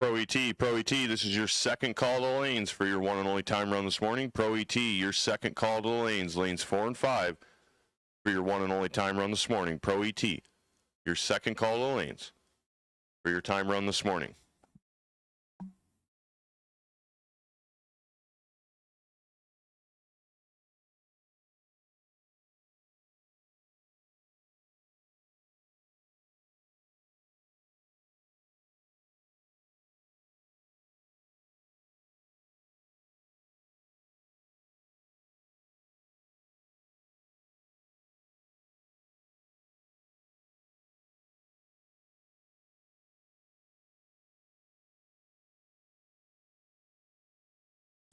Pro ET, this is your second call to the lanes for your one and only time run this morning. Pro ET, your second call to the lanes 4 and 5 for your one and only time run this morning. Pro ET, your second call to the lanes for your time run this morning.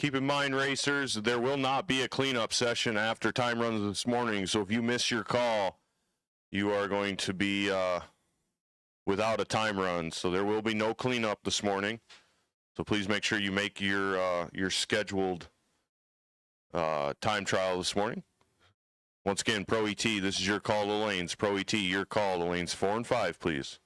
Keep in mind, racers, there will not be a cleanup session after time runs this morning, so if you miss your call, you are going to be without a time run. So there will be no cleanup this morning. So please make sure you make your scheduled time trial this morning. Once again, Pro ET, this is your call to the lanes. Pro ET, your call to lanes 4 and 5, please.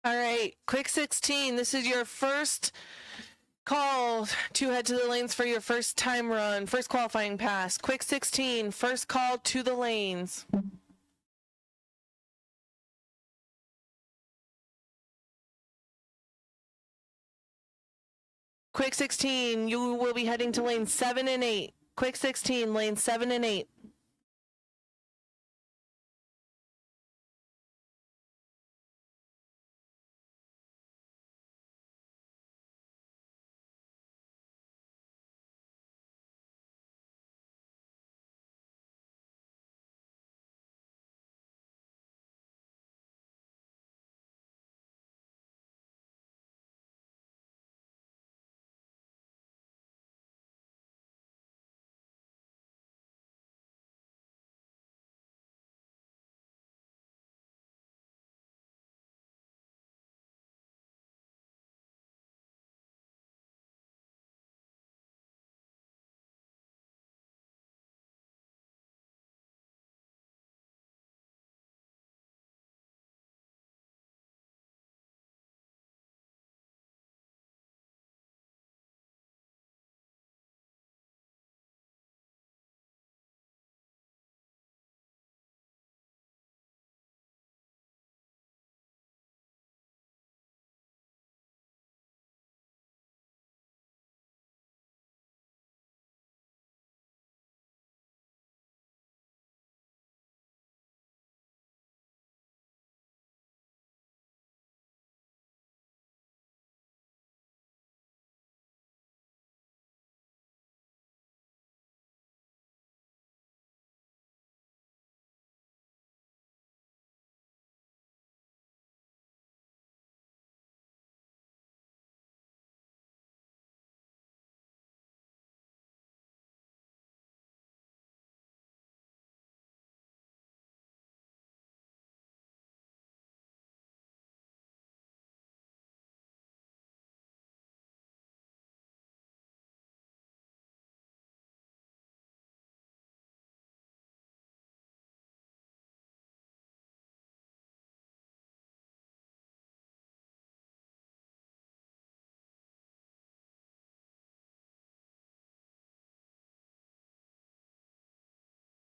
All right, quick 16. This is your first call to head to the lanes for your first time run, first qualifying pass. Quick 16, first call to the lanes. Quick 16, you will be heading to lane 7 and 8. Quick 16, lane 7 and 8.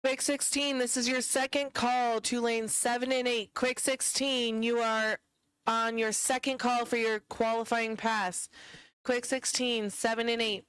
Quick 16, this is your second call to lanes 7 and 8. Quick 16, you are on your second call for your qualifying pass. Quick 16, 7 and 8.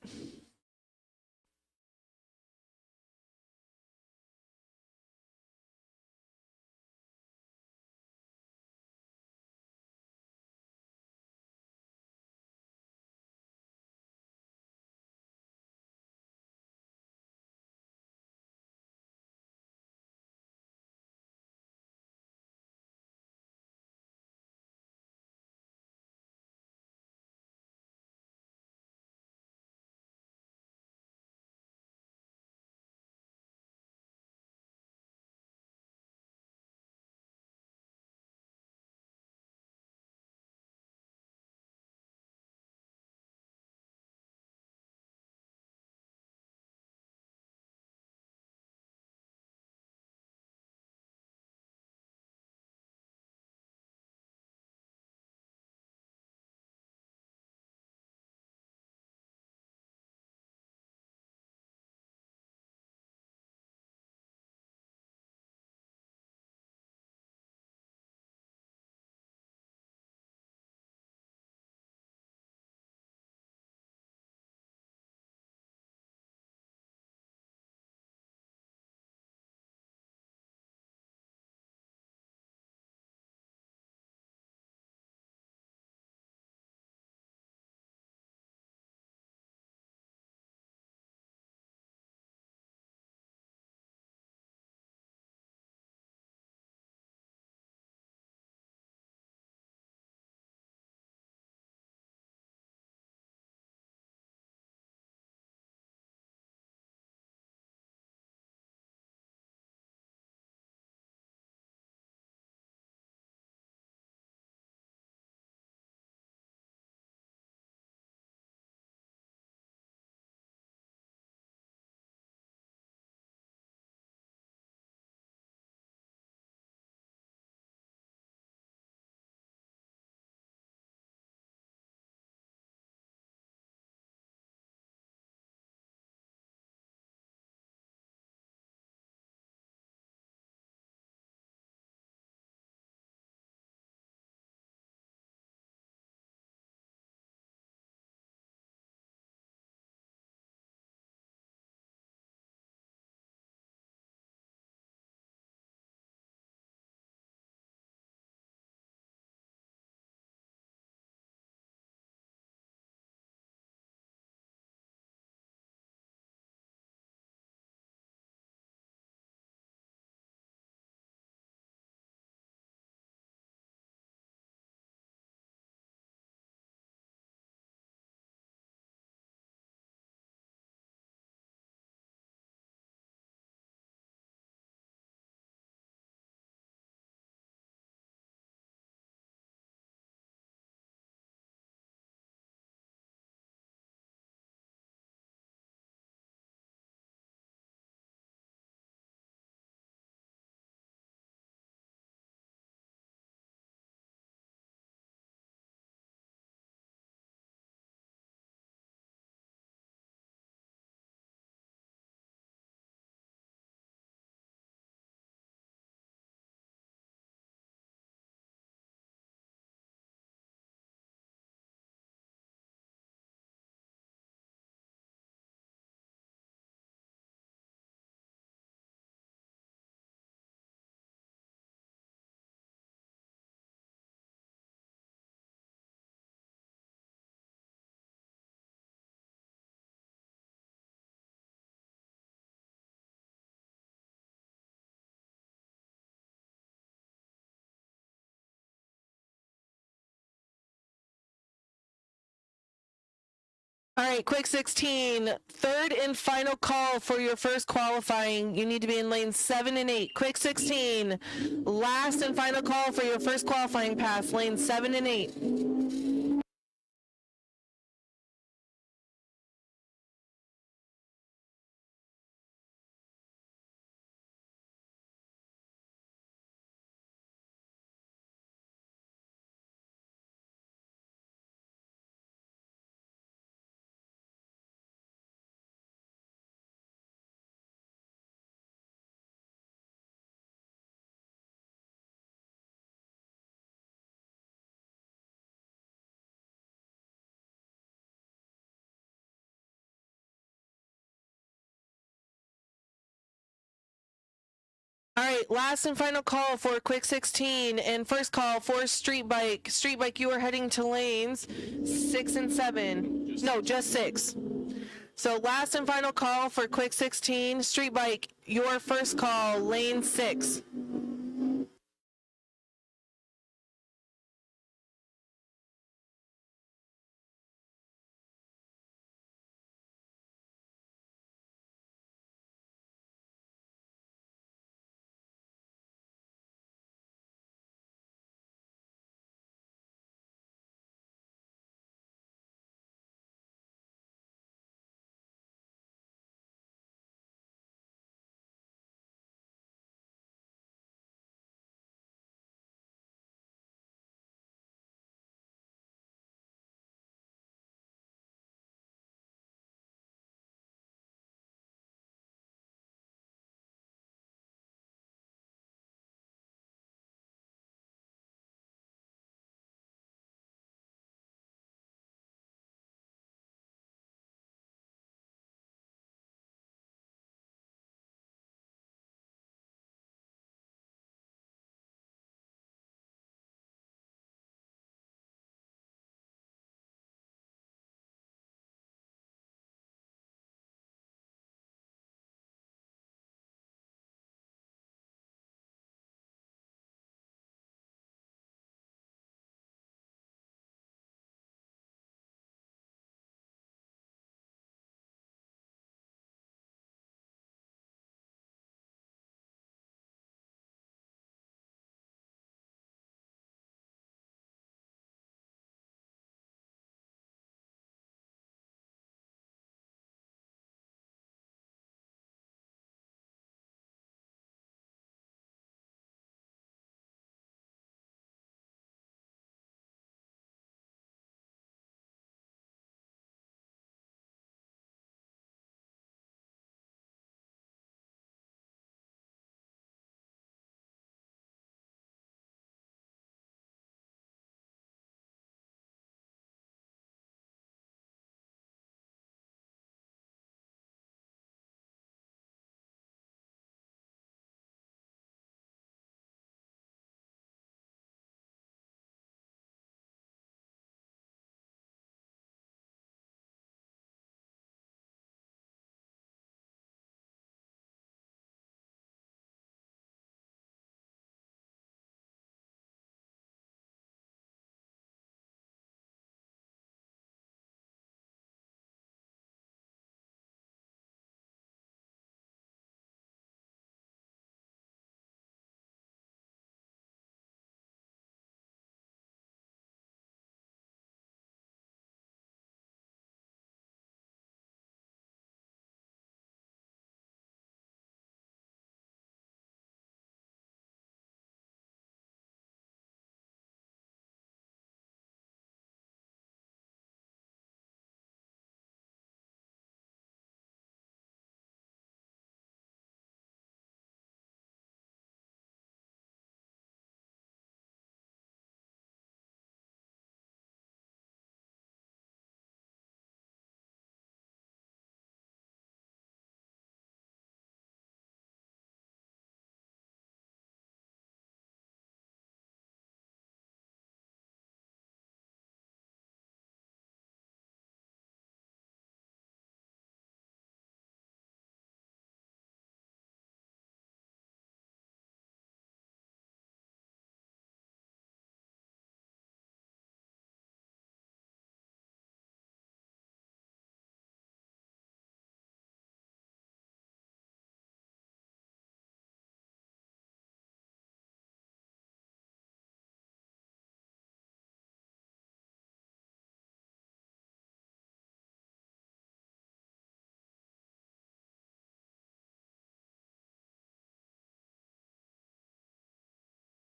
All right, quick 16. Third and final call for your first qualifying. You need to be in lanes 7 and 8. Quick 16. Last and final call for your first qualifying pass, lanes 7 and 8. All right, last and final call for quick 16 and first call for street bike. Street bike, you are heading to lanes 6 and 7. No, just 6. So last and final call for quick 16. Street bike, your first call, lane 6.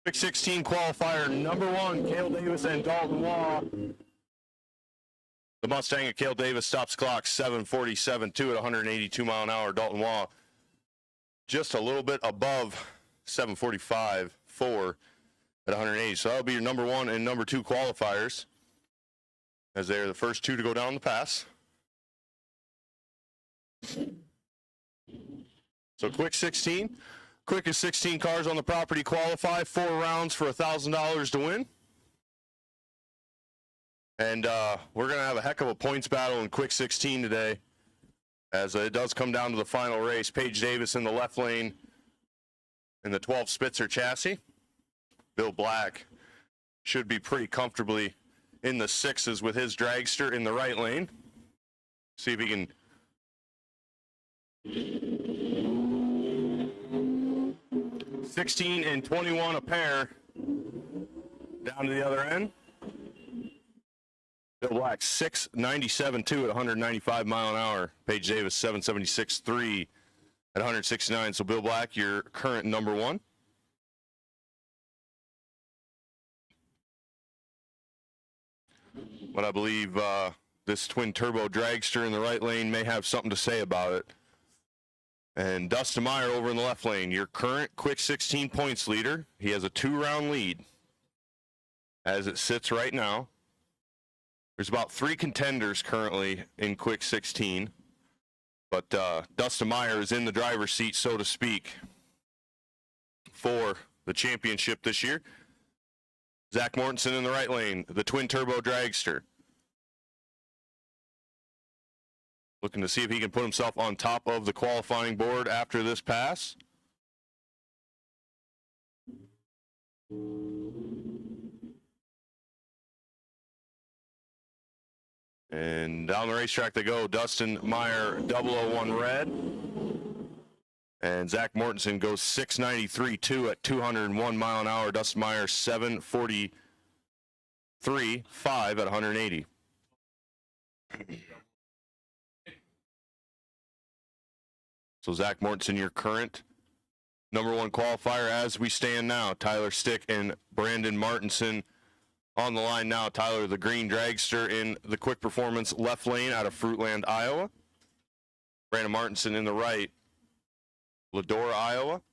Quick 16 qualifier number 1, Cale Davis and Dalton Waugh. The Mustang of Cale Davis stops clock 7:47.2 at 182 mile an hour. Dalton Waugh just a little bit above 7:45.4 at 180. So that'll be your number 1 and number 2 qualifiers, as they are the first 2 to go down the pass. So quick 16. Quickest 16 cars on the property qualify. 4 rounds for $1,000 to win. And we're going to have a heck of a points battle in quick 16 today, as it does come down to the final race. Paige Davis in the left lane in the 12 Spitzer chassis. Bill Black should be pretty comfortably in the 6s with his dragster in the right lane. See if he can... 16 and 21 a pair down to the other end. Bill Black 697.2 at 195 mile an hour. Paige Davis 776.3 at 169. So Bill Black, your current number 1. But I believe this twin turbo dragster in the right lane may have something to say about it. And Dustin Meyer over in the left lane, your current quick 16 points leader. He has a 2-round lead as it sits right now. There's about 3 contenders currently in quick 16, but Dustin Meyer is in the driver's seat, so to speak, for the championship this year. Zach Mortensen in the right lane, the twin turbo dragster. Looking to see if he can put himself on top of the qualifying board after this pass. And down the racetrack they go. Dustin Meyer 001 red. And Zach Mortensen goes 693.2 at 201 mile an hour. Dustin Meyer 743.5 at 180. So Zach Mortensen, your current number 1 qualifier as we stand now. Tyler Stick and Brandon Martinson on the line now. Tyler, the green dragster in the quick performance left lane out of Fruitland, Iowa. Brandon Martinson in the right, Ladora, Iowa.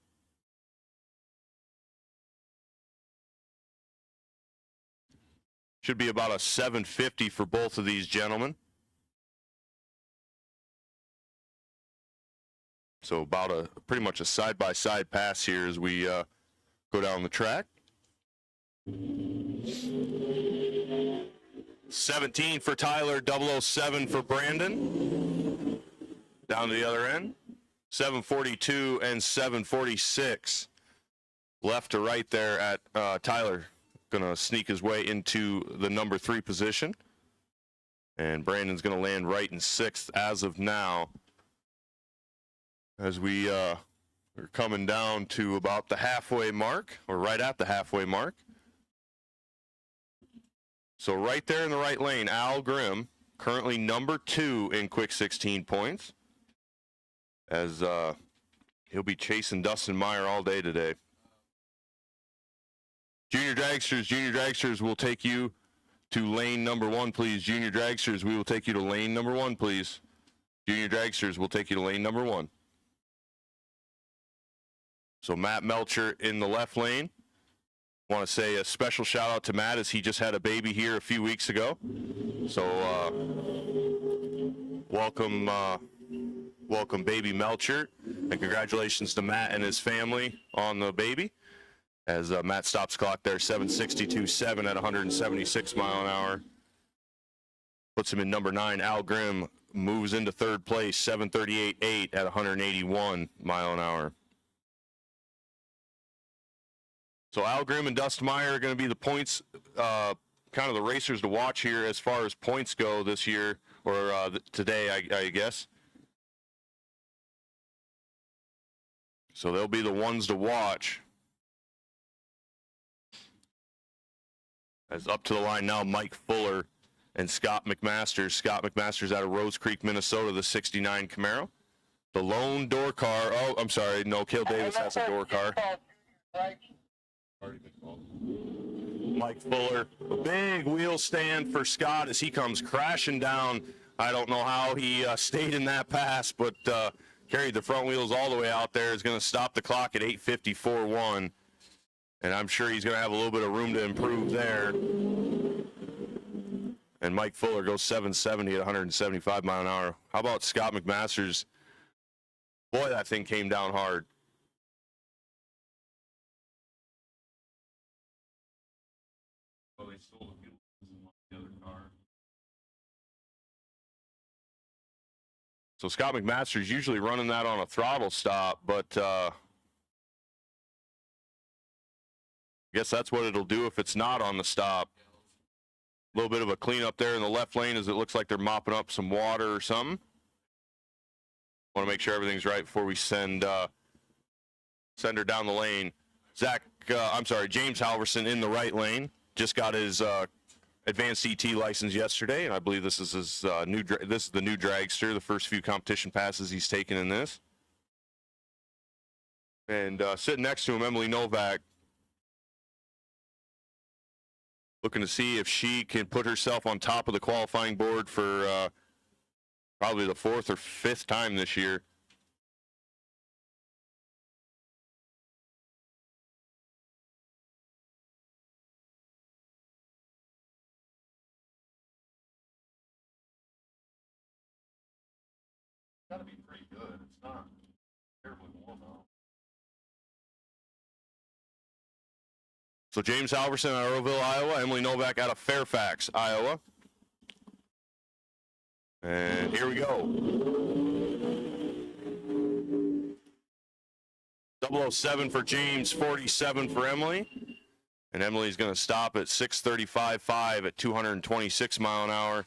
Should be about a 750 for both of these gentlemen. So about pretty much a side-by-side pass here as we go down the track. 17 for Tyler, 007 for Brandon. Down to the other end. 742 and 746. Left to right there at Tyler. Going to sneak his way into the number 3 position. And Brandon's going to land right in 6th as of now, as we are coming down to about the halfway mark, or right at the halfway mark. So right there in the right lane, Al Grimm, currently number 2 in quick 16 points, as he'll be chasing Dustin Meyer all day today. Junior Dragsters will take you to lane number 1, please. Junior Dragsters, we will take you to lane number 1, please. Junior Dragsters will take you to lane number 1. So Matt Melcher in the left lane. Want to say a special shout out to Matt, as he just had a baby here a few weeks ago. So welcome baby Melcher, and congratulations to Matt and his family on the baby, as Matt stops clock there 762.7 at 176 mile an hour. Puts him in number 9. Al Grimm moves into 3rd place, 738.8 at 181 mile an hour. So Al Grimm and Dustin Meyer are going to be the points, kind of the racers to watch here as far as points go this year, or today, I guess. So they'll be the ones to watch. As up to the line now, Mike Fuller and Scott McMasters. Scott McMasters out of Rose Creek, Minnesota, the 69 Camaro. The lone door car. Oh, I'm sorry. No, Cale Davis has a door car. Mike Fuller, a big wheel stand for Scott as he comes crashing down. I don't know how he stayed in that pass, but carried the front wheels all the way out there. Is going to stop the clock at 8:54.1, and I'm sure he's going to have a little bit of room to improve there. And Mike Fuller goes 770 at 175 mile an hour. How about Scott McMaster's? Boy, that thing came down hard. So Scott McMaster's usually running that on a throttle stop, but I guess that's what it'll do if it's not on the stop. A little bit of a cleanup there in the left lane as it looks like they're mopping up some water or something. Want to make sure everything's right before we send her down the lane. James Halverson in the right lane. Just got his advanced CT license yesterday, and I believe this is his the new Dragster. The first few competition passes he's taken in this. And sitting next to him, Emily Novak, looking to see if she can put herself on top of the qualifying board for probably the 4th or 5th time this year. Got to be pretty good. It's not terribly warm out. So James Halverson out of Oroville, Iowa. Emily Novak out of Fairfax, Iowa. And here we go. 007 for James, 47 for Emily. And Emily's going to stop at 6:35.5 at 226 mile an hour.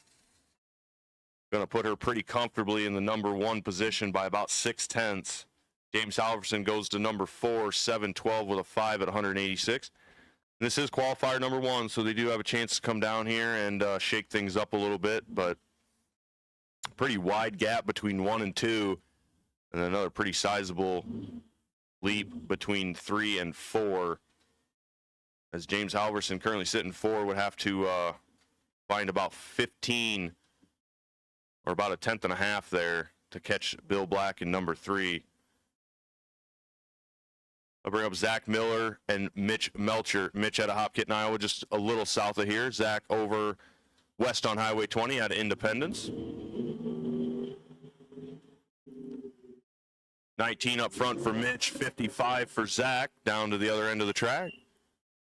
Going to put her pretty comfortably in the number 1 position by about 0.6. James Halverson goes to number 4, 7:12 with a 5 at 186. And this is qualifier number 1, so they do have a chance to come down here and shake things up a little bit, but pretty wide gap between 1 and 2, and another pretty sizable leap between 3 and 4. As James Halverson, currently sitting 4, would have to find about 15 or about 1/10.5 there to catch Bill Black in number 3. I'll bring up Zach Miller and Mitch Melcher. Mitch out of Hopkitten, Iowa, just a little south of here. Zach over west on Highway 20 out of Independence. 19 up front for Mitch, 55 for Zach, down to the other end of the track.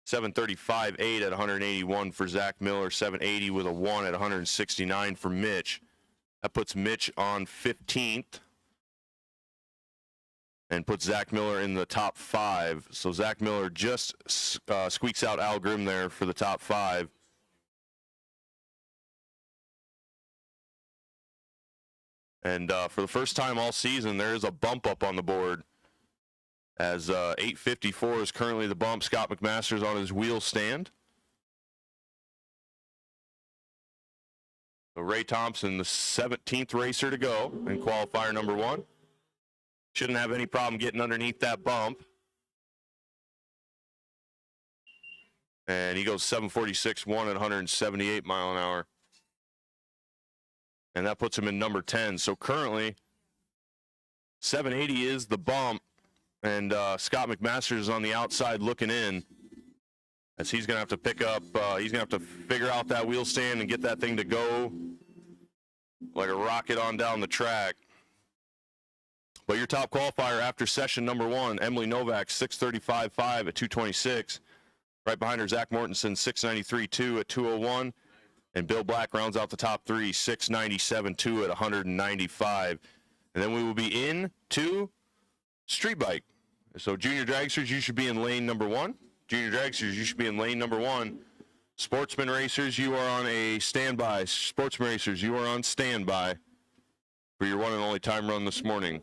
7:35.8 at 181 for Zach Miller, 7:80 with a 1 at 169 for Mitch. That puts Mitch on 15th and puts Zach Miller in the top 5. So Zach Miller just squeaks out Al Grimm there for the top 5. And for the first time all season, there is a bump up on the board as 8:54 is currently the bump. Scott McMaster's on his wheel stand. So Ray Thompson, the 17th racer to go in qualifier number 1. Shouldn't have any problem getting underneath that bump. And he goes 7:46.1 at 178 mile an hour. And that puts him in number 10. So currently, 780 is the bump. And Scott McMaster is on the outside looking in, as he's going to have to pick up, he's going to have to figure out that wheel stand and get that thing to go like a rocket on down the track. But your top qualifier after session number 1, Emily Novak, 6:35.5 at 226. Right behind her, Zach Mortensen, 6:93.2 at 201. And Bill Black rounds out the top 3, 6:97.2 at 195. And then we will be in to street bike. So junior dragsters, you should be in lane number 1. Junior dragsters, you should be in lane number 1. Sportsman racers, you are on a standby. Sportsman racers, you are on standby for your one and only time run this morning.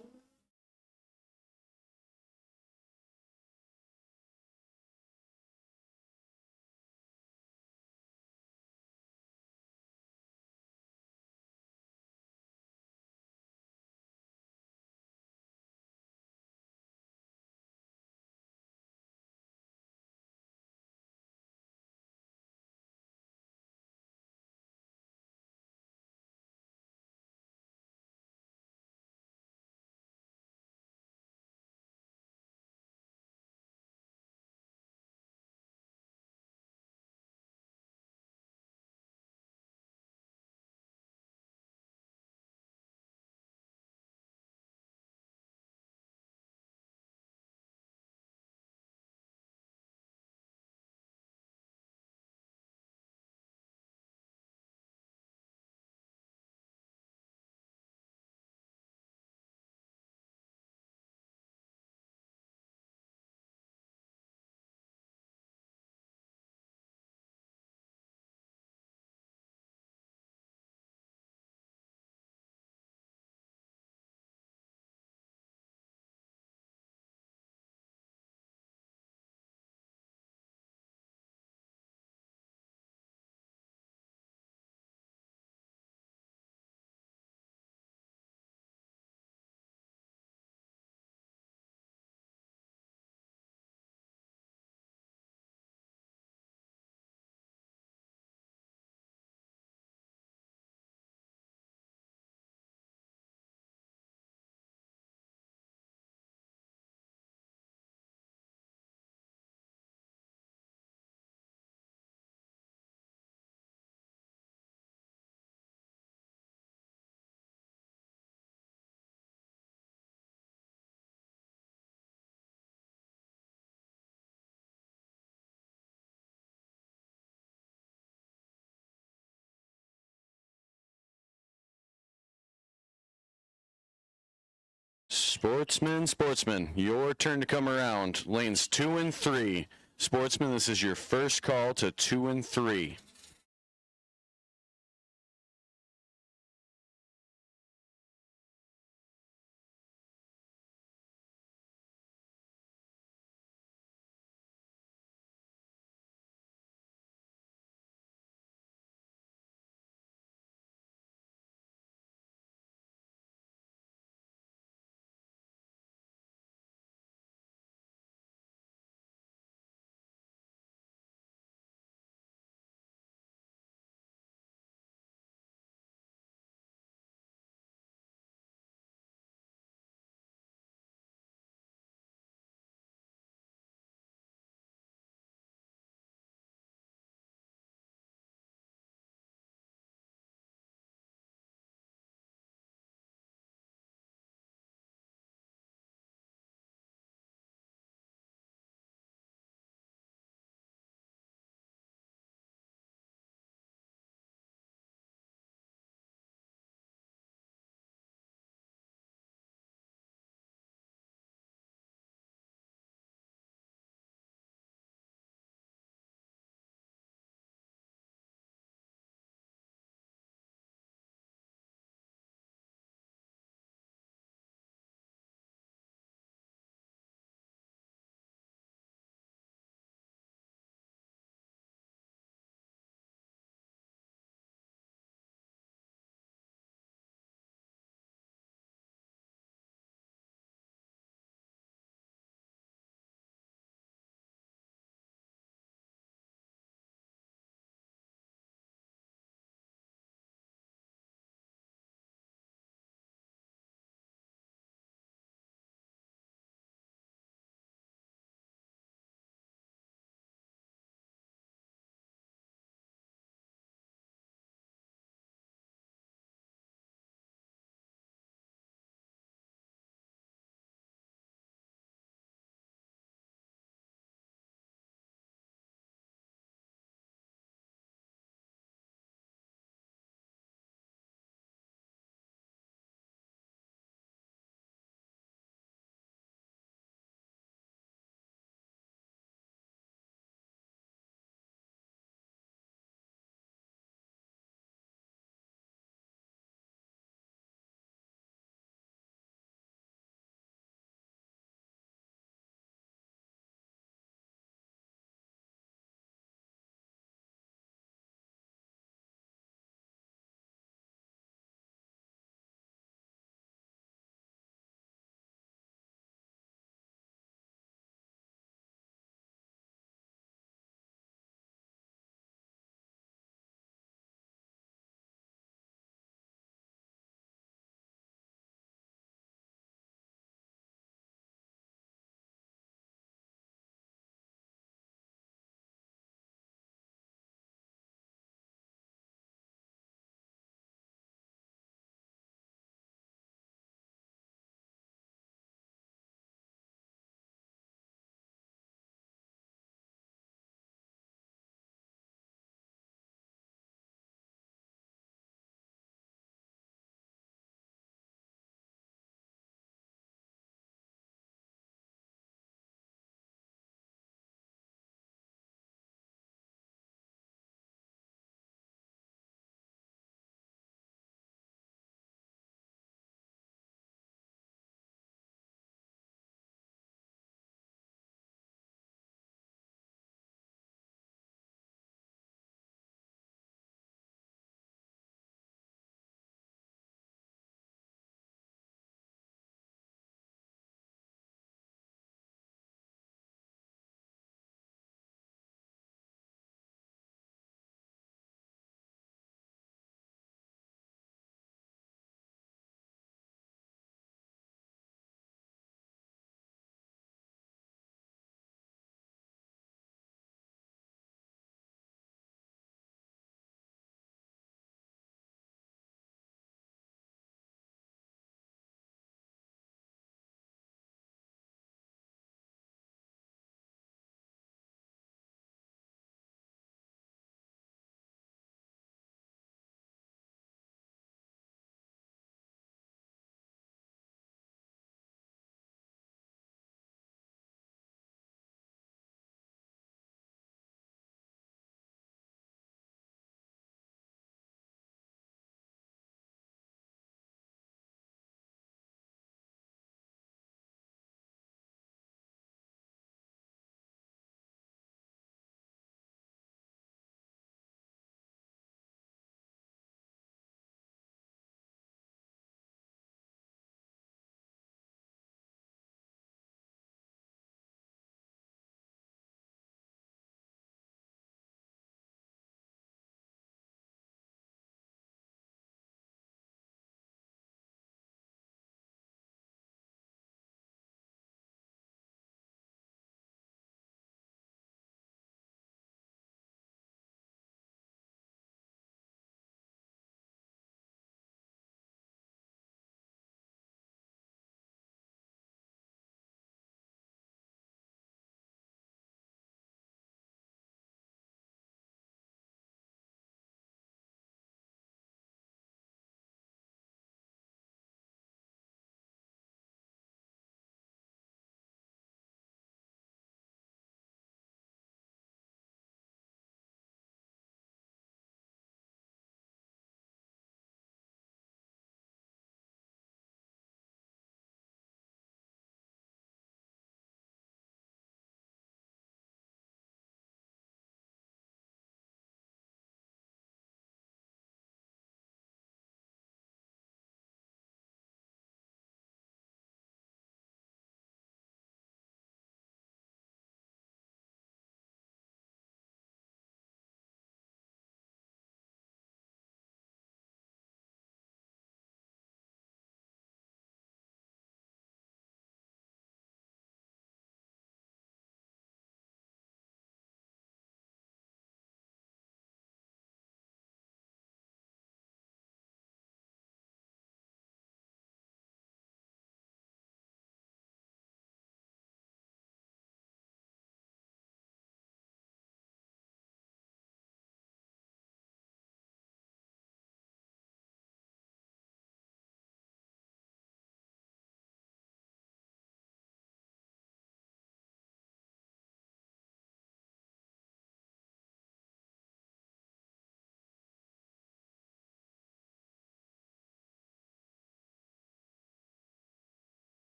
Sportsman, your turn to come around. Lanes 2 and 3. Sportsman, this is your first call to 2 and 3.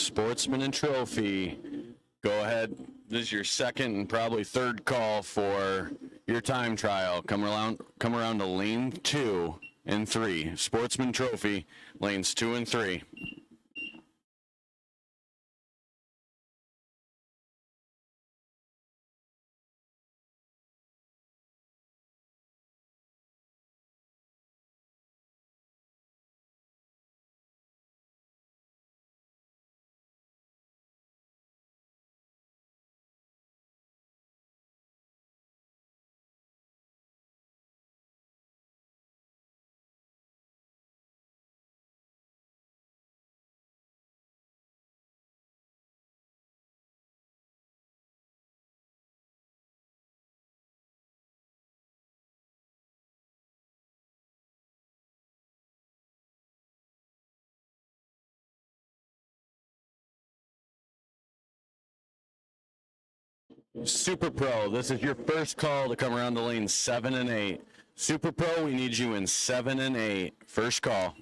Sportsman and Trophy. Go ahead. This is your second and probably third call for your time trial. Come around to lane 2 and 3. Sportsman Trophy, lanes 2 and 3. Super Pro, this is your first call to come around to lanes 7 and 8. Super Pro, we need you in 7 and 8. First call.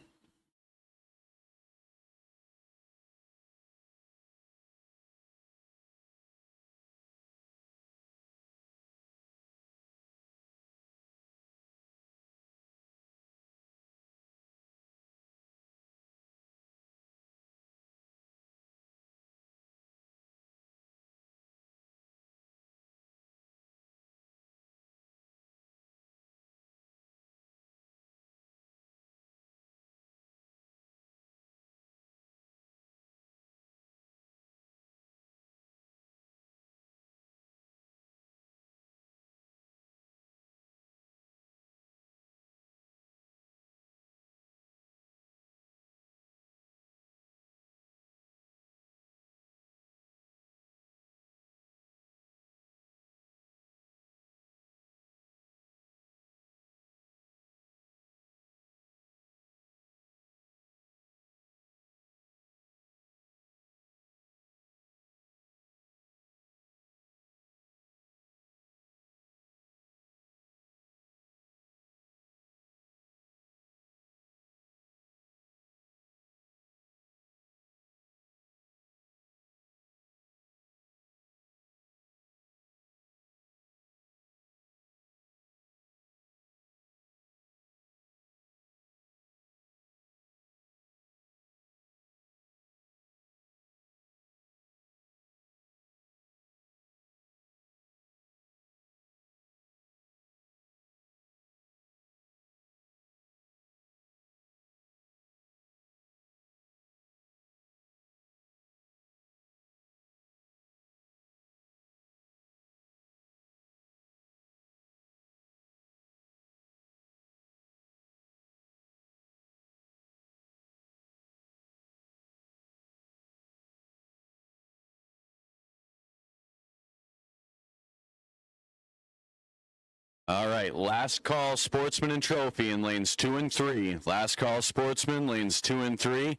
All right, last call, Sportsman and Trophy in lanes 2 and 3. Last call, Sportsman, lanes 2 and 3.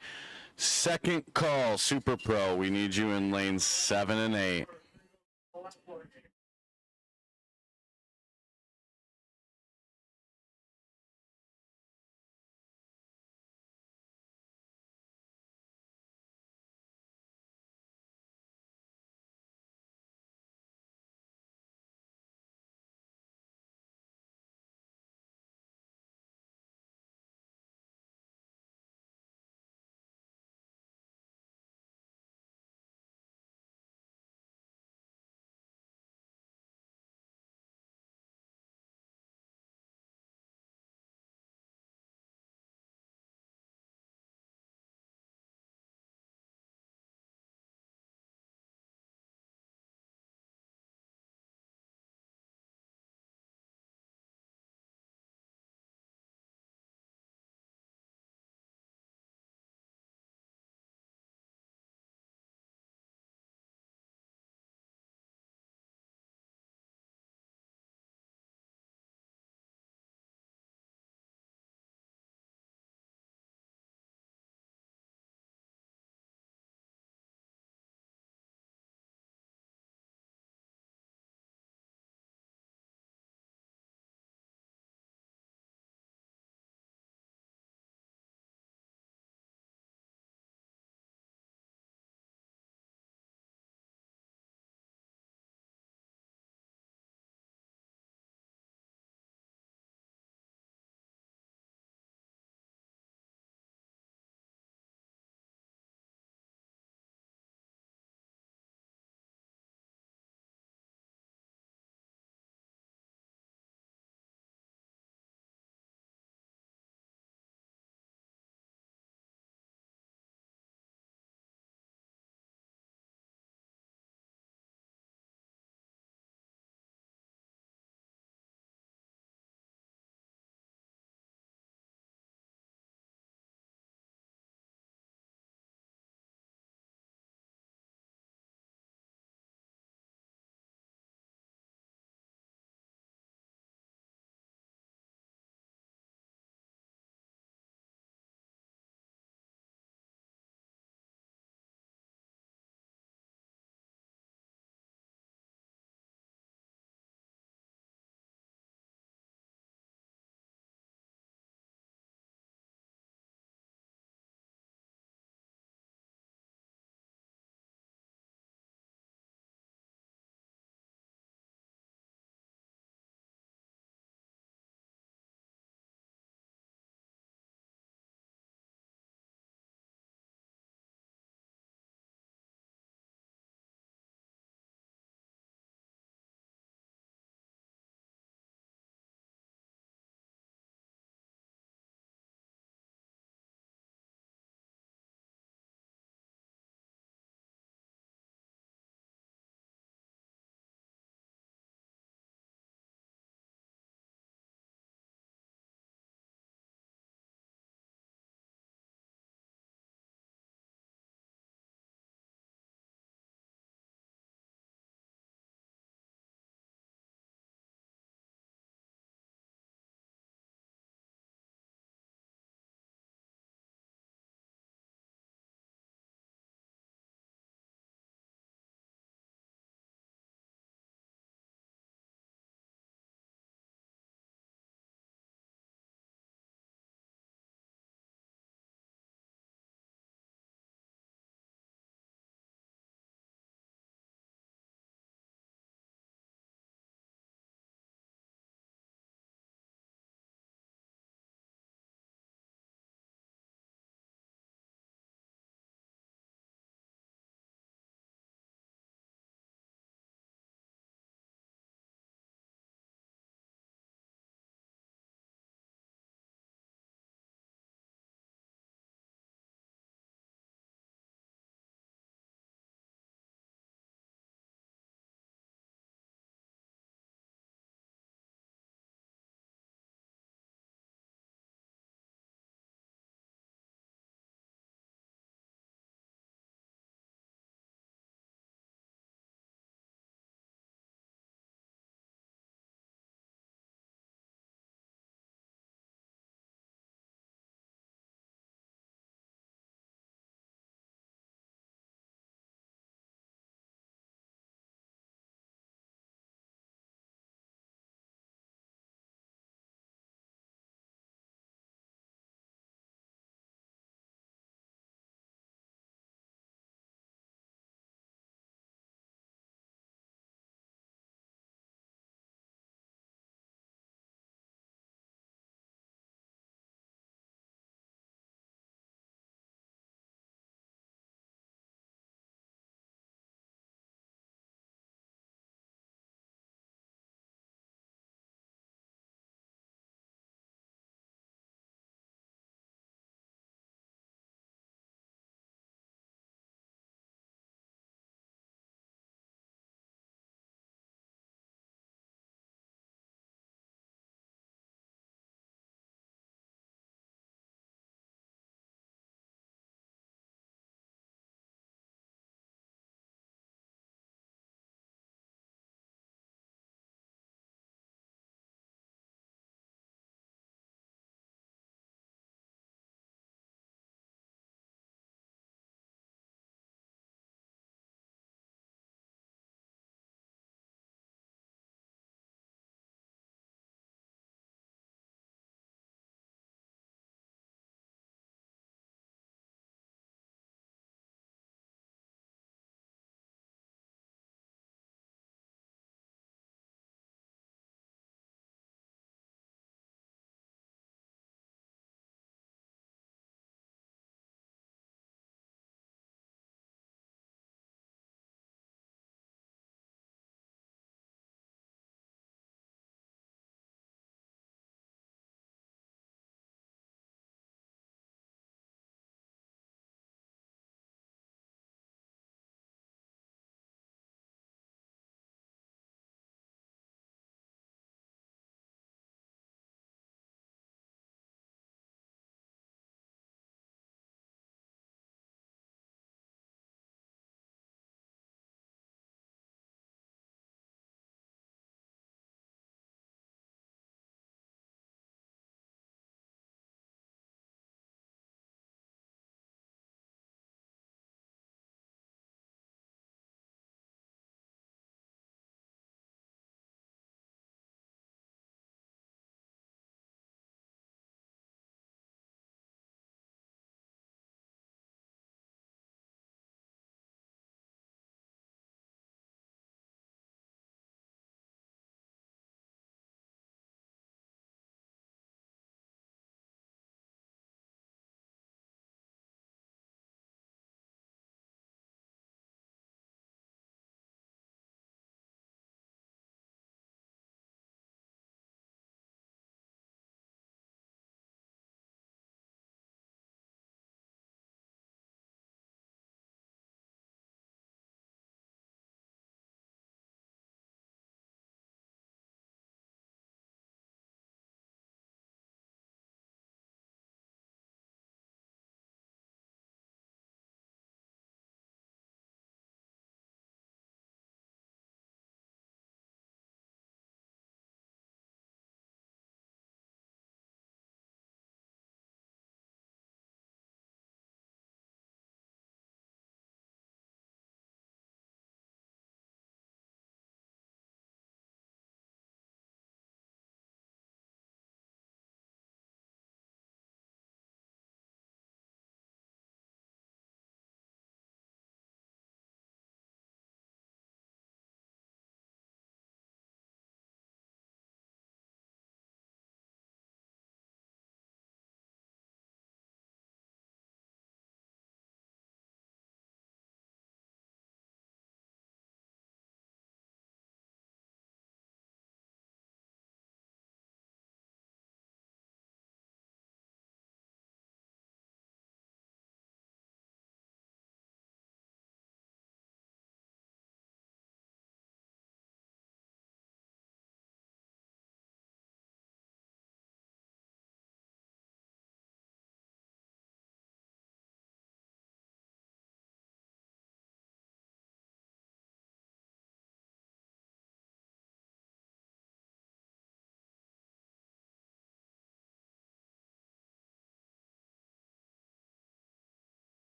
Second call, Super Pro, we need you in lanes 7 and 8.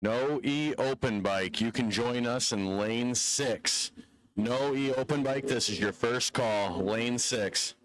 No E open bike. You can join us in lane 6. No E open bike. This is your first call, lane 6.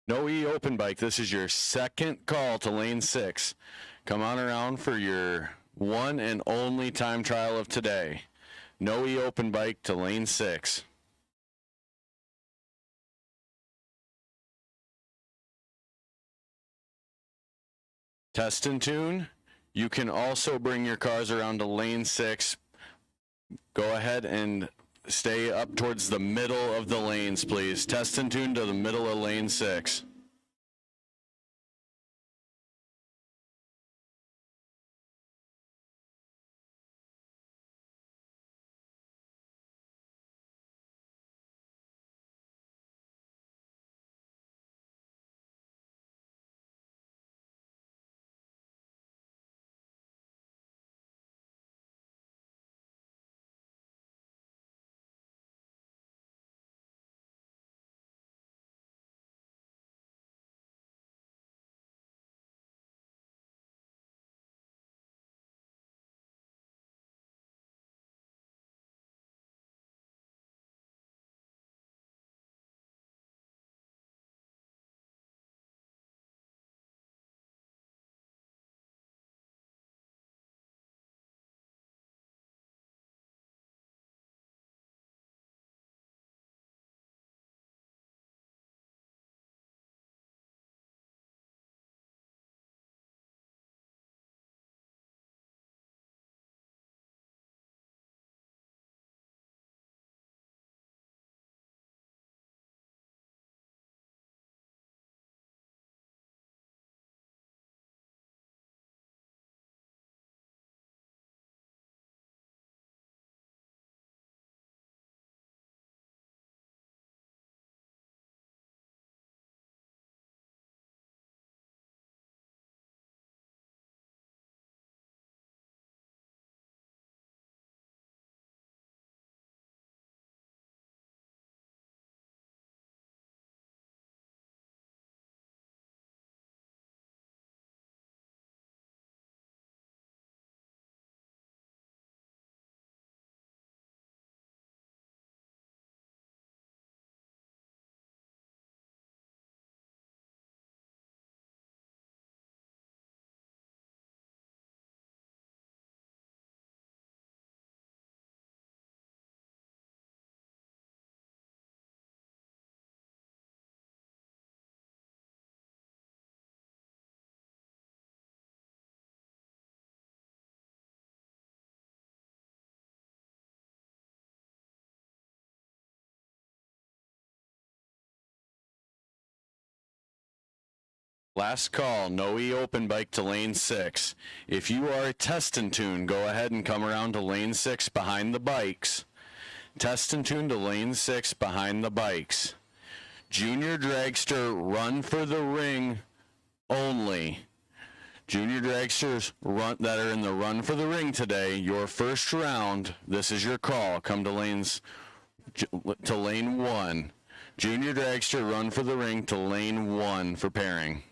No E open bike. This is your second call to lane 6. Come on around for your one and only time trial of today. No E open bike to lane 6. Test and tune. You can also bring your cars around to lane 6. Go ahead and stay up towards the middle of the lanes, please. Test and tune to the middle of lane 6. Last call, no E-Open bike to lane 6. If you are a test and tune, go ahead and come around to lane 6 behind the bikes. Test and tune to lane 6 behind the bikes. Junior Dragster, run for the ring only. Junior Dragsters that are in the run for the ring today, your first round, this is your call. Come to lane 1. Junior Dragster, run for the ring to lane 1 for pairing.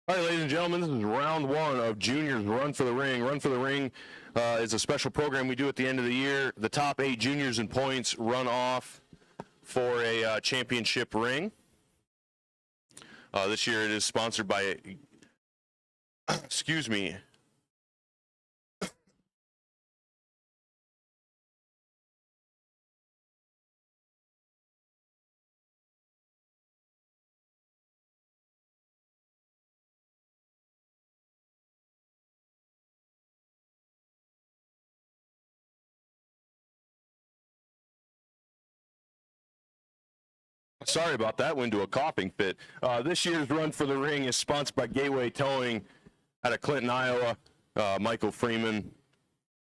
All right, ladies and gentlemen, this is round one of Juniors Run for the Ring. Run for the Ring is a special program we do at the end of the year. The top 8 juniors in points run off for a championship ring. This year it is sponsored by, excuse me, sorry about that, went into a coughing fit. This year's Run for the Ring is sponsored by Gateway Towing out of Clinton, Iowa. Michael Freeman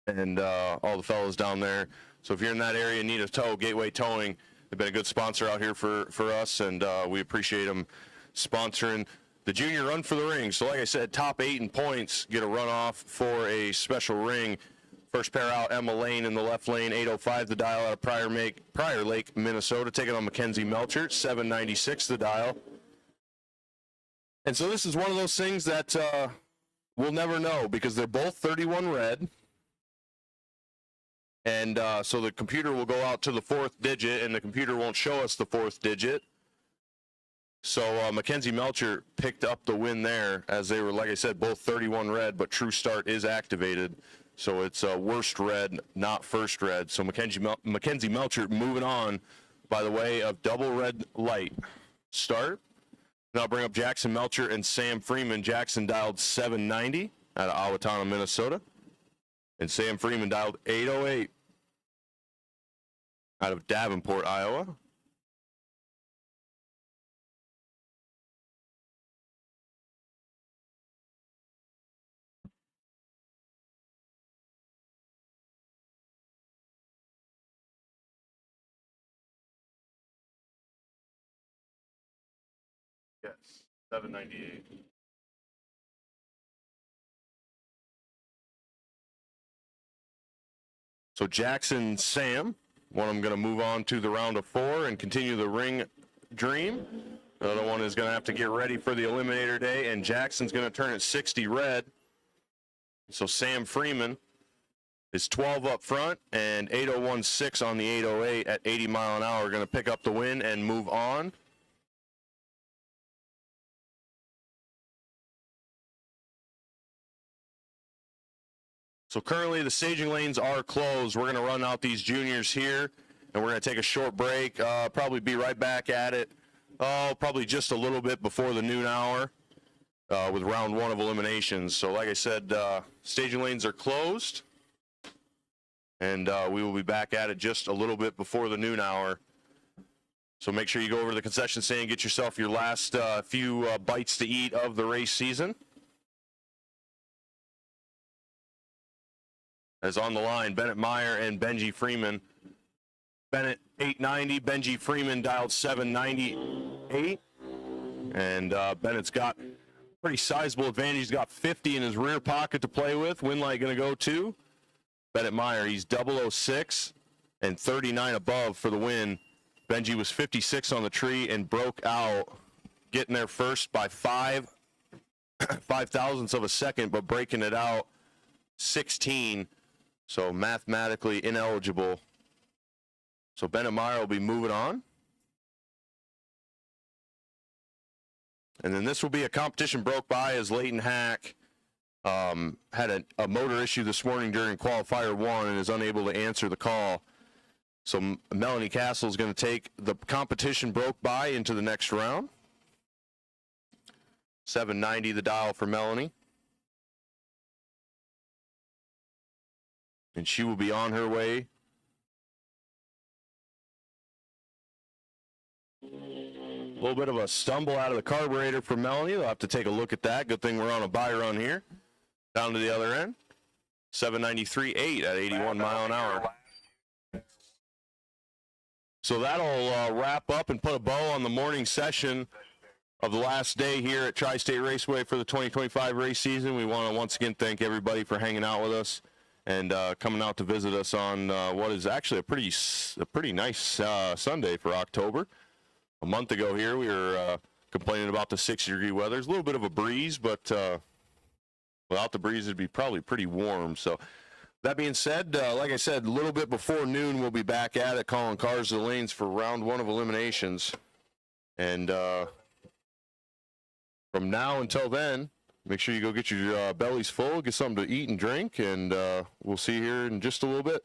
and all the fellows down there. So if you're in that area and need a tow, Gateway Towing, they've been a good sponsor out here for us, and we appreciate them sponsoring the Junior Run for the Ring. So like I said, top 8 in points get a runoff for a special ring. First pair out, Emma Lane in the left lane, 805 the dial out of Prior Lake, Minnesota, taking on Mackenzie Melcher, 796 the dial. And so this is one of those things that we'll never know because they're both 31 red. And so the computer will go out to the 4th digit, and the computer won't show us the 4th digit. So Mackenzie Melcher picked up the win there, as they were, like I said, both 31 red, but True Start is activated. So it's worst red, not first red. So Mackenzie Melcher moving on by the way of double red light. Start. Now bring up Jackson Melcher and Sam Freeman. Jackson dialed 790 out of Owatonna, Minnesota. And Sam Freeman dialed 808 out of Davenport, Iowa. Yes, 798. So Jackson, Sam, one of them going to move on to the round of 4 and continue the ring dream. The other one is going to have to get ready for the Eliminator Day, and Jackson's going to turn it 60 red. So Sam Freeman is 12 up front, and 801.6 on the 808 at 80 mile an hour, going to pick up the win and move on. So currently the staging lanes are closed. We're going to run out these juniors here, and we're going to take a short break, probably be right back at it, probably just a little bit before the noon hour with round 1 of eliminations. So like I said, staging lanes are closed, and we will be back at it just a little bit before the noon hour. So make sure you go over to the concession stand and get yourself your last few bites to eat of the race season. As on the line, Bennett Meyer and Benji Freeman. Bennett 890, Benji Freeman dialed 798. And Bennett's got pretty sizable advantage. He's got 50 in his rear pocket to play with. Win light going to go to Bennett Meyer. He's 006 and 39 above for the win. Benji was 56 on the tree and broke out, getting there first by 5 thousandths of a second, but breaking it out 16. So mathematically ineligible. So Bennett Meyer will be moving on. And then this will be a competition broke by as Leighton Hack had a motor issue this morning during qualifier 1 and is unable to answer the call. So Melanie Castle is going to take the competition broke by into the next round. 790 the dial for Melanie. And she will be on her way. A little bit of a stumble out of the carburetor for Melanie. They'll have to take a look at that. Good thing we're on a buy run here. Down to the other end. 793.8 at 81 mile an hour. So that'll wrap up and put a bow on the morning session of the last day here at Tri-State Raceway for the 2025 race season. We want to once again thank everybody for hanging out with us and coming out to visit us on what is actually a pretty nice Sunday for October. A month ago here, we were complaining about the 60-degree weather. There's a little bit of a breeze, but without the breeze, it'd be probably pretty warm. So that being said, like I said, a little bit before noon, we'll be back at it, calling cars to the lanes for round 1 of eliminations. And from now until then, make sure you go get your bellies full, get something to eat and drink, and we'll see you here in just a little bit.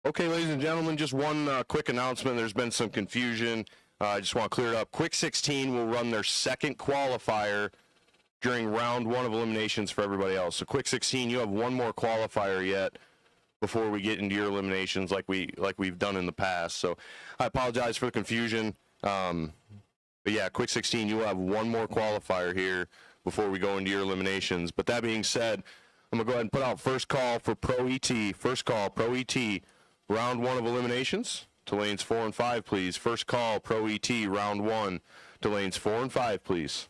Okay, ladies and gentlemen, just one quick announcement. There's been some confusion. I just want to clear it up. Quick 16 will run their second qualifier during round 1 of eliminations for everybody else. So Quick 16, you have one more qualifier yet before we get into your eliminations like we've done in the past. So I apologize for the confusion. But yeah, Quick 16, you will have one more qualifier here before we go into your eliminations. But that being said, I'm going to go ahead and put out first call for Pro ET. First call, Pro ET, round 1 of eliminations to lanes 4 and 5, please. First call, Pro ET, round 1 to lanes 4 and 5, please.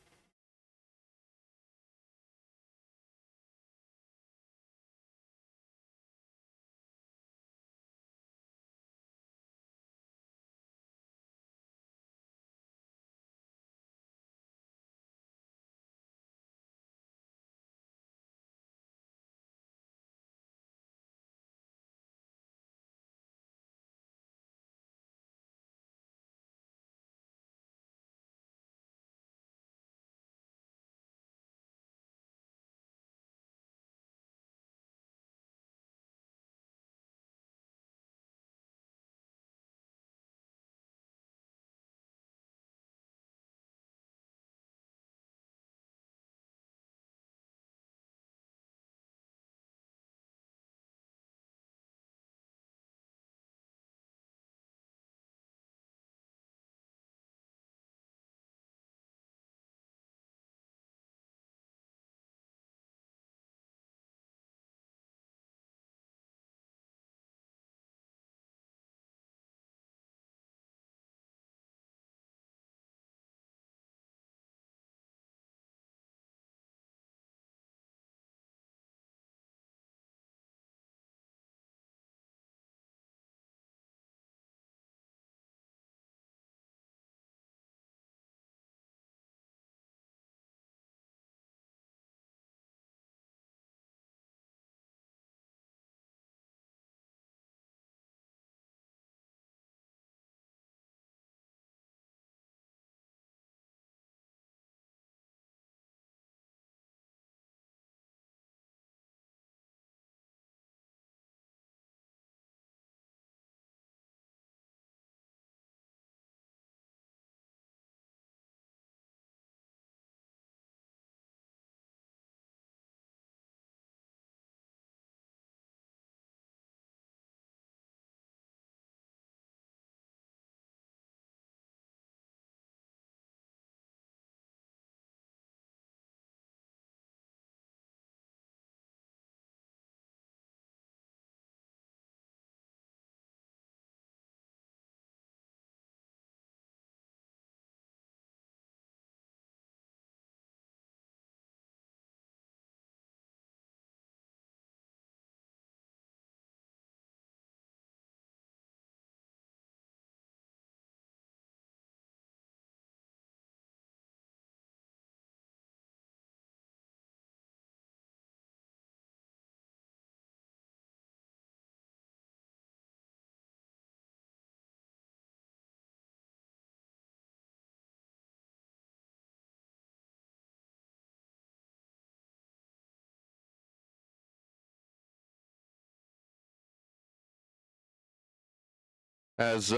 As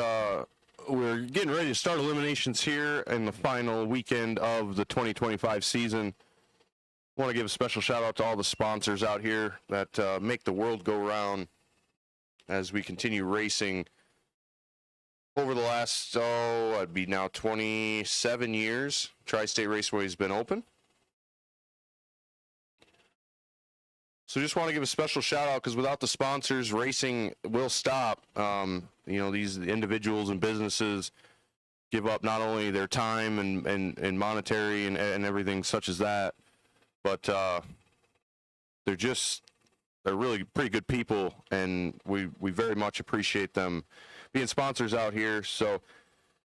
we're getting ready to start eliminations here in the final weekend of the 2025 season, I want to give a special shout out to all the sponsors out here that make the world go round as we continue racing over the last, it'd be now 27 years. Tri-State Raceway has been open. So just want to give a special shout out because without the sponsors, racing will stop. These individuals and businesses give up not only their time and monetary and everything such as that, but they're really pretty good people, and we very much appreciate them being sponsors out here. So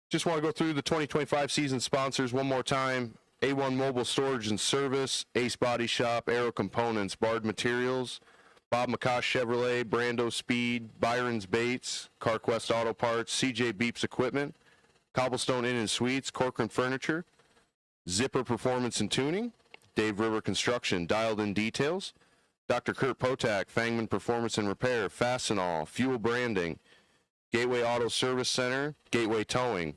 just want to go through the 2025 season sponsors one more time. A1 Mobile Storage and Service, Ace Body Shop, Aero Components, Bard Materials, Bob McCosh Chevrolet, Brandospeed, Byron's Baits, Carquest Auto Parts, CJ Beeps Equipment, Cobblestone Inn and Suites, Corcoran Furniture, Zipper Performance and Tuning, Dave River Construction, Dialed In Details, Dr. Kurt Potach, Fangmann Performance and Repair, Fastenal, Fuel Branding, Gateway Auto Service Center, Gateway Towing,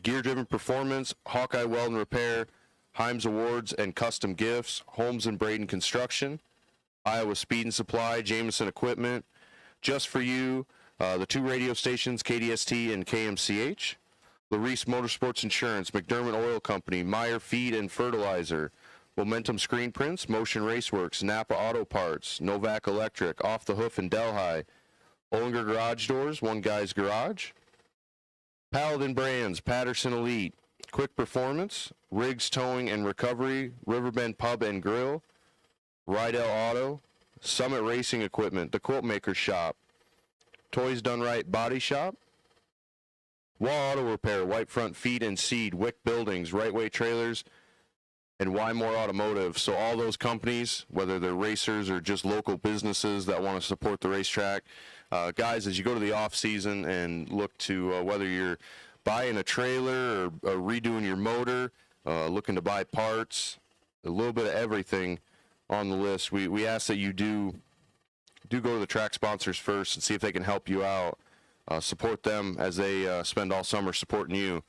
Gear Driven Performance, Hawkeye Weld and Repair, Heims Awards and Custom Gifts, Holmes and Braden Construction, Iowa Speed and Supply, Jameson Equipment, Just For You, the 2 radio stations, KDST and KMCH, Larice Motorsports Insurance, McDermott Oil Company, Meyer Feed and Fertilizer, Momentum Screen Prints, Motion Raceworks, Napa Auto Parts, Novak Electric, Off the Hoof and Delhi, Olinger Garage Doors, One Guy's Garage, Paladin Brands, Patterson Elite, Quick Performance, Riggs Towing and Recovery, Riverbend Pub and Grill, Rydell Auto, Summit Racing Equipment, The Quilt Maker Shop, Toys Done Right Body Shop, Wall Auto Repair, White Front Feed and Seed, Wick Buildings, Right Way Trailers, and Why More Automotive. So all those companies, whether they're racers or just local businesses that want to support the racetrack, guys, as you go to the off season and look to whether you're buying a trailer or redoing your motor, looking to buy parts, a little bit of everything on the list. We ask that you do go to the track sponsors first and see if they can help you out. Support them as they spend all summer supporting you.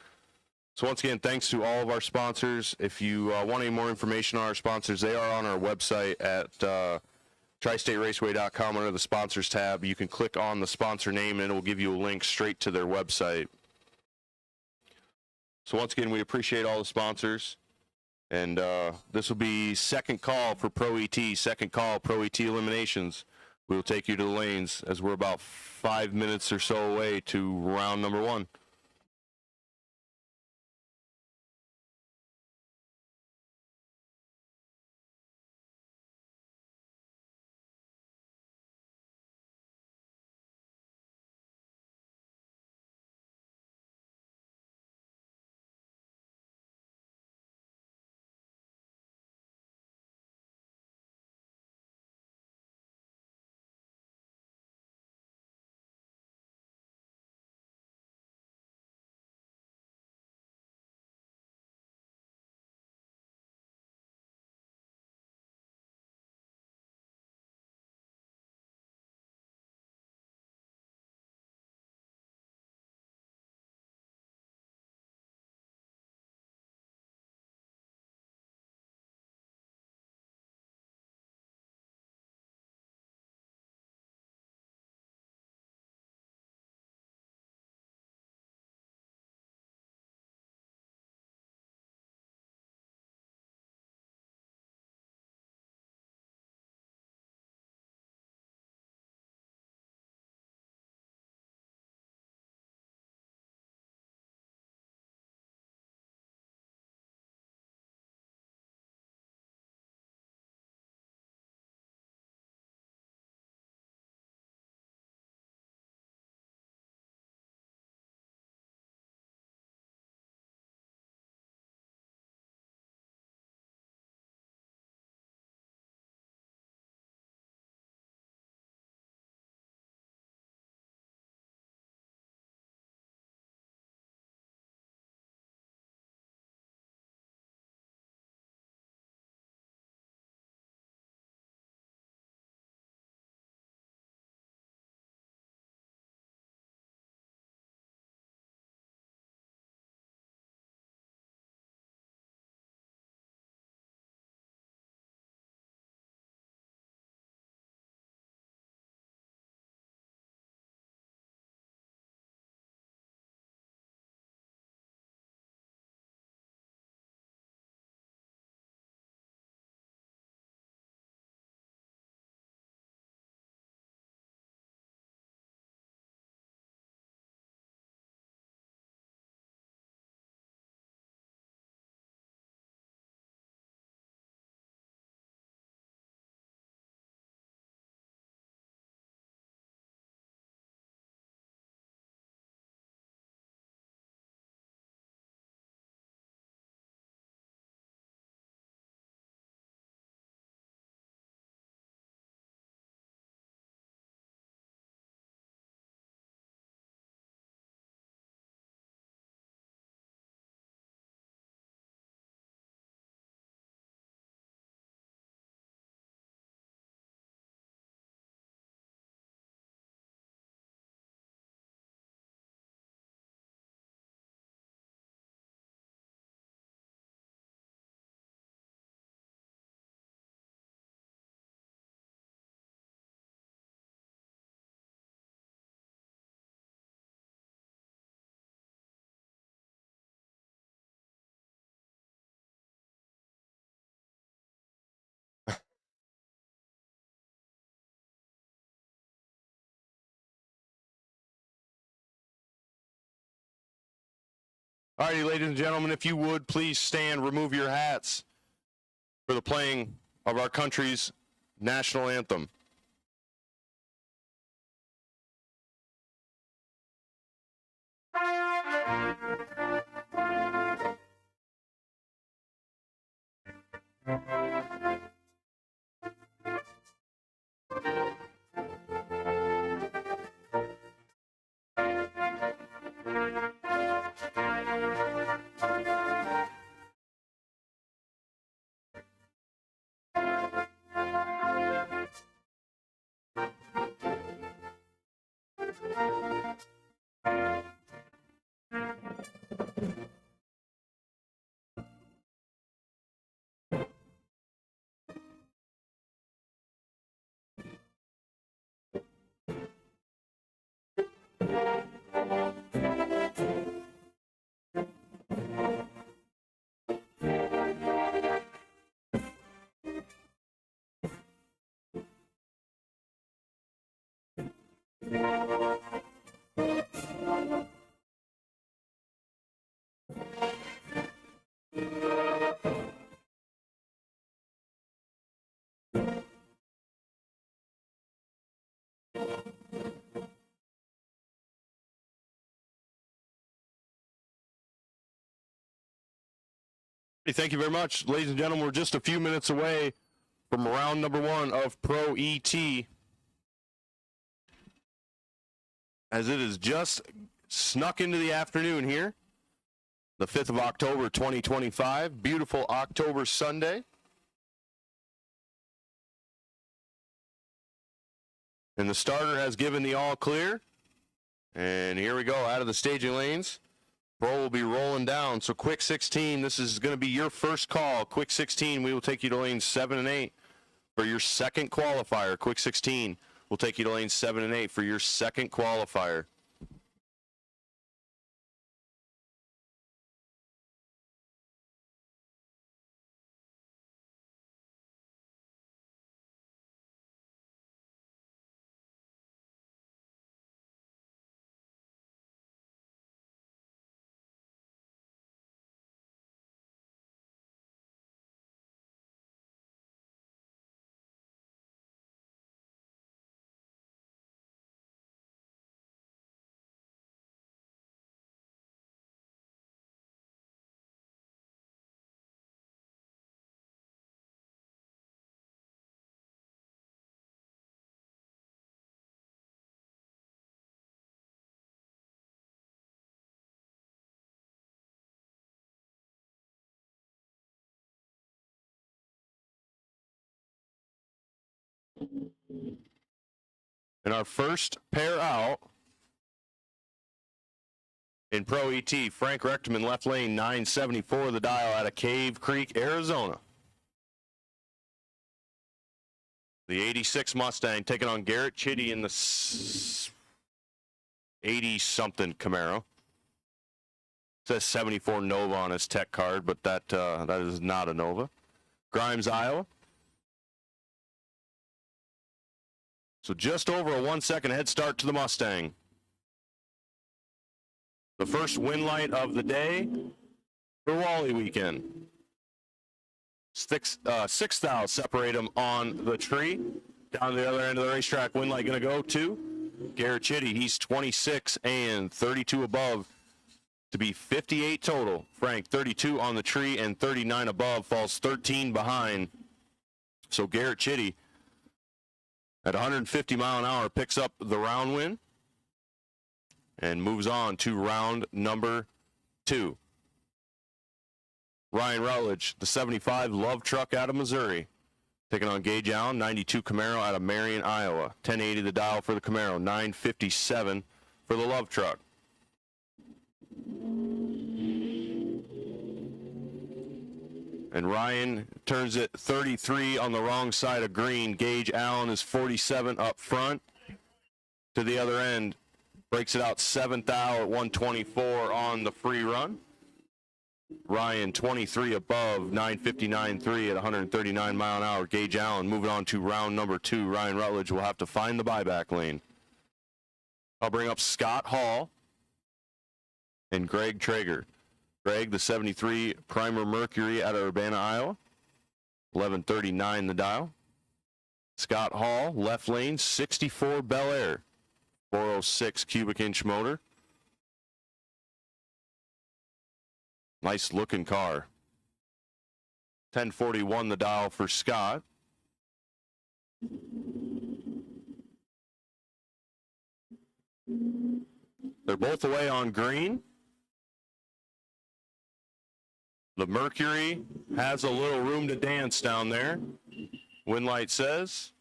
So once again, thanks to all of our sponsors. If you want any more information on our sponsors, they are on our website at tristateraceway.com under the sponsors tab. You can click on the sponsor name and it will give you a link straight to their website. So once again, we appreciate all the sponsors. And this will be second call for Pro ET, second call Pro ET Eliminations. We will take you to the lanes as we're about 5 minutes or so away to round number 1. All righty, ladies and gentlemen, if you would please stand, remove your hats for the playing of our country's national anthem. Thank you very much. Ladies and gentlemen, we're just a few minutes away from round number 1 of Pro ET. As it is just snuck into the afternoon here, the 5th of October, 2025. Beautiful October Sunday. And the starter has given the all clear. And here we go, out of the staging lanes. Pro will be rolling down. So quick 16, this is going to be your first call. Quick 16, we will take you to lanes 7 and 8 for your second qualifier. Quick 16 will take you to lanes 7 and 8 for your second qualifier. And our first pair out in Pro ET, Frank Rectorman, left lane 974 the dial out of Cave Creek, Arizona. The 86 Mustang taking on Garrett Chitty in the 80-something Camaro. It says 74 Nova on his tech card, but that is not a Nova. Grimes, Iowa. So just over a 1 second head start to the Mustang. The first win light of the day for Wally weekend. 6 thou separate them on the tree. Down the other end of the racetrack, win light going to go to Garrett Chitty. He's 26 and 32 above to be 58 total. Frank, 32 on the tree and 39 above, falls 13 behind. So Garrett Chitty, at 150 mile an hour, picks up the round win and moves on to round number 2. Ryan Rutledge, the 75 Love Truck out of Missouri, taking on Gage Allen, 92 Camaro out of Marion, Iowa. 1080 the dial for the Camaro, 957 for the Love Truck. And Ryan turns it 33 on the wrong side of green. Gage Allen is 47 up front. To the other end, breaks it out 7th thou at 124 on the free run. Ryan 23 above, 959.3 at 139 mile an hour. Gage Allen moving on to round number 2. Ryan Rutledge will have to find the buyback lane. I'll bring up Scott Hall and Greg Traeger. Greg, the 73 Primer Mercury out of Urbana, Iowa. 1139 the dial. Scott Hall, left lane, 64 Bel Air. 406 cubic inch motor. Nice looking car. 1041 the dial for Scott. They're both away on green. The Mercury has a little room to dance down there. Windlight says,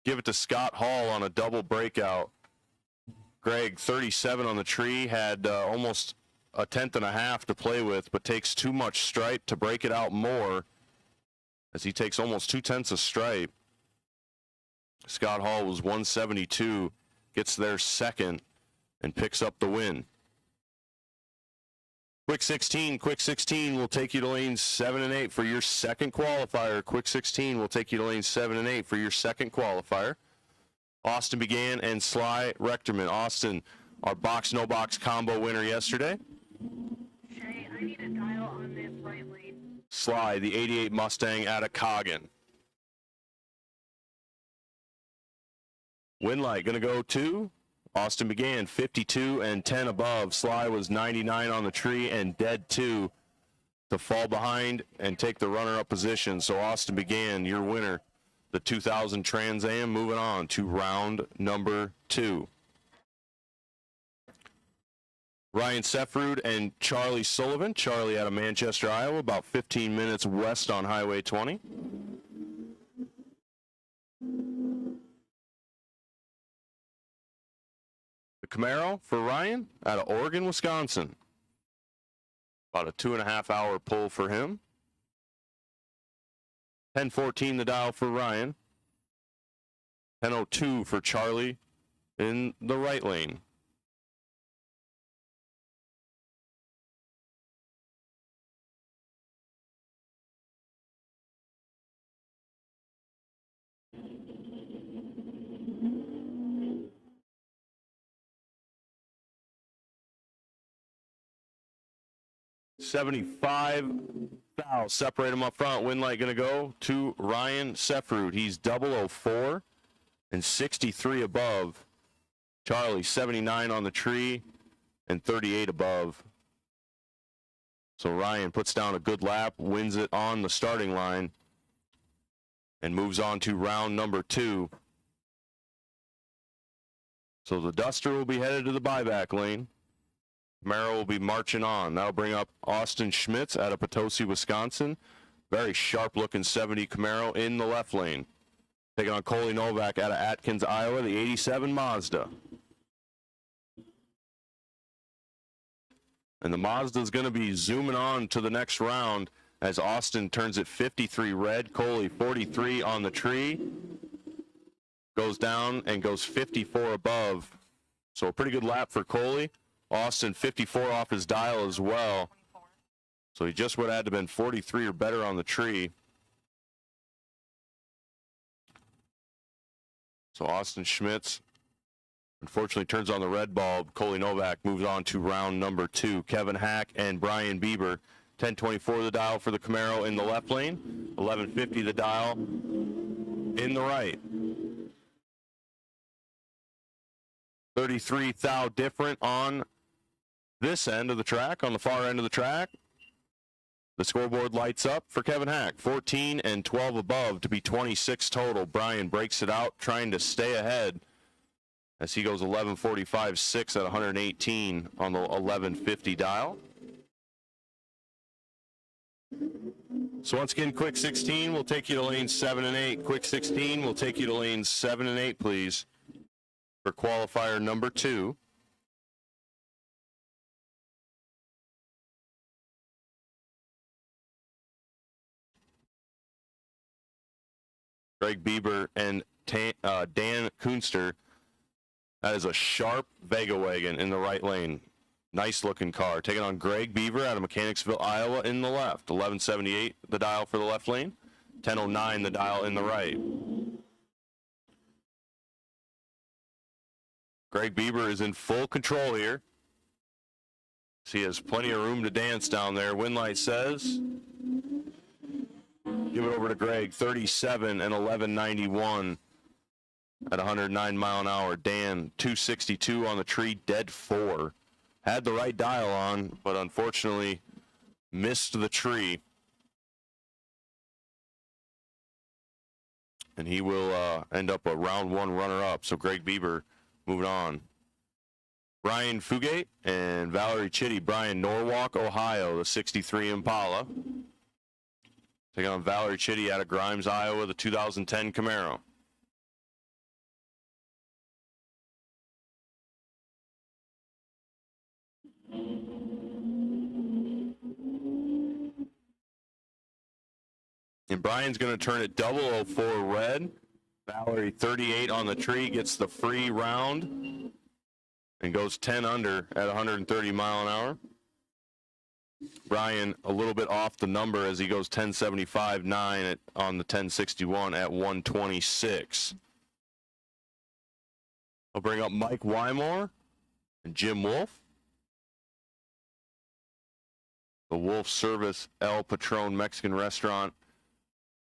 give it to Scott Hall on a double breakout. Greg, 37 on the tree, had almost a tenth and a half to play with, but takes too much stripe to break it out more, as he takes almost 2/10 of stripe. Scott Hall was 172, gets there second, and picks up the win. Quick 16 will take you to lanes 7 and 8 for your second qualifier. Quick 16 will take you to lanes 7 and 8 for your second qualifier. Austin Began and Sly Rechterman. Austin, our box, no box combo winner yesterday. Shay, I need a dial on this right lane. Sly, the 88 Mustang out of Coggin. Windlight going to go to Austin Began, 52 and 10 above. Sly was 99 on the tree and dead 2 to fall behind and take the runner-up position. So Austin Began, your winner, the 2000 Trans Am, moving on to round number 2. Ryan Seffrud and Charlie Sullivan. Charlie out of Manchester, Iowa, about 15 minutes west on Highway 20. The Camaro for Ryan out of Oregon, Wisconsin. About a 2.5 hour pull for him. 10:14 the dial for Ryan. 10:02 for Charlie in the right lane. $75,000. Separate him up front. Windlight going to go to Ryan Seffrud. He's 004 and 63 above. Charlie, 79 on the tree and 38 above. So Ryan puts down a good lap, wins it on the starting line, and moves on to round number 2. So the Duster will be headed to the buyback lane. Camaro will be marching on. That'll bring up Austin Schmitz out of Potosi, Wisconsin. Very sharp-looking 70 Camaro in the left lane. Taking on Coley Novak out of Atkins, Iowa, the 87 Mazda. And the Mazda's going to be zooming on to the next round as Austin turns it 53 red. Coley 43 on the tree. Goes down and goes 54 above. So a pretty good lap for Coley. Austin 54 off his dial as well. So he just would have had to have been 43 or better on the tree. So Austin Schmitz unfortunately turns on the red bulb. Coley Novak moves on to round number 2. Kevin Hack and Brian Bieber. 10:24 the dial for the Camaro in the left lane. 11:50 the dial in the right. 33 thou different on this end of the track, on the far end of the track. The scoreboard lights up for Kevin Hack. 14 and 12 above to be 26 total. Brian breaks it out, trying to stay ahead as he goes 11:45.6 at 118 on the 11:50 dial. So once again, quick 16 will take you to lanes 7 and 8. Quick 16 will take you to lanes 7 and 8, please, for qualifier number 2. Greg Bieber and Dan Kunster. That is a sharp Vega wagon in the right lane. Nice looking car. Taking on Greg Bieber out of Mechanicsville, Iowa in the left. 11:78 the dial for the left lane. 10:09 the dial in the right. Greg Bieber is in full control here. So he has plenty of room to dance down there. Winlight says, give it over to Greg, 37 and 1191 at 109 mile an hour. Dan, 262 on the tree, dead 4. Had the right dial on, but unfortunately missed the tree. And he will end up a round 1 runner-up. So Greg Bieber moving on. Brian Fugate and Valerie Chitty. Brian, Norwalk, Ohio, the 63 Impala. Taking on Valerie Chitty out of Grimes, Iowa, the 2010 Camaro. And Brian's going to turn it 004 red. Valerie, 38 on the tree, gets the free round and goes 10 under at 130 mile an hour. Brian a little bit off the number as he goes 1075.9 on the 1061 at 126. I'll bring up Mike Wymore and Jim Wolf. The Wolf Service El Patron Mexican Restaurant.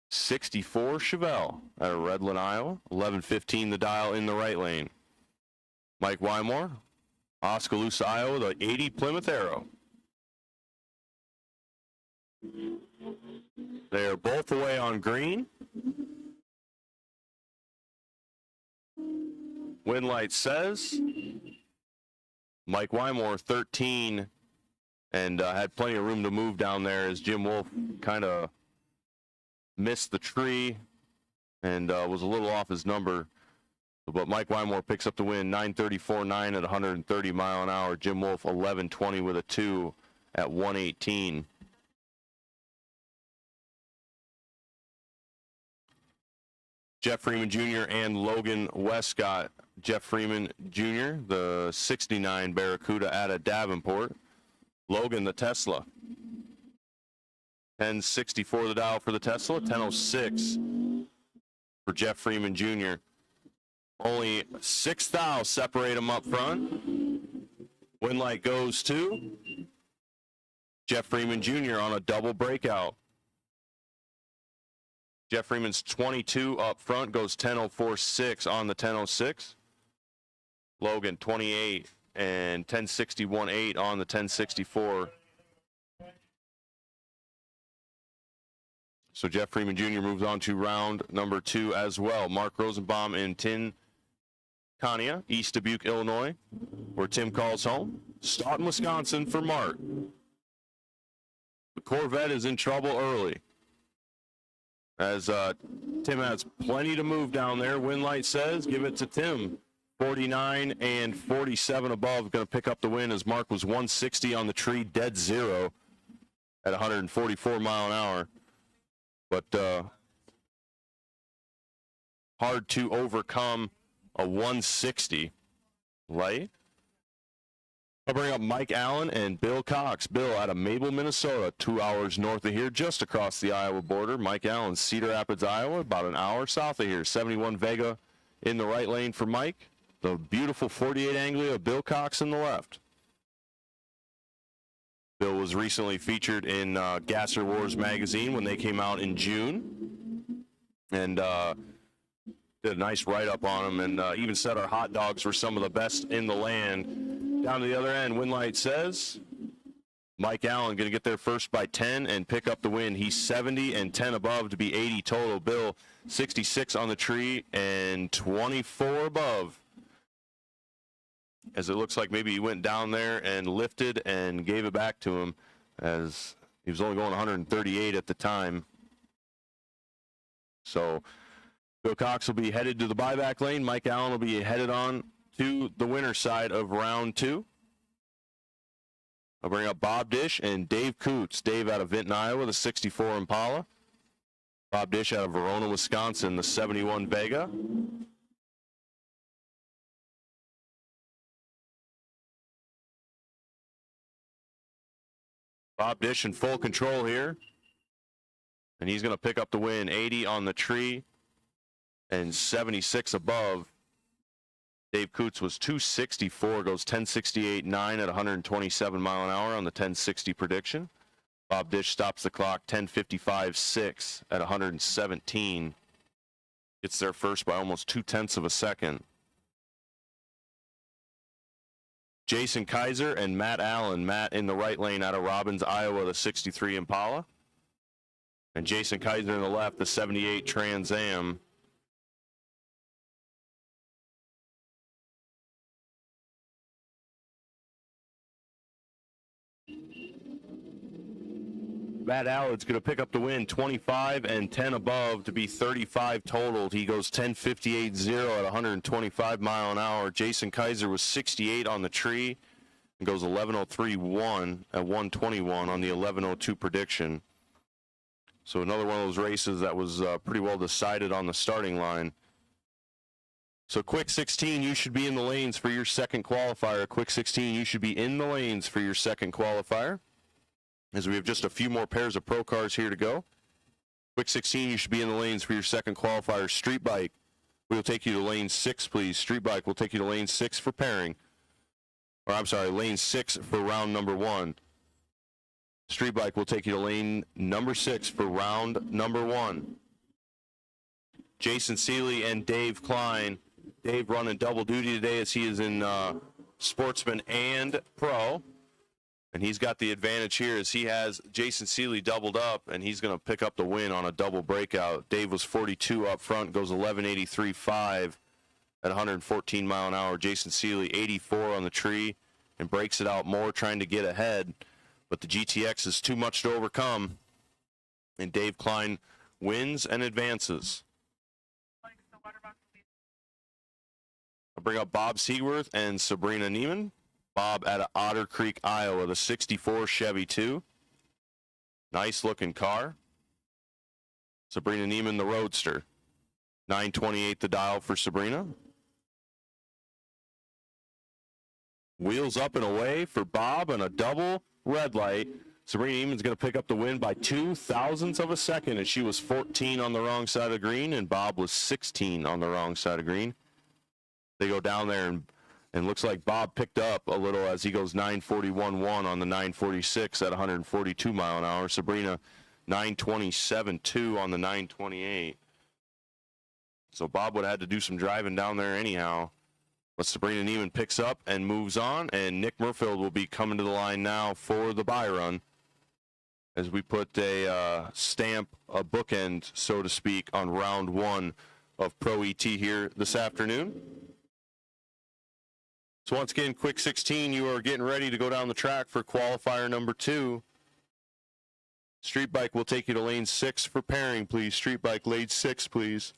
64 Chevelle out of Redland, Iowa. 1115 the dial in the right lane. Mike Wymore, Oskaloosa, Iowa, the 80 Plymouth Arrow. They are both away on green. Winlight says Mike Wymore, 13, and had plenty of room to move down there as Jim Wolf kind of missed the tree and was a little off his number. But Mike Wymore picks up the win, 934.9 at 130 mile an hour. Jim Wolf, 1120 with a 2 at 118. Jeff Freeman Jr. and Logan Westcott. Jeff Freeman Jr., the 69 Barracuda out of Davenport. Logan, the Tesla. 1064 the dial for the Tesla, 1006 for Jeff Freeman Jr. Only 6 thou separate them up front. Winlight goes to Jeff Freeman Jr. on a double breakout. Jeff Freeman's 22 up front, goes 10.04.6 on the 10.06. Logan 28 and 1061.8 on the 1064. So Jeff Freeman Jr. moves on to round number 2 as well. Mark Rosenbaum in Tinconia, East Dubuque, Illinois, where Tim calls home. Staunton, Wisconsin for Mark. The Corvette is in trouble early, as Tim has plenty to move down there. Winlight says, give it to Tim. 49 and 47 above, going to pick up the win as Mark was 160 on the tree, dead 0 at 144 mile an hour. But hard to overcome a 160 light. I'll bring up Mike Allen and Bill Cox. Bill out of Mabel, Minnesota, 2 hours north of here, just across the Iowa border. Mike Allen, Cedar Rapids, Iowa, about an hour south of here. 71 Vega in the right lane for Mike. The beautiful 48 Anglia, Bill Cox in the left. Bill was recently featured in Gasser Wars magazine when they came out in June, and did a nice write-up on them, and even said our hot dogs were some of the best in the land. Down to the other end, Winlight says Mike Allen going to get there first by 10 and pick up the win. He's 70 and 10 above to be 80 total. Bill, 66 on the tree and 24 above, as it looks like maybe he went down there and lifted and gave it back to him, as he was only going 138 at the time. So Bill Cox will be headed to the buyback lane. Mike Allen will be headed on to the winner's side of round 2. I'll bring up Bob Dish and Dave Coots. Dave out of Vinton, Iowa, the 64 Impala. Bob Dish out of Verona, Wisconsin, the 71 Vega. Bob Dish in full control here. And he's going to pick up the win. 80 on the tree and 76 above. Dave Coots was 264, goes 1068.9 at 127 mile an hour on the 1060 prediction. Bob Dish stops the clock 1055.6 at 117. Gets there first by almost 0.2 of a second. Jason Kaiser and Matt Allen. Matt in the right lane out of Robbins, Iowa, the 63 Impala. And Jason Kaiser in the left, the 78 Trans Am. Matt Allen's going to pick up the win, 25 and 10 above to be 35 totaled. He goes 10.58.0 at 125 mile an hour. Jason Kaiser was 68 on the tree and goes 11.03.1 at 121 on the 11.02 prediction. So another one of those races that was pretty well decided on the starting line. So quick 16, you should be in the lanes for your second qualifier. Quick 16, you should be in the lanes for your second qualifier. As we have just a few more pairs of pro cars here to go. Quick 16, you should be in the lanes for your second qualifier. Street Bike, we'll take you to lane 6, please. Street Bike will take you to lane 6 for pairing. Or I'm sorry, lane 6 for round number 1. Street Bike will take you to lane number 6 for round number 1. Jason Seeley and Dave Klein. Dave running double duty today as he is in Sportsman and Pro. And he's got the advantage here as he has Jason Seeley doubled up, and he's going to pick up the win on a double breakout. Dave was 42 up front, goes 11.83.5 at 114 mile an hour. Jason Seeley 84 on the tree and breaks it out more, trying to get ahead. But the GTX is too much to overcome, and Dave Klein wins and advances. I'll bring up Bob Seaworth and Sabrina Neiman. Bob out of Otter Creek, Iowa, the 64 Chevy 2. Nice looking car. Sabrina Neiman, the Roadster. 928 the dial for Sabrina. Wheels up and away for Bob and a double red light. Sabrina Neiman's going to pick up the win by 0.02 of a second, and she was 14 on the wrong side of green, and Bob was 16 on the wrong side of green. They go down there and looks like Bob picked up a little as he goes 941.1 on the 946 at 142 mile an hour. Sabrina 927.2 on the 928. So Bob would have had to do some driving down there anyhow. But Sabrina Neiman picks up and moves on, and Nick Murfield will be coming to the line now for the Byron as we put a stamp, a bookend, so to speak, on round 1 of Pro ET here this afternoon. So once again, quick 16, you are getting ready to go down the track for qualifier number 2. Street Bike will take you to lane 6 for pairing, please. Street Bike, lane 6, please.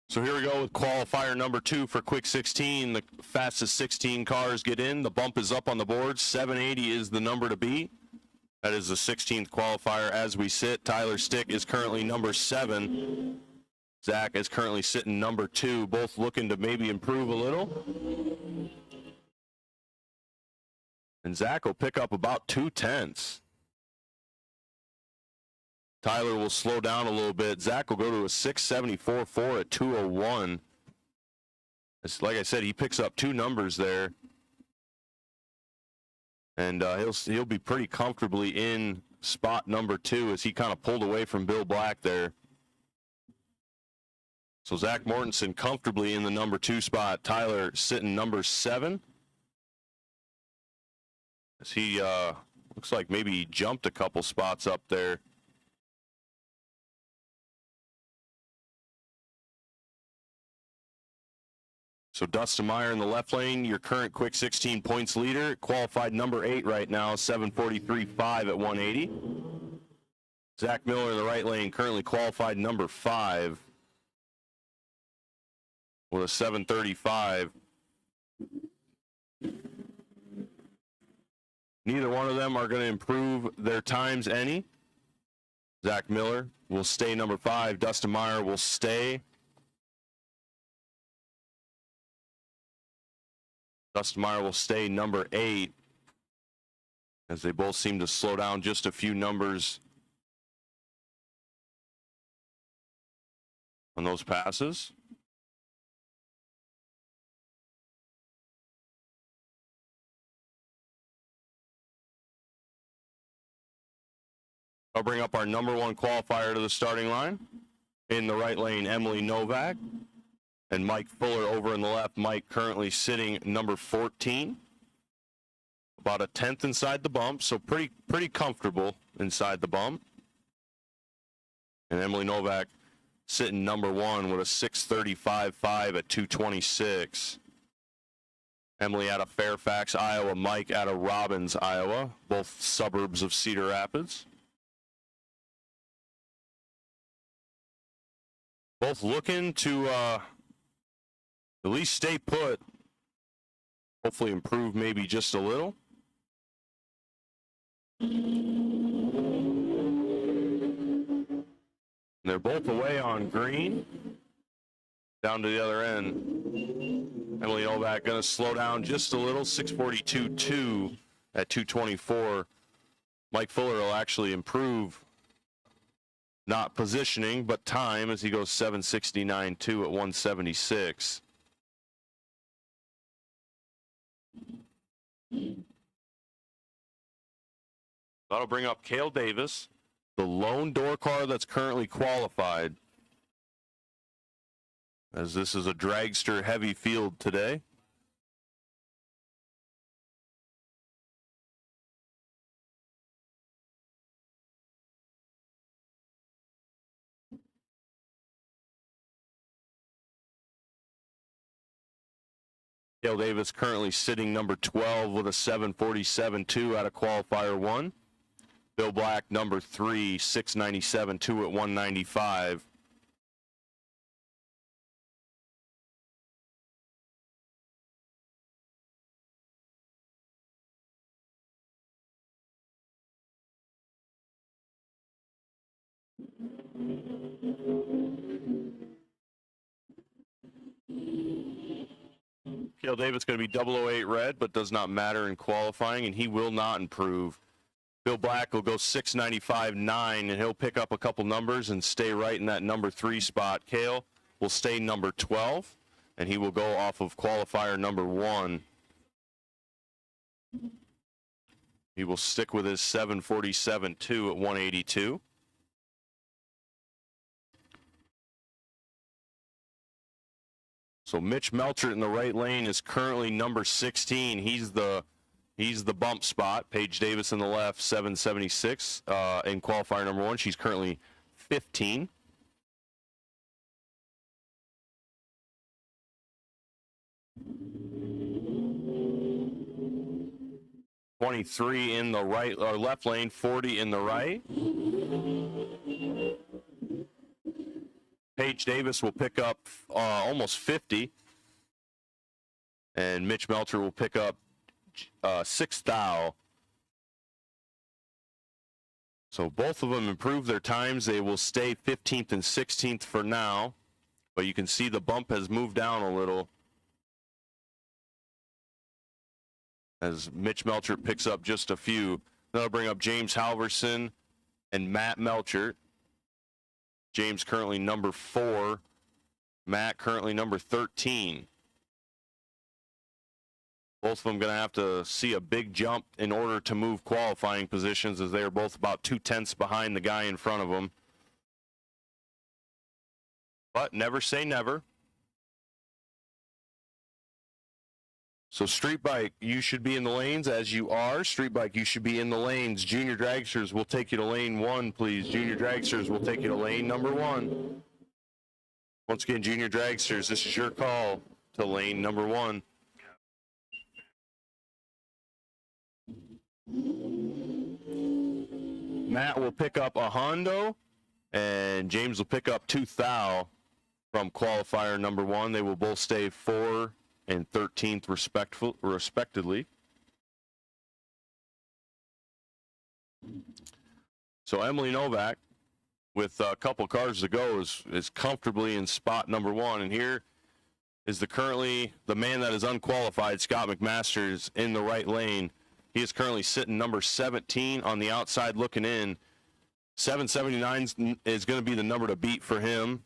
So here we go with qualifier number 2 for quick 16. The fastest 16 cars get in. The bump is up on the board. 780 is the number to beat. That is the 16th qualifier as we sit. Tyler Stick is currently number 7. Zach is currently sitting number 2, both looking to maybe improve a little. And Zach will pick up about 2/10. Tyler will slow down a little bit. Zach will go to a 6.74.4 at 2:01. It's, like I said, he picks up 2 numbers there. And he'll be pretty comfortably in spot number 2 as he kind of pulled away from Bill Black there. So Zach Mortensen comfortably in the number 2 spot. Tyler sitting number 7. As he looks like maybe he jumped a couple spots up there. So Dustin Meyer in the left lane, your current quick 16 points leader, qualified number 8 right now, 7:43.5 at 180. Zach Miller in the right lane, currently qualified number 5 with a 7:35. Neither one of them are going to improve their times any. Zach Miller will stay number 5. Dustin Meyer will stay. Dustin Meyer will stay number 8 as they both seem to slow down just a few numbers on those passes. I'll bring up our number 1 qualifier to the starting line. In the right lane, Emily Novak. And Mike Fuller over in the left. Mike currently sitting number 14. About a 10th inside the bump, so pretty comfortable inside the bump. And Emily Novak sitting number 1 with a 6:35.5 at 226. Emily out of Fairfax, Iowa. Mike out of Robbins, Iowa. Both suburbs of Cedar Rapids. Both looking to at least stay put. Hopefully improve maybe just a little. They're both away on green. Down to the other end. Emily Novak going to slow down just a little. 6:42.2 at 224. Mike Fuller will actually improve. Not positioning, but time as he goes 7:69.2 at 176. That'll bring up Cale Davis, the lone door car that's currently qualified, as this is a dragster heavy field today. Cale Davis currently sitting number 12 with a 7:47.2 out of qualifier 1. Bill Black number 3, 6:97.2 at 195. Cale Davis going to be 008 red, but does not matter in qualifying, and he will not improve. Bill Black will go 6:95.9, and he'll pick up a couple numbers and stay right in that number 3 spot. Cale will stay number 12, and he will go off of qualifier number 1. He will stick with his 7:47.2 at 182. So Mitch Melchert in the right lane is currently number 16. He's the bump spot. Paige Davis in the left, 7:76 in qualifier number 1. She's currently 15. (23) in the right or left lane, 40 in the right. Paige Davis will pick up almost 50, and Mitch Melcher will pick up 6 thou. So both of them improve their times. They will stay 15th and 16th for now, but you can see the bump has moved down a little. as Mitch Melcher picks up just a few. That'll bring up James Halverson and Matt Melcher. James currently number 4. Matt currently number 13. Both of them going to have to see a big jump in order to move qualifying positions, as they are both about 2/10 behind the guy in front of them. But never say never. So street bike, you should be in the lanes as you are. Street bike, you should be in the lanes. Junior dragsters will take you to lane 1, please. Junior dragsters will take you to lane number 1. Once again, junior dragsters, this is your call to lane number 1. Matt will pick up a Hondo, and James will pick up 2 thou from qualifier number 1. They will both stay 4 and 13th respectively. So Emily Novak, with a couple cars to go, is comfortably in spot number 1. And here is the man that is unqualified, Scott McMasters, in the right lane. He is currently sitting number 17 on the outside looking in. 779 is going to be the number to beat for him.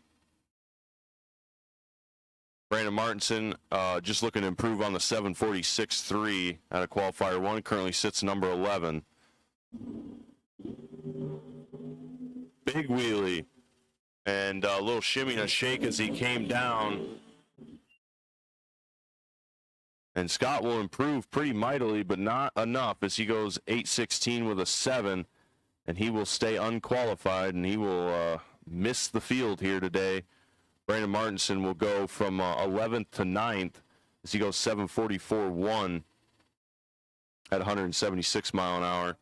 Brandon Martinson just looking to improve on the 746.3 out of qualifier 1. Currently sits number 11. Big wheelie. And a little shimmy and a shake as he came down. And Scott will improve pretty mightily, but not enough, as he goes 8:16 with a 7, and he will stay unqualified, and he will miss the field here today. Brandon Martinson will go from 11th to 9th as he goes 7:44.1 at 176 mile an hour.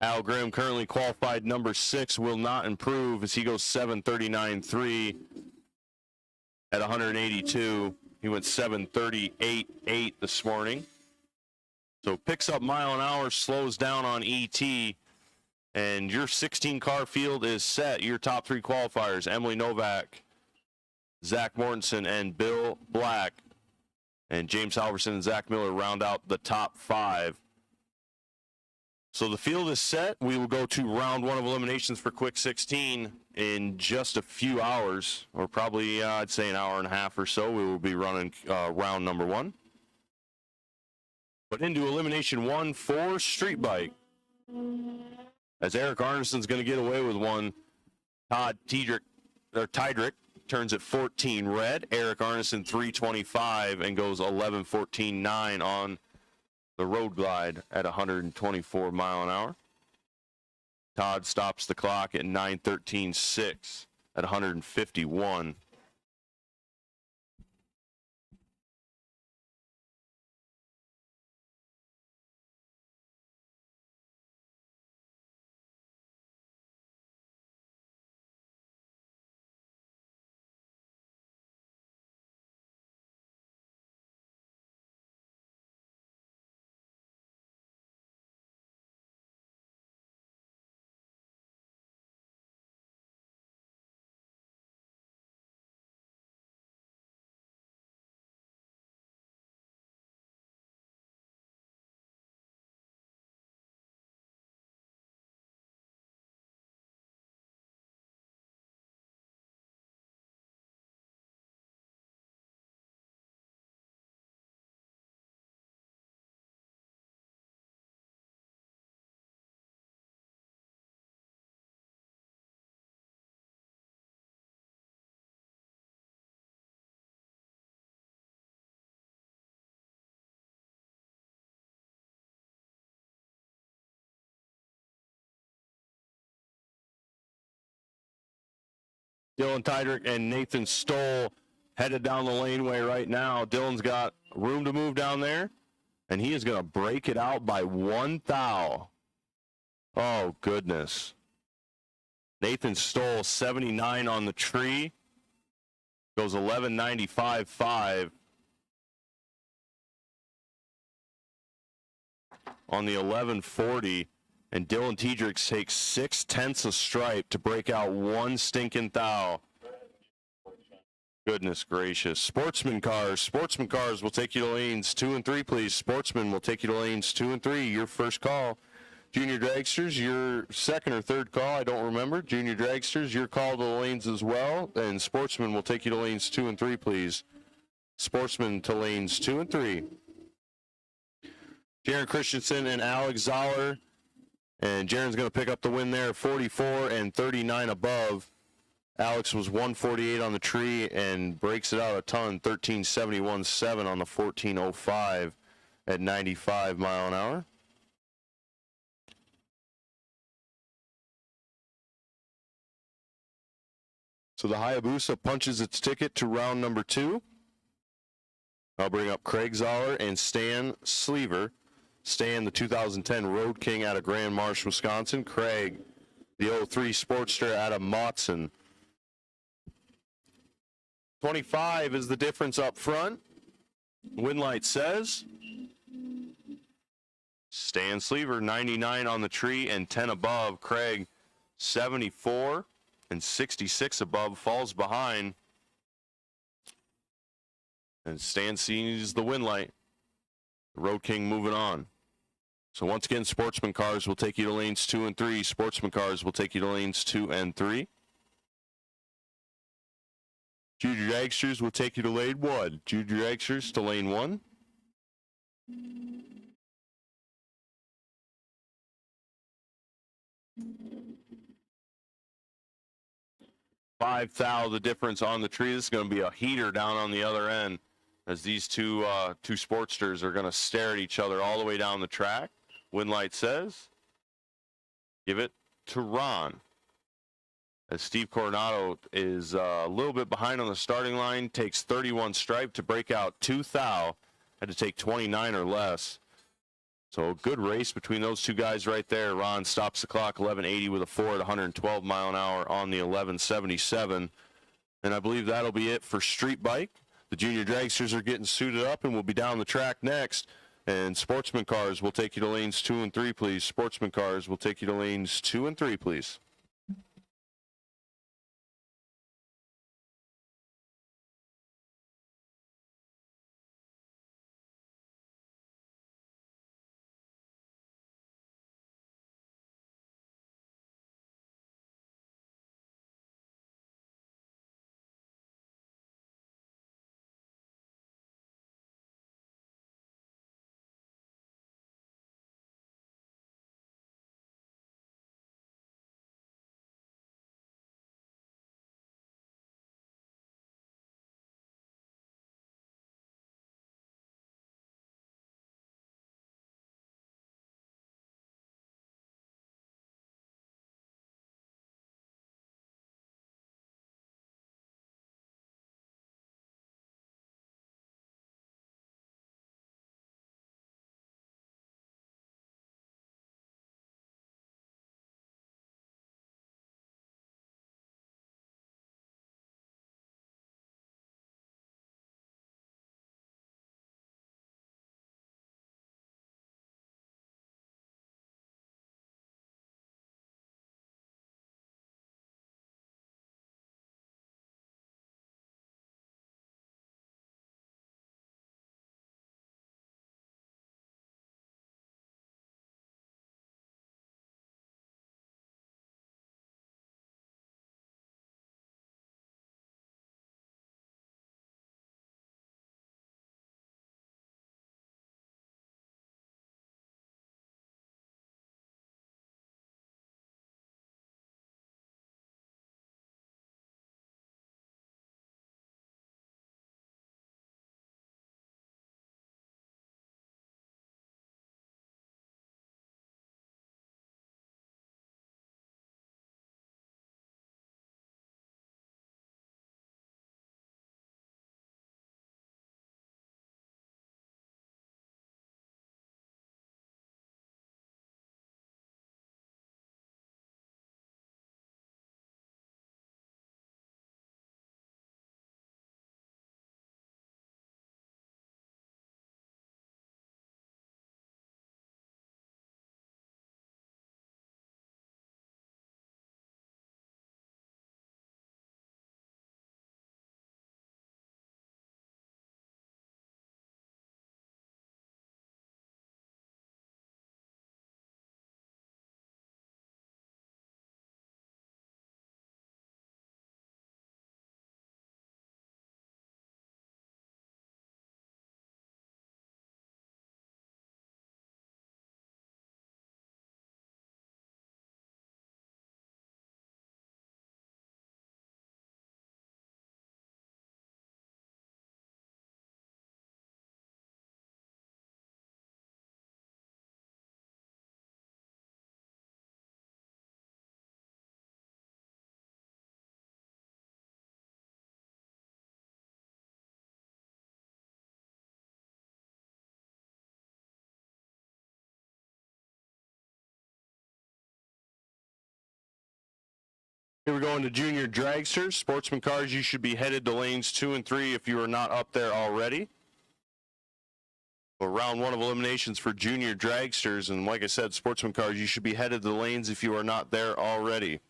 Al Grimm, currently qualified number 6, will not improve as he goes 7:39.3 at 182. He went 7:38.8 this morning. So picks up mile an hour, slows down on ET, and your 16-car field is set. Your top 3 qualifiers, Emily Novak, Zach Mortensen, and Bill Black. And James Halverson and Zach Miller round out the top 5. So the field is set. We will go to round 1 of eliminations for Quick 16 in just a few hours, or probably, I'd say, an hour and a half or so. We will be running round number 1. But into elimination 1 for street bike, as Eric Arneson's going to get away with one. Todd Tydrick turns at 14 red. Eric Arneson 325 and goes 11:14.9 on the road glide at 124 mile an hour. Todd stops the clock at 9:13.6 at 151. Dylan Tydrick and Nathan Stoll headed down the laneway right now. Dylan's got room to move down there, and he is going to break it out by 1 thou. Oh, goodness. Nathan Stoll, 79 on the tree. Goes 11.95.5 on the 11.40. And Dylan Tiedricks takes 6/10 of stripe to break out 1 stinking thou. Goodness gracious. Sportsman cars will take you to lanes 2 and 3, please. Sportsman will take you to lanes 2 and 3. Your first call. Junior Dragsters, your second or third call, I don't remember. Junior Dragsters, your call to the lanes as well. And Sportsman will take you to lanes 2 and 3, please. Sportsman to lanes 2 and 3. Jaron Christensen and Alex Zoller. And Jaron's going to pick up the win there, 44 and 39 above. Alex was 148 on the tree and breaks it out a ton, 13.71.7 on the 14.05 at 95 mile an hour. So the Hayabusa punches its ticket to round number 2. I'll bring up Craig Zoller and Stan Sleever. Stan, the 2010 Road King out of Grand Marsh, Wisconsin. Craig, the 03 Sportster out of Matson. 25 is the difference up front. Windlight says. Stan Sleever, 99 on the tree and 10 above. Craig, 74 and 66 above, falls behind. And Stan sees the Windlight. Road King moving on. So once again, Sportsman cars will take you to lanes 2 and 3. Sportsman cars will take you to lanes 2 and 3. Junior Dragsters will take you to lane 1. Junior Dragsters to lane 1. Five thou the difference on the tree. This is going to be a heater down on the other end, as these two Sportsters are going to stare at each other all the way down the track. Windlight says, give it to Ron. As Steve Coronado is a little bit behind on the starting line, takes 31 stripe to break out 2 thou. Had to take 29 or less. So a good race between those two guys right there. Ron stops the clock, 11.80 with a 4 at 112 mile an hour on the 11.77. And I believe that'll be it for Street Bike. The Junior Dragsters are getting suited up and will be down the track next. And Sportsman cars will take you to lanes 2 and 3, please. Sportsman cars will take you to lanes 2 and 3, please. Here we go into junior dragsters. Sportsman cars, you should be headed to lanes 2 and 3 if you are not up there already. So round 1 of eliminations for junior dragsters. And like I said, sportsman cars, you should be headed to the lanes if you are not there already.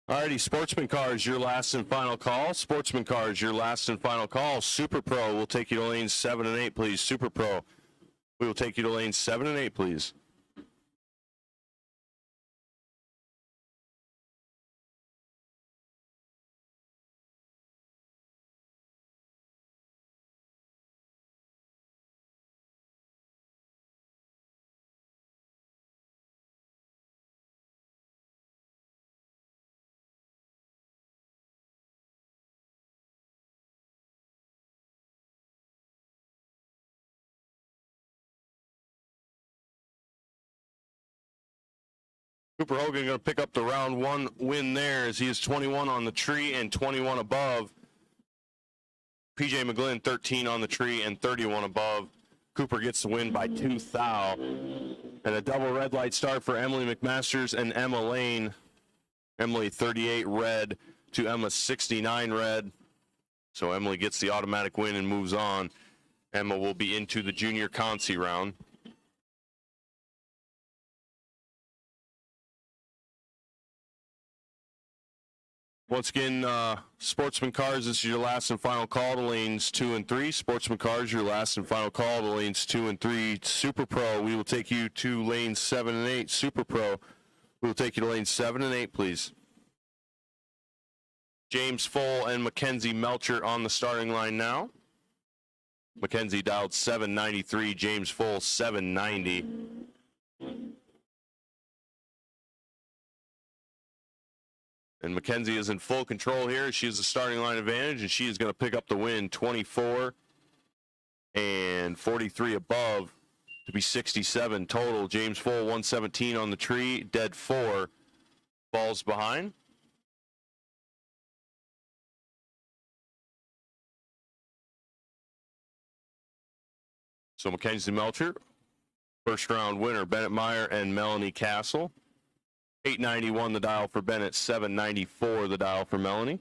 Alrighty, Sportsman cars, your last and final call. Sportsman cars, your last and final call. Super Pro will take you to lanes 7 and 8, please. Super Pro, we will take you to lanes 7 and 8, please. Cooper Hogan going to pick up the round 1 win there as he is 21 on the tree and 21 above. PJ McGlynn 13 on the tree and 31 above. Cooper gets the win by 2 thou. And a double red light start for Emily McMasters and Emma Lane. Emily 38 red to Emma 69 red. So Emily gets the automatic win and moves on. Emma will be into the junior consi round. Once again, Sportsman cars, this is your last and final call to lanes 2 and 3. Sportsman cars, your last and final call to lanes 2 and 3. Super Pro, we will take you to lanes 7 and 8. Super Pro, we will take you to lanes 7 and 8, please. James Full and Mackenzie Melcher on the starting line now. Mackenzie dialed 793, James Full 790. And Mackenzie is in full control here. She has the starting line advantage, and she is going to pick up the win 24 and 43 above to be 67 total. James Full 117 on the tree, dead 4, falls behind. So Mackenzie Melcher, first round winner, Bennett Meyer and Melanie Castle. 891 the dial for Bennett, 794 the dial for Melanie.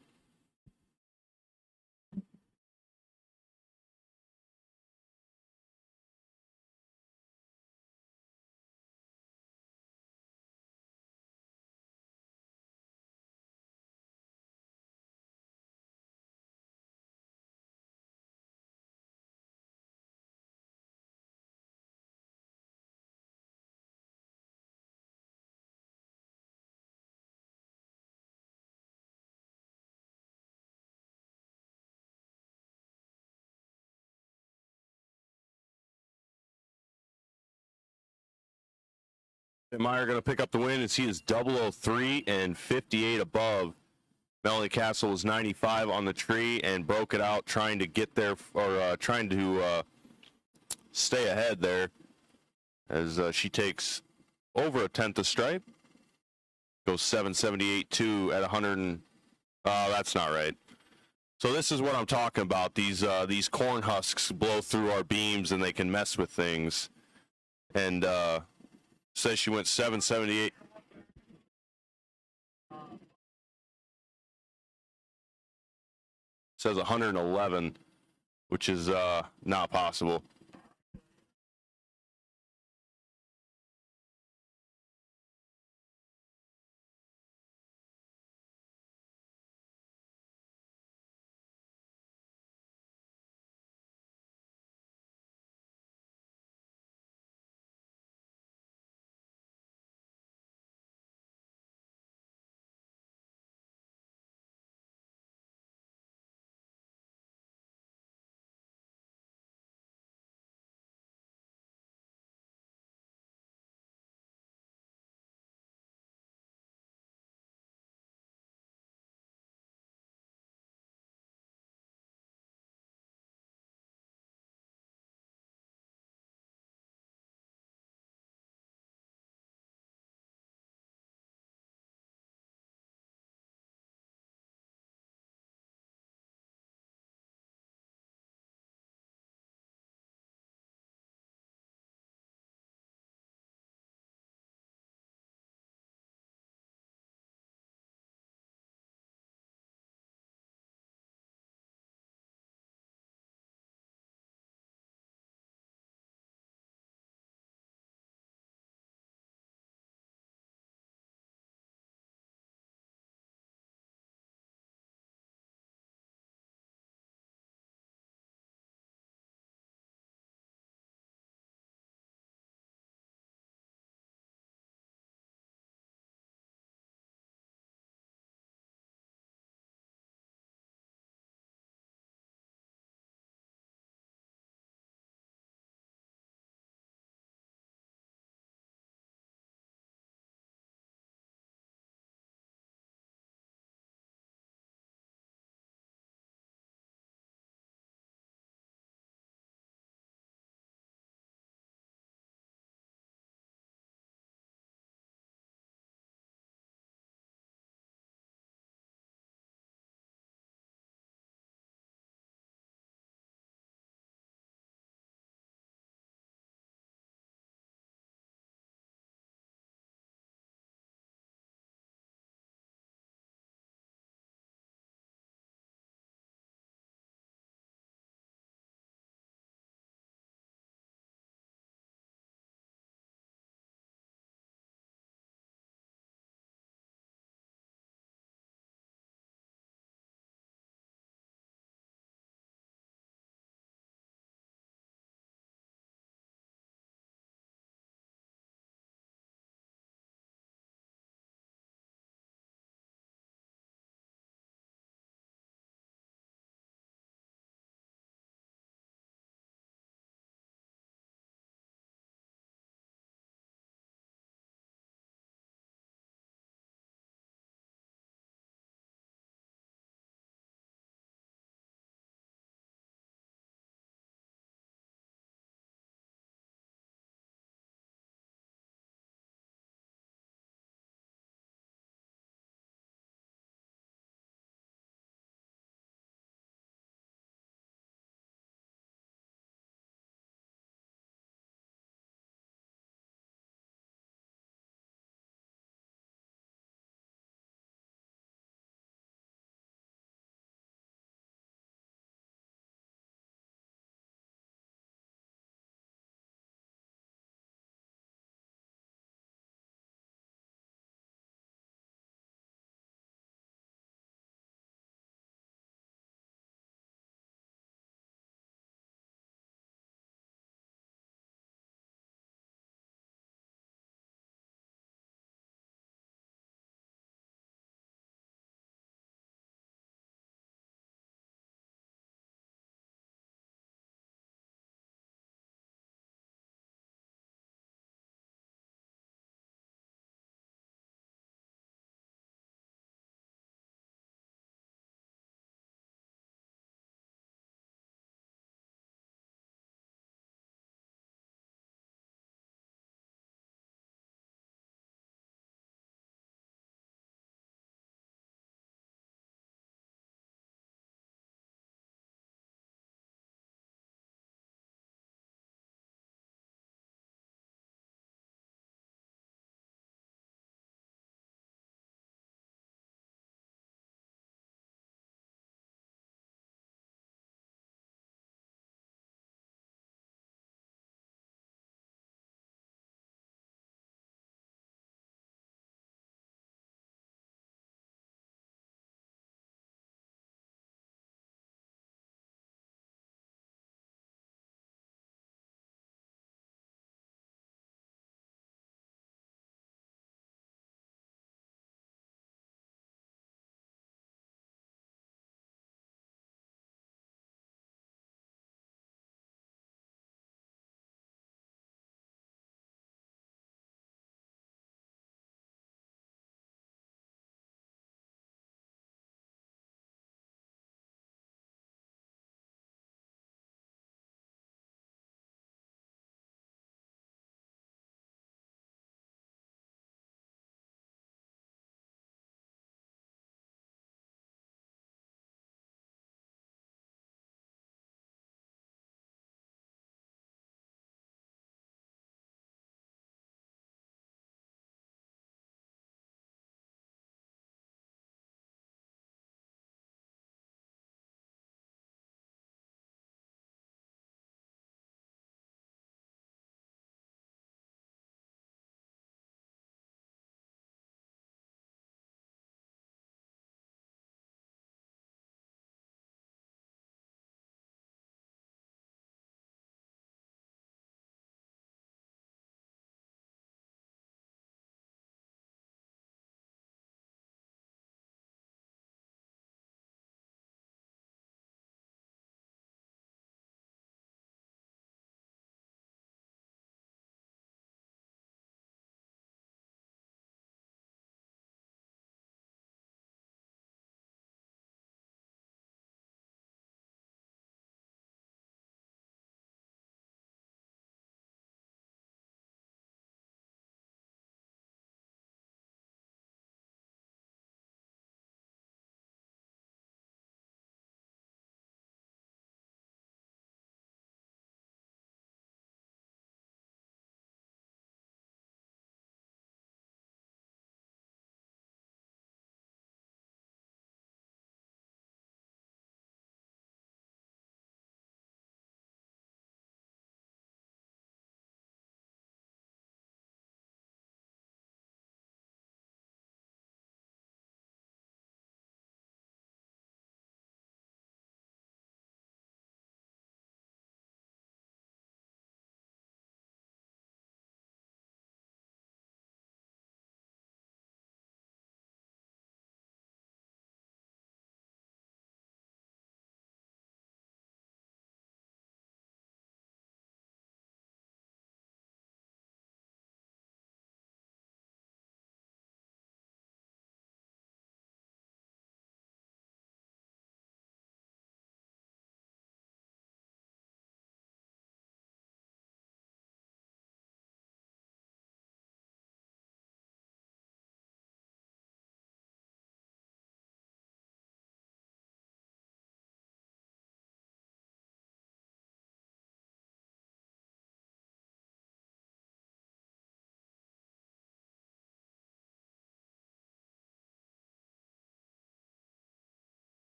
Meyer going to pick up the win as he is 003 and 58 above. Melanie Castle is 95 on the tree and broke it out trying to get there, or trying to stay ahead there as she takes over a tenth of stripe. Goes 778.2 at 100 and, that's not right. So this is what I'm talking about. These corn husks blow through our beams and they can mess with things. And says she went 778. Says 111. which is not possible.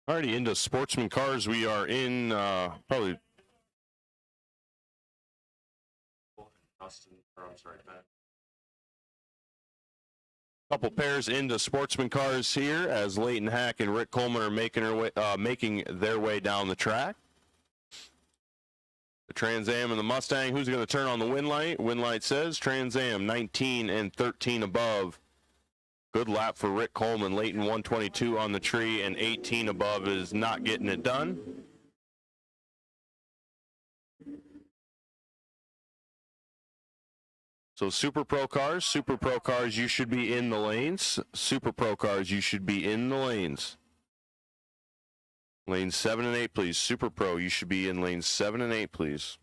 Alrighty, into Sportsman cars. We are in probably. Couple pairs into Sportsman cars here as Leighton Hack and Rick Coleman are making their way down the track. The Trans Am and the Mustang. Who's going to turn on the win light? Win light says Trans Am 19 and 13 above. Good lap for Rick Coleman. Leighton 122 on the tree and 18 above is not getting it done. So Super Pro cars, you should be in the lanes. Super Pro cars, you should be in the lanes. Lanes 7 and 8, please. Super Pro, you should be in lanes 7 and 8, please.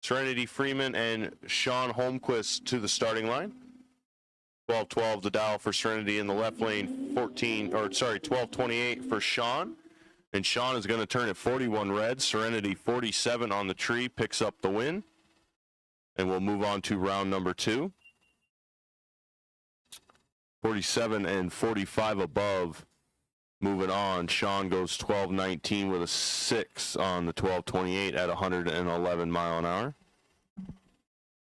Serenity Freeman and Sean Holmquist to the starting line. 12-12 the dial for Serenity in the left lane. 12-28 for Sean. And Sean is going to turn at 41 red. Serenity 47 on the tree picks up the win. And we'll move on to round number 2. 47 and 45 above. Moving on, Sean goes 12-19 with a 6 on the 12-28 at 111 mile an hour.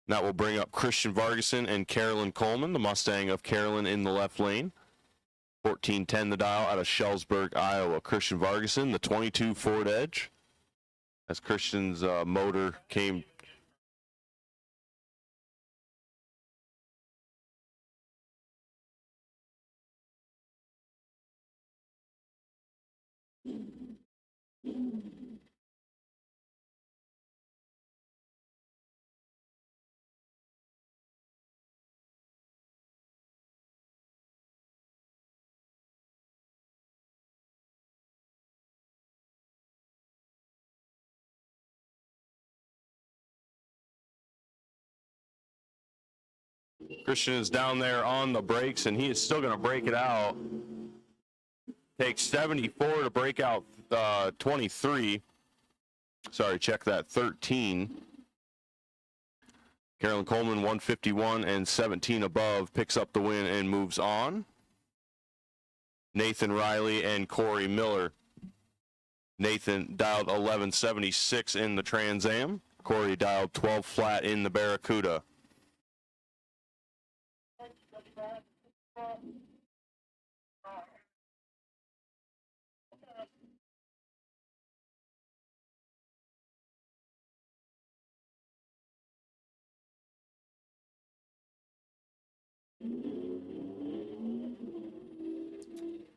That will bring up Christian Vargason and Carolyn Coleman, the Mustang of Carolyn in the left lane. 14-10 the dial out of Shellsburg, Iowa. Christian Vargason, the 22 Ford Edge. As Christian's motor came. Christian is down there on the brakes, and he is still going to break it out. Takes 74 to break out 23. Sorry, check that, 13. Carolyn Coleman, 151 and 17 above, picks up the win and moves on. Nathan Riley and Corey Miller. Nathan dialed 1176 in the Trans Am. Corey dialed 12 flat in the Barracuda.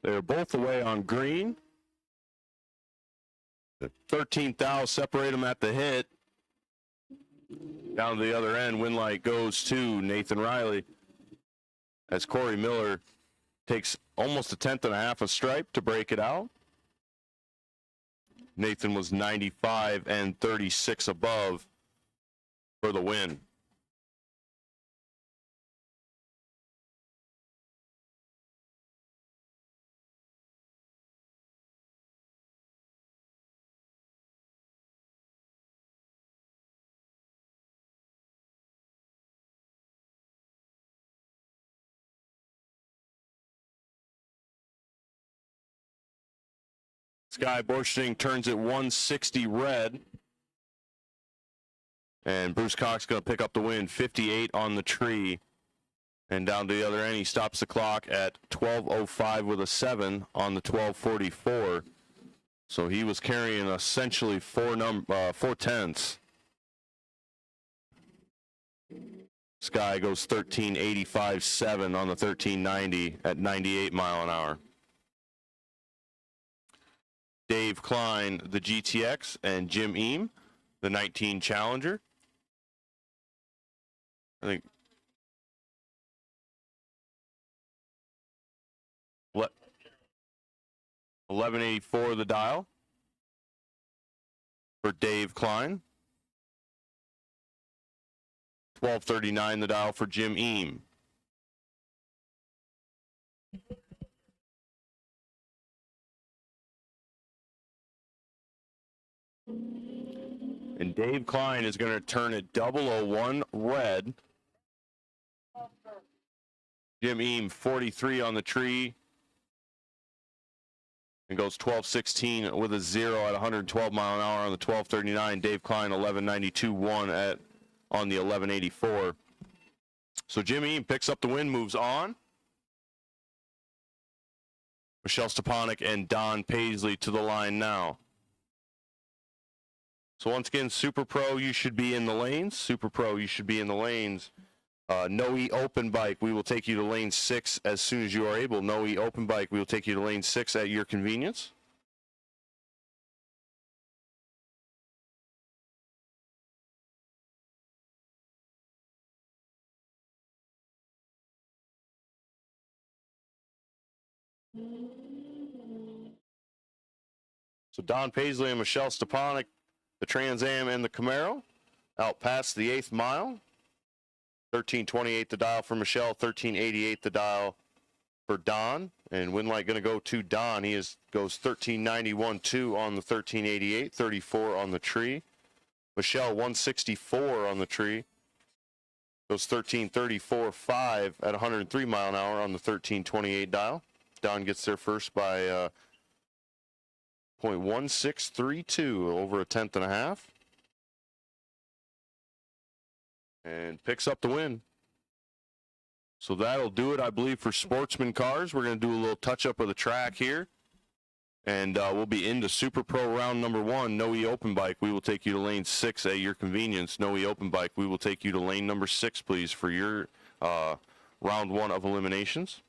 They're both away on green. The 13th thou separate them at the hit. Down to the other end, win light goes to Nathan Riley as Corey Miller takes almost a 10th and a half a stripe to break it out. Nathan was 95 and 36 above for the win. Sky Borchting turns it 160 red. And Bruce Cox going to pick up the win, 58 on the tree. And down to the other end, he stops the clock at 12:05 with a 7 on the 12:44. So he was carrying essentially four tenths. Sky goes 13:85.7 on the 1390 at 98 mile an hour. Dave Klein, the GTX, and Jim Eam, the 19 Challenger. I think 1184 the dial for Dave Klein. 1239 the dial for Jim Eam. And Dave Klein is going to turn it 001 red Jim Eam, 43 on the tree. And goes 12:16 with a 0 at 112 mile an hour on the 12:39. Dave Klein, 11:92.1 on the 11:84. So Jim Eam picks up the win, moves on. Michelle Stepanek and Don Paisley to the line now. So once again, Super Pro, you should be in the lanes. Super Pro, you should be in the lanes. Noe Open Bike, we will take you to lane 6 as soon as you are able. Noe Open Bike, we will take you to lane 6 at your convenience. So Don Paisley and Michelle Stepanek, the Trans Am and the Camaro, out past the 8th mile. 13:28 the dial for Michelle, 13:88 the dial for Don. And Winlight going to go to Don. He goes 13:91.2 on the 13:88, 34 on the tree. Michelle 164 on the tree. Goes 13:34.5 at 103 mile an hour on the 13:28 dial. Don gets there first by 0.1632, over a tenth and a half. And picks up the win. So that'll do it, I believe, for Sportsman cars. We're going to do a little touch-up of the track here. And we'll be into Super Pro round number 1, Noe Open Bike. We will take you to lane 6 at your convenience. Noe Open Bike, we will take you to lane number 6, please, for your round 1 of eliminations.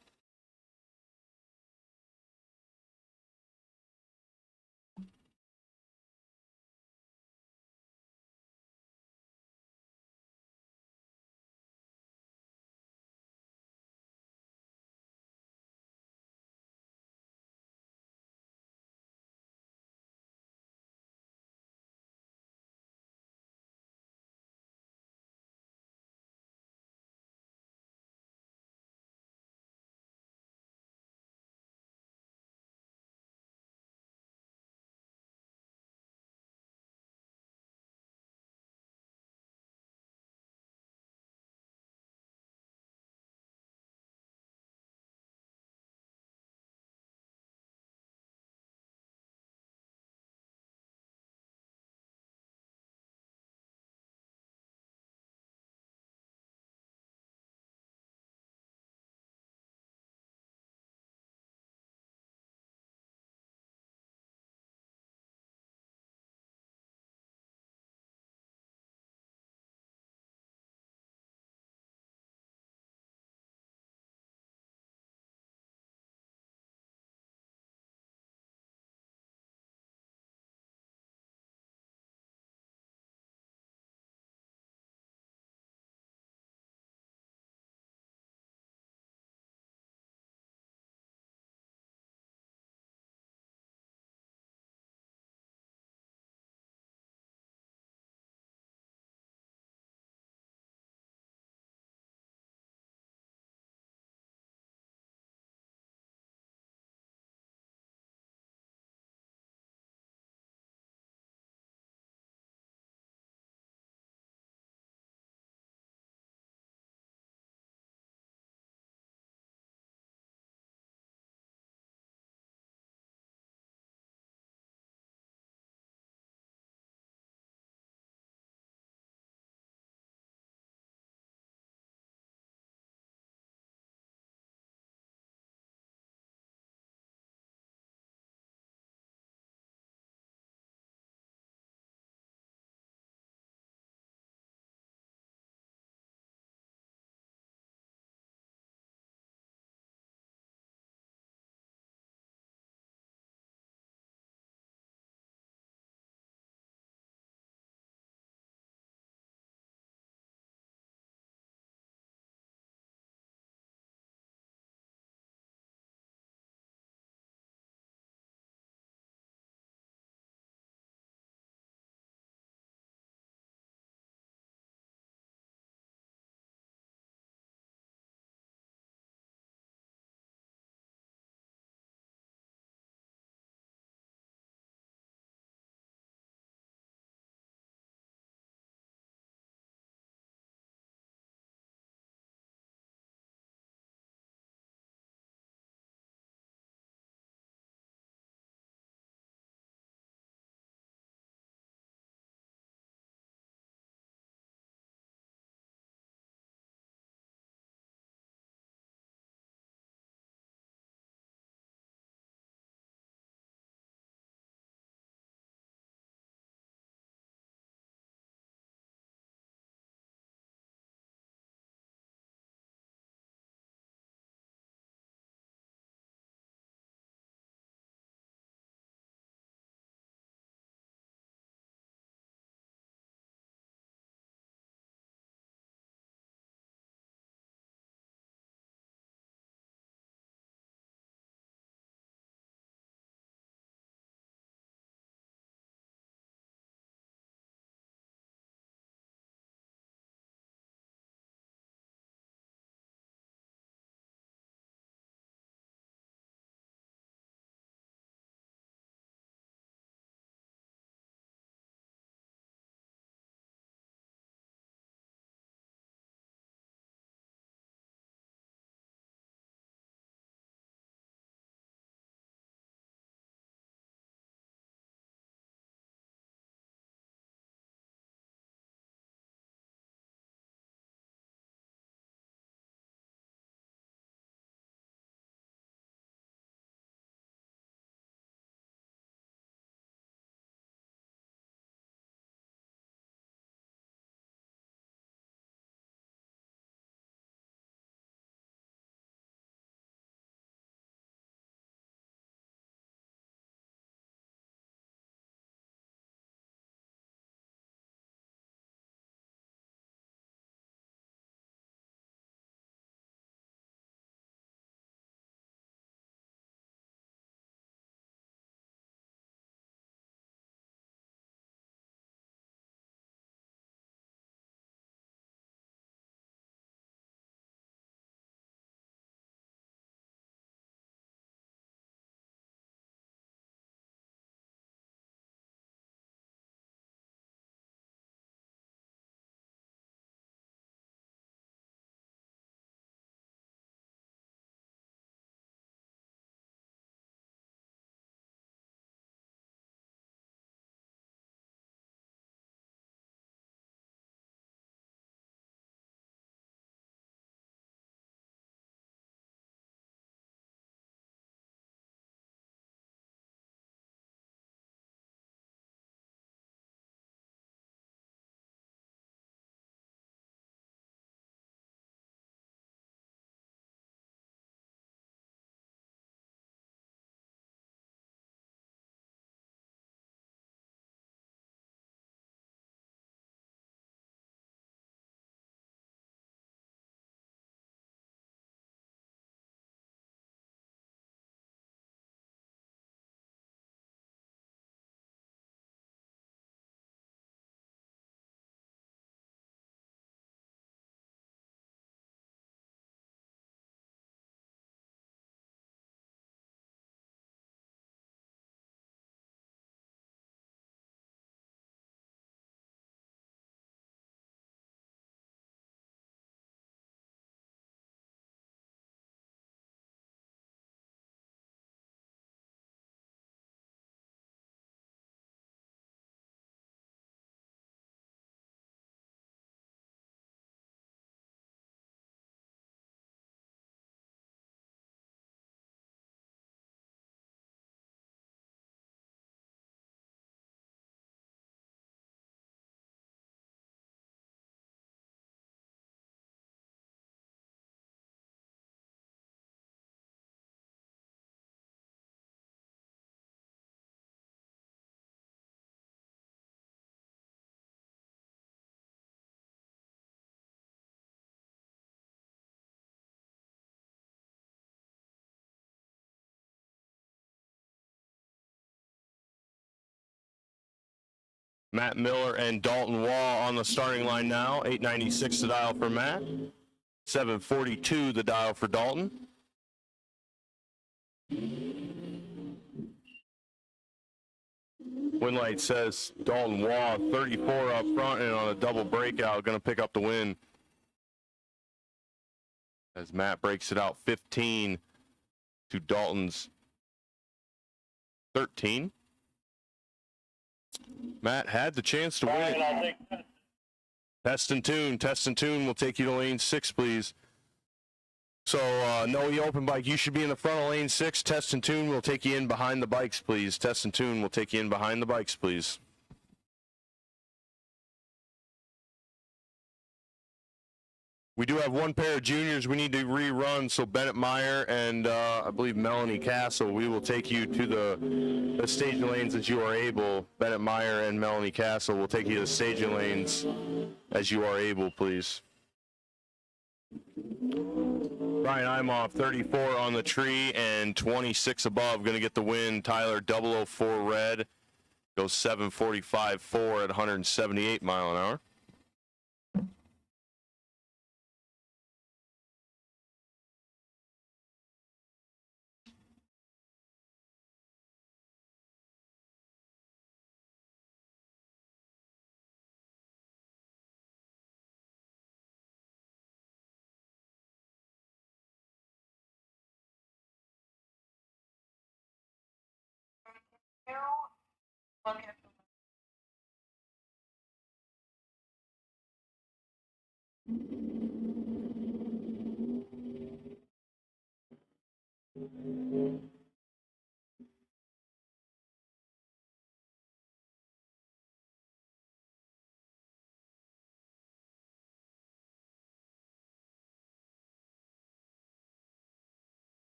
Matt Miller and Dalton Wall on the starting line now. 896 the dial for Matt. 742 the dial for Dalton. Winlight says Dalton Wall 34 up front and on a double breakout going to pick up the win. As Matt breaks it out 15 to Dalton's 13. Matt had the chance to win it. Test and tune will take you to lane 6, please. So, Noe Open Bike, you should be in the front of lane 6. Test and tune will take you in behind the bikes, please. Test and tune will take you in behind the bikes, please. We do have one pair of juniors we need to rerun, so Bennett Meyer and I believe Melanie Castle, we will take you to the staging lanes as you are able. Bennett Meyer and Melanie Castle will take you to the staging lanes as you are able, please. Brian Imoff, 34 on the tree and 26 above, going to get the win. Tyler 004 red goes 7:45.4 at 178 mile an hour.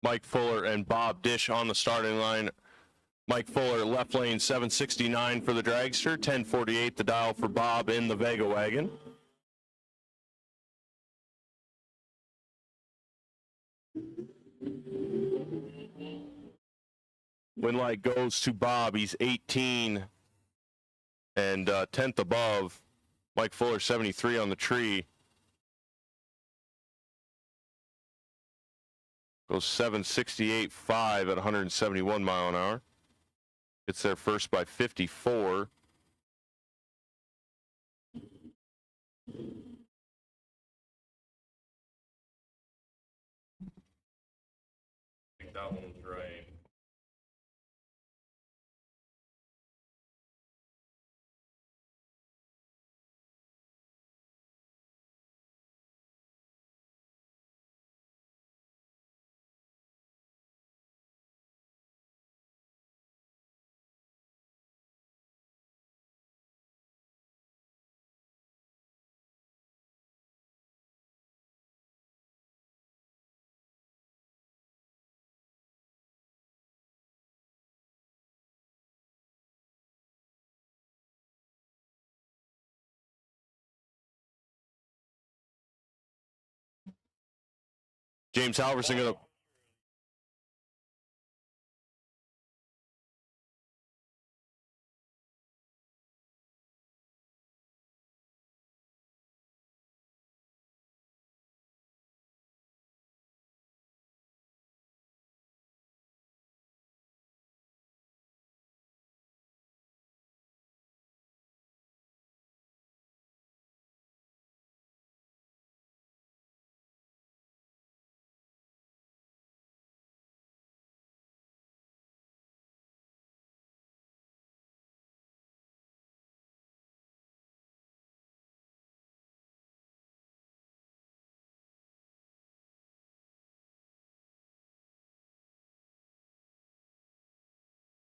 Mike Fuller and Bob Dish on the starting line. Mike Fuller, left lane 769 for the Dragster, 1048 the dial for Bob in the Vega wagon. Winlight goes to Bob, he's 18 and 10th above. Mike Fuller 73 on the tree. Goes 768.5 at 171 mile an hour. Gets there first by 54. I think that one's right. James Halverson going to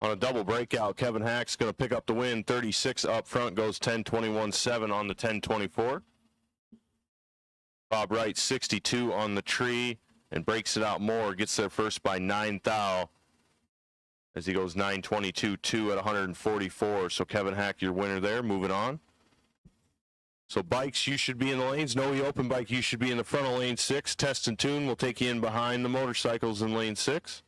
On a double breakout, Kevin Hack's going to pick up the win. 36 up front, goes 10-21-7 on the 10-24. Bob Wright, 62 on the tree, and breaks it out more. Gets there first by 9 thou as he goes 9-22-2 at 144. So Kevin Hack, your winner there. Moving on. So bikes, you should be in the lanes. No open bike, you should be in the front of lane 6. Test and tune will take you in behind the motorcycles in lane 6.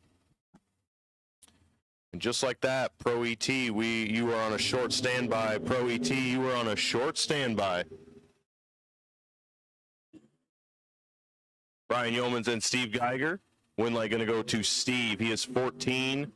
And just like that, Pro ET, you were on a short standby. Pro ET, you were on a short standby. Brian Yeomans and Steve Geiger. Win light going to go to Steve. He is 14.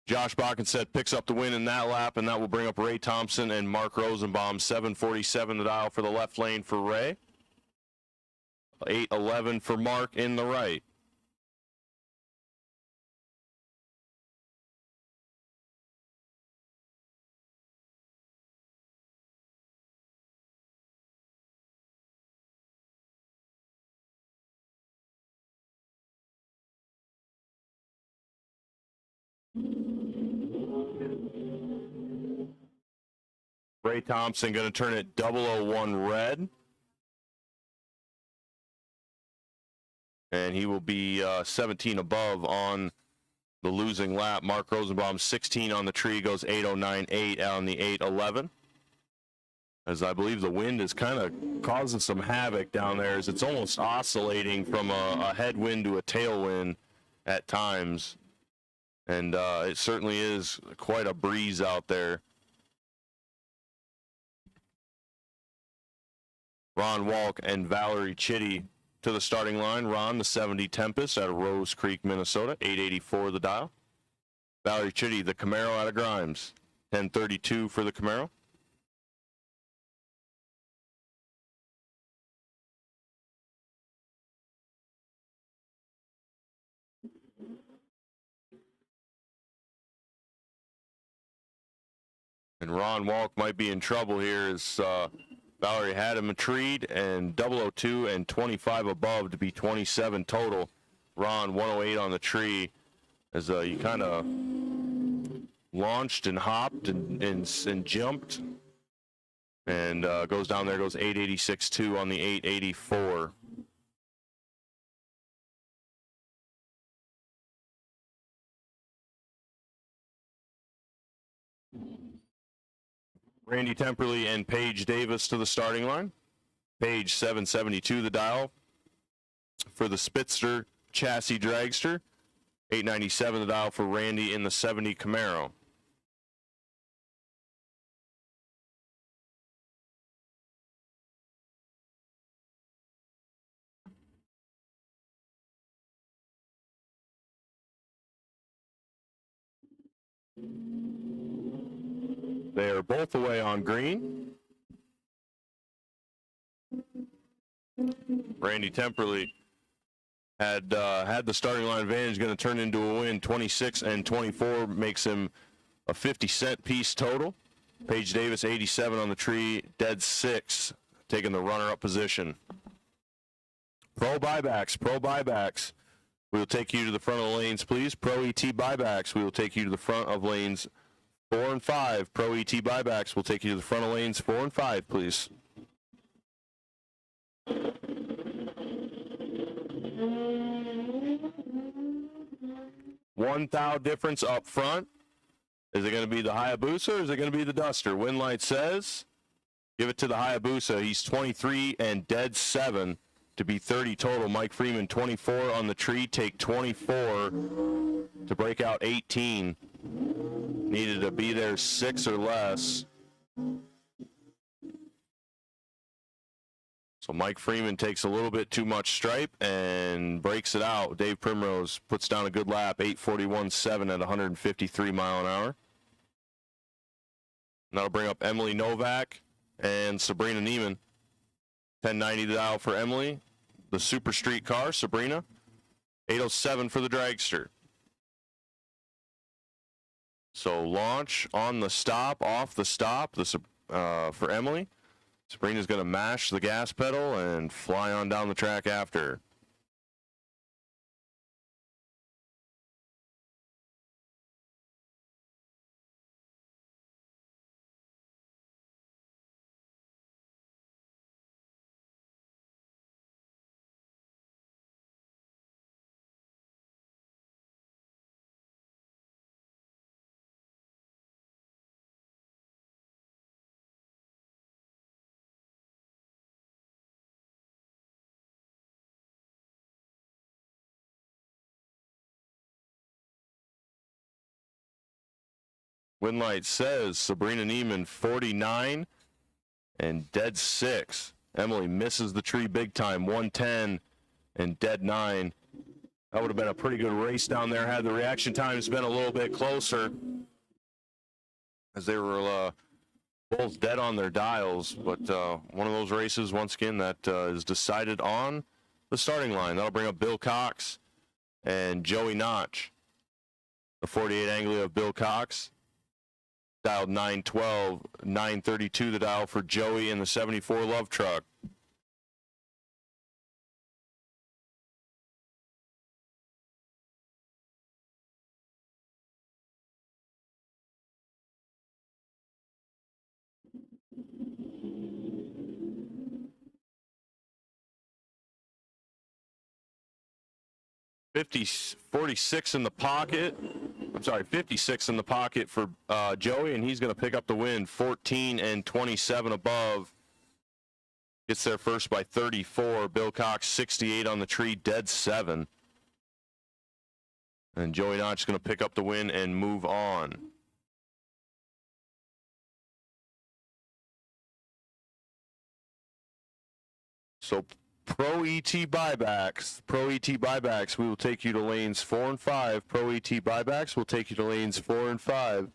Josh Bockenstedt picks up the win in that lap, and that will bring up Ray Thompson and Mark Rosenbaum. 7:47 the dial for the left lane for Ray. 8:11 for Mark in the right. Ray Thompson going to turn it 001 red. And he will be 17 above on the losing lap. Mark Rosenbaum, 16 on the tree, goes 8:09.8 on the 8:11. As I believe the wind is kind of causing some havoc down there, as it's almost oscillating from a headwind to a tailwind at times. And it certainly is quite a breeze out there. Ron Walk and Valerie Chitty to the starting line. Ron, the 70 Tempest out of Rose Creek, Minnesota, 884 the dial. Valerie Chitty, the Camaro out of Grimes, 1032 for the Camaro. And Ron Walk might be in trouble here as Valerie had him a treed and 002 and 25 above to be 27 total. Ron 108 on the tree as you kind of launched and hopped and jumped. And goes down there, goes 886.2 on the 884. Randy Temperley and Paige Davis to the starting line. Paige 772 the dial for the Spitzer chassis dragster. 897 the dial for Randy in the 70 Camaro. They are both away on green. Randy Temperley had the starting line advantage, going to turn into a win. 26 and 24 makes him a 50-cent piece total. Paige Davis 87 on the tree, dead 6, taking the runner-up position. Pro buybacks. We will take you to the front of the lanes, please. Pro ET buybacks. We will take you to the front of lanes 4 and 5. Pro ET buybacks will take you to the front of lanes 4 and 5, please. One thou difference up front. Is it going to be the Hayabusa or is it going to be the Duster? Winlight says, give it to the Hayabusa. He's 23 and dead 7 to be 30 total. Mike Freeman 24 on the tree. Take 24 to break out 18. Needed to be there 6 or less. So Mike Freeman takes a little bit too much stripe and breaks it out. Dave Primrose puts down a good lap, 8:41.7 at 153 mile an hour. And that'll bring up Emily Novak and Sabrina Neiman. 1090 the dial for Emily. The Super Street car, Sabrina. 807 for the Dragster. So launch on the stop, off the stop for Emily. Sabrina's going to mash the gas pedal and fly on down the track after. Winlight says Sabrina Neiman 49 and dead 6. Emily misses the tree big time, 110 and dead 9. That would have been a pretty good race down there had the reaction times been a little bit closer, as they were both dead on their dials. But one of those races, once again, that is decided on the starting line. That'll bring up Bill Cox and Joey Notch. The 48 Anglia of Bill Cox. Dialed 912, 932 the dial for Joey in the 74 Love Truck. 46 in the pocket. I'm sorry, 56 in the pocket for Joey, and he's going to pick up the win. 14 and 27 above. Gets there first by 34. Bill Cox, 68 on the tree, dead 7. And Joey Notch is going to pick up the win and move on. So Pro ET buybacks, we will take you to lanes 4 and 5. Pro ET buybacks will take you to lanes 4 and 5.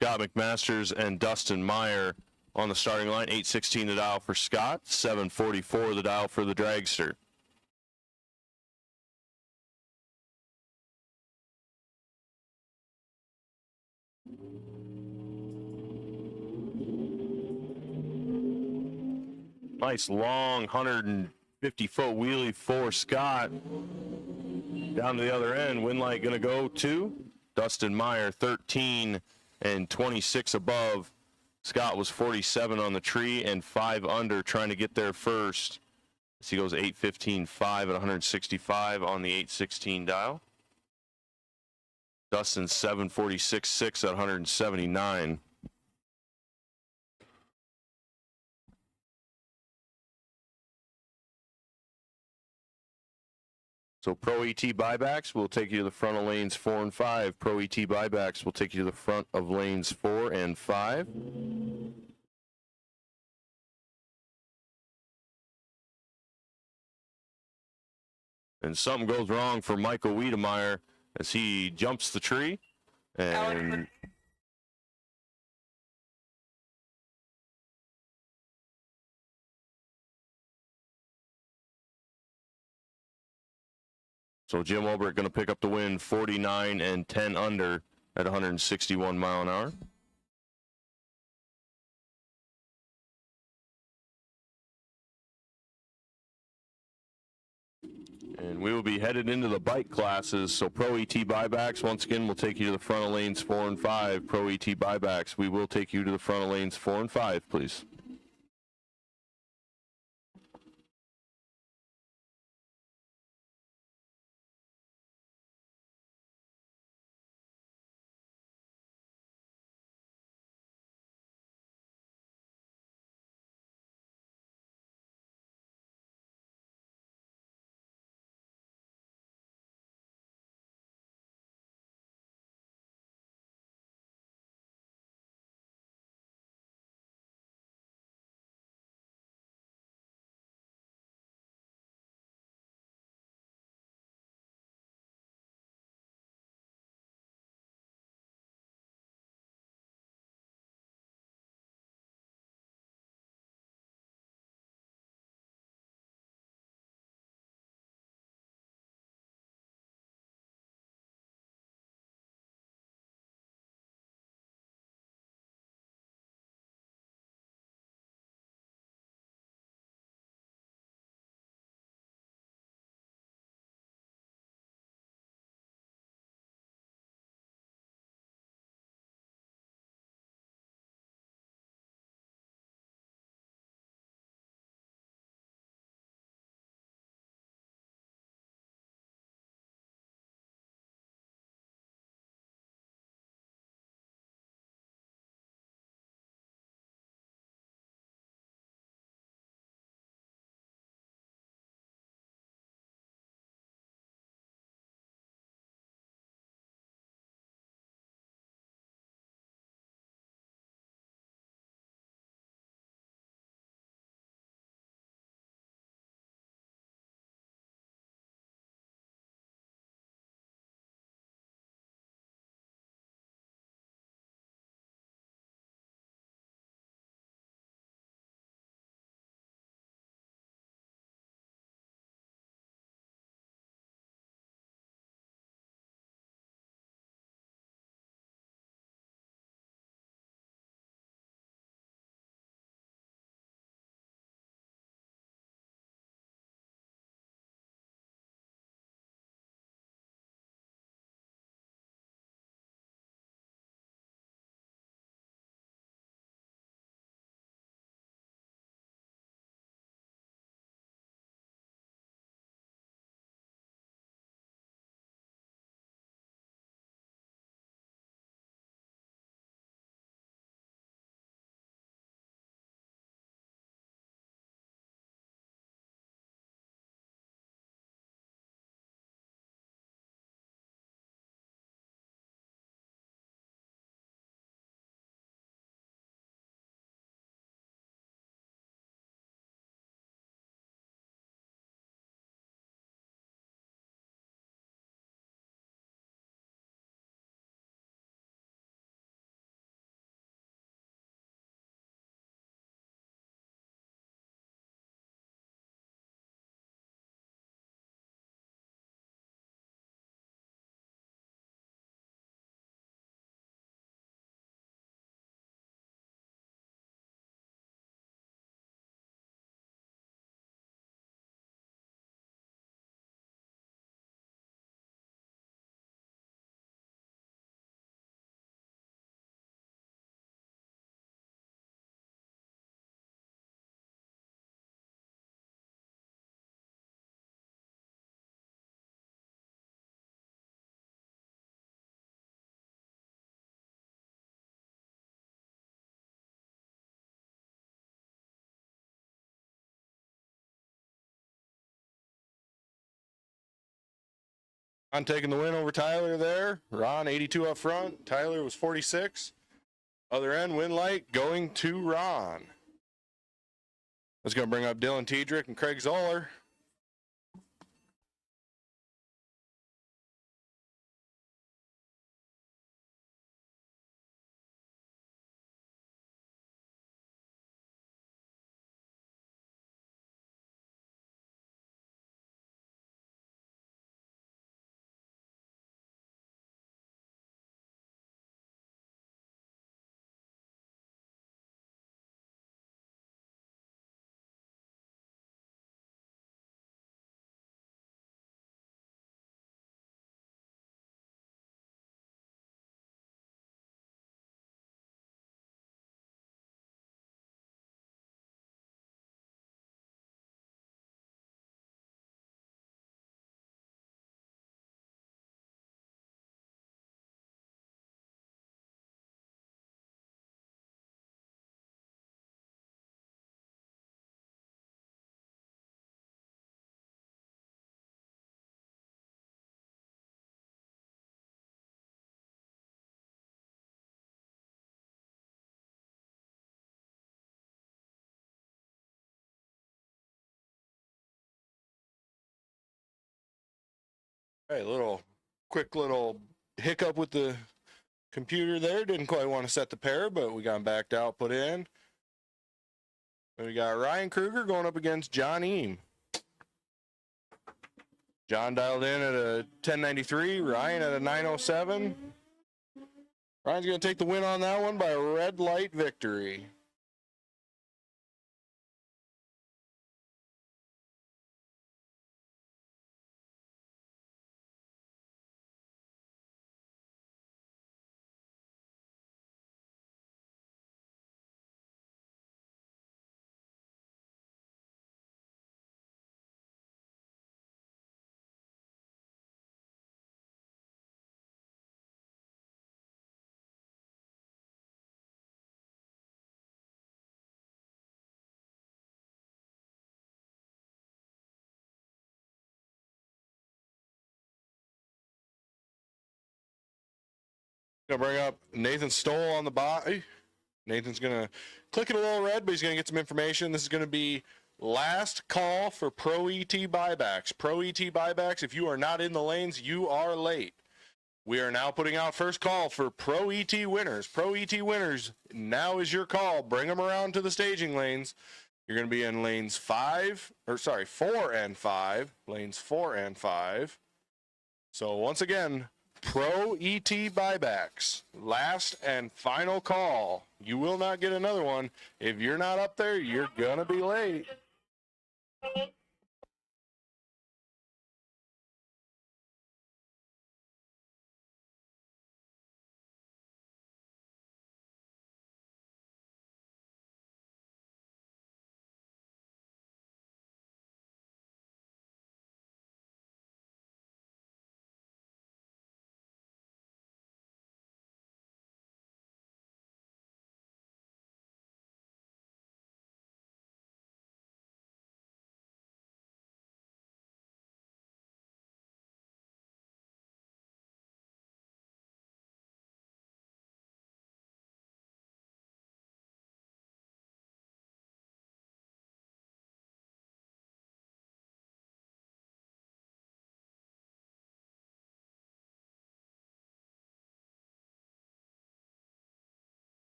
Scott McMasters and Dustin Meyer on the starting line. 816 the dial for Scott, 744 the dial for the Dragster. Nice long 150-foot wheelie for Scott. Down to the other end. Win light going to go to Dustin Meyer, 13 and 26 above. Scott was 47 on the tree and 5 under, trying to get there first. As he goes 8:15.5 at 165 on the 816 dial. Dustin 7:46.6 at 179. So Pro ET buybacks will take you to the front of lanes 4 and 5. Pro ET buybacks will take you to the front of lanes 4 and 5. And something goes wrong for Michael Wiedemeyer as he jumps the tree. And so Jim Olbert going to pick up the win, 49 and 10 under at 161 mile an hour. And we will be headed into the bike classes. So Pro ET buybacks, once again, will take you to the front of lanes 4 and 5. Pro ET buybacks, we will take you to the front of lanes 4 and 5, please. Ron taking the win over Tyler there. Ron 82 up front. Tyler was 46. Other end, win light going to Ron. That's going to bring up Dylan Tiedrick and Craig Zoller. Hey, quick little hiccup with the computer there. Didn't quite want to set the pair, but we got him backed out, put in. And we got Ryan Kruger going up against John Eam. John dialed in at a 1093, Ryan at a 907. Ryan's going to take the win on that one by a red light victory. Gonna bring up Nathan Stoll on the body. Nathan's gonna click it a little red, but he's gonna get some information. This is gonna be last call for Pro ET buybacks. Pro ET buybacks, if you are not in the lanes, you are late. We are now putting out first call for Pro ET winners. Pro ET winners, now is your call. Bring them around to the staging lanes. You're gonna be in lanes 4 and 5. Lanes 4 and 5. So once again, Pro ET buybacks, last and final call. You will not get another one. If you're not up there, you're gonna be late.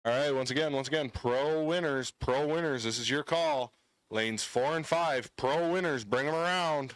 All right, once again, pro winners. This is your call. Lanes 4 and 5, pro winners. Bring them around.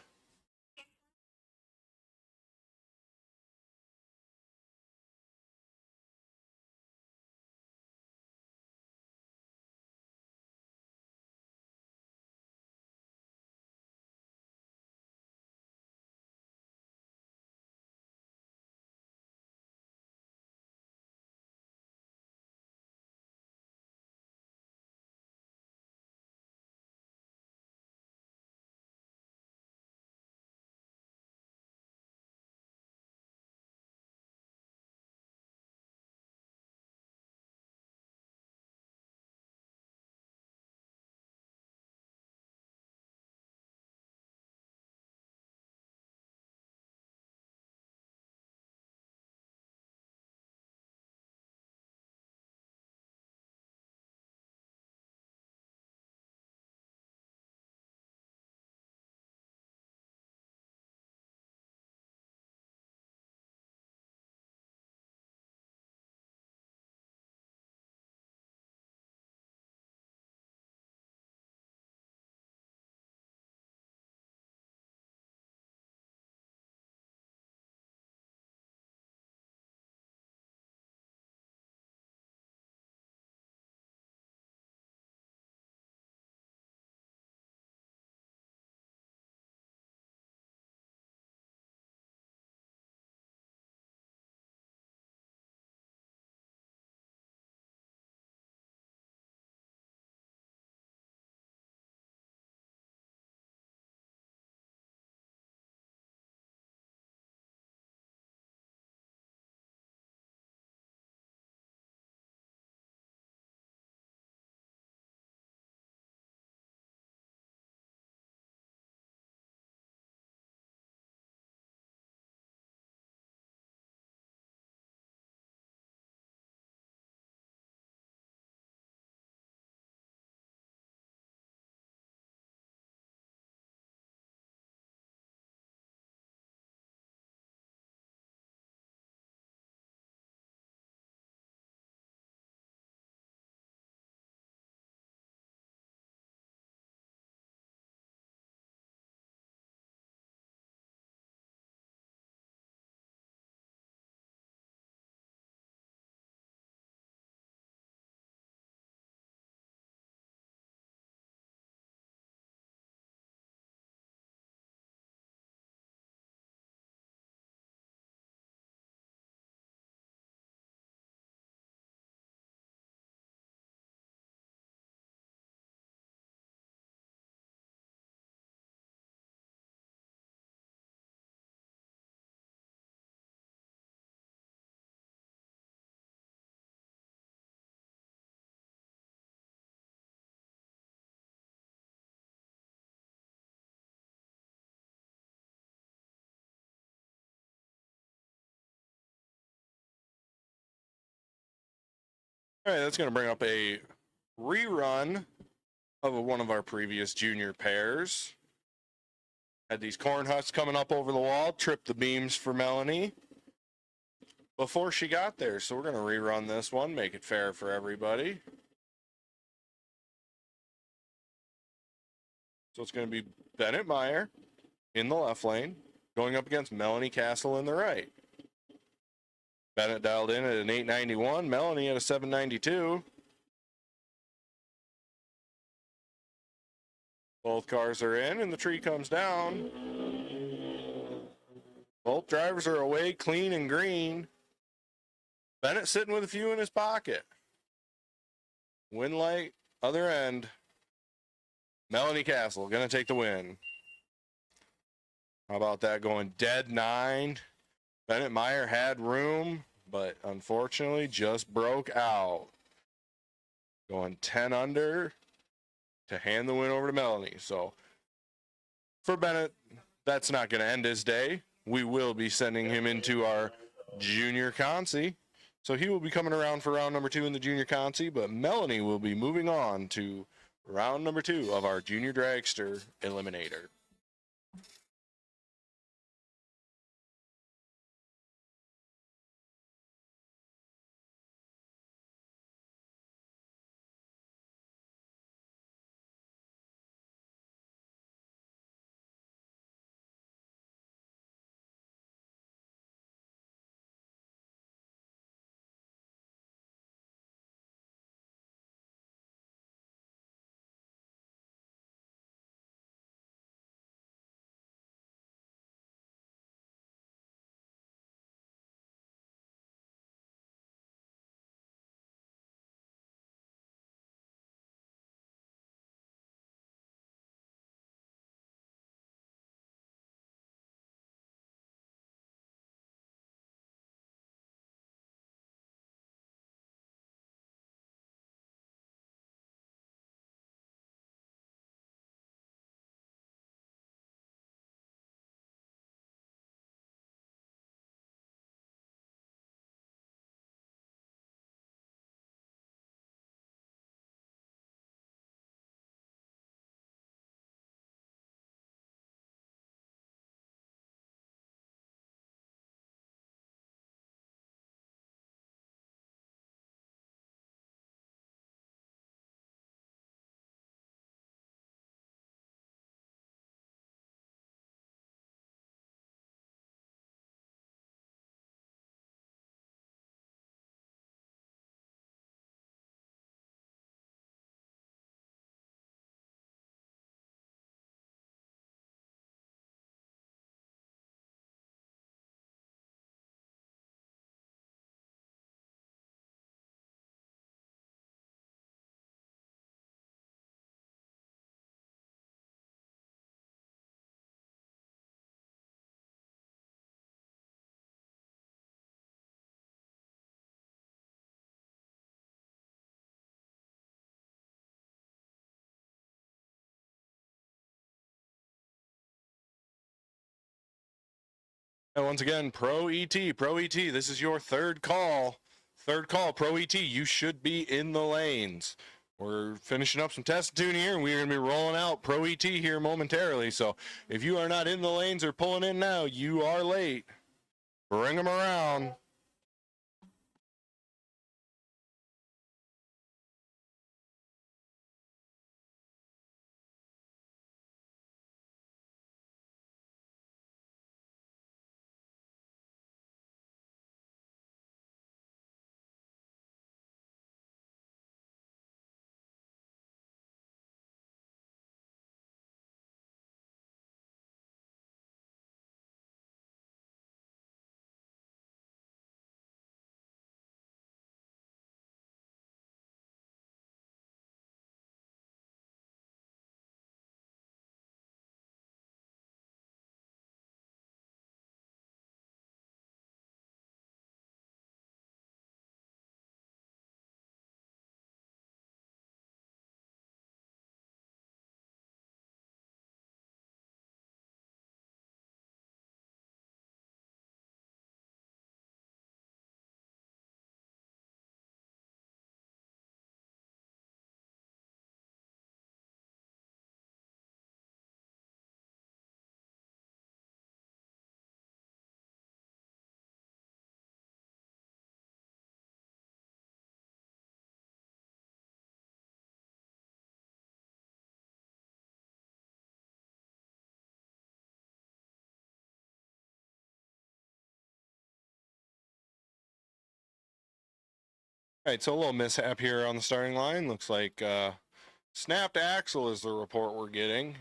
All right, that's going to bring up a rerun of one of our previous junior pairs. Had these corn husks coming up over the wall, tripped the beams for Melanie before she got there. So we're going to rerun this one, make it fair for everybody. So it's going to be Bennett Meyer in the left lane, going up against Melanie Castle in the right. Bennett dialed in at an 891, Melanie at a 792. Both cars are in, and the tree comes down. Both drivers are away, clean and green. Bennett sitting with a few in his pocket. Win light, other end. Melanie Castle going to take the win. How about that going dead 9? Bennett Meyer had room, but unfortunately just broke out. Going 10 under to hand the win over to Melanie. So for Bennett, that's not going to end his day. We will be sending him into our junior consi. So he will be coming around for round number 2 in the junior consi, but Melanie will be moving on to round number 2 of our junior dragster eliminator. And once again, Pro ET, this is your third call. Third call, Pro ET, you should be in the lanes. We're finishing up some test tuning here, and we're going to be rolling out Pro ET here momentarily. So if you are not in the lanes or pulling in now, you are late. Bring them around. All right, so a little mishap here on the starting line. Looks like snapped axle is the report we're getting.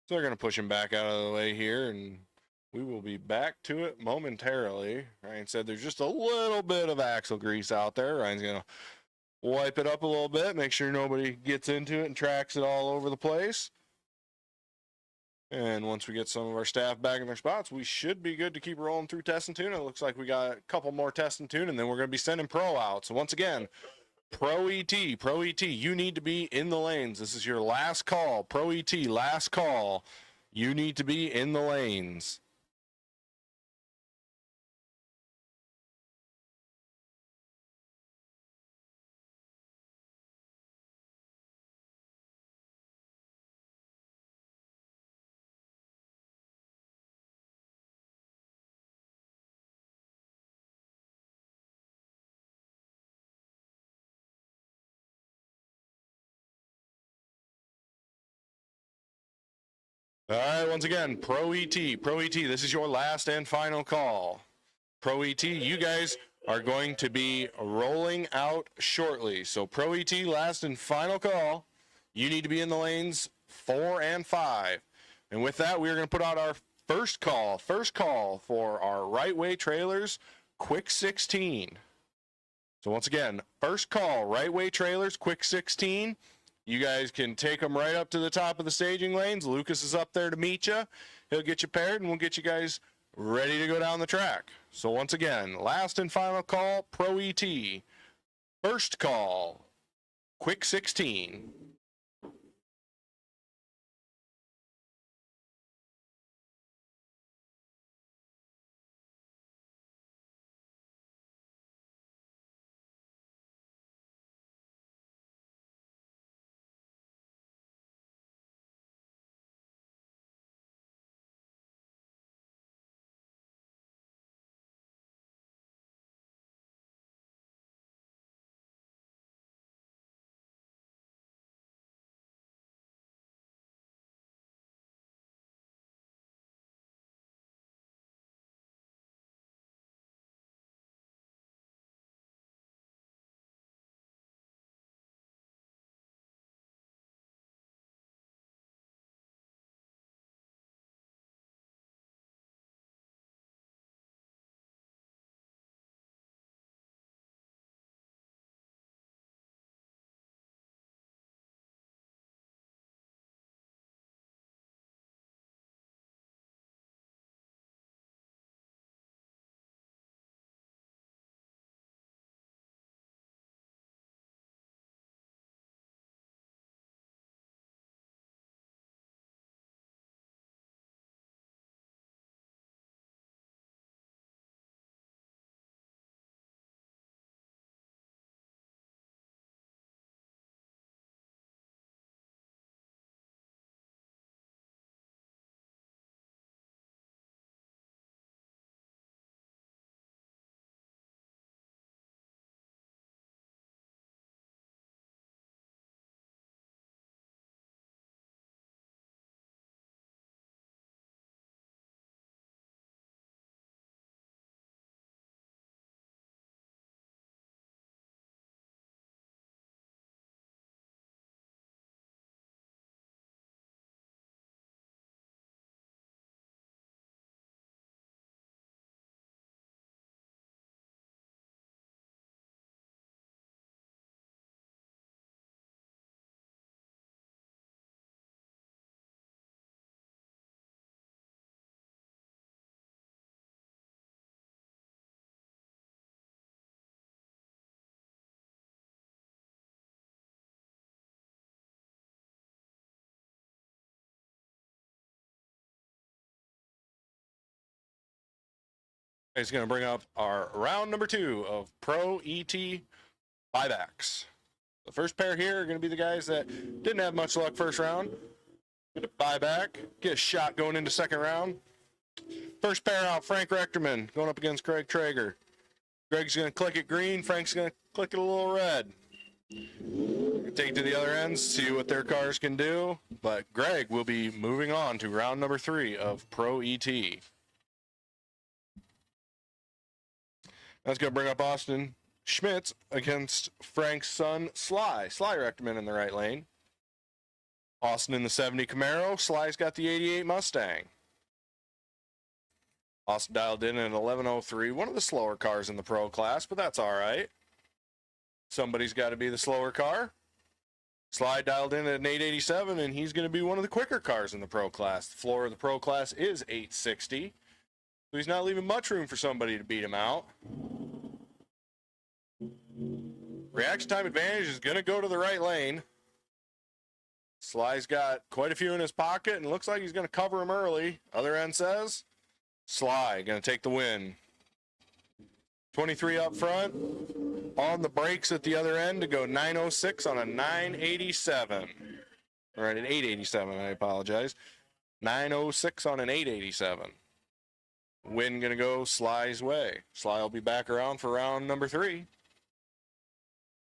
So they're going to push him back out of the way here, and we will be back to it momentarily. Ryan said there's just a little bit of axle grease out there. Ryan's going to wipe it up a little bit, make sure nobody gets into it and tracks it all over the place. And once we get some of our staff back in their spots, we should be good to keep rolling through test and tune. It looks like we got a couple more test and tune, and then we're going to be sending pro out. So once again, Pro ET, you need to be in the lanes. This is your last call. Pro ET, last call. You need to be in the lanes. All right, once again, Pro ET, this is your last and final call. Pro ET, you guys are going to be rolling out shortly. So Pro ET, last and final call. You need to be in the lanes 4 and 5. And with that, we're going to put out our first call for our right way trailers, quick 16. So once again, first call, right way trailers, quick 16. You guys can take them right up to the top of the staging lanes. Lucas is up there to meet you. He'll get you paired, and we'll get you guys ready to go down the track. So once again, last and final call, Pro ET. First call, quick 16. It's going to bring up our round number 2 of Pro ET buybacks. The first pair here are going to be the guys that didn't have much luck first round. Get a buyback, get a shot going into second round. First pair out, Frank Rechterman going up against Greg Traeger. Greg's going to click it green, Frank's going to click it a little red. Take to the other end, see what their cars can do. But Greg will be moving on to round number 3 of Pro ET. That's going to bring up Austin Schmitz against Frank's son, Sly. Sly wrecked him in the right lane. Austin in the 70 Camaro. Sly's got the 88 Mustang. Austin dialed in at 11:03. One of the slower cars in the pro class, but that's all right. Somebody's got to be the slower car. Sly dialed in at an 887, and he's going to be one of the quicker cars in the pro class. The floor of the pro class is 860. So he's not leaving much room for somebody to beat him out. Reaction time advantage is going to go to the right lane. Sly's got quite a few in his pocket, and looks like he's going to cover him early. Other end says Sly going to take the win. 23 up front. On the brakes at the other end to go 906 on a 987. Or an 887, I apologize. 906 on an 887. Win going to go Sly's way. Sly will be back around for round number 3.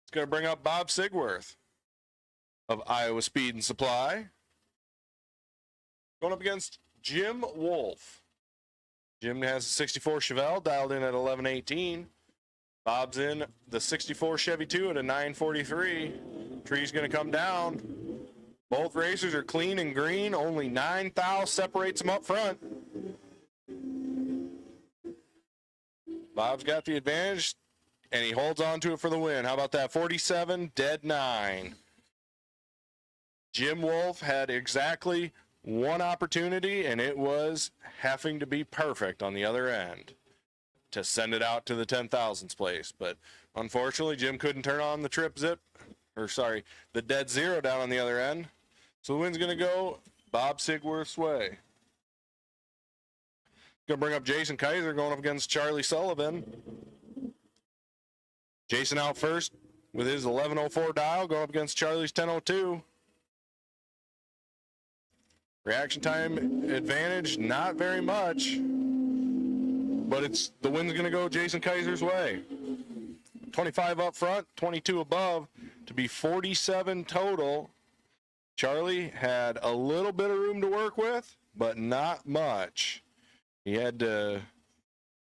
It's going to bring up Bob Sigworth of Iowa Speed and Supply. Going up against Jim Wolf. Jim has a 64 Chevelle dialed in at 1118. Bob's in the 64 Chevy 2 at a 943. Tree's going to come down. Both racers are clean and green. Only 9 thou separates them up front. Bob's got the advantage, and he holds on to it for the win. How about that? 47, dead 9. Jim Wolf had exactly one opportunity, and it was having to be perfect on the other end to send it out to the 10,000s place. But unfortunately, Jim couldn't turn on the the dead 0 down on the other end. So the win's going to go Bob Sigworth's way. Going to bring up Jason Kaiser going up against Charlie Sullivan. Jason out first with his 1104 dial, going up against Charlie's 1002. Reaction time advantage, not very much, but the win's going to go Jason Kaiser's way. 25 up front, 22 above to be 47 total. Charlie had a little bit of room to work with, but not much. He had to,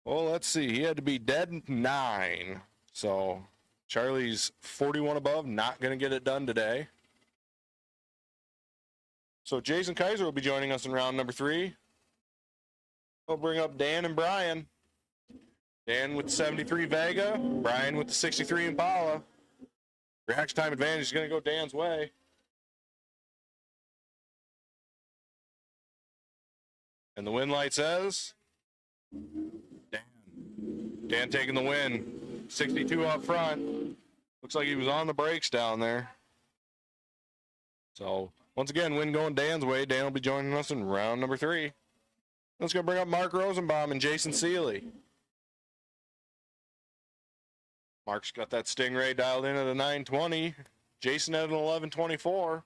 he had to be dead 9. So Charlie's 41 above, not going to get it done today. So Jason Kaiser will be joining us in round number 3. We'll bring up Dan and Brian. Dan with the 73 Vega, Brian with the 63 Impala. Reaction time advantage is going to go Dan's way. And the win light says Dan taking the win. 62 up front. Looks like he was on the brakes down there. So once again, win going Dan's way. Dan will be joining us in round number 3. Let's go bring up Mark Rosenbaum and Jason Seeley. Mark's got that Stingray dialed in at a 920. Jason at an 1124.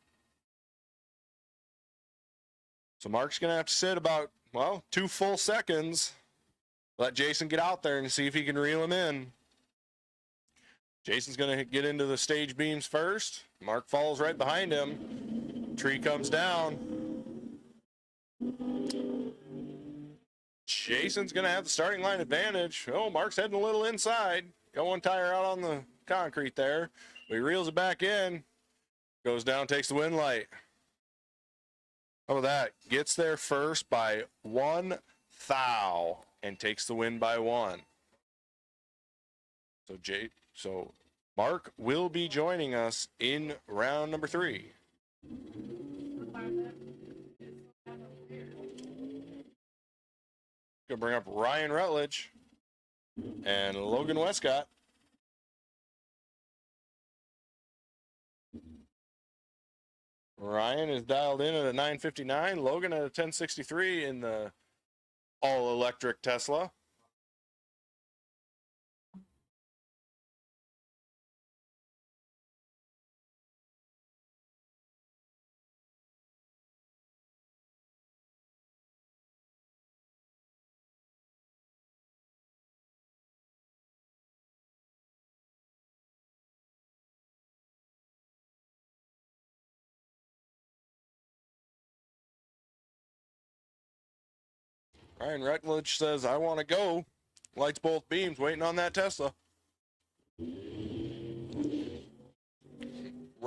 So Mark's going to have to sit about, 2 full seconds. Let Jason get out there and see if he can reel him in. Jason's going to get into the stage beams first. Mark follows right behind him. Tree comes down. Jason's going to have the starting line advantage. Oh, Mark's heading a little inside. Got one tire out on the concrete there. But he reels it back in. Goes down, takes the win light. How about that? Gets there first by 1 thou and takes the win by 1. So Mark will be joining us in round number 3. Gonna bring up Ryan Rutledge and Logan Westcott. Ryan is dialed in at a 959. Logan at a 1063 in the all-electric Tesla. Ryan Rutledge says, I want to go. Lights both beams, waiting on that Tesla.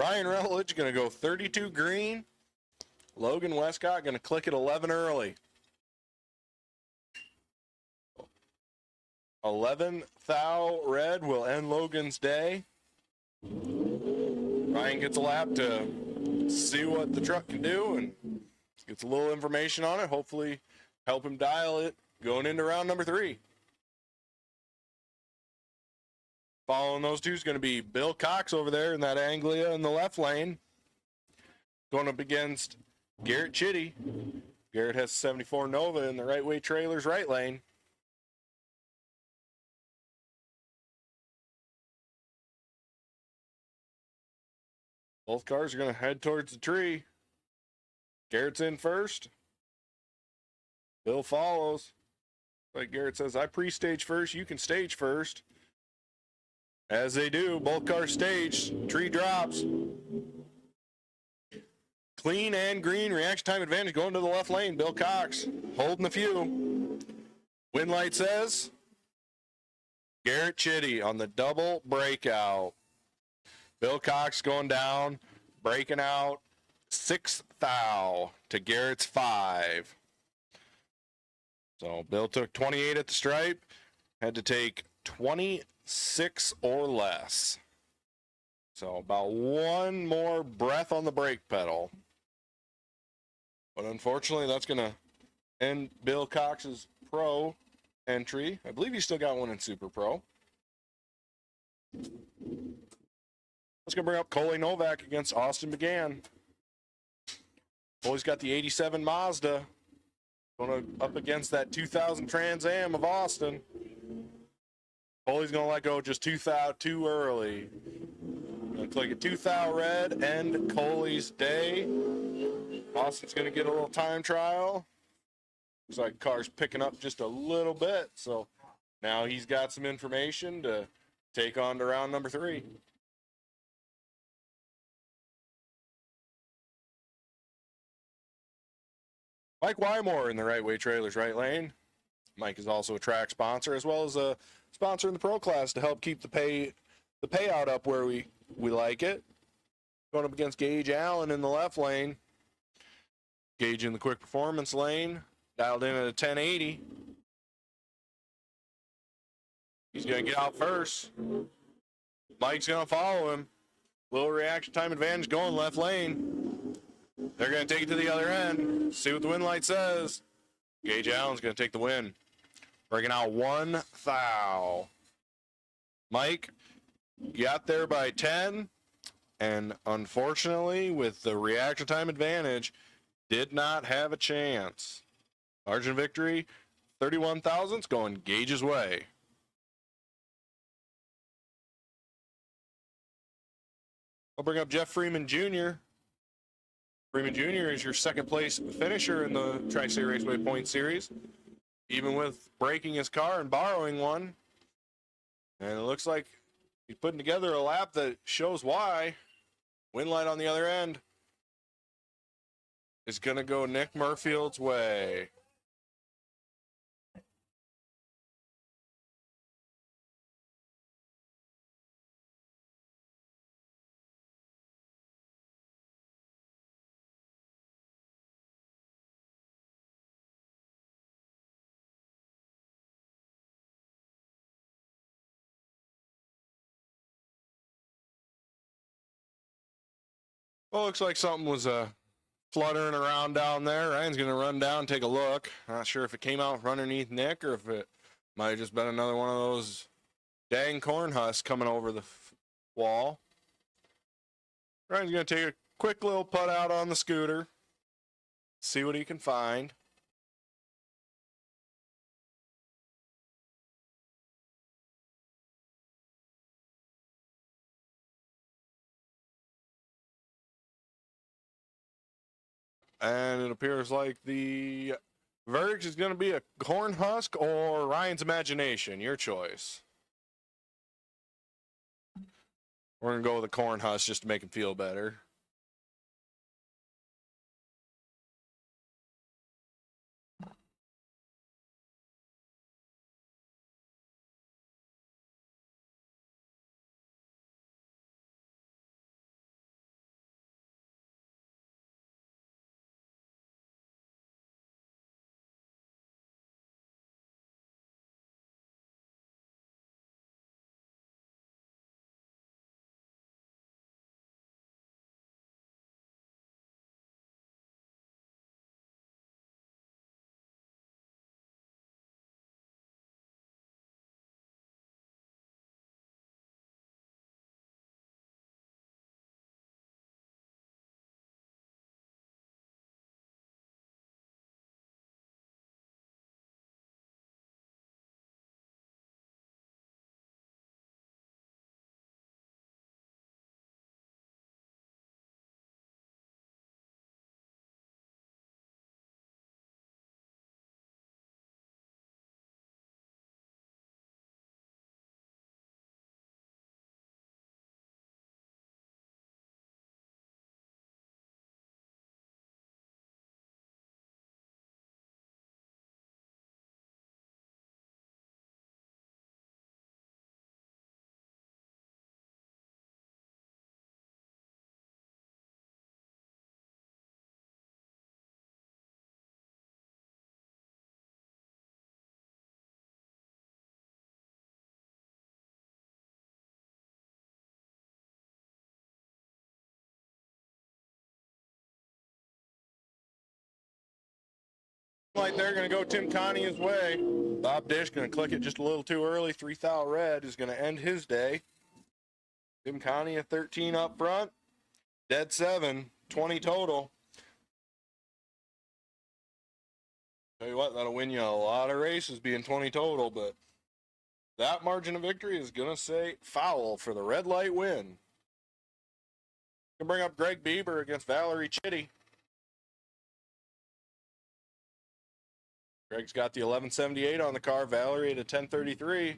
Ryan Rutledge going to go 32 green. Logan Westcott going to click at 11 early. 11 thou red will end Logan's day. Ryan gets a lap to see what the truck can do and gets a little information on it. Hopefully help him dial it going into round number 3. Following those two is going to be Bill Cox over there in that Anglia in the left lane. Going up against Garrett Chitty. Garrett has 74 Nova in the Right-Way Trailers right lane. Both cars are going to head towards the tree. Garrett's in first. Bill follows. Like Garrett says, I pre-stage first, you can stage first. As they do, both cars stage, tree drops. Clean and green, reaction time advantage going to the left lane. Bill Cox holding the few. Win light says Garrett Chitty on the double breakout. Bill Cox going down, breaking out 6 thou to Garrett's 5. So Bill took 28 at the stripe, had to take 26 or less. So about one more breath on the brake pedal. But unfortunately, that's going to end Bill Cox's pro entry. I believe he's still got one in Super Pro. Let's go bring up Coley Novak against Austin McGann. Coley's got the 87 Mazda. Going up against that 2000 Trans Am of Austin. Coley's going to let go just 2 thou too early. Going to click a 2 thou red, end Coley's day. Austin's going to get a little time trial. Looks like the car's picking up just a little bit. So now he's got some information to take on to round number 3. Mike Wymore in the Right-Way Trailers right lane. Mike is also a track sponsor as well as a sponsor in the pro class to help keep the payout up where we like it. Going up against Gage Allen in the left lane. Gage in the quick performance lane, dialed in at a 1080. He's going to get out first. Mike's going to follow him. Little reaction time advantage going left lane. They're going to take it to the other end. See what the win light says. Gage Allen's going to take the win. Breaking out 1 thou. Mike got there by 10. And unfortunately, with the reaction time advantage, did not have a chance. Margin victory, 31 thousandths going Gage's way. I'll bring up Jeff Freeman Jr. Freeman Jr. is your second place finisher in the Tri-State Raceway Point Series, even with breaking his car and borrowing one. And it looks like he's putting together a lap that shows why. Win light on the other end is going to go Nick Murfield's way. Well, looks like something was fluttering around down there. Ryan's going to run down and take a look. Not sure if it came out from underneath Nick or if it might have just been another one of those dang corn husks coming over the wall. Ryan's going to take a quick little putt out on the scooter, see what he can find. And it appears like the verdict is going to be a corn husk or Ryan's imagination. Your choice. We're going to go with a corn husk just to make him feel better. Light there, going to go Tim Connie his way. Bob Dish going to click it just a little too early. 3,000 red is going to end his day. Tim Connie a 13 up front. Dead 7, 20 total. Tell you what, that'll win you a lot of races being 20 total, but that margin of victory is going to say foul for the red light win. Going to bring up Greg Bieber against Valerie Chitty. Greg's got the 1178 on the car. Valerie at a 1033.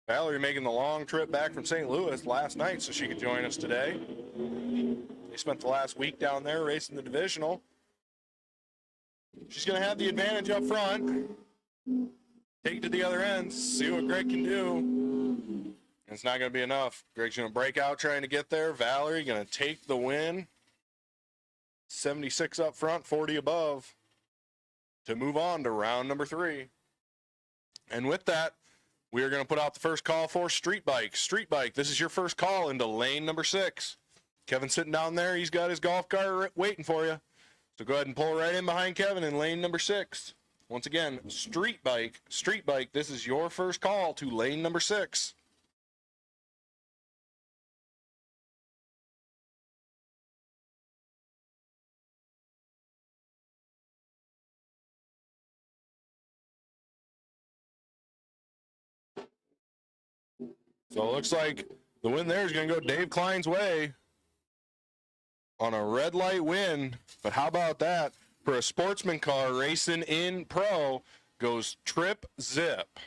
Valerie making the long trip back from St. Louis last night so she could join us today. They spent the last week down there racing the divisional. She's going to have the advantage up front. Take it to the other end, see what Greg can do. And it's not going to be enough. Greg's going to break out trying to get there. Valerie going to take the win. 76 up front, 40 above to move on to round number 3. And with that, we are going to put out the first call for Street Bike. Street Bike, this is your first call into lane number 6. Kevin's sitting down there. He's got his golf cart waiting for you. So go ahead and pull right in behind Kevin in lane number 6. Once again, Street Bike, this is your first call to lane number 6. So it looks like the win there is going to go Dave Klein's way on a red light win. But how about that? For a sportsman car racing in pro goes Trip Zip.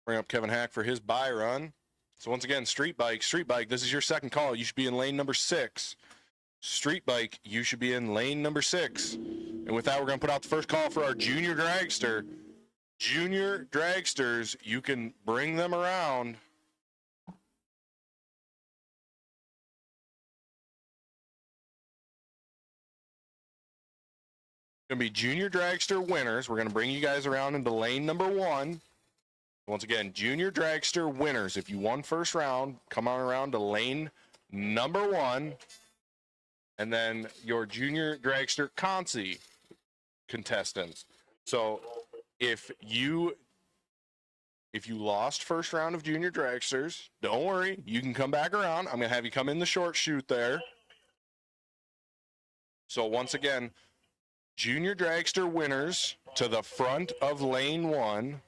Bring up Kevin Hack for his Byron. So once again, Street Bike, this is your second call. You should be in lane number 6. Street Bike, you should be in lane number 6. And with that, we're going to put out the first call for our junior dragster. Junior dragsters, you can bring them around. Going to be junior dragster winners. We're going to bring you guys around into lane number 1. Once again, junior dragster winners. If you won first round, come on around to lane number 1. And then your junior dragster consi contestants. So if you lost first round of junior dragsters, don't worry, you can come back around. I'm going to have you come in the short chute there. So once again, junior dragster winners to the front of lane 1.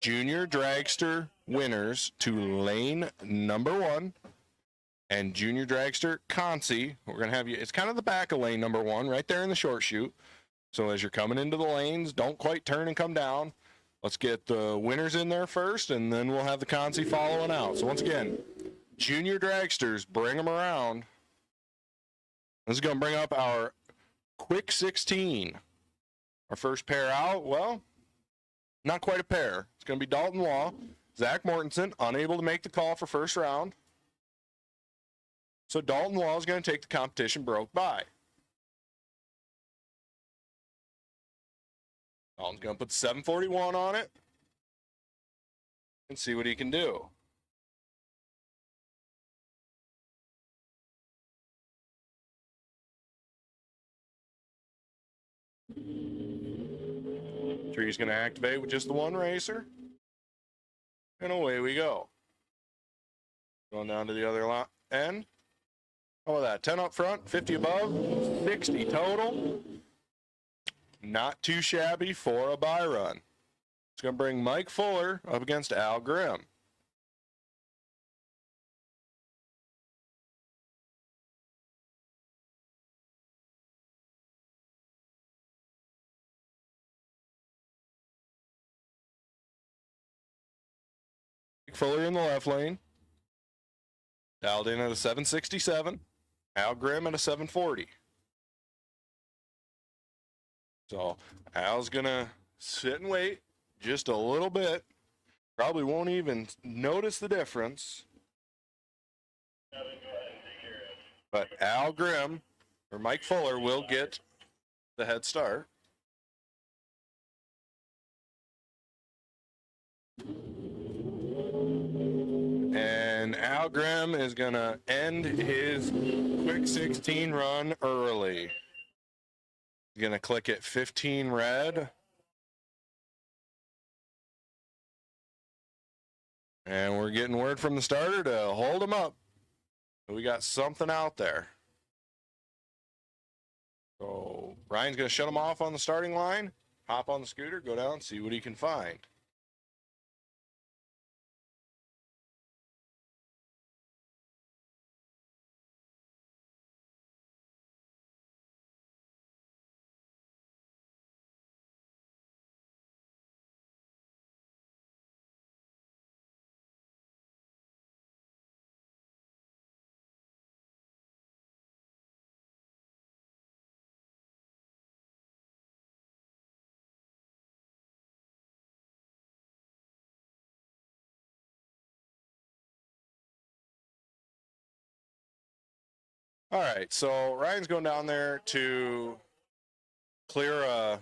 Junior dragster winners to lane number 1. And junior dragster consi, we're going to have you, it's kind of the back of lane number 1, right there in the short chute. So as you're coming into the lanes, don't quite turn and come down. Let's get the winners in there first, and then we'll have the consi following out. So once again, junior dragsters, bring them around. This is going to bring up our quick 16. Our first pair out, well, not quite a pair. It's going to be Dalton Law, Zach Mortensen, unable to make the call for first round. So Dalton Law is going to take the competition broke by. Dalton's going to put 741 on it and see what he can do. Tree's going to activate with just the one racer. And away we go. Going down to the other end. How about that? 10 up front, 50 above, 60 total. Not too shabby for a Byron. It's going to bring Mike Fuller up against Al Grimm. Mike Fuller in the left lane. Dialed in at a 767. Al Grimm at a 740. So Al's going to sit and wait just a little bit. Probably won't even notice the difference. But Al Grimm or Mike Fuller will get the head start. And Al Grimm is going to end his quick 16 run early. He's going to click at 15 red. And we're getting word from the starter to hold him up. We got something out there. So Ryan's going to shut him off on the starting line, hop on the scooter, go down, see what he can find. All right, so Ryan's going down there to clear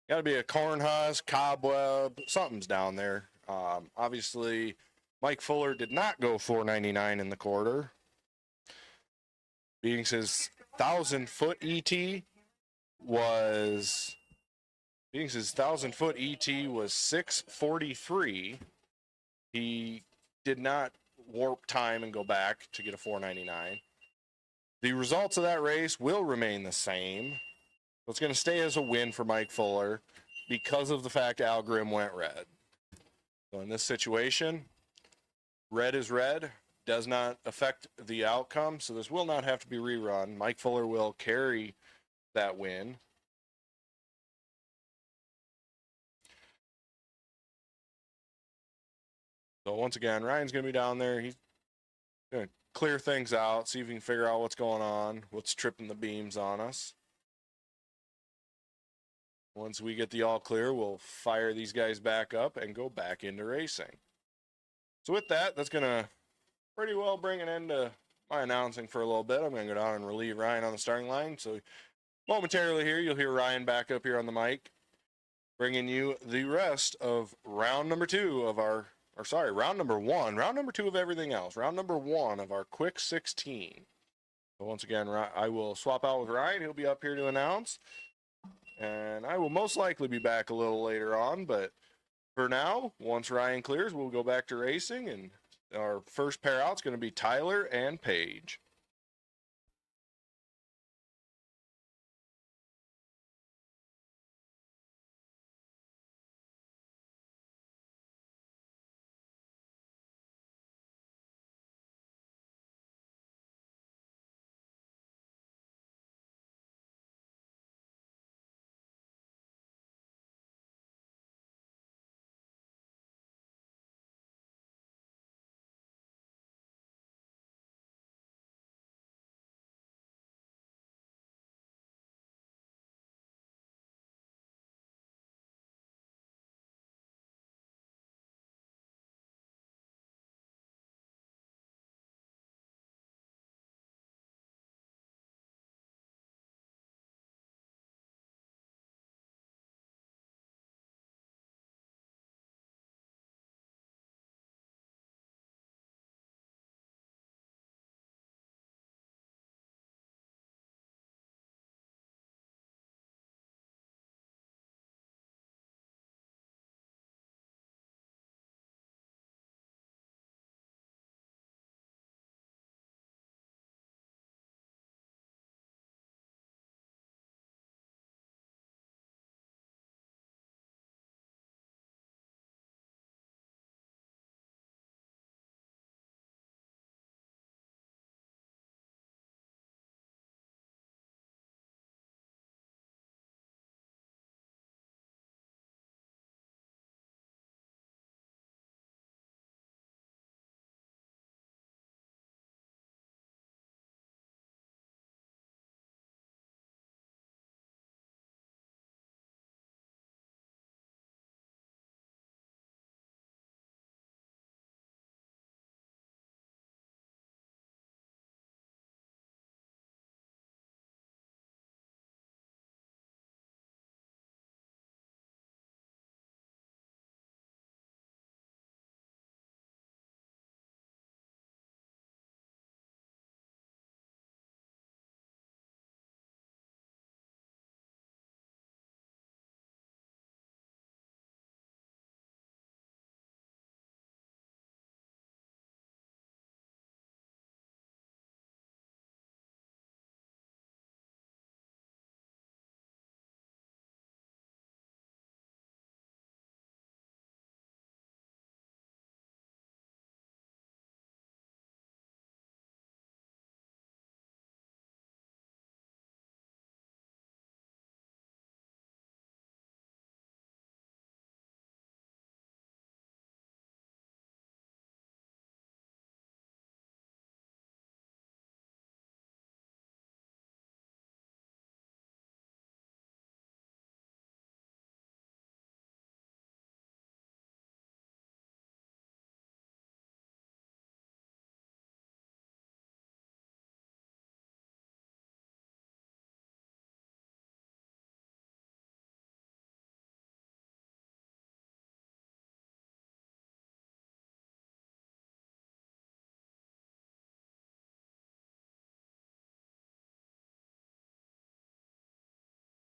got to be a corn husk, cobweb, something's down there. Obviously, Mike Fuller did not go 499 in the quarter. Being his 1,000-foot ET was 643. He did not warp time and go back to get a 499. The results of that race will remain the same. So it's going to stay as a win for Mike Fuller because of the fact Al Grimm went red. So in this situation, red is red, does not affect the outcome, so this will not have to be rerun. Mike Fuller will carry that win. So once again, Ryan's going to be down there. He's going to clear things out, see if we can figure out what's going on, what's tripping the beams on us. Once we get the all clear, we'll fire these guys back up and go back into racing. So with that, that's going to pretty well bring an end to my announcing for a little bit. I'm going to go down and relieve Ryan on the starting line. So momentarily here, you'll hear Ryan back up here on the mic. bringing you the rest of round number two of round number one. Round number two of everything else. Round number one of our quick 16. So once again, I will swap out with Ryan. He'll be up here to announce. And I will most likely be back a little later on. But for now, once Ryan clears, we'll go back to racing. And our first pair out is going to be Tyler and Paige.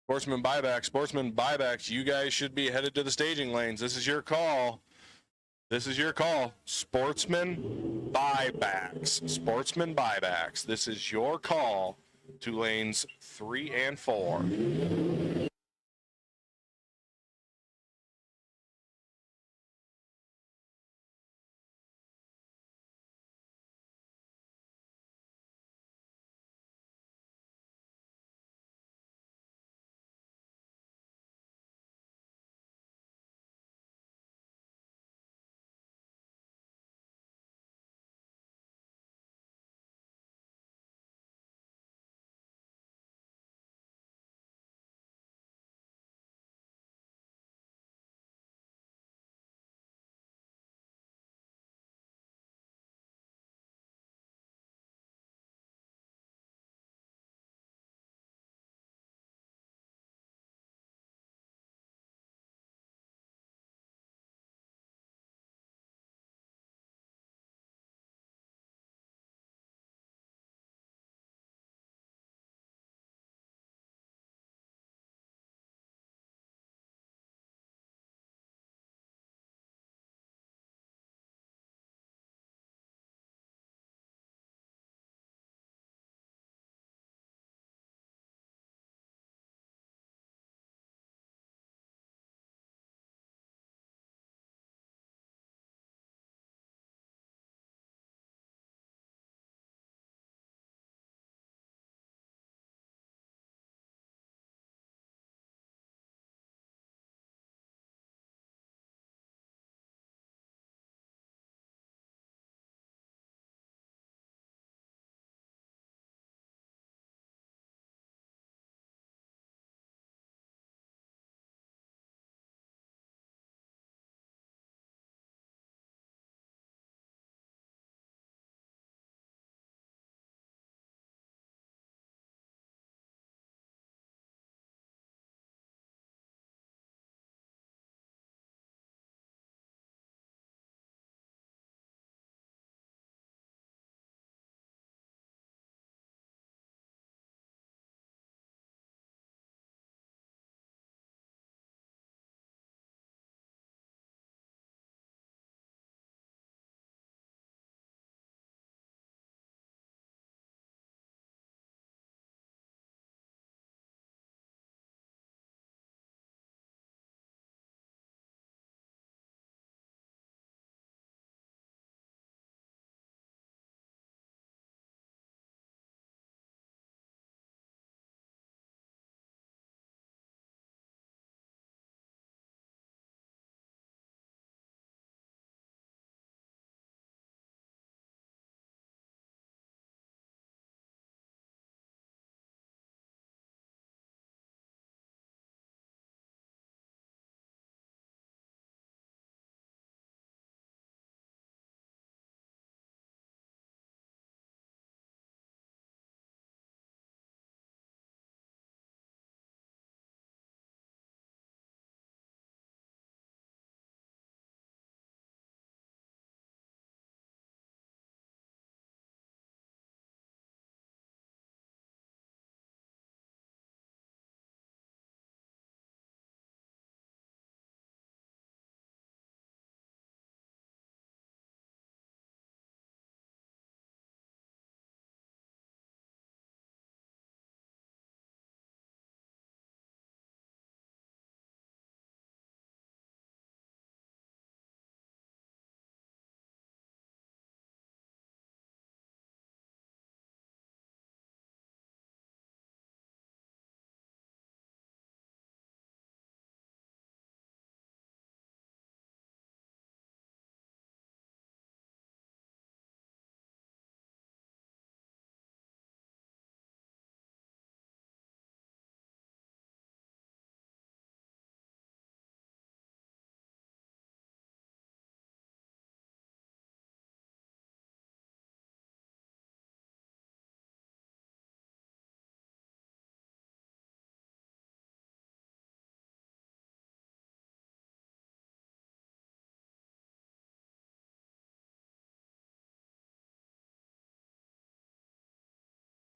Sportsman buybacks, you guys should be headed to the staging lanes. This is your call. This is your call. Sportsman buybacks. Sportsman buybacks. This is your call to lanes 3 and 4.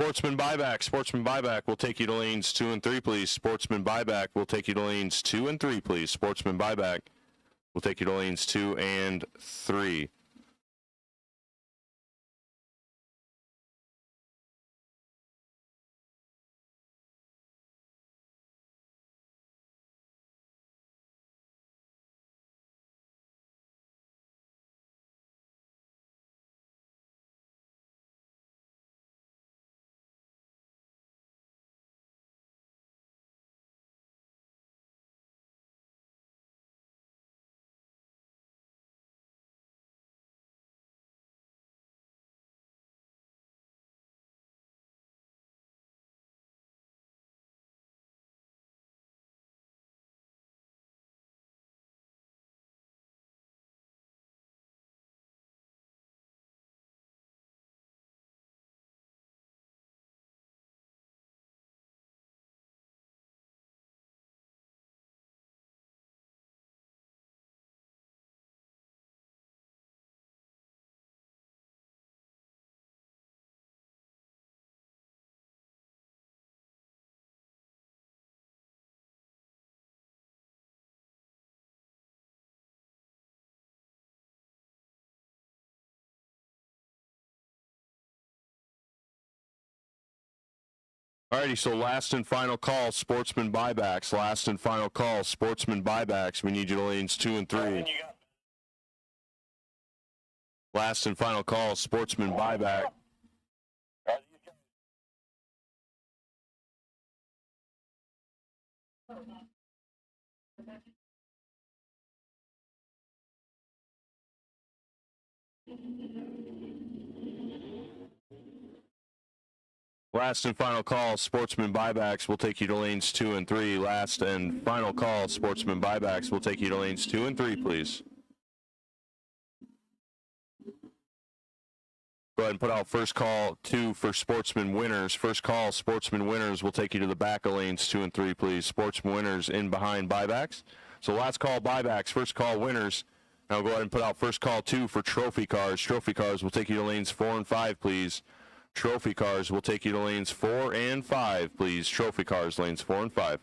Sportsman buyback will take you to lanes 2 and 3, please. Sportsman buyback will take you to lanes 2 and 3, please. Sportsman buyback will take you to lanes 2 and 3. Alrighty, so last and final call, Sportsman buybacks. Last and final call, Sportsman buybacks. We need you to lanes 2 and 3. Last and final call, Sportsman buyback. Last and final call, Sportsman buybacks will take you to lanes 2 and 3. Last and final call, Sportsman buybacks will take you to lanes 2 and 3, please. Go ahead and put out first call 2 for Sportsman winners. First call, Sportsman winners will take you to the back of lanes 2 and 3, please. Sportsman winners in behind buybacks. So last call buybacks, first call winners. Now go ahead and put out first call 2 for trophy cars. Trophy cars will take you to lanes 4 and 5, please. Trophy cars will take you to lanes 4 and 5, please. Trophy cars, lanes 4 and 5.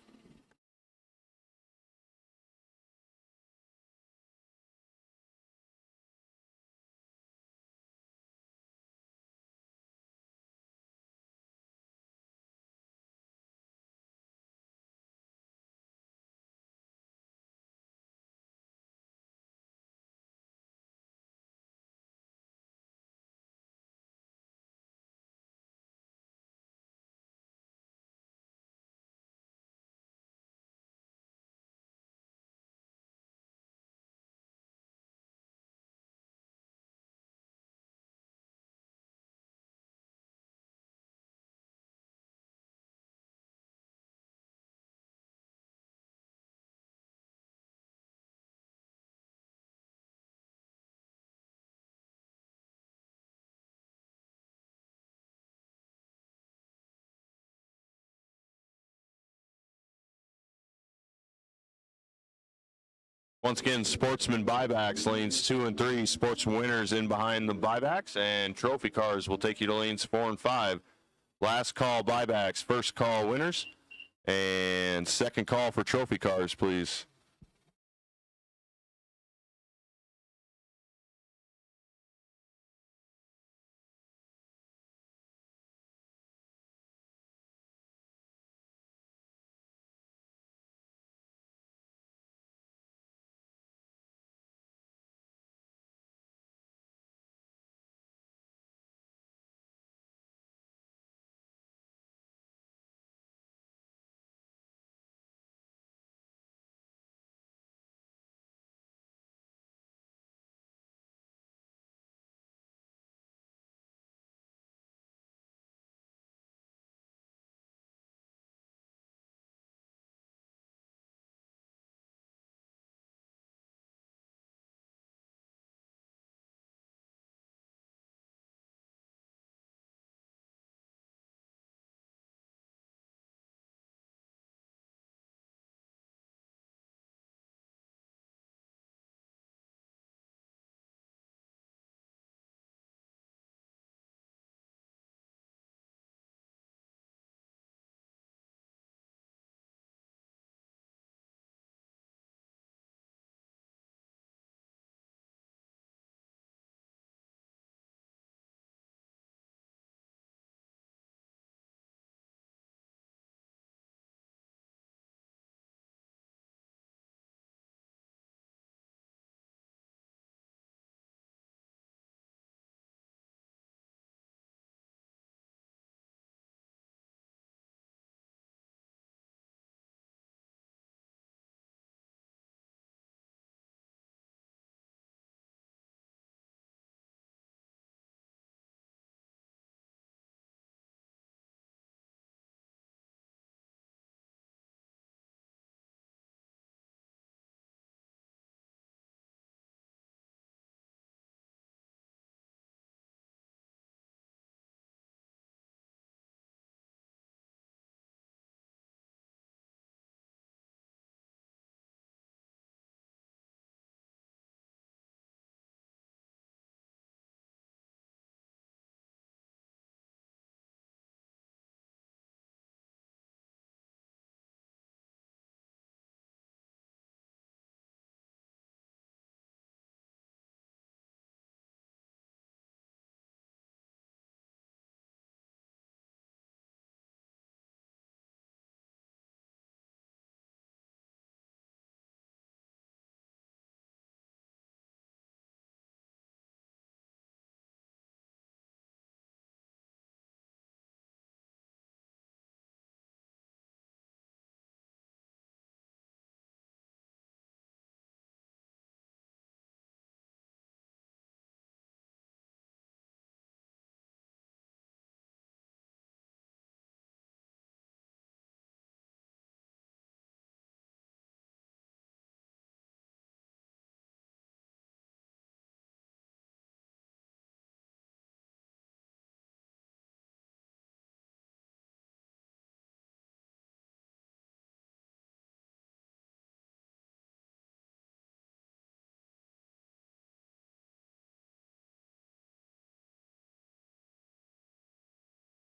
Once again, Sportsman buybacks, lanes 2 and 3. Sportsman winners in behind the buybacks, and trophy cars will take you to lanes 4 and 5. Last call buybacks, first call winners, and second call for trophy cars, please.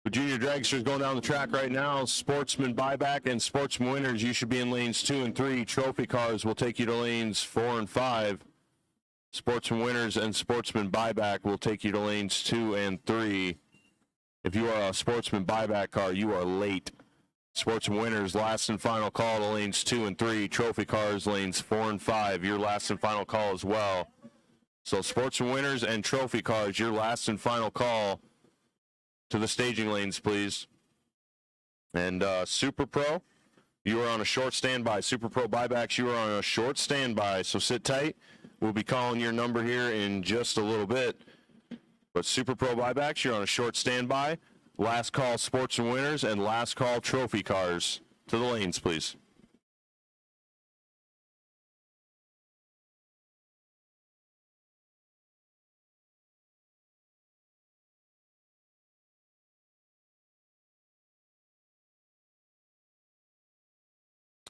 The junior dragsters going down the track right now. Sportsman buyback and sportsman winners. You should be in lanes 2 and 3. Trophy cars will take you to lanes 4 and 5. Sportsman winners and sportsman buyback will take you to lanes 2 and 3. If you are a sportsman buyback car, you are late. Sportsman winners, last and final call to lanes 2 and 3. Trophy cars, lanes 4 and 5. Your last and final call as well. So sportsman winners and trophy cars, your last and final call to the staging lanes, please. And Super Pro, you are on a short standby. Super Pro buybacks, you are on a short standby, so sit tight. We'll be calling your number here in just a little bit. But Super Pro buybacks, you're on a short standby. Last call sportsman winners and last call trophy cars to the lanes, please.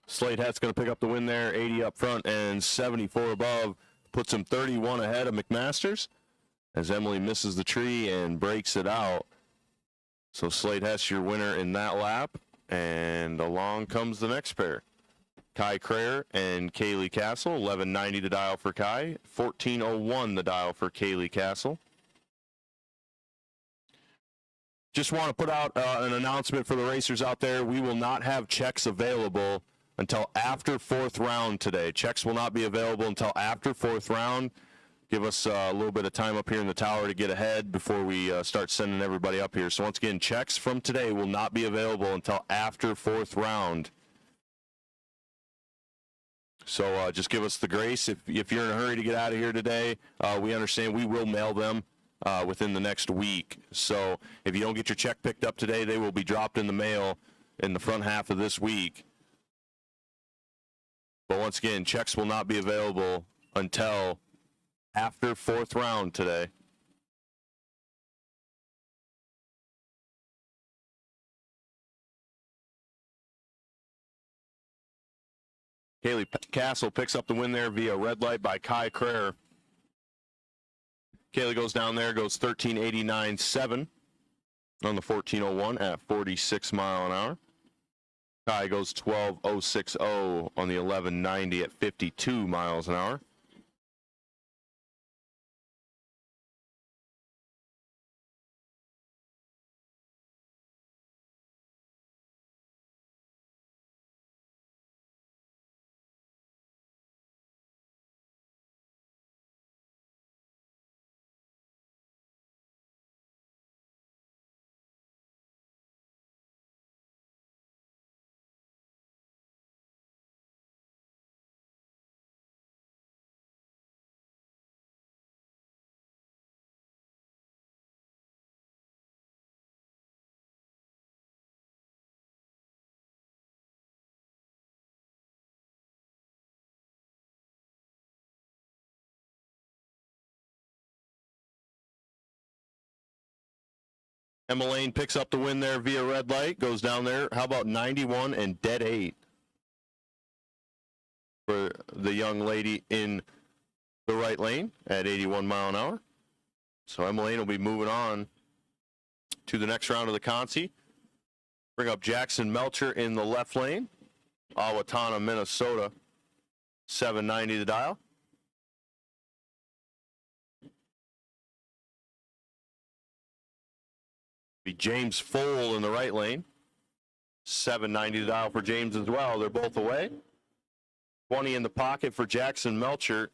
Slade Hat's going to pick up the win there, 80 up front and 74 above. Puts him 31 ahead of McMasters as Emily misses the tree and breaks it out. So Slade Hat's your winner in that lap. And along comes the next pair. Kai Crayer and Kaylee Castle, 1190 the dial for Kai, 1401 the dial for Kaylee Castle. Just want to put out an announcement for the racers out there. We will not have checks available until after fourth round today. Checks will not be available until after fourth round. Give us a little bit of time up here in the tower to get ahead before we start sending everybody up here. So once again, checks from today will not be available until after fourth round. So just give us the grace. If you're in a hurry to get out of here today, we understand we will mail them within the next week. So if you don't get your check picked up today, they will be dropped in the mail in the front half of this week. But once again, checks will not be available until after fourth round today. Kaylee Castle picks up the win there via red light by Kai Crayer. Kaylee goes down there, goes 13.89.7 on the 1401 at 46 mile an hour. Kai goes 12.060 on the 1190 at 52 miles an hour. Emma Lane picks up the win there via red light, goes down there. How about 91 and dead 8 for the young lady in the right lane at 81 mile an hour. So Emma Lane will be moving on to the next round of the Consi. Bring up Jackson Melcher in the left lane. Owatonna, Minnesota, 790 the dial. James Foal in the right lane. 790 to dial for James as well. They're both away. 20 in the pocket for Jackson Melcher.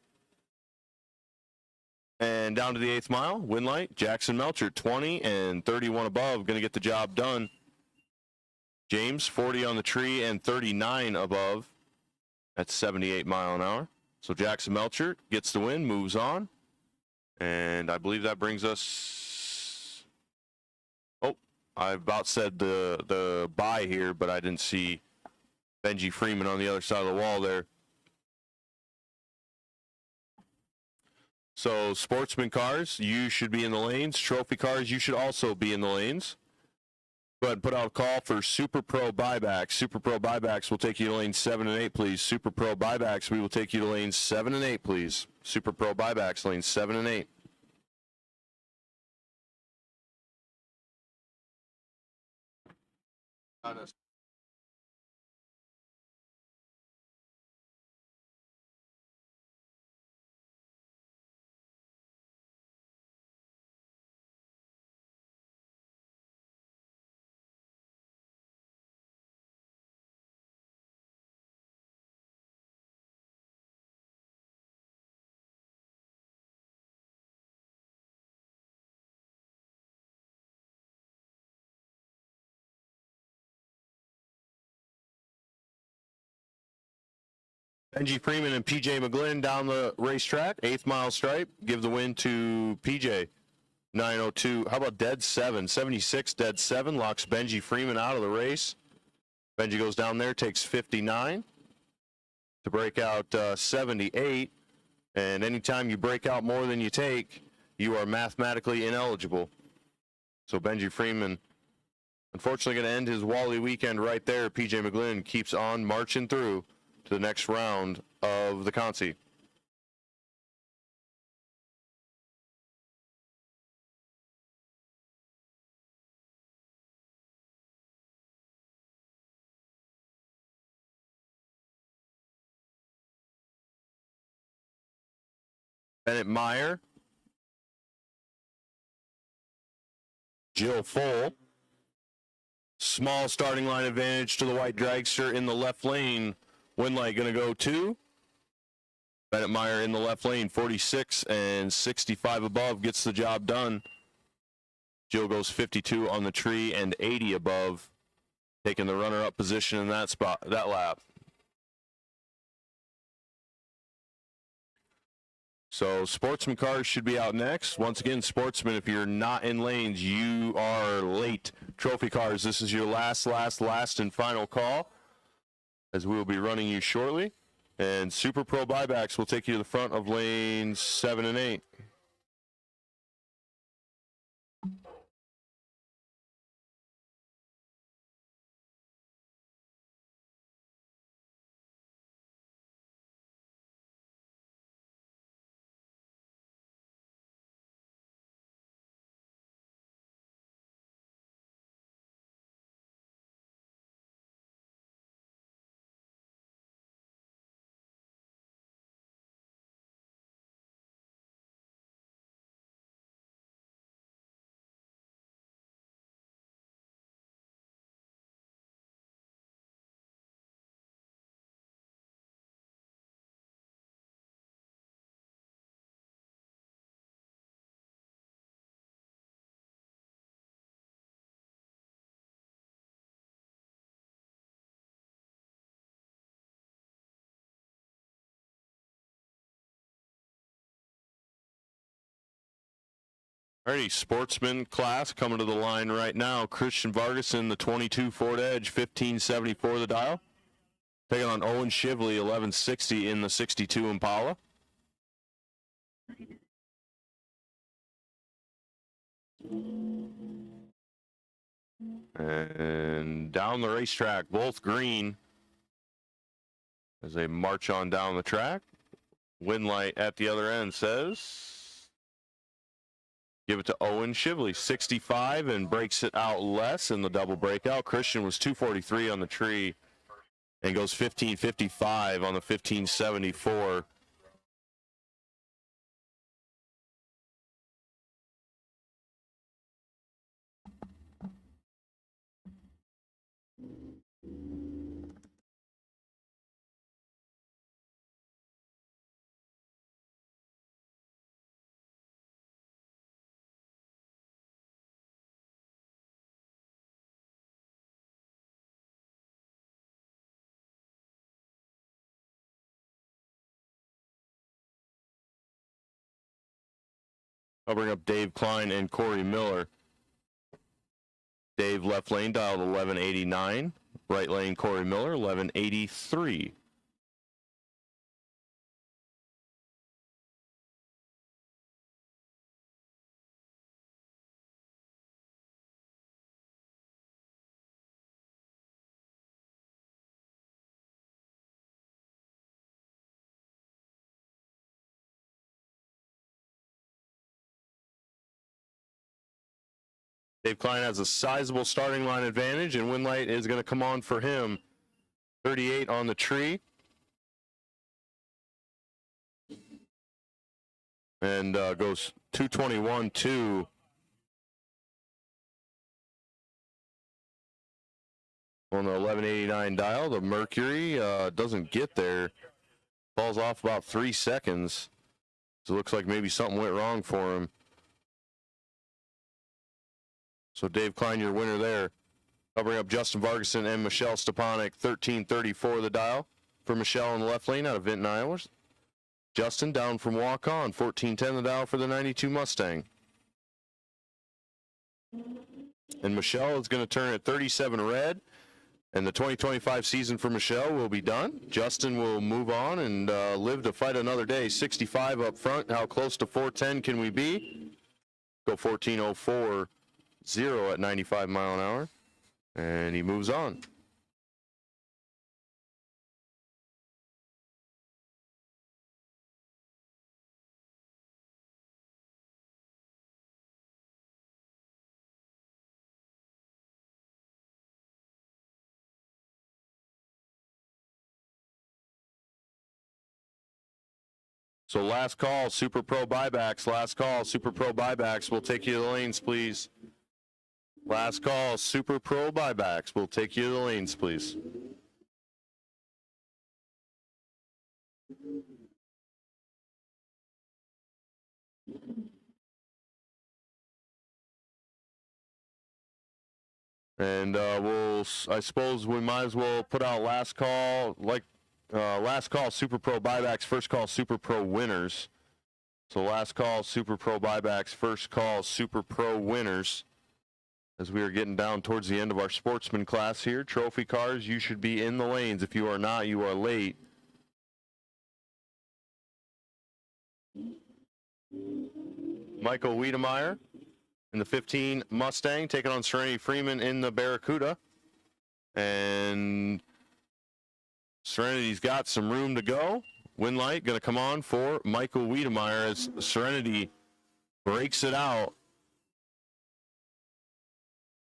And down to the 8th mile, win light. Jackson Melcher, 20 and 31 above, going to get the job done. James, 40 on the tree and 39 above. That's 78 mile an hour. So Jackson Melcher gets the win, moves on. And I believe that brings us... I about said the bye here, but I didn't see Benji Freeman on the other side of the wall there. So sportsman cars, you should be in the lanes. Trophy cars, you should also be in the lanes. Go ahead and put out a call for Super Pro buybacks. Super Pro buybacks will take you to lanes 7 and 8, please. Super Pro buybacks, we will take you to lanes 7 and 8, please. Super Pro buybacks, lanes 7 and 8. Benji Freeman and PJ McGlynn down the racetrack, 8th mile stripe. Give the win to PJ. 902. How about dead 7? 76 dead 7 locks Benji Freeman out of the race. Benji goes down there, takes 59 to break out 78. And anytime you break out more than you take, you are mathematically ineligible. So Benji Freeman, unfortunately, going to end his Wally weekend right there. PJ McGlynn keeps on marching through to the next round of the Consi. Bennett Meyer. Jill Full. Small starting line advantage to the white dragster in the left lane. Winlight going to go to Bennett Meyer in the left lane, 46 and 65 above, gets the job done. Jill goes 52 on the tree and 80 above, taking the runner-up position in that spot, that lap. So Sportsman cars should be out next. Once again, Sportsman, if you're not in lanes, you are late. Trophy cars, this is your last and final call, as we will be running you shortly. And Super Pro buybacks will take you to the front of lanes 7 and 8. Alrighty, Sportsman class coming to the line right now. Christian Vargas in the 22 Ford Edge, 1574 the dial. Taking on Owen Shively, 1160 in the 62 Impala. And down the racetrack, both green as they march on down the track. Winlight at the other end says, give it to Owen Shively, 65, and breaks it out less in the double breakout. Christian was 243 on the tree and goes 1555 on the 1574. I'll bring up Dave Klein and Corey Miller. Dave left lane dialed 1189. Right lane Corey Miller 1183. Dave Klein has a sizable starting line advantage, and Winlight is going to come on for him. 38 on the tree. And goes 221-2. On the 1189 dial. The Mercury doesn't get there. Falls off about 3 seconds. So it looks like maybe something went wrong for him. So Dave Klein, your winner there. Covering up Justin Vargason and Michelle Stepanek, 1334 the dial for Michelle in the left lane out of Vinton, Iowa. Justin down from walk on, 1410 the dial for the 92 Mustang. And Michelle is going to turn at 37 red, and the 2025 season for Michelle will be done. Justin will move on and live to fight another day. 65 up front. How close to 410 can we be? Go 14:04.0 at 95 mile an hour. And he moves on. So last call, Super Pro buybacks. Last call, Super Pro buybacks. We'll take you to the lanes, please. Last call, Super Pro buybacks. We'll take you to the lanes, please. And I suppose we might as well put out last call, last call, Super Pro buybacks, first call, Super Pro winners. So last call, Super Pro buybacks, first call, Super Pro winners. As we are getting down towards the end of our sportsman class here, trophy cars, you should be in the lanes. If you are not, you are late. Michael Wiedemeyer in the 15 Mustang, taking on Serenity Freeman in the Barracuda. And Serenity's got some room to go. Winlight going to come on for Michael Wiedemeyer as Serenity breaks it out.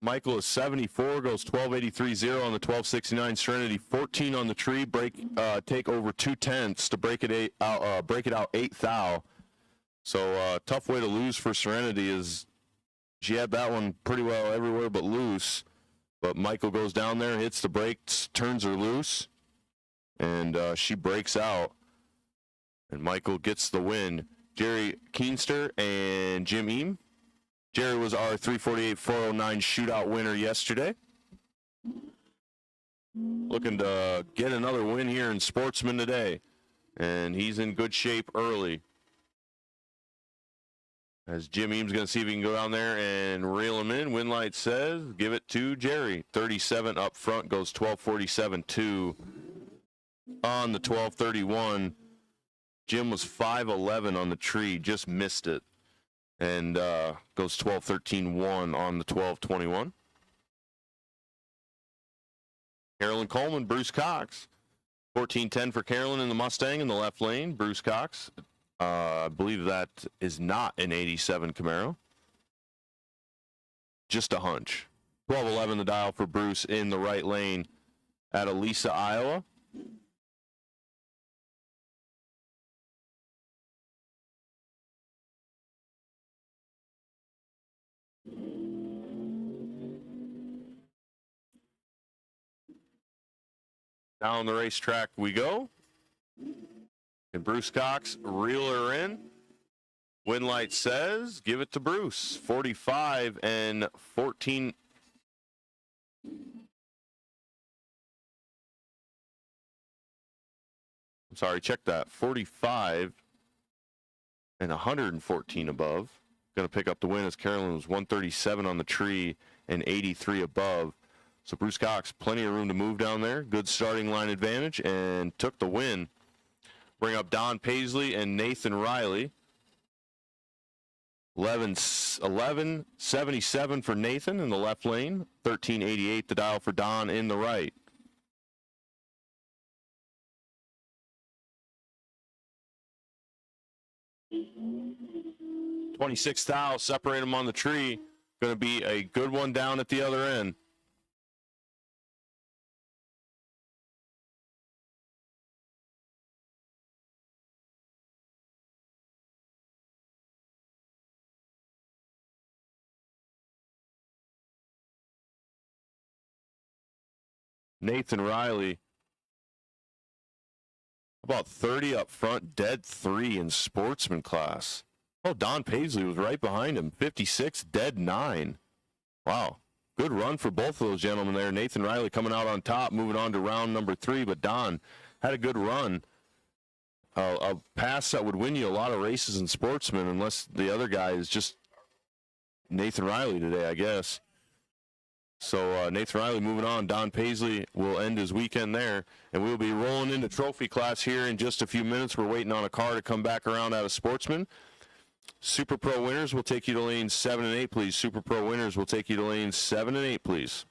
Michael is 74, goes 12.83.0 on the 12.69 Serenity, 14 on the tree, take over 2/10 to break it out 8 thou. So tough way to lose for Serenity is she had that one pretty well everywhere but loose. But Michael goes down there, hits the brakes, turns her loose, and she breaks out. And Michael gets the win. Jerry Keenster and Jim Eam. Jerry was our 348.409 shootout winner yesterday. Looking to get another win here in Sportsman today. And he's in good shape early. As Jim Eames going to see if he can go down there and reel him in. Winlight says, give it to Jerry. 37 up front, goes 12.47.2 on the 12.31. Jim was 5.11 on the tree, just missed it. And goes 12.13.1 on the 12.21. Carolyn Coleman, Bruce Cox. 14.10 for Carolyn in the Mustang in the left lane. Bruce Cox, I believe that is not an 87 Camaro. Just a hunch. 12.11 the dial for Bruce in the right lane at Elisa, Iowa. Down the racetrack we go. And Bruce Cox reel her in. Winlight says, give it to Bruce. 45 and 14. I'm sorry, check that. 45 and 114 above. Going to pick up the win as Carolyn was 137 on the tree and 83 above. So Bruce Cox, plenty of room to move down there. Good starting line advantage and took the win. Bring up Don Paisley and Nathan Riley. 11.77 for Nathan in the left lane. 13.88 the dial for Don in the right. $26,000 separate them on the tree. Going to be a good one down at the other end. Nathan Riley, about 30 up front, dead 3 in sportsman class. Oh, Don Paisley was right behind him, 56, dead 9. Wow, good run for both of those gentlemen there. Nathan Riley coming out on top, moving on to round number 3, but Don had a good run. A pass that would win you a lot of races in sportsman, unless the other guy is just Nathan Riley today, I guess. So Nathan Riley moving on. Don Paisley will end his weekend there. And we'll be rolling into trophy class here in just a few minutes. We're waiting on a car to come back around out of sportsman. Super Pro winners will take you to lanes 7 and 8, please. Super Pro winners will take you to lanes 7 and 8, please.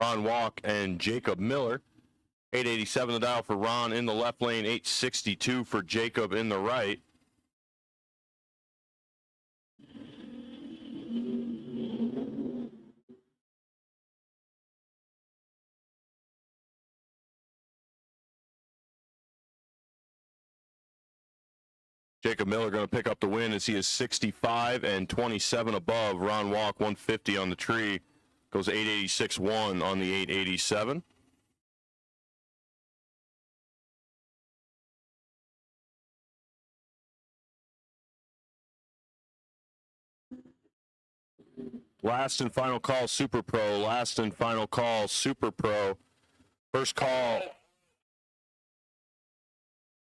Ron Walk and Jacob Miller. 887 the dial for Ron in the left lane, 862 for Jacob in the right. Jacob Miller going to pick up the win as he is 65 and 27 above. Ron Walk 150 on the tree. Goes 886-1 on the 887. Last and final call, Super Pro. Last and final call, Super Pro. First call.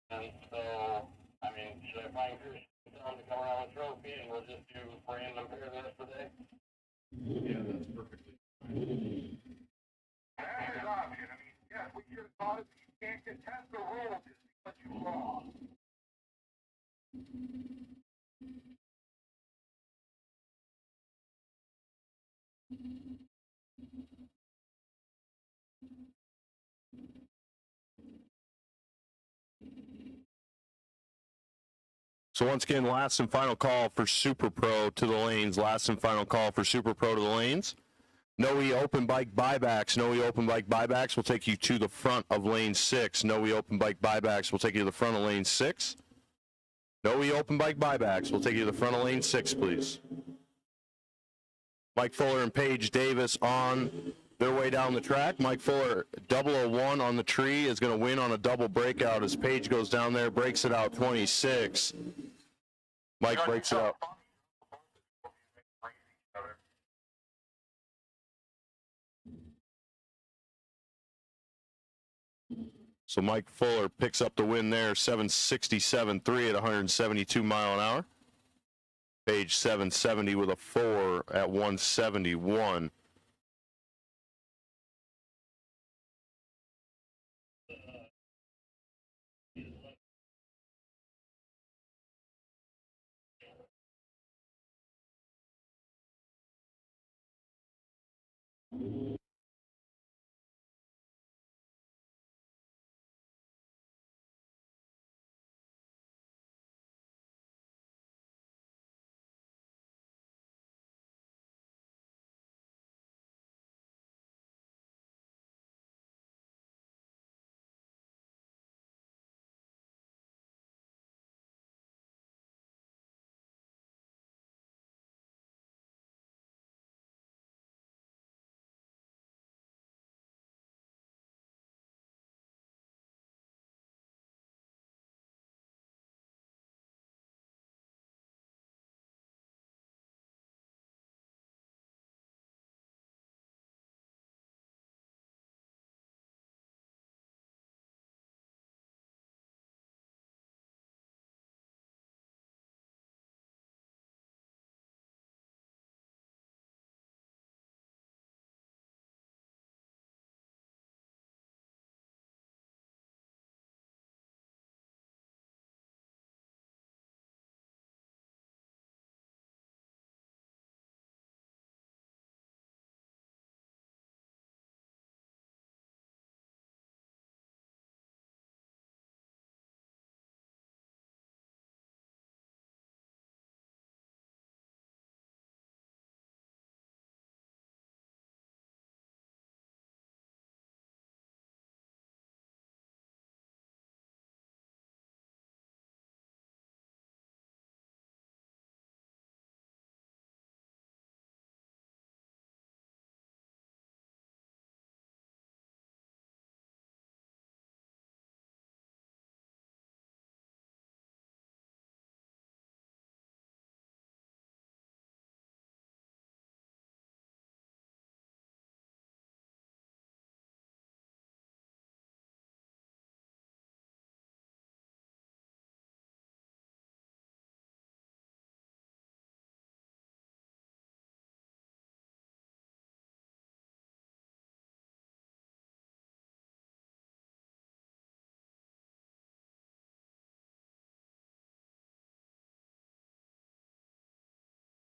And so, I mean, should I find Chris to come around with trophy and we'll just do random pair the rest of the day? Yeah, that's perfectly fine. That's his option. I mean, yes, we should have thought it, but you can't contest the rule just because you lost. So once again, last and final call for Super Pro to the lanes. Last and final call for Super Pro to the lanes. No open bike buybacks. No open bike buybacks will take you to the front of lane 6. No open bike buybacks will take you to the front of lane 6. No open bike buybacks will take you to the front of lane 6, please. Mike Fuller and Paige Davis on their way down the track. Mike Fuller, 001 on the tree, is going to win on a double breakout as Paige goes down there, breaks it out 26. Mike breaks it out. So Mike Fuller picks up the win there, 767.3 at 172 mile an hour. Page 770 with a 4 at 171.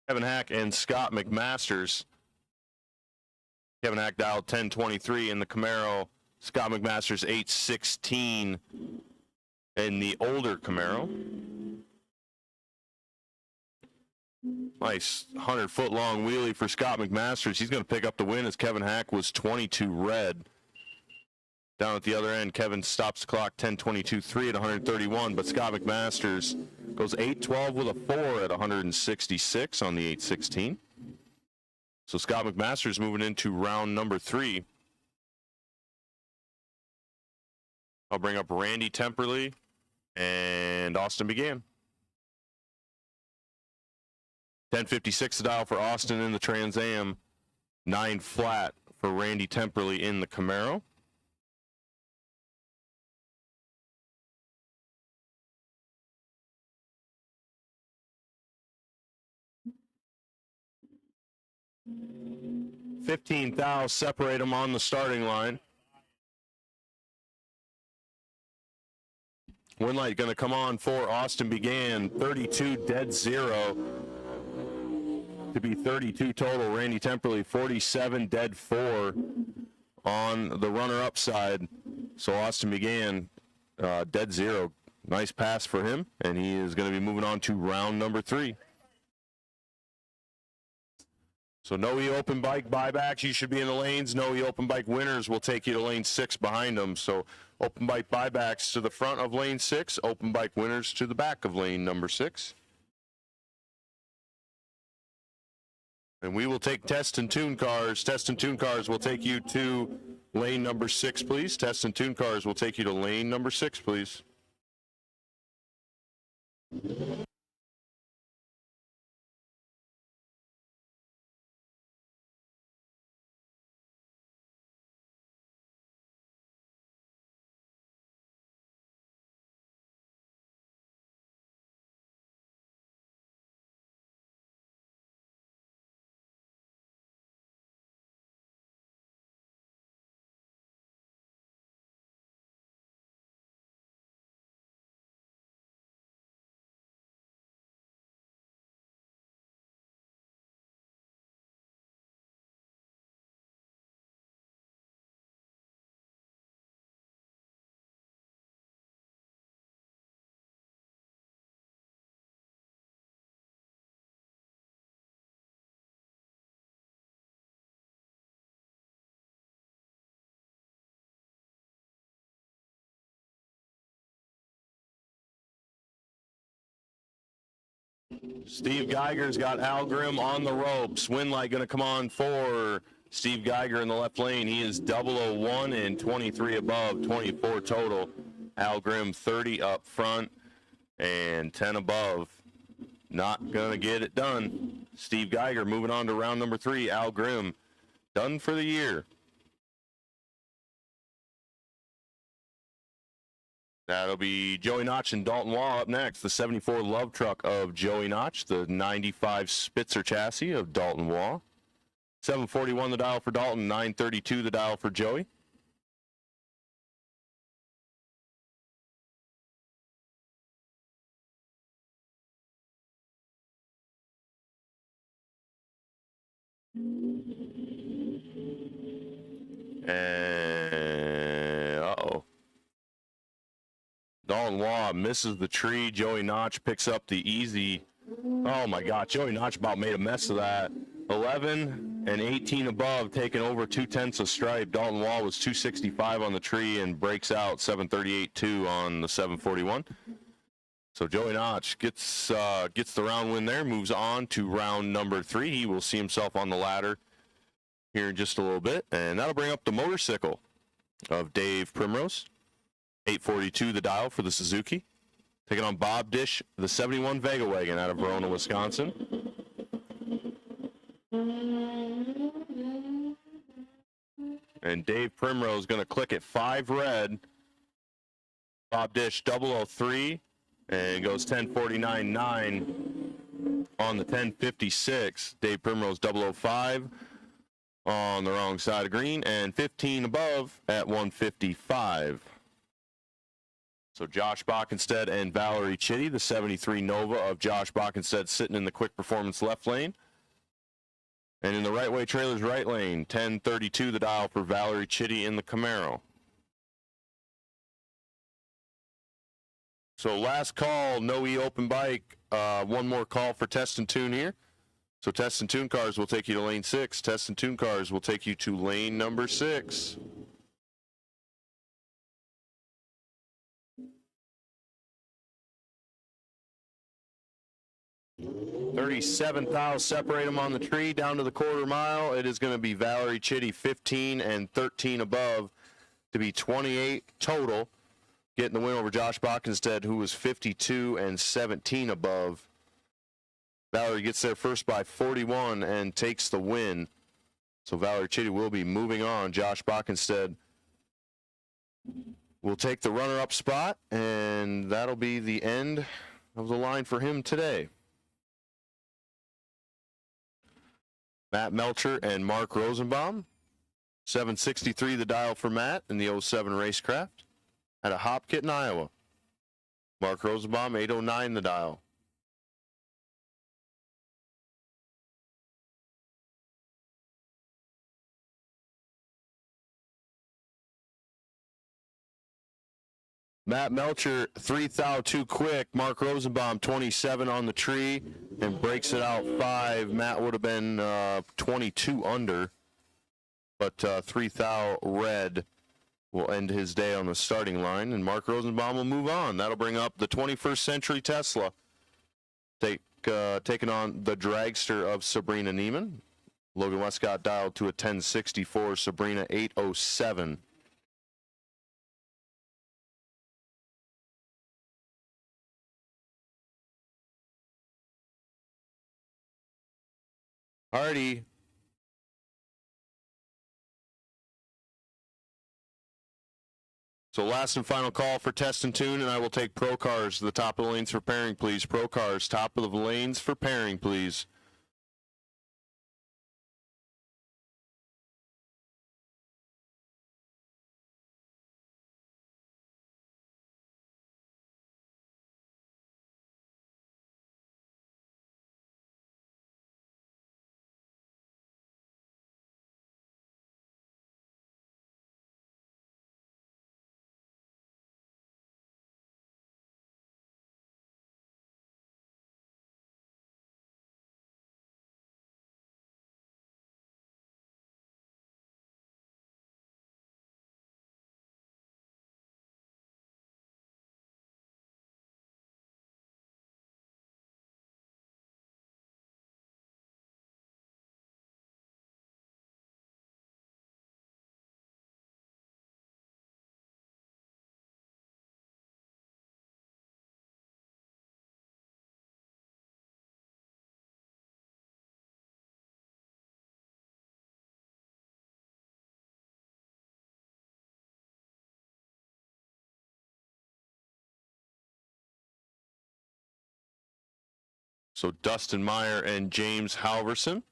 Kevin Hack and Scott McMasters Kevin Hack dialed 1023 in the Camaro. Scott McMaster's 816 in the older Camaro. Nice 100-foot long wheelie for Scott McMasters. He's going to pick up the win as Kevin Hack was 22 red. Down at the other end, Kevin stops the clock 10:22.3 at 131, but Scott McMasters goes 8:12 with a 4 at 166 on the 816. So Scott McMasters moving into round number 3. I'll bring up Randy Temperley and Austin Began. 10:56 the dial for Austin in the Trans Am. 9 flat for Randy Temperley in the Camaro. $15,000 separate them on the starting line. Win light going to come on for Austin Began. 32 dead 0 to be 32 total. Randy Temperley 47 dead 4 on the runner-up side. So Austin Began dead 0. Nice pass for him, and he is going to be moving on to round number 3. So no E-Open bike buybacks, you should be in the lanes. No E-Open bike winners will take you to lane 6 behind them. So open bike buybacks to the front of lane 6, open bike winners to the back of lane number 6. And we will take test and tune cars. Test and tune cars will take you to lane number 6, please. Test and tune cars will take you to lane number 6, please. Steve Geiger's got Al Grimm on the ropes. Win light going to come on for Steve Geiger in the left lane. He is 001 and 23 above, 24 total. Al Grimm 30 up front and 10 above. Not going to get it done. Steve Geiger moving on to round number 3. Al Grimm done for the year. That'll be Joey Notch and Dalton Wall up next. The 74 Love Truck of Joey Notch, the 95 Spitzer chassis of Dalton Wall. 741 the dial for Dalton, 932 the dial for Joey. And uh-oh. Dalton Waugh misses the tree. Joey Notch picks up the easy. Oh my God, Joey Notch about made a mess of that. 11 and 18 above, taking over 2/10 of stripe. Dalton Waugh was 265 on the tree and breaks out 738.2 on the 741. So Joey Notch gets the round win there, moves on to round number 3. He will see himself on the ladder here in just a little bit, and that'll bring up the motorcycle of Dave Primrose. 842 the dial for the Suzuki. Taking on Bob Dish, the 71 Vega Wagon out of Verona, Wisconsin. And Dave Primrose going to click at 5 red. Bob Dish 003 and goes 1049.9 on the 1056. Dave Primrose 005 on the wrong side of green and 15 above at 155. So Josh Bockenstead and Valerie Chitty, the 73 Nova of Josh Bockenstead, sitting in the quick performance left lane. And in the right way trailers right lane, 1032 the dial for Valerie Chitty in the Camaro. So last call, no open bike. One more call for test and tune here. So test and tune cars will take you to lane 6. Test and tune cars will take you to lane number 6. $37,000 separate them on the tree down to the quarter mile. It is going to be Valerie Chitty 15 and 13 above to be 28 total. Getting the win over Josh Bockenstead, who was 52 and 17 above. Valerie gets there first by 41 and takes the win. So Valerie Chitty will be moving on. Josh Bockenstead will take the runner-up spot, and that'll be the end of the line for him today. Matt Melcher and Mark Rosenbaum. 763 the dial for Matt in the 07 Racecraft at a hop kit in Iowa. Mark Rosenbaum, 809 the dial. Matt Melcher, 3 thou too quick. Mark Rosenbaum, 27 on the tree and breaks it out 5. Matt would have been 22 under, but 3 thou red will end his day on the starting line, and Mark Rosenbaum will move on. That'll bring up the 21st Century Tesla, taking on the Dragster of Sabrina Neiman. Logan Westcott dialed to a 1064, Sabrina 807. Alrighty. So last and final call for test and tune, and I will take Pro Cars to the top of the lanes for pairing, please. Pro Cars, top of the lanes for pairing, please. So Dustin Meyer and James Halverson.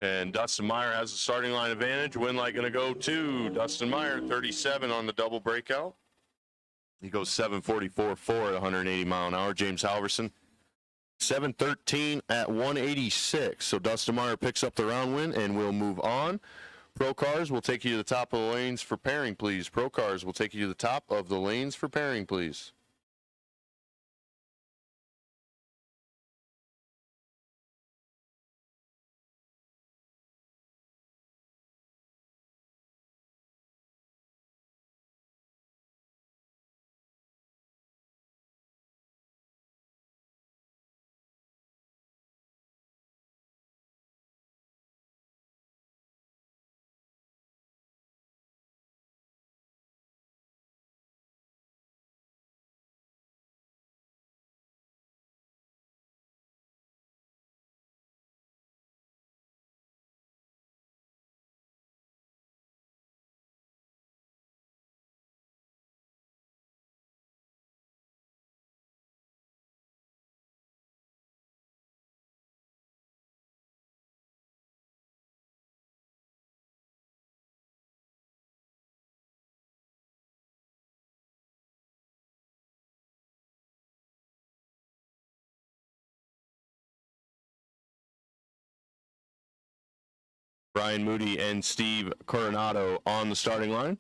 And Dustin Meyer has the starting line advantage. Win light going to go to Dustin Meyer, 37 on the double breakout. He goes 744.4 at 180 mile an hour. James Halverson, 713 at 186. So Dustin Meyer picks up the round win and we'll move on. Pro Cars will take you to the top of the lanes for pairing, please. Pro Cars will take you to the top of the lanes for pairing, please. Brian Moody and Steve Coronado on the starting line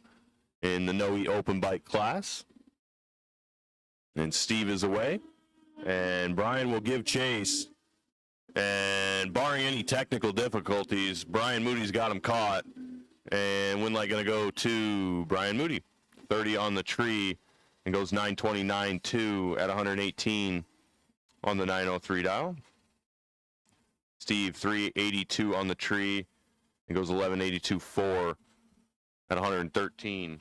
in the Noe open bike class. And Steve is away. And Brian will give chase. And barring any technical difficulties, Brian Moody's got him caught. And Winlight going to go to Brian Moody. 30 on the tree and goes 929.2 at 118 on the 903 dial. Steve 382 on the tree and goes 1182.4 at 113.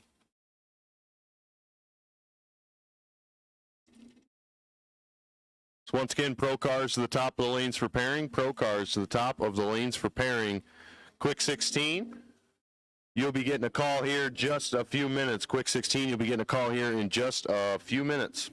So once again, Pro Cars to the top of the lanes for pairing. Pro Cars to the top of the lanes for pairing. Quick 16. You'll be getting a call here just a few minutes. Quick 16, you'll be getting a call here in just a few minutes.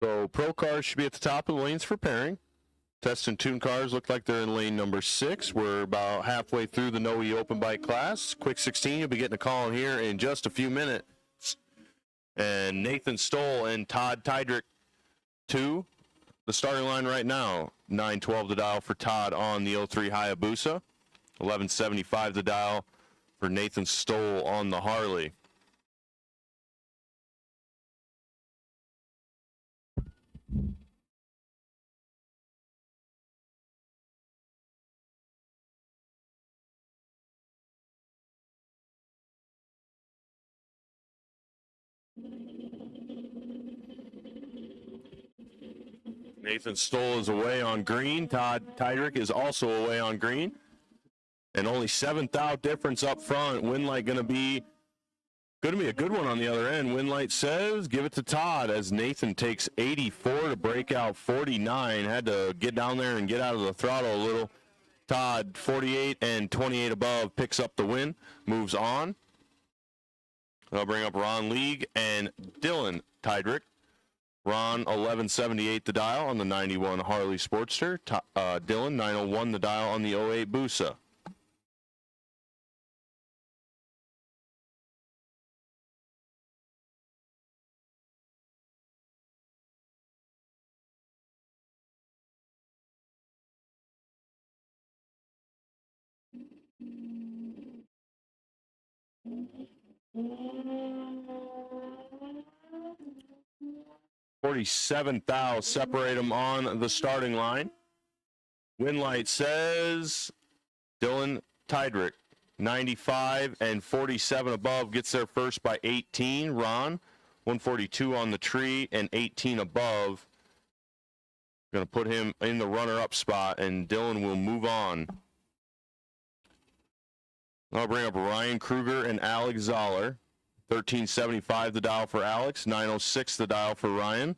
So Pro Cars should be at the top of the lanes for pairing. Test and Tune cars look like they're in lane number 6. We're about halfway through the Noe open bike class. Quick 16, you'll be getting a call in here in just a few minutes. And Nathan Stoll and Todd Tydrick, 2, the starting line right now. 912 the dial for Todd on the 03 Hayabusa. 1175 the dial for Nathan Stoll on the Harley. Nathan Stoll is away on green. Todd Tydrick is also away on green. And only 7th out difference up front. Winlight going to be a good one on the other end. Winlight says give it to Todd as Nathan takes 84 to break out 49. Had to get down there and get out of the throttle a little. Todd 48 and 28 above picks up the win. Moves on. I'll bring up Ron League and Dylan Tydrick. Ron 1178 the dial on the 91 Harley Sportster. Dylan 901 the dial on the 08 Busa. $47,000 separate them on the starting line. Winlight says Dylan Tydrick, 95 and 47 above, gets there first by 18. Ron, 142 on the tree and 18 above. Going to put him in the runner-up spot, and Dylan will move on. I'll bring up Ryan Kruger and Alex Zoller. 1375 the dial for Alex, 906 the dial for Ryan.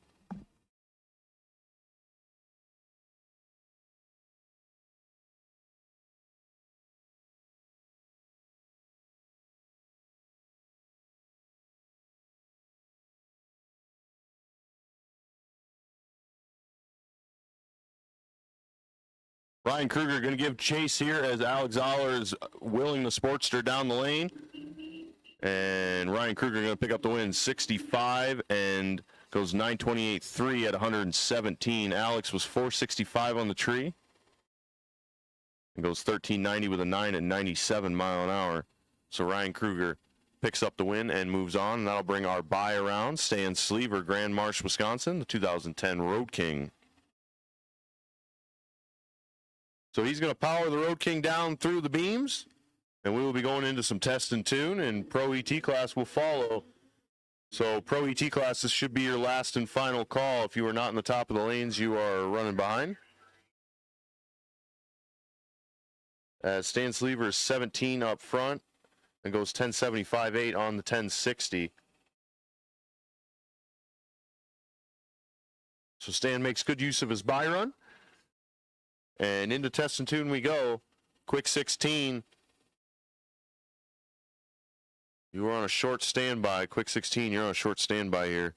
Ryan Kruger going to give chase here as Alex Zoller is wheeling the Sportster down the lane. And Ryan Kruger going to pick up the win, 65, and goes 928.3 at 117. Alex was 465 on the tree. And goes 1390 with a 9 at 97 mile an hour. So Ryan Kruger picks up the win and moves on. And that'll bring our bye around. Stan Sleever, Grand Marsh, Wisconsin, the 2010 Road King. So he's going to power the Road King down through the beams. And we will be going into some test and tune, and Pro ET class will follow. So Pro ET class, this should be your last and final call. If you are not in the top of the lanes, you are running behind. Stan Sleever is 17 up front and goes 10.75.8 on the 1060. So Stan makes good use of his buy run. And into test and tune we go. Quick 16. You were on a short standby. Quick 16, you're on a short standby here.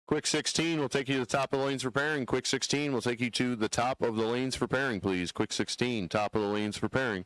Quick 16 will take you to the top of the lanes for pairing. Quick 16 will take you to the top of the lanes for pairing, please. Quick 16, top of the lanes for pairing.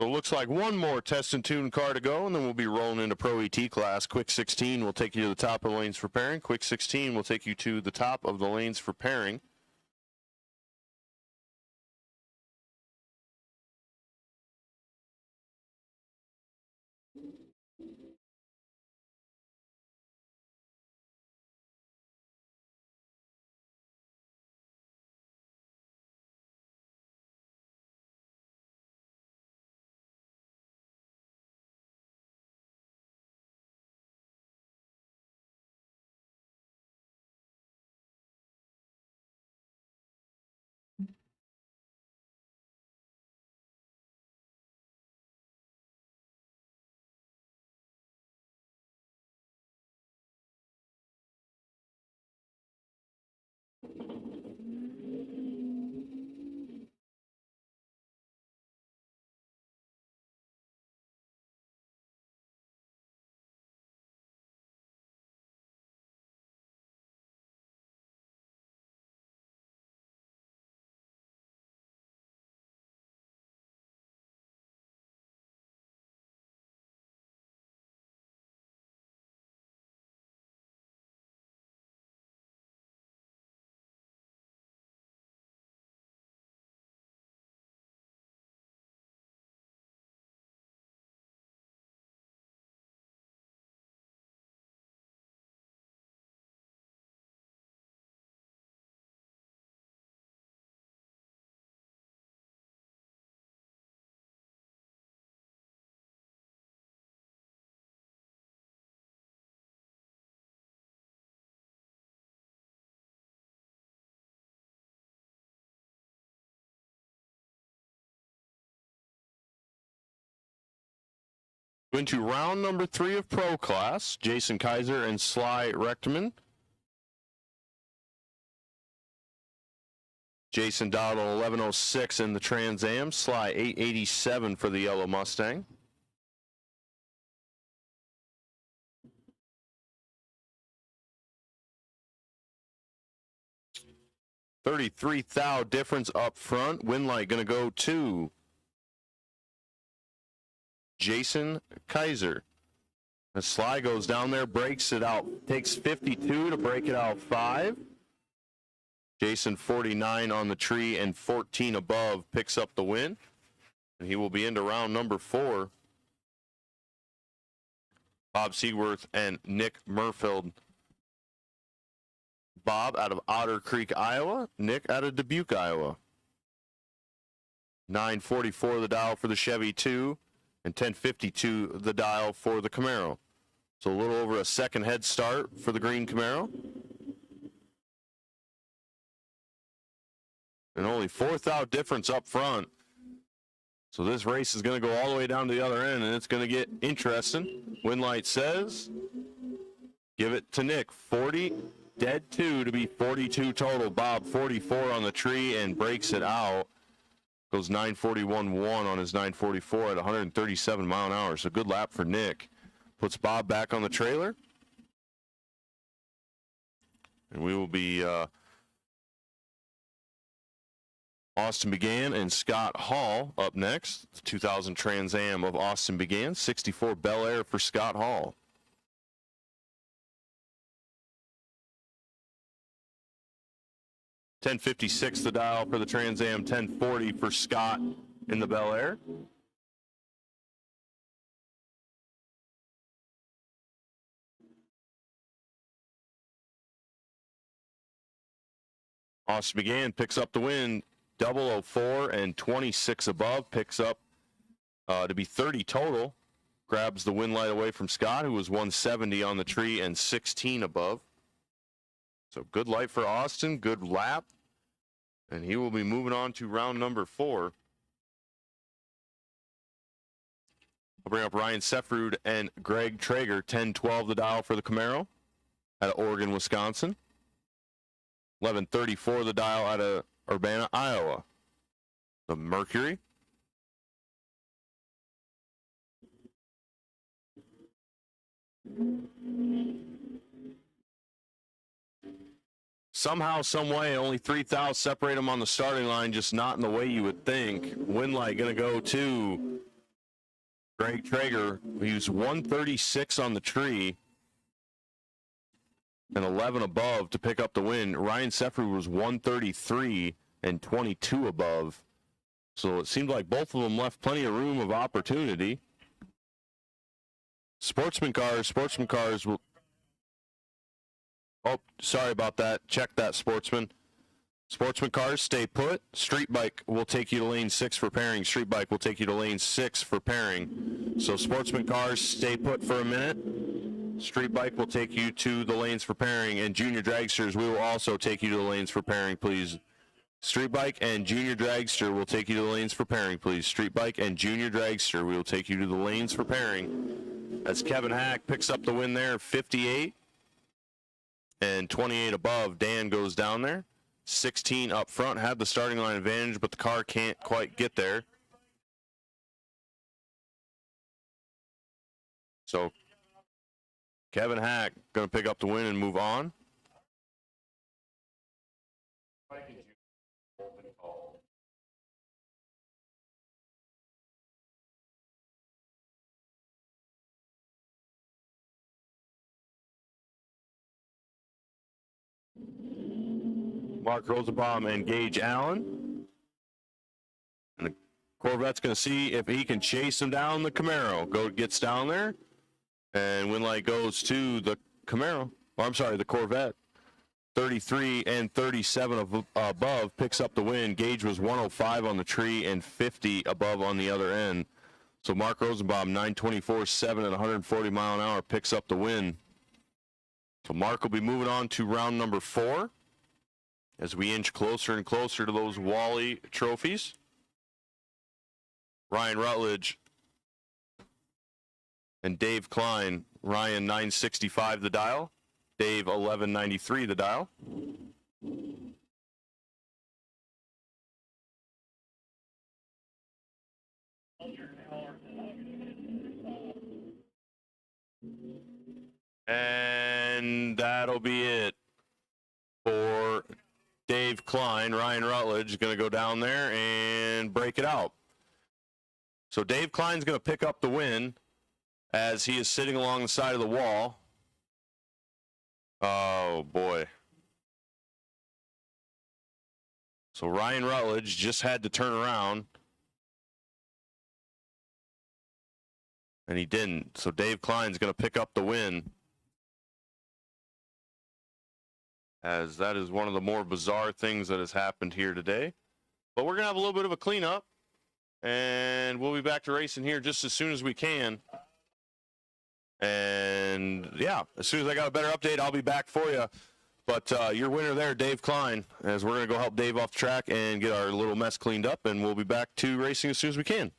So it looks like one more test and tune car to go, and then we'll be rolling into Pro ET class. Quick 16 will take you to the top of the lanes for pairing. Quick 16 will take you to the top of the lanes for pairing. Into round number 3 of Pro Class, Jason Kaiser and Sly Rechtman. Jason Dowdle 11:06 in the Trans Am, Sly 8:87 for the yellow Mustang. $33,000 difference up front. Win light going to go to Jason Kaiser. As Sly goes down there, breaks it out, takes 52 to break it out 5. Jason 49 on the tree and 14 above picks up the win. And he will be into round number 4. Bob Seaworth and Nick Murfield. Bob out of Otter Creek, Iowa. Nick out of Dubuque, Iowa. 944 the dial for the Chevy 2 and 1052 the dial for the Camaro. So a little over a second head start for the green Camaro. And only $4,000 difference up front. So this race is going to go all the way down to the other end, and it's going to get interesting. Win light says, give it to Nick. 40, dead 2 to be 42 total. Bob 44 on the tree and breaks it out. Goes 941.1 on his 944 at 137 mile an hour. So good lap for Nick. Puts Bob back on the trailer. And we will be Austin Began and Scott Hall up next. The 2000 Trans Am of Austin Began. 64 Bel Air for Scott Hall. $10.56 the dial for the Trans Am. $10.40 for Scott in the Bel Air. Austin Began picks up the win. 004 and 26 above, picks up to be 30 total. Grabs the win light away from Scott, who was 170 on the tree and 16 above. So good light for Austin, good lap. And he will be moving on to round number 4. I'll bring up Ryan Seffrud and Greg Traeger, 10-12 the dial for the Camaro out of Oregon, Wisconsin. 11:34 the dial out of Urbana, Iowa. The Mercury. Somehow, some way, only 3,000 separate them on the starting line, just not in the way you would think. Win light going to go to Greg Traeger. He was 136 on the tree and 11 above to pick up the win. Ryan Seffrud was 133 and 22 above. So it seemed like both of them left plenty of room of opportunity. Sportsman cars will... Oh, sorry about that. Check that, Sportsman. Sportsman cars, stay put. Street bike will take you to lane 6 for pairing. Street bike will take you to lane 6 for pairing. So Sportsman cars, stay put for a minute. Street bike will take you to the lanes for pairing. And junior dragsters, we will also take you to the lanes for pairing, please. Street bike and junior dragster will take you to the lanes for pairing, please. Street bike and junior dragster, we will take you to the lanes for pairing. As Kevin Hack picks up the win there, 58 and 28 above. Dan goes down there. 16 up front, had the starting line advantage, but the car can't quite get there. So Kevin Hack going to pick up the win and move on. Mark Rosenbaum and Gage Allen. And the Corvette's going to see if he can chase him down the Camaro. Gets down there. And win light goes to the Camaro. Oh, I'm sorry, the Corvette. 33 and 37 above picks up the win. Gage was 105 on the tree and 50 above on the other end. So Mark Rosenbaum, 924.7 at 140 mile an hour, picks up the win. So Mark will be moving on to round number 4 as we inch closer and closer to those Wally trophies. Ryan Rutledge And Dave Klein, Ryan 965 the dial. Dave 1193 the dial. And that'll be it for Dave Klein. Ryan Rutledge is going to go down there and break it out. So Dave Klein's going to pick up the win as he is sitting along the side of the wall. Oh, boy. So Ryan Rutledge just had to turn around. And he didn't. So Dave Klein's going to pick up the win. As that is one of the more bizarre things that has happened here today. But we're going to have a little bit of a cleanup. And we'll be back to racing here just as soon as we can. And, yeah, as soon as I got a better update, I'll be back for you. But your winner there, Dave Klein, as we're going to go help Dave off the track and get our little mess cleaned up. And we'll be back to racing as soon as we can.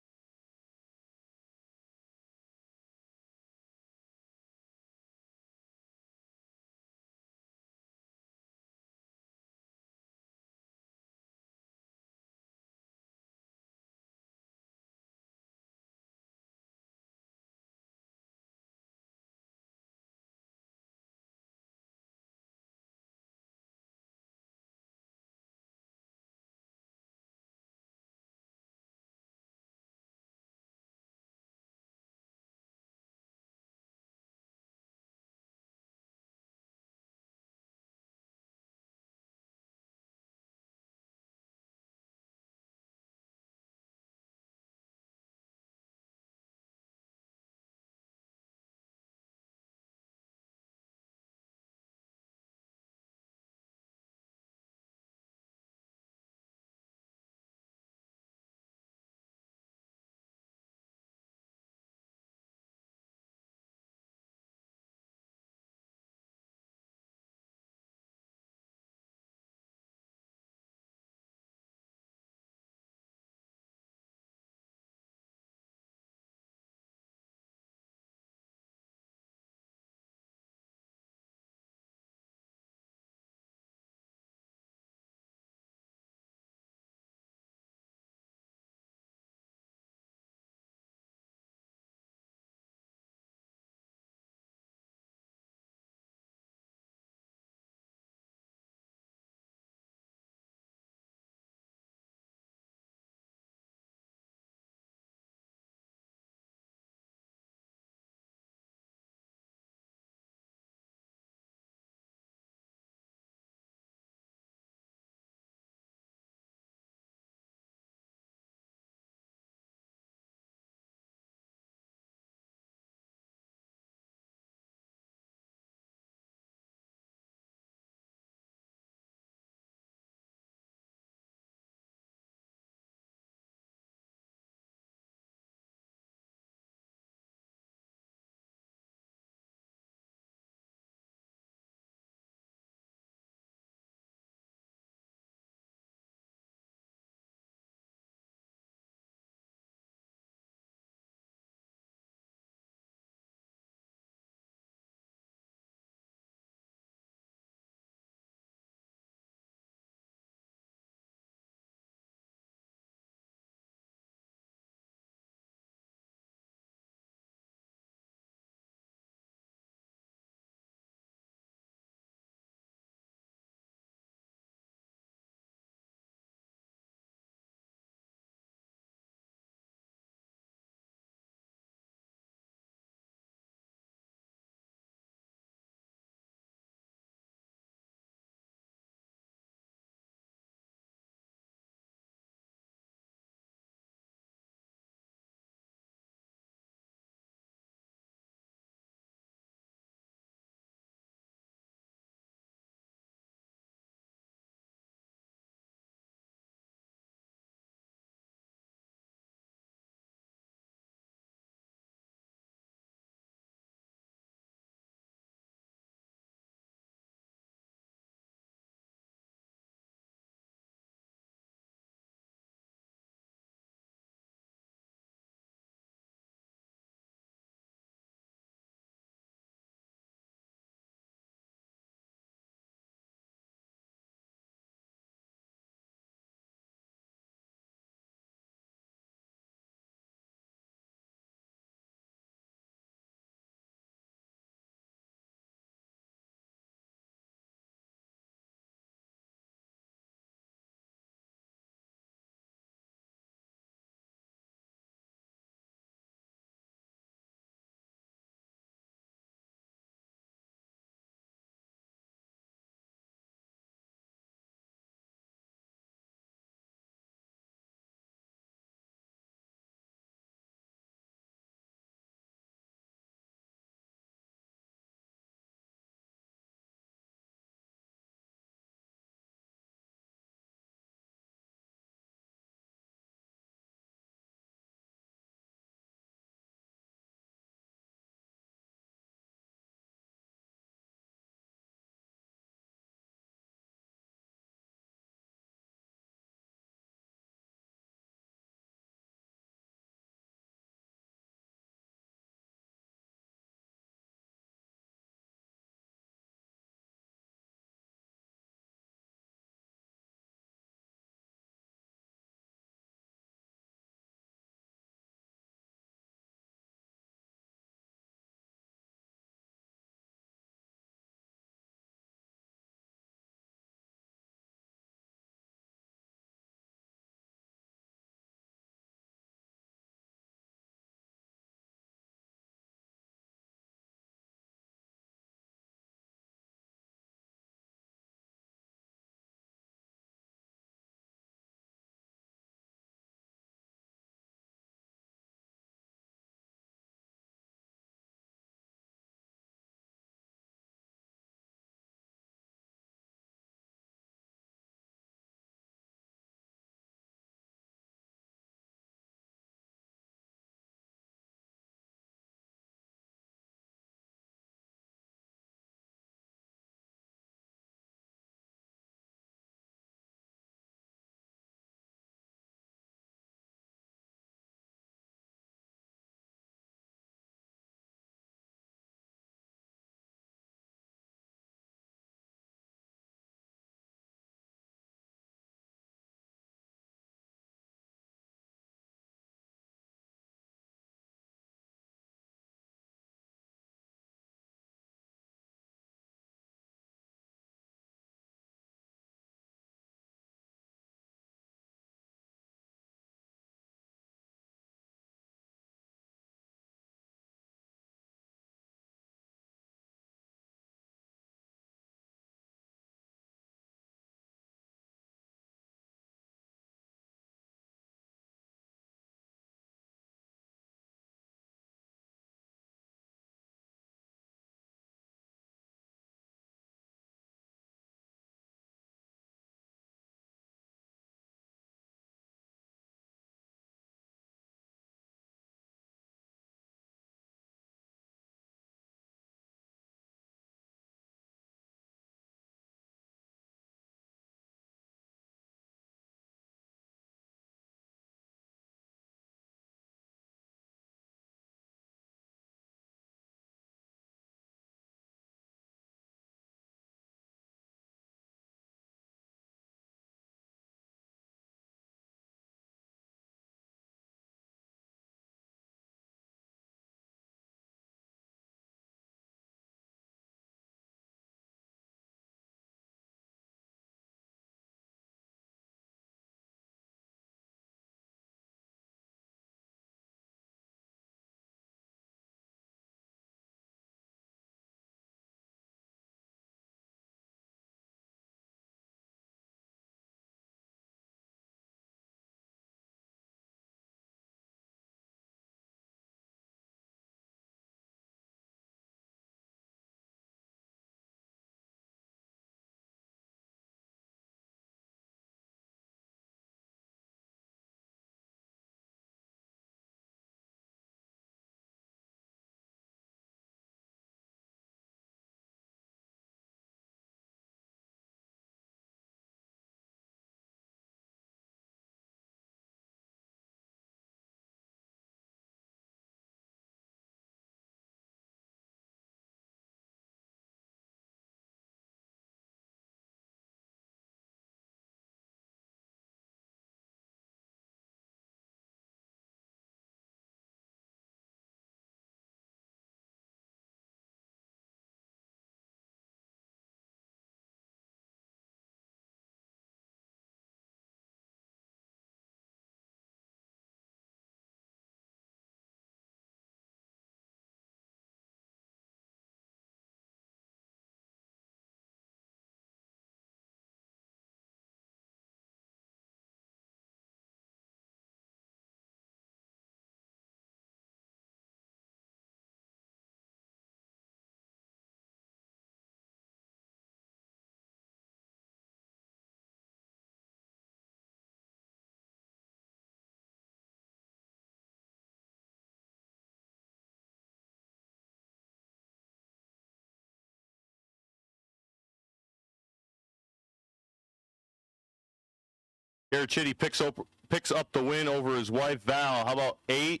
Garrett Chitty picks up the win over his wife, Val. How about 8?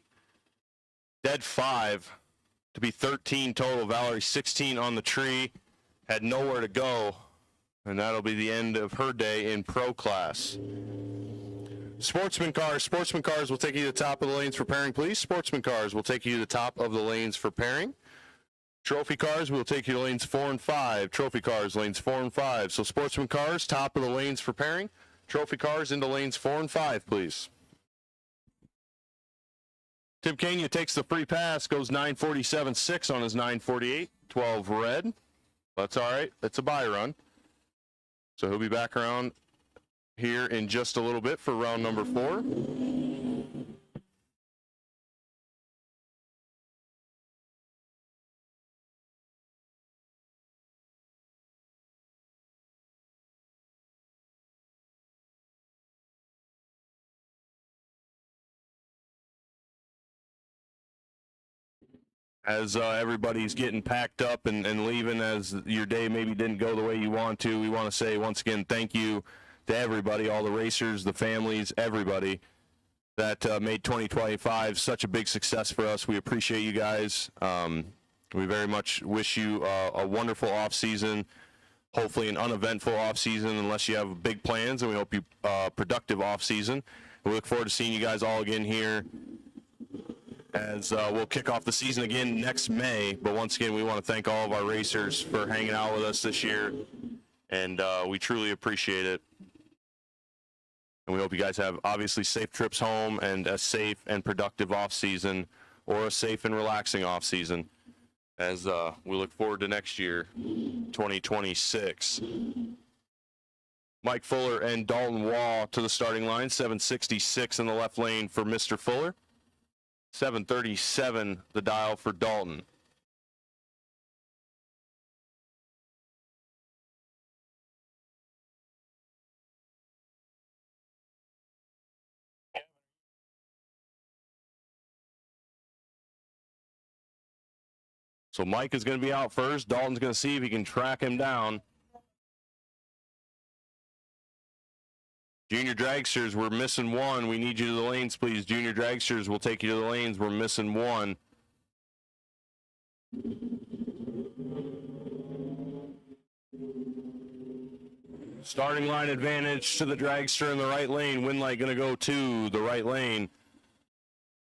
Dead 5 to be 13 total. Valerie 16 on the tree. Had nowhere to go. And that'll be the end of her day in pro class. Sportsman cars will take you to the top of the lanes for pairing, please. Sportsman cars will take you to the top of the lanes for pairing. Trophy cars will take you to lanes 4 and 5. Trophy cars, lanes 4 and 5. So sportsman cars, top of the lanes for pairing. Trophy cars into lanes 4 and 5, please. Tim Kania takes the free pass, goes 947.6 on his 948. 12 red. That's all right. That's a buy run. So he'll be back around here in just a little bit for round number 4. As everybody's getting packed up and leaving, as your day maybe didn't go the way you want to, we want to say once again thank you to everybody, all the racers, the families, everybody that made 2025 such a big success for us. We appreciate you guys. We very much wish you a wonderful off season, hopefully an uneventful off season unless you have big plans, and we hope you productive off season. We look forward to seeing you guys all again here as we'll kick off the season again next May. But once again, we want to thank all of our racers for hanging out with us this year, and we truly appreciate it. And we hope you guys have obviously safe trips home and a safe and productive off season, or a safe and relaxing off season, as we look forward to next year, 2026. Mike Fuller and Dalton Wall to the starting line. 766 in the left lane for Mr. Fuller. 737 the dial for Dalton. So Mike is going to be out first. Dalton's going to see if he can track him down. Junior Dragsters, we're missing one. We need you to the lanes, please. Junior Dragsters will take you to the lanes. We're missing one. Starting line advantage to the Dragster in the right lane. Win light going to go to the right lane.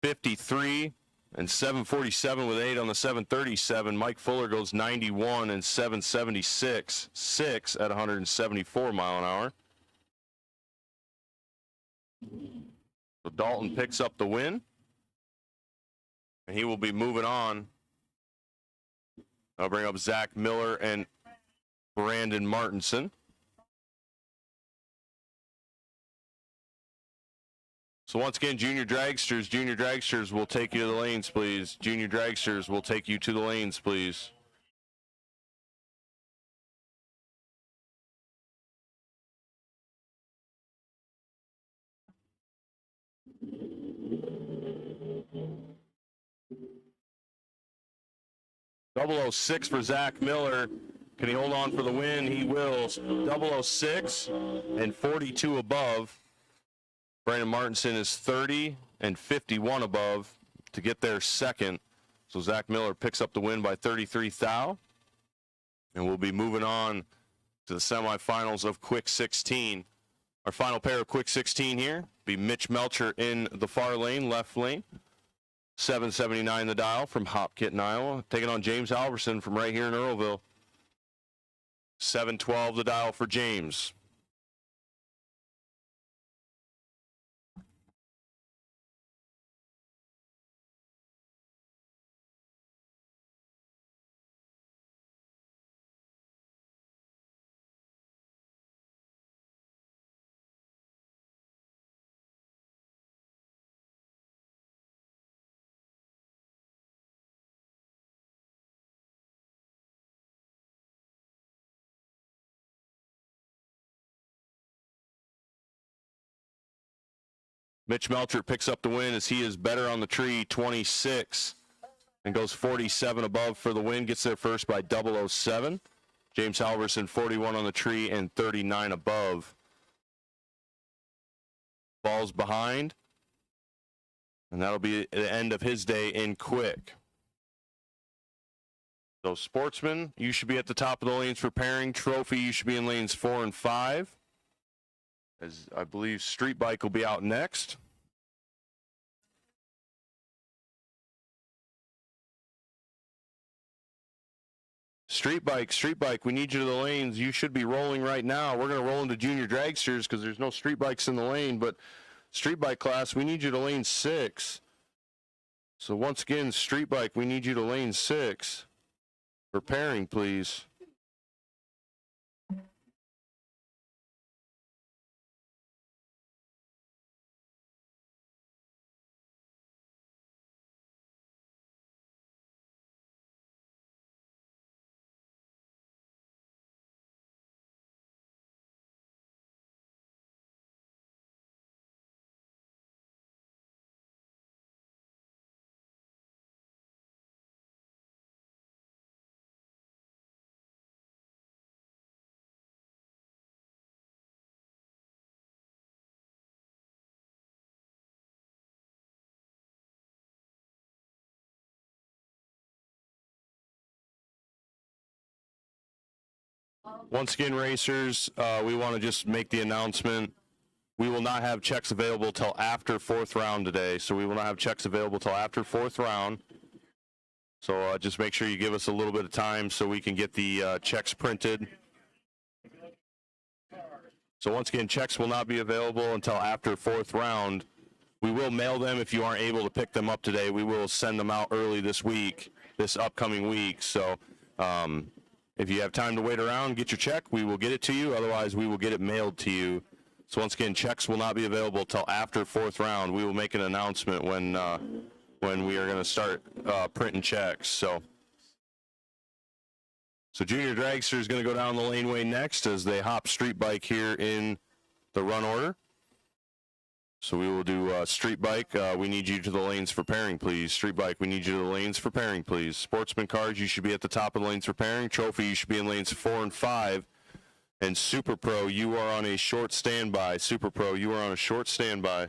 53 and 747 with 8 on the 737. Mike Fuller goes 91 and 776. 6 at 174 mile an hour. So Dalton picks up the win, and he will be moving on. I'll bring up Zach Miller and Brandon Martinson. So once again, Junior Dragsters will take you to the lanes, please. Junior Dragsters will take you to the lanes, please. .006 for Zach Miller. Can he hold on for the win? He will. 006 and 42 above. Brandon Martinson is 30 and 51 above to get there second. So Zach Miller picks up the win by 33 thou. And we'll be moving on to the semifinals of Quick 16. Our final pair of Quick 16 here be Mitch Melcher in the far lane, left lane. 779 the dial from Hopkitten, Iowa. Taking on James Alverson from right here in Earlville. 712 the dial for James. Mitch Melcher picks up the win as he is better on the tree, 26, and goes 47 above for the win. Gets there first by 007. James Halverson, 41 on the tree and 39 above. falls behind. And that'll be the end of his day in quick. So Sportsman, you should be at the top of the lanes for pairing. Trophy, you should be in lanes 4 and 5. As I believe Street Bike will be out next. Street Bike, we need you to the lanes. You should be rolling right now. We're going to roll into junior dragsters because there's no Street Bikes in the lane, but Street Bike class, we need you to lane 6. So once again, Street Bike, we need you to lane 6. For pairing, please. Once again, racers, we want to just make the announcement. We will not have checks available till after 4th round today, so we will not have checks available till after 4th round. So just make sure you give us a little bit of time so we can get the checks printed. So once again, checks will not be available until after 4th round. We will mail them if you aren't able to pick them up today. We will send them out early this week, this upcoming week. So if you have time to wait around, get your check. We will get it to you. Otherwise, we will get it mailed to you. So once again, checks will not be available until after 4th round. We will make an announcement when we are going to start printing checks. So Junior Dragster is going to go down the laneway next as they hop Street Bike here in the run order. So we will do Street Bike. We need you to the lanes for pairing, please. Street Bike, we need you to the lanes for pairing, please. Sportsman cars, you should be at the top of the lanes for pairing. Trophy, you should be in lanes 4 and 5. And Super Pro, you are on a short standby. Super Pro, you are on a short standby.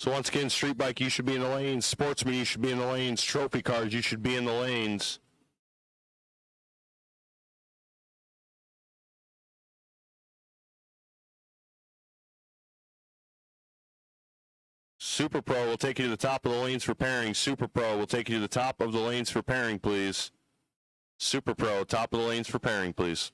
So once again, street bike, you should be in the lanes. Sportsman, you should be in the lanes. Trophy cars, you should be in the lanes. Super Pro will take you to the top of the lanes for pairing. Super Pro will take you to the top of the lanes for pairing, please. Super Pro, top of the lanes for pairing, please.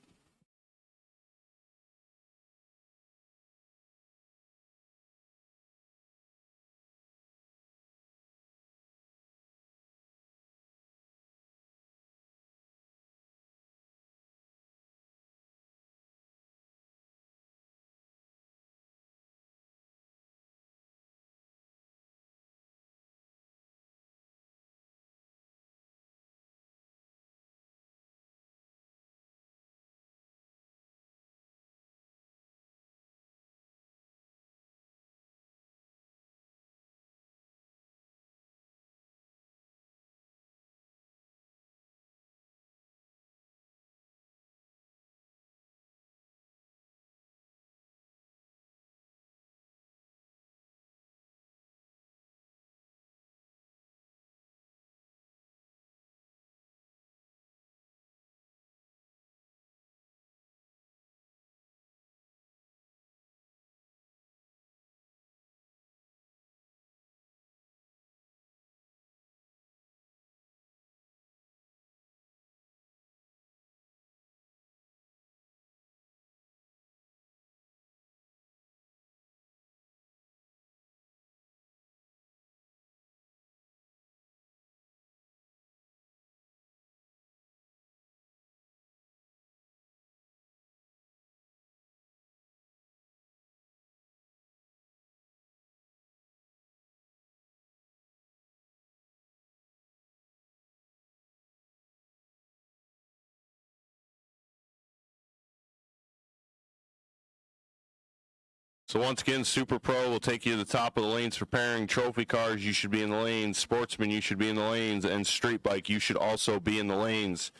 So once again, Super Pro will take you to the top of the lanes for pairing. Trophy cars, you should be in the lanes. Sportsman, you should be in the lanes. And street bike, you should also be in the lanes.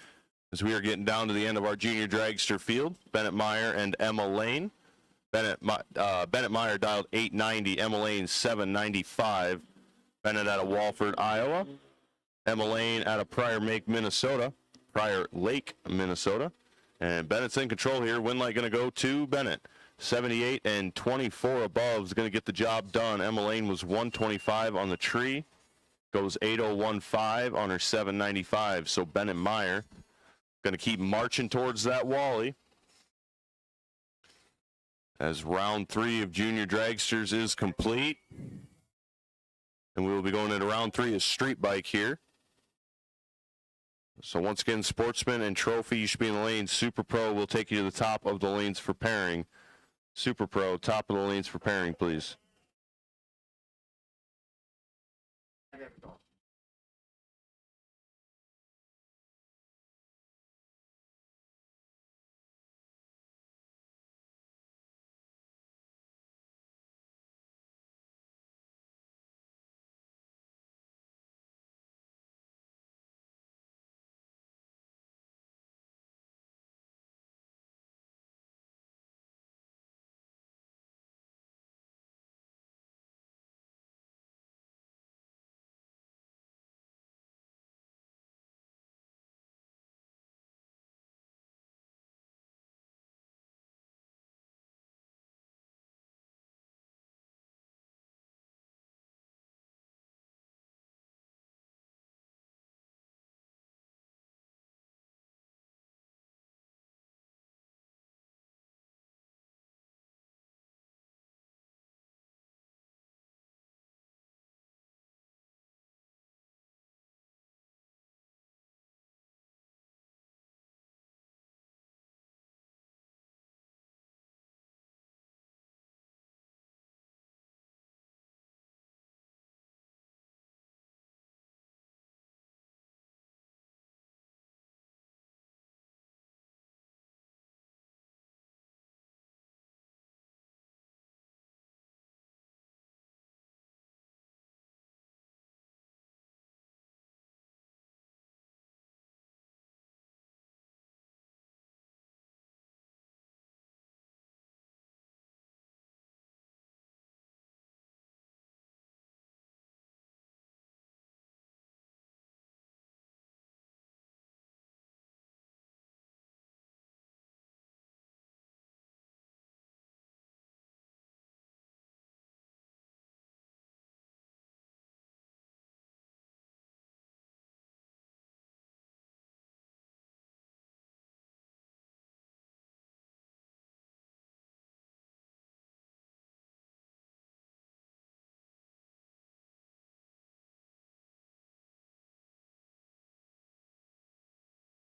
As we are getting down to the end of our junior dragster field, Bennett Meyer and Emma Lane. Bennett Meyer dialed 890, Emma Lane 795. Bennett out of Walford, Iowa. Emma Lane out of Prior Lake, Minnesota. And Bennett's in control here. Win light going to go to Bennett. 78 and 24 above is going to get the job done. Emma Lane was 125 on the tree. Goes 8015 on her 795. So Bennett Meyer going to keep marching towards that Wally. As round 3 of junior dragsters is complete. And we will be going into round 3 of street bike here. So once again, Sportsman and Trophy, you should be in the lanes. Super Pro will take you to the top of the lanes for pairing. Super Pro, top of the lanes for pairing, please.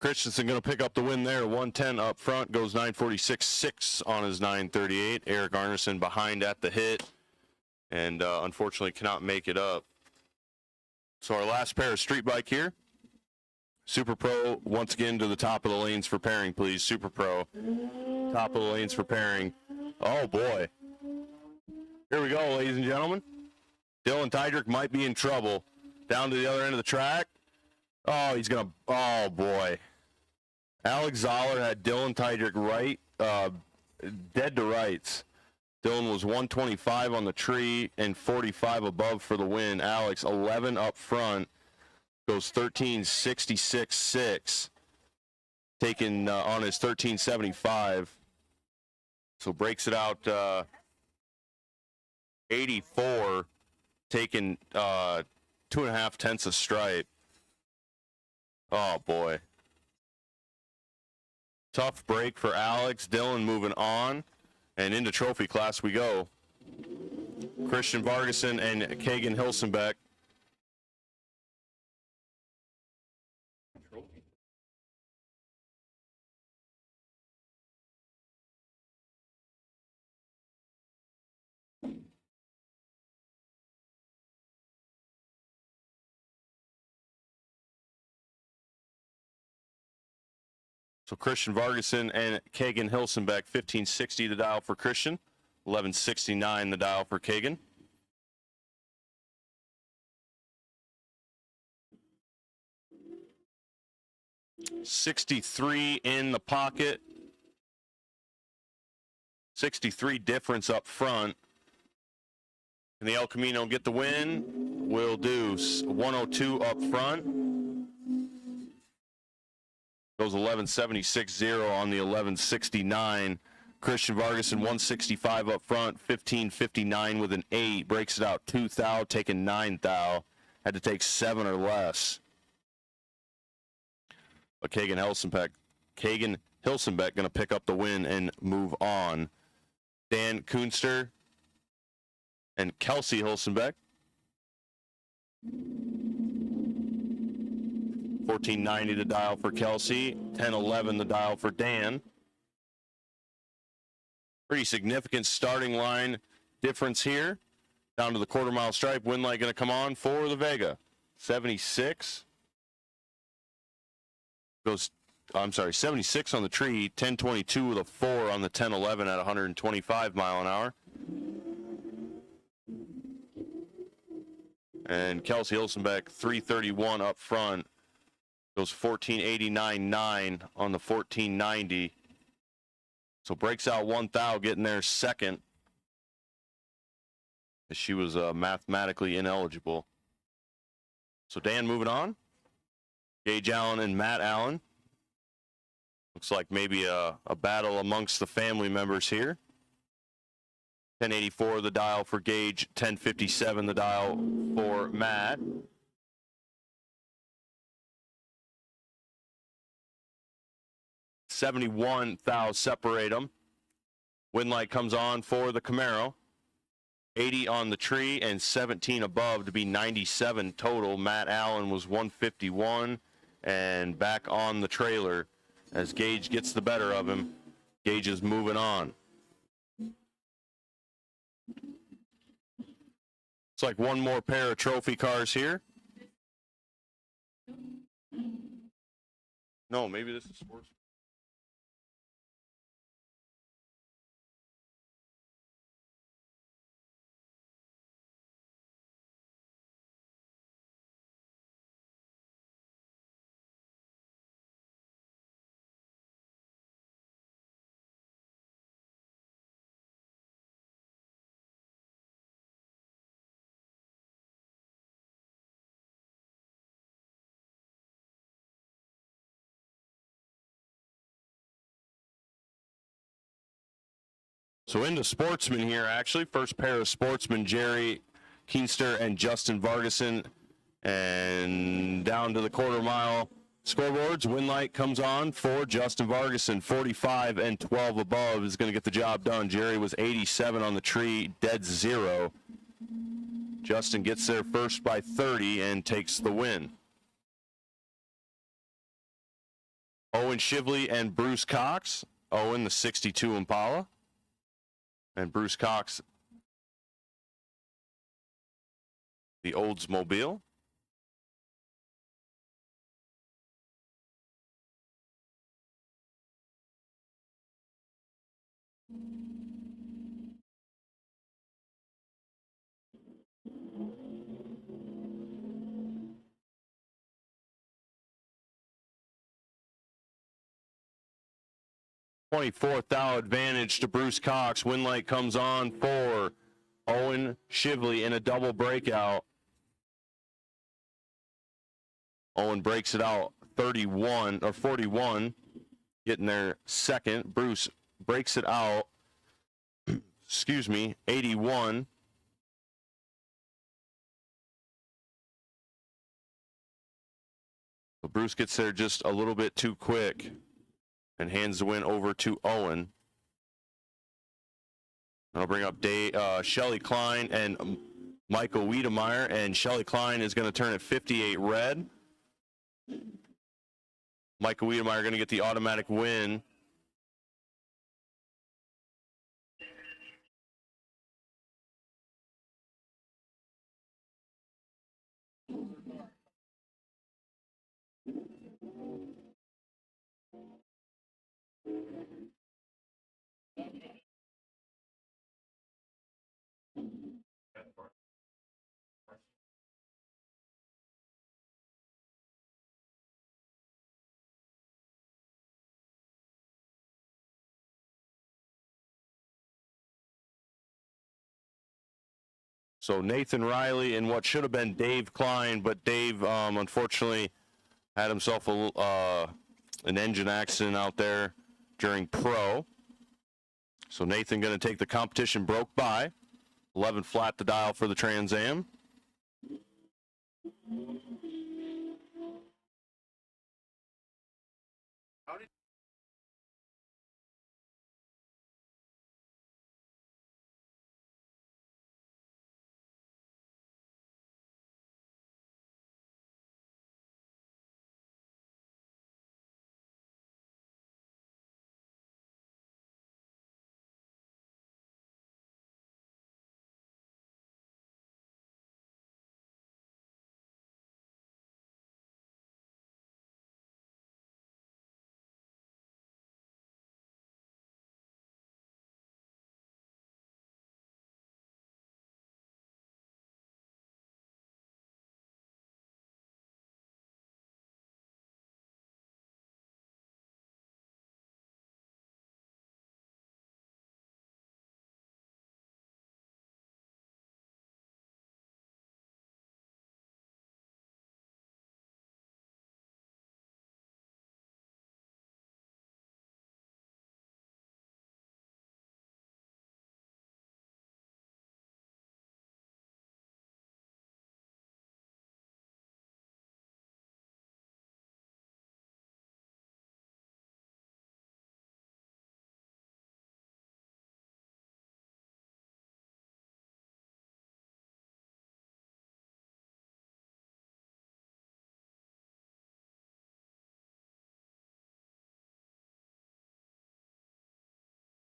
Christensen going to pick up the win there. 110 up front, goes 946.6 on his 938. Eric Arneson behind at the hit, and unfortunately cannot make it up. So our last pair of street bike here. Super Pro, once again to the top of the lanes for pairing, please. Super Pro, top of the lanes for pairing. Oh, boy. Here we go, ladies and gentlemen. Dylan Tydrick might be in trouble. Down to the other end of the track. Oh, he's going to, oh, boy. Alex Zoller had Dylan Tydrick right, dead to rights. Dylan was 125 on the tree and 45 above for the win. Alex, 11 up front, goes 1366.6, taken on his 1375. So breaks it out 84, taken 2.5 tenths of stripe. Oh, boy. Tough break for Alex. Dylan moving on. And into trophy class we go. Christian Vargason and Kagan Hilsenbeck. So Christian Vargason and Kagan Hilsenbeck, 1560 the dial for Christian, 1169 the dial for Kagan. $63 in the pocket. 63 difference up front. Can the El Camino get the win? Will do. 102 up front. Goes 11.76.0 on the 11.69. Christian Vargason 165 up front, 15.59 with an 8. Breaks it out 2 thou, taking 9 thou. Had to take 7 or less. But Kagan Hilsenbeck going to pick up the win and move on. Dan Kunster and Kelsey Hilsenbeck. 1490 the dial for Kelsey, 1011 the dial for Dan. Pretty significant starting line difference here. Down to the quarter mile stripe, wind light going to come on for the Vega. 76. Goes, I'm sorry, 76 on the tree, 1022 with a 4 on the 1011 at 125 mile an hour. And Kelsey Hilsenbeck, 331 up front. Goes 1489.9 on the 1490. So breaks out 1 thou, getting there second. She was mathematically ineligible. So Dan moving on. Gage Allen and Matt Allen. Looks like maybe a battle amongst the family members here. 1084 the dial for Gage, 1057 the dial for Matt. $71 thou separate them. Wind light comes on for the Camaro. 80 on the tree and 17 above to be 97 total. Matt Allen was 151 and back on the trailer as Gage gets the better of him. Gage is moving on. It's like one more pair of trophy cars here. No, maybe this is Sportsman. So into Sportsman here, actually. First pair of Sportsmen, Jerry Keenster and Justin Vargason. And down to the quarter mile scoreboards, wind light comes on for Justin Vargason. 45 and 12 above is going to get the job done. Jerry was 87 on the tree, dead zero. Justin gets there first by 30 and takes the win. Owen Shively and Bruce Cox. Owen, the 62 Impala. And Bruce Cox, the Oldsmobile. Twenty-fourth thou advantage to Bruce Cox. Win light comes on for Owen Shively in a double breakout. Owen breaks it out 31 or 41, getting there second. Bruce breaks it out, 81. So Bruce gets there just a little bit too quick and hands the win over to Owen. I'll bring up Shelly Klein and Michael Wiedemeyer, and Shelly Klein is going to turn at 58 red. Michael Wiedemeyer going to get the automatic win. So Nathan Riley and what should have been Dave Klein, but Dave unfortunately had himself an engine accident out there during pro. So Nathan going to take the competition broke by. 11 flat to dial for the Trans Am.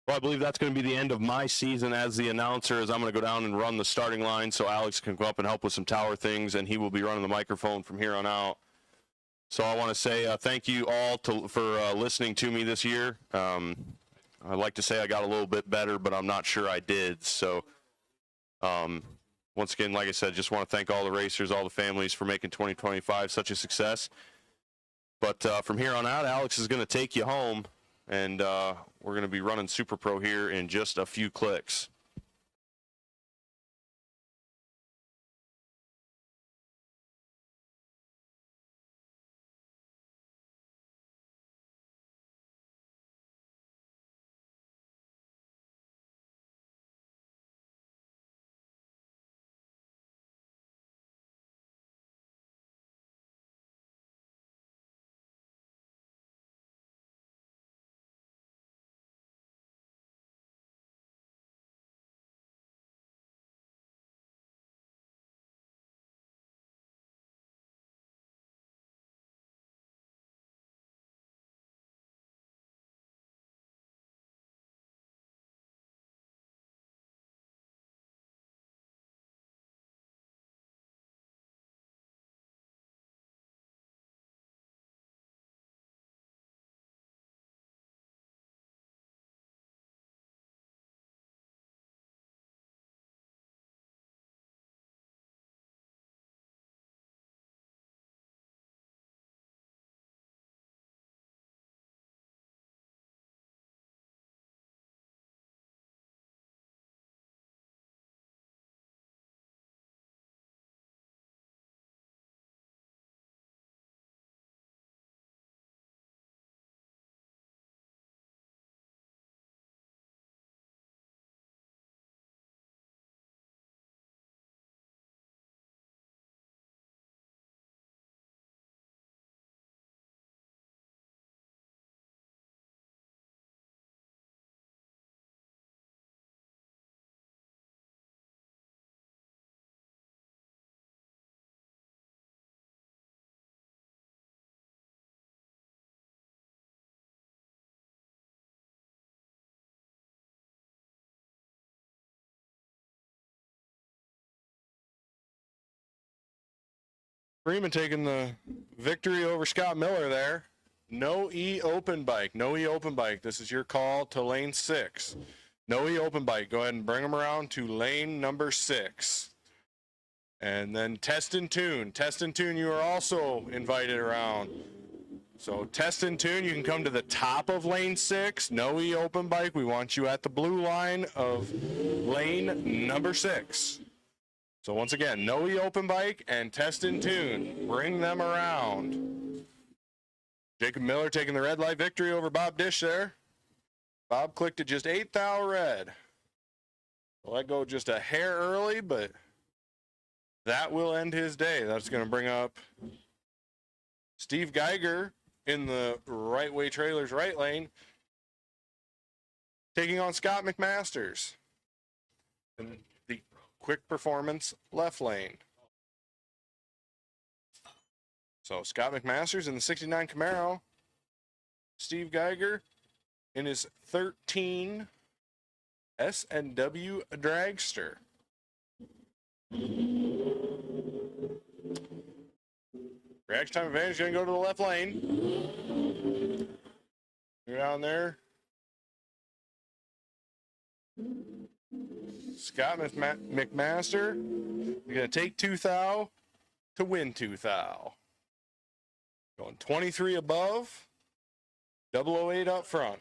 Well, I believe that's going to be the end of my season as the announcer, as I'm going to go down and run the starting line so Alex can go up and help with some tower things, and he will be running the microphone from here on out. So I want to say thank you all for listening to me this year. I'd like to say I got a little bit better, but I'm not sure I did. So once again, like I said, just want to thank all the racers, all the families for making 2025 such a success. But from here on out, Alex is going to take you home. And we're going to be running Super Pro here in just a few clicks. Freeman taking the victory over Scott Miller there. No E open bike. No E open bike. This is your call to lane 6. No E open bike. Go ahead and bring them around to lane number 6. And then test and tune. Test and tune, you are also invited around. So test and tune, you can come to the top of lane 6. No E open bike. We want you at the blue line of lane number 6. So once again, no E open bike and test and tune. Bring them around. Jacob Miller taking the red light victory over Bob Dish there. Bob clicked at just 8th thou red. Let go just a hair early, but that will end his day. That's going to bring up Steve Geiger in the right way trailers right lane, taking on Scott McMasters in the quick performance left lane. So Scott McMasters in the 69 Camaro, Steve Geiger in his 13 S&W Dragster. Reaction time advantage going to go to the left lane. You're down there. Scott McMaster, you're going to take 2 thou to win 2 thou. Going 23 above, 008 up front.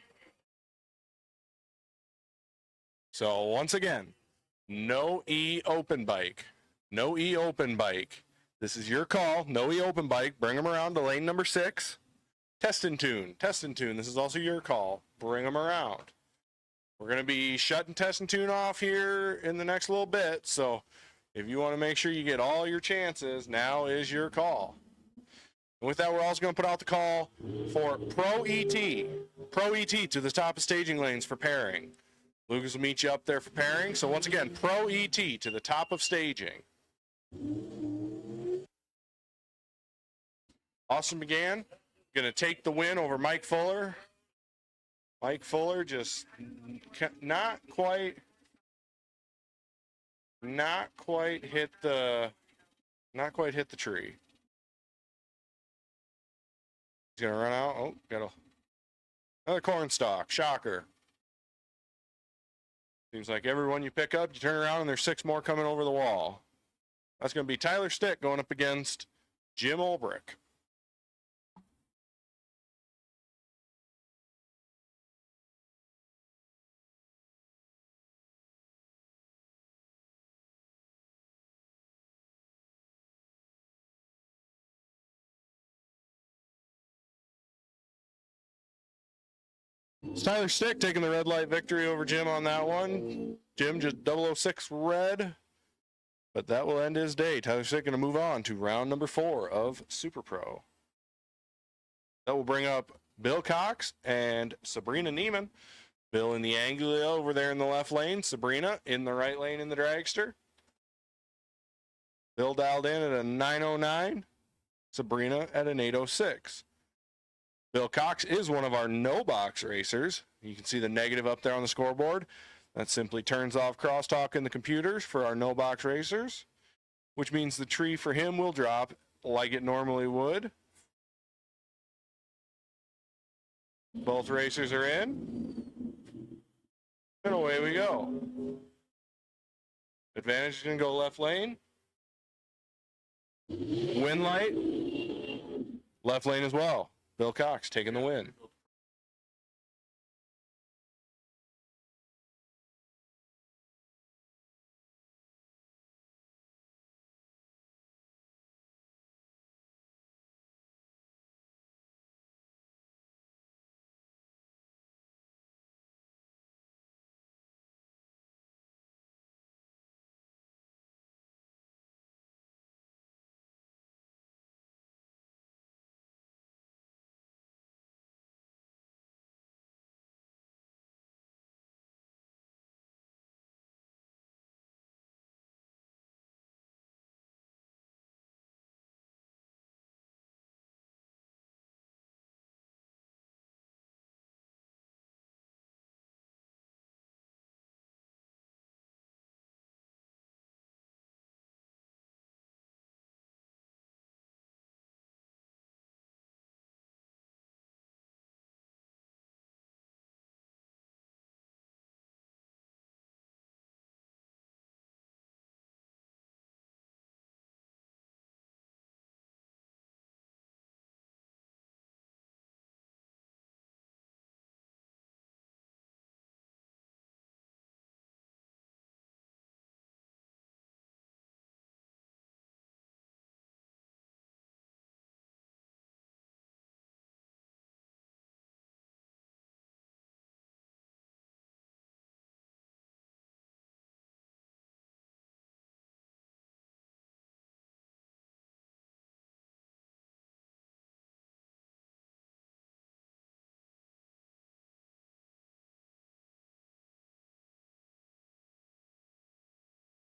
So once again, no E open bike. No E open bike. This is your call. No E open bike. Bring them around to lane number 6. Test and tune. Test and tune. This is also your call. Bring them around. We're going to be shutting test and tune off here in the next little bit. So if you want to make sure you get all your chances, now is your call. And with that, we're also going to put out the call for Pro ET. Pro ET to the top of staging lanes for pairing. Lucas will meet you up there for pairing. So once again, Pro ET to the top of staging. Austin McGann going to take the win over Mike Fuller. Mike Fuller just not quite hit the tree. He's going to run out. Oh, got another corn stalk. Shocker. Seems like everyone you pick up, you turn around and there's 6 more coming over the wall. That's going to be Tyler Stick going up against Jim Olbrich. It's Tyler Stick taking the red light victory over Jim on that one. Jim just 006 red, but that will end his day. Tyler Stick going to move on to round number 4 of Super Pro. That will bring up Bill Cox and Sabrina Neiman. Bill in the Anglia over there in the left lane. Sabrina in the right lane in the Dragster. Bill dialed in at a 909. Sabrina at an 806. Bill Cox is one of our no-box racers. You can see the negative up there on the scoreboard. That simply turns off crosstalk in the computers for our no-box racers, which means the tree for him will drop like it normally would. Both racers are in. And away we go. Advantage is going to go left lane. Win light. Left lane as well. Bill Cox taking the win.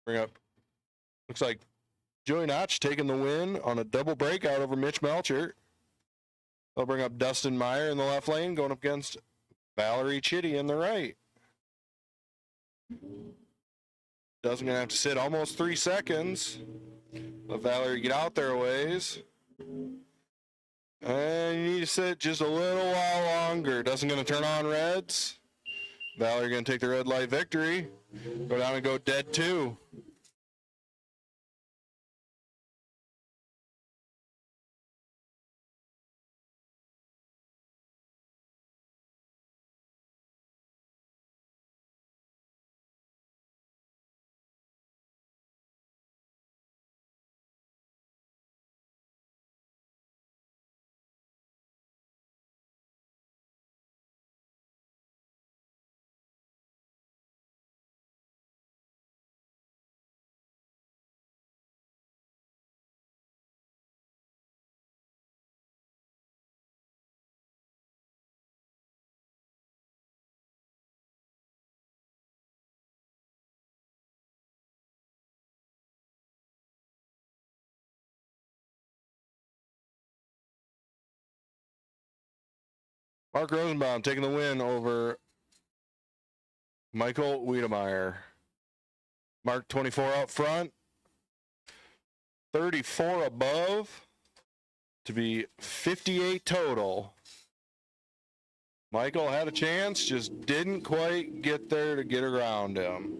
Bring up. Looks like Joey Notch taking the win on a double breakout over Mitch Melcher. They'll bring up Dustin Meyer in the left lane, going up against Valerie Chitty in the right. Dustin's going to have to sit almost 3 seconds. Let Valerie get out there a ways. And you need to sit just a little while longer. Dustin going to turn on reds. Valerie going to take the red light victory. Go down and go dead 2. Mark Rosenbaum taking the win over Michael Wiedemeyer. Mark 24 out front. 34 above to be 58 total. Michael had a chance, just didn't quite get there to get around him.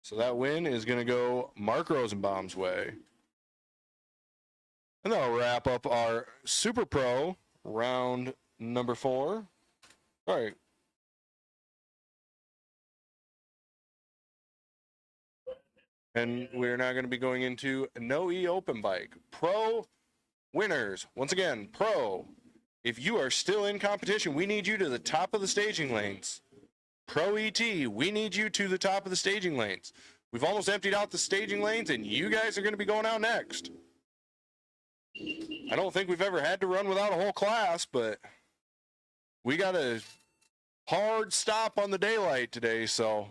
So that win is going to go Mark Rosenbaum's way. And that'll wrap up our Super Pro round number 4. All right. And we're now going to be going into No E Open Bike. Pro winners. Once again, Pro. If you are still in competition, we need you to the top of the staging lanes. Pro ET, we need you to the top of the staging lanes. We've almost emptied out the staging lanes, and you guys are going to be going out next. I don't think we've ever had to run without a whole class, but we got a hard stop on the daylight today, so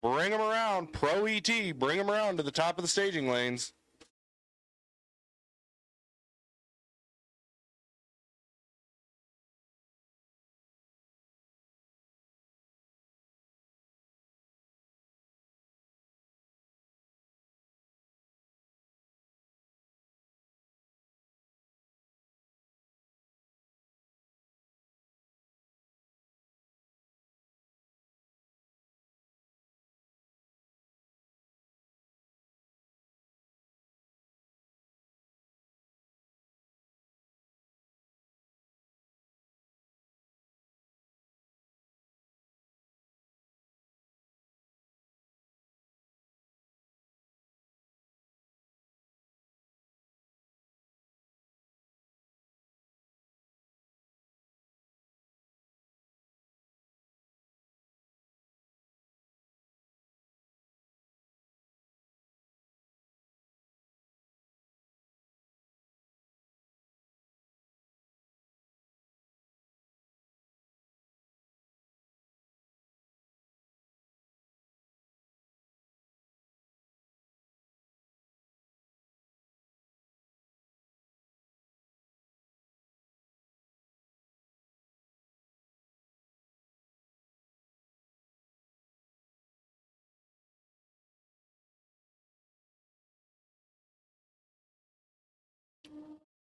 bring them around. Pro ET, bring them around to the top of the staging lanes.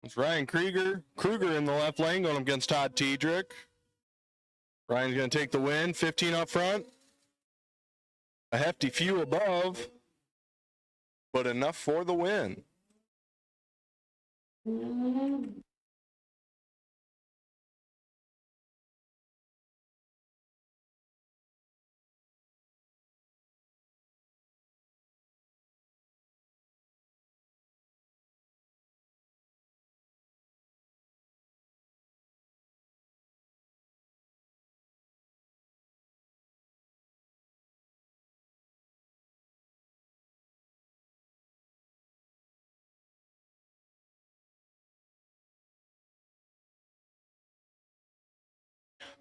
It's Ryan Kruger in the left lane going against Todd Tiedrick. Ryan's going to take the win, 15 up front. A hefty few above, but enough for the win.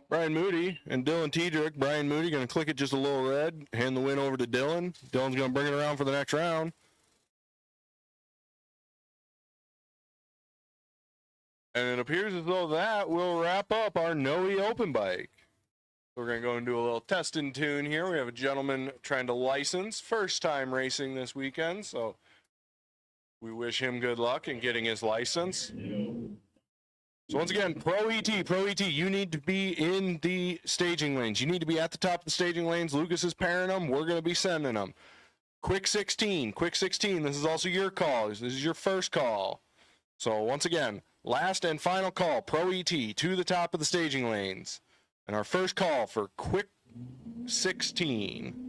Brian Moody and Dylan Tiedrick. Brian Moody going to click it just a little red, hand the win over to Dylan. Dylan's going to bring it around for the next round. And it appears as though that will wrap up our Noe Open Bike. We're going to go and do a little testing tune here. We have a gentleman trying to license, first time racing this weekend, so we wish him good luck in getting his license. So once again, Pro ET, you need to be in the staging lanes. You need to be at the top of the staging lanes. Lucas is pairing them. We're going to be sending them. Quick 16, this is also your call. This is your first call. So once again, last and final call, Pro ET, to the top of the staging lanes. And our first call for Quick 16.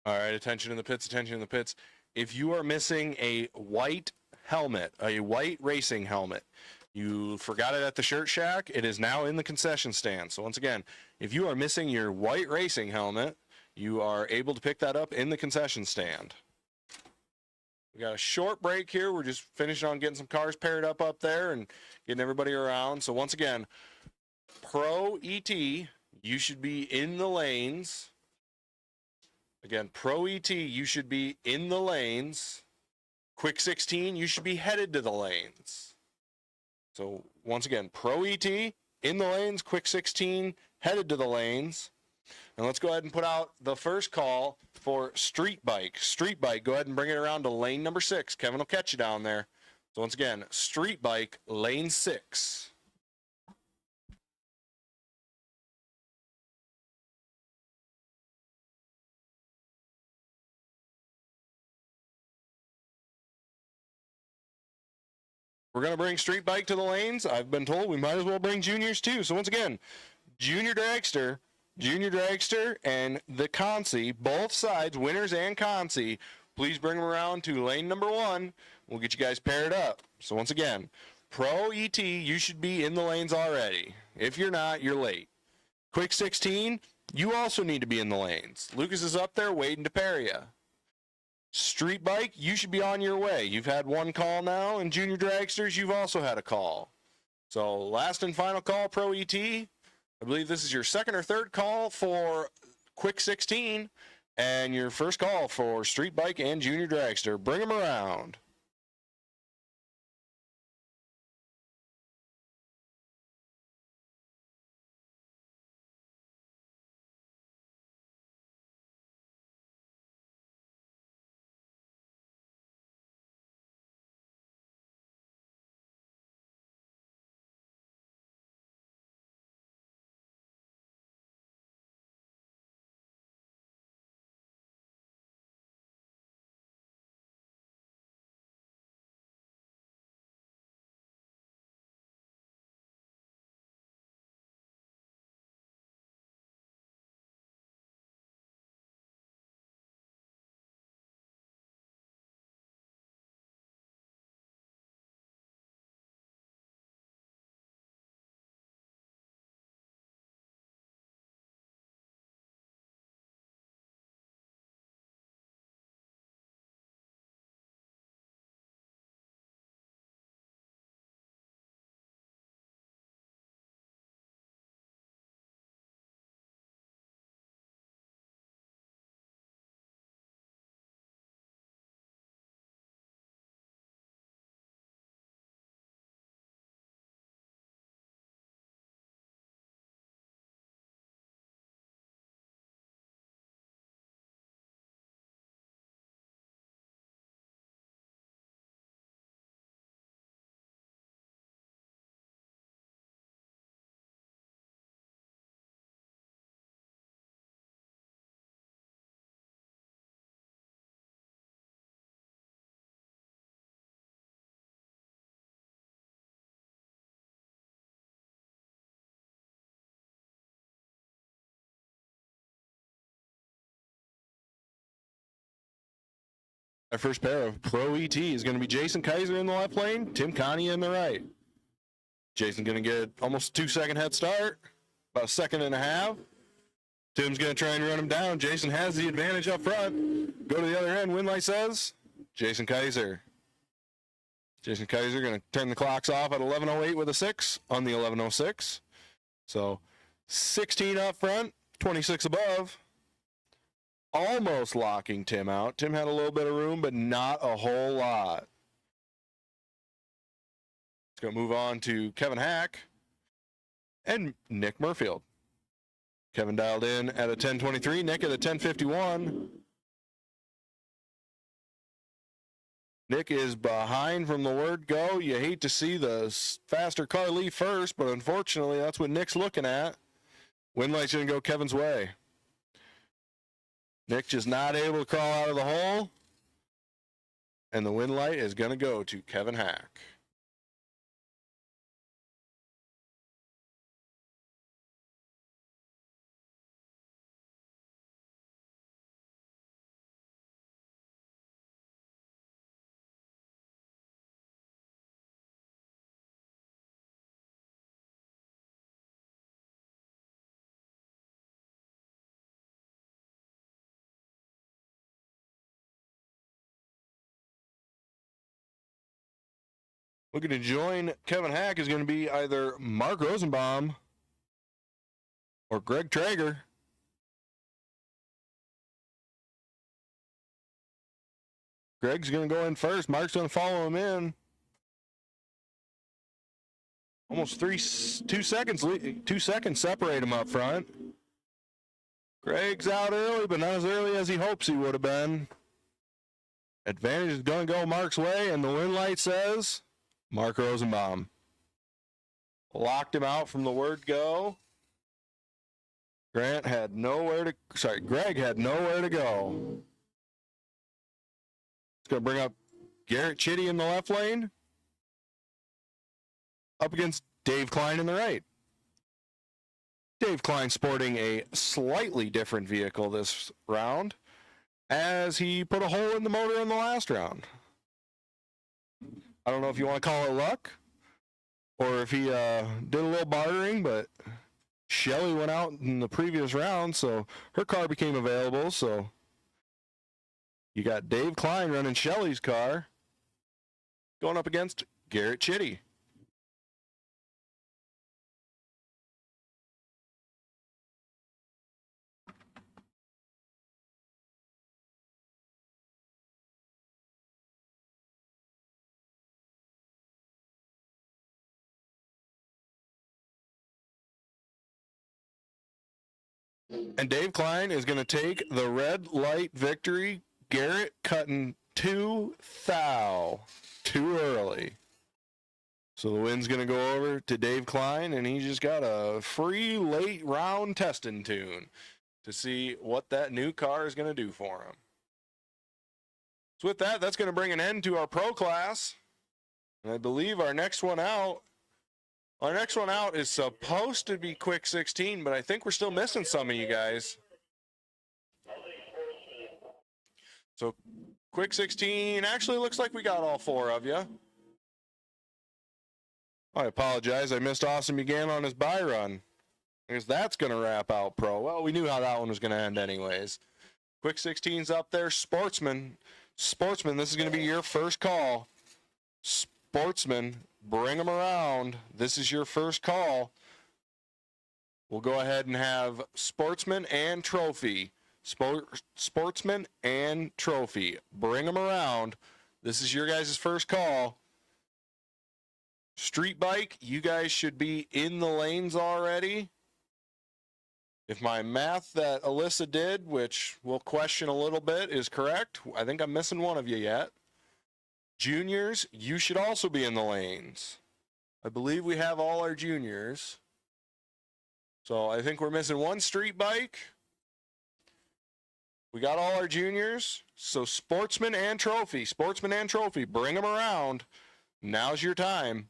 All right, attention in the pits, attention in the pits. if you are missing a white helmet, a white racing helmet, you forgot it at the shirt shack, it is now in the concession stand. So once again, if you are missing your white racing helmet, you are able to pick that up in the concession stand. We got a short break here. We're just finishing on getting some cars paired up there and getting everybody around. So once again, Pro ET, you should be in the lanes. Again, Pro ET, you should be in the lanes. Quick 16, you should be headed to the lanes. So once again, Pro ET, in the lanes. Quick 16, headed to the lanes. And let's go ahead and put out the first call for Street Bike. Street Bike, go ahead and bring it around to lane number 6. Kevin will catch you down there. So once again, Street Bike, lane 6. We're going to bring Street Bike to the lanes. I've been told we might as well bring juniors too. So once again, Junior Dragster, and the Consi, both sides, winners and Consi, please bring them around to lane number 1. We'll get you guys paired up. So once again, Pro ET, you should be in the lanes already. If you're not, you're late. Quick 16, you also need to be in the lanes. Lucas is up there waiting to pair you. Street Bike, you should be on your way. You've had one call now, and Junior Dragsters, you've also had a call. So last and final call, Pro ET. I believe this is your second or third call for Quick 16, and your first call for Street Bike and Junior Dragster. Bring them around. Our first pair of Pro ET is going to be Jason Kaiser in the left lane, Tim Connie in the right. Jason's going to get almost a 2-second head start, about a second and a half. Tim's going to try and run him down. Jason has the advantage up front. Go to the other end, Winlight says. Jason Kaiser. Jason Kaiser going to turn the clocks off at 11:08 with a 6 on the 11:06. So 16 up front, 26 above. Almost locking Tim out. Tim had a little bit of room, but not a whole lot. Let's go move on to Kevin Hack and Nick Murfield. Kevin dialed in at a 10:23, Nick at a 10:51. Nick is behind from the word go. You hate to see the faster car leave first, but unfortunately, that's what Nick's looking at. Winlight's going to go Kevin's way. Nick just not able to crawl out of the hole. And the Winlight is going to go to Kevin Hack. Looking to join Kevin Hack is going to be either Mark Rosenbaum or Greg Traeger. Greg's going to go in first. Mark's going to follow him in. Almost 2 seconds. 2 seconds separate him up front. Greg's out early, but not as early as he hopes he would have been. Advantage is going to go Mark's way, and the win light says Mark Rosenbaum. Locked him out from the word go. Greg had nowhere to go. It's going to bring up Garrett Chitty in the left lane. Up against Dave Klein in the right. Dave Klein sporting a slightly different vehicle this round, as he put a hole in the motor in the last round. I don't know if you want to call it luck, or if he did a little bartering, but Shelly went out in the previous round, so her car became available. So you got Dave Klein running Shelly's car, going up against Garrett Chitty. And Dave Klein is going to take the red light victory. Garrett cutting 2 thou too early. So the win's going to go over to Dave Klein, and he just got a free late round testing tune to see what that new car is going to do for him. So with that, that's going to bring an end to our pro class. And I believe our next one out is supposed to be Quick 16, but I think we're still missing some of you guys. So Quick 16 actually looks like we got all 4 of you. I apologize. I missed Austin Began on his Byron, because that's going to wrap out pro. Well, we knew how that one was going to end anyways. Quick 16's up there. Sportsman, this is going to be your first call. Sportsman, bring them around. This is your first call. We'll go ahead and have Sportsman and Trophy. Sportsman and Trophy. Bring them around. This is your guys' first call. Street Bike, you guys should be in the lanes already. If my math that Alyssa did, which we'll question a little bit, is correct, I think I'm missing one of you yet. Juniors, you should also be in the lanes. I believe we have all our juniors. So I think we're missing one street bike. We got all our juniors. So Sportsman and Trophy, bring them around. Now's your time.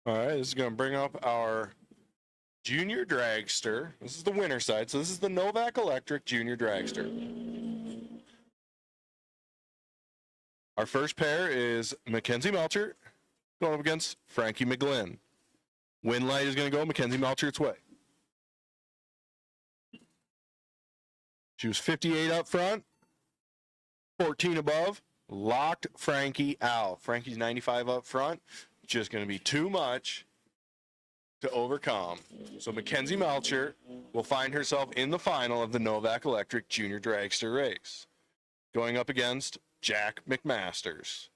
All right, this is going to bring up our Junior Dragster. This is the winner side. So this is the Novak Electric Junior Dragster. Our first pair is Mackenzie Melchert going up against Frankie McGlynn. Win light is going to go Mackenzie Melchert's way. She was 58 up front, 14 above, locked Frankie out. Frankie's 95 up front, just going to be too much to overcome. So Mackenzie Melchert will find herself in the final of the Novak Electric Junior Dragster race, going up against Jack McMasters.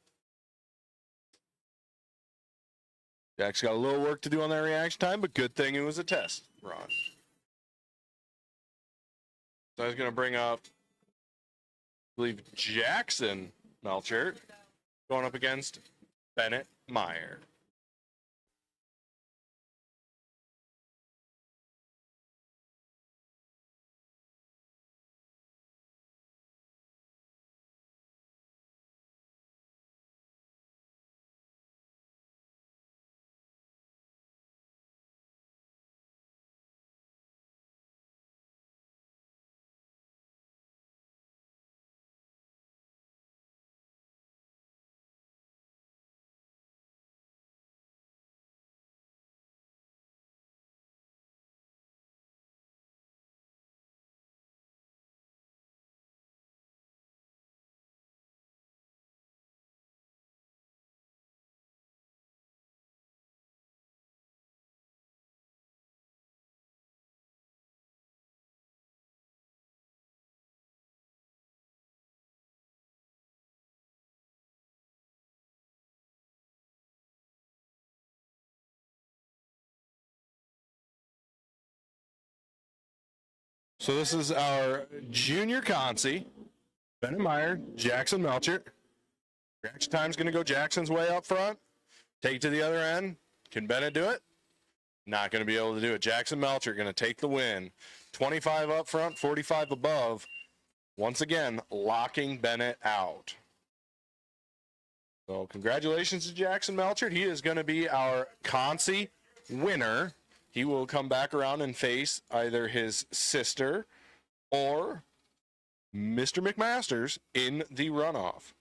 Jack's got a little work to do on that reaction time, but good thing it was a test run. So I was going to bring up, I believe, Jackson Melchert going up against Bennett Meyer. So this is our junior consi, Bennett Meyer, Jackson Melchert. Reaction time's going to go Jackson's way up front. Take to the other end. Can Bennett do it? Not going to be able to do it. Jackson Melchert going to take the win. 25 up front, 45 above. Once again, locking Bennett out. So congratulations to Jackson Melchert. He is going to be our consi winner. He will come back around and face either his sister or Mr. McMasters in the runoff.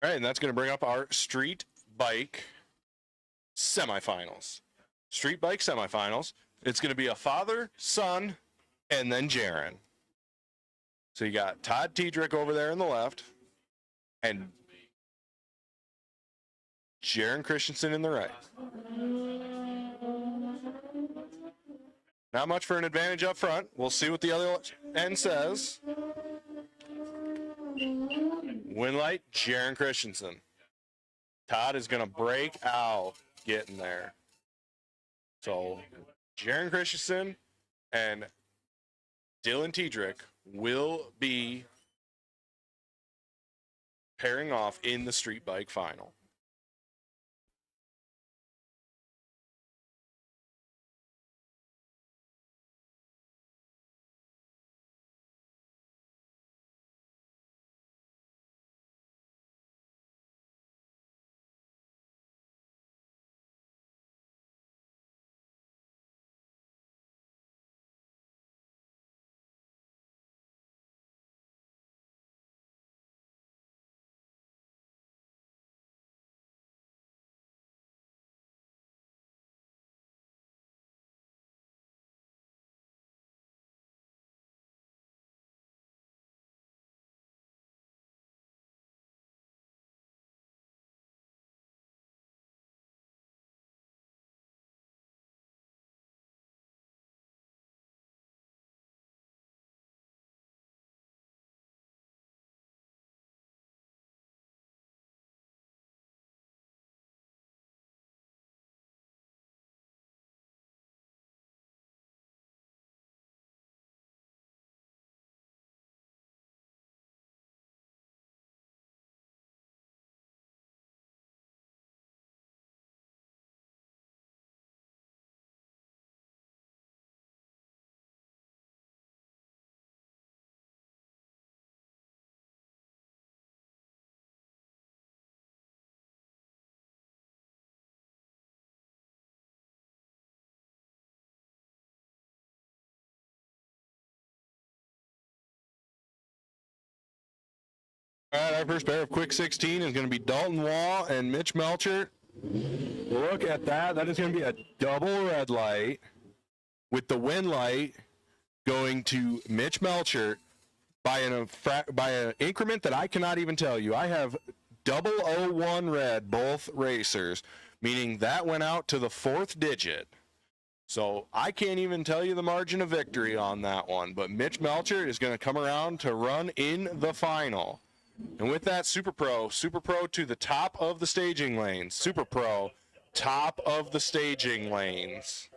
All right, and that's going to bring up our street bike semifinals. Street bike semifinals. It's going to be a father, son, and then Jaron. So you got Todd Tiedrick over there on the left, and Jaron Christensen in the right. Not much for an advantage up front. We'll see what the other end says. Win light, Jaron Christensen. Todd is going to break out getting there. So Jaron Christensen and Dylan Tiedrick will be pairing off in the street bike final. All right, our first pair of quick 16 is going to be Dalton Wall and Mitch Melchert. Look at that. That is going to be a double red light with the win light going to Mitch Melchert by an increment that I cannot even tell you. I have 001 red, both racers, meaning that went out to the fourth digit. So I can't even tell you the margin of victory on that one. But Mitch Melchert is going to come around to run in the final. And with that, Super Pro to the top of the staging lanes. Super Pro, top of the staging lanes.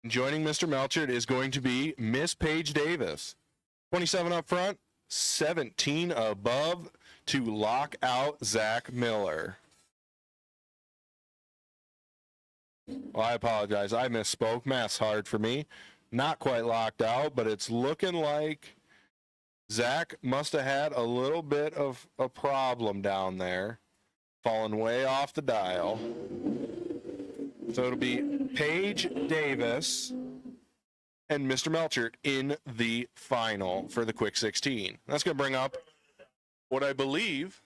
Joining Mr. Melchert is going to be Miss Paige Davis. 27 up front, 17 above to lock out Zach Miller. Well, I apologize. I misspoke. Math's hard for me. Not quite locked out, but it's looking like Zach must have had a little bit of a problem down there, falling way off the dial. So it'll be Paige Davis and Mr. Melchert in the final for the quick 16. That's going to bring up what I believe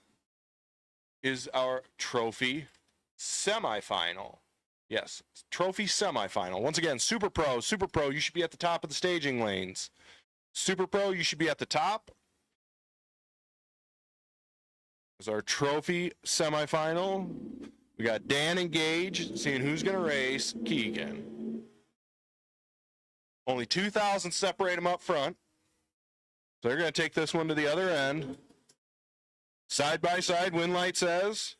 is our trophy semifinal. Yes, trophy semifinal. Once again, Super Pro, you should be at the top of the staging lanes. Super Pro, you should be at the top. Is our trophy semifinal. We got Dan and Gage seeing who's going to race Keegan. Only 2,000 separate them up front. So they're going to take this one to the other end. Side by side, win light says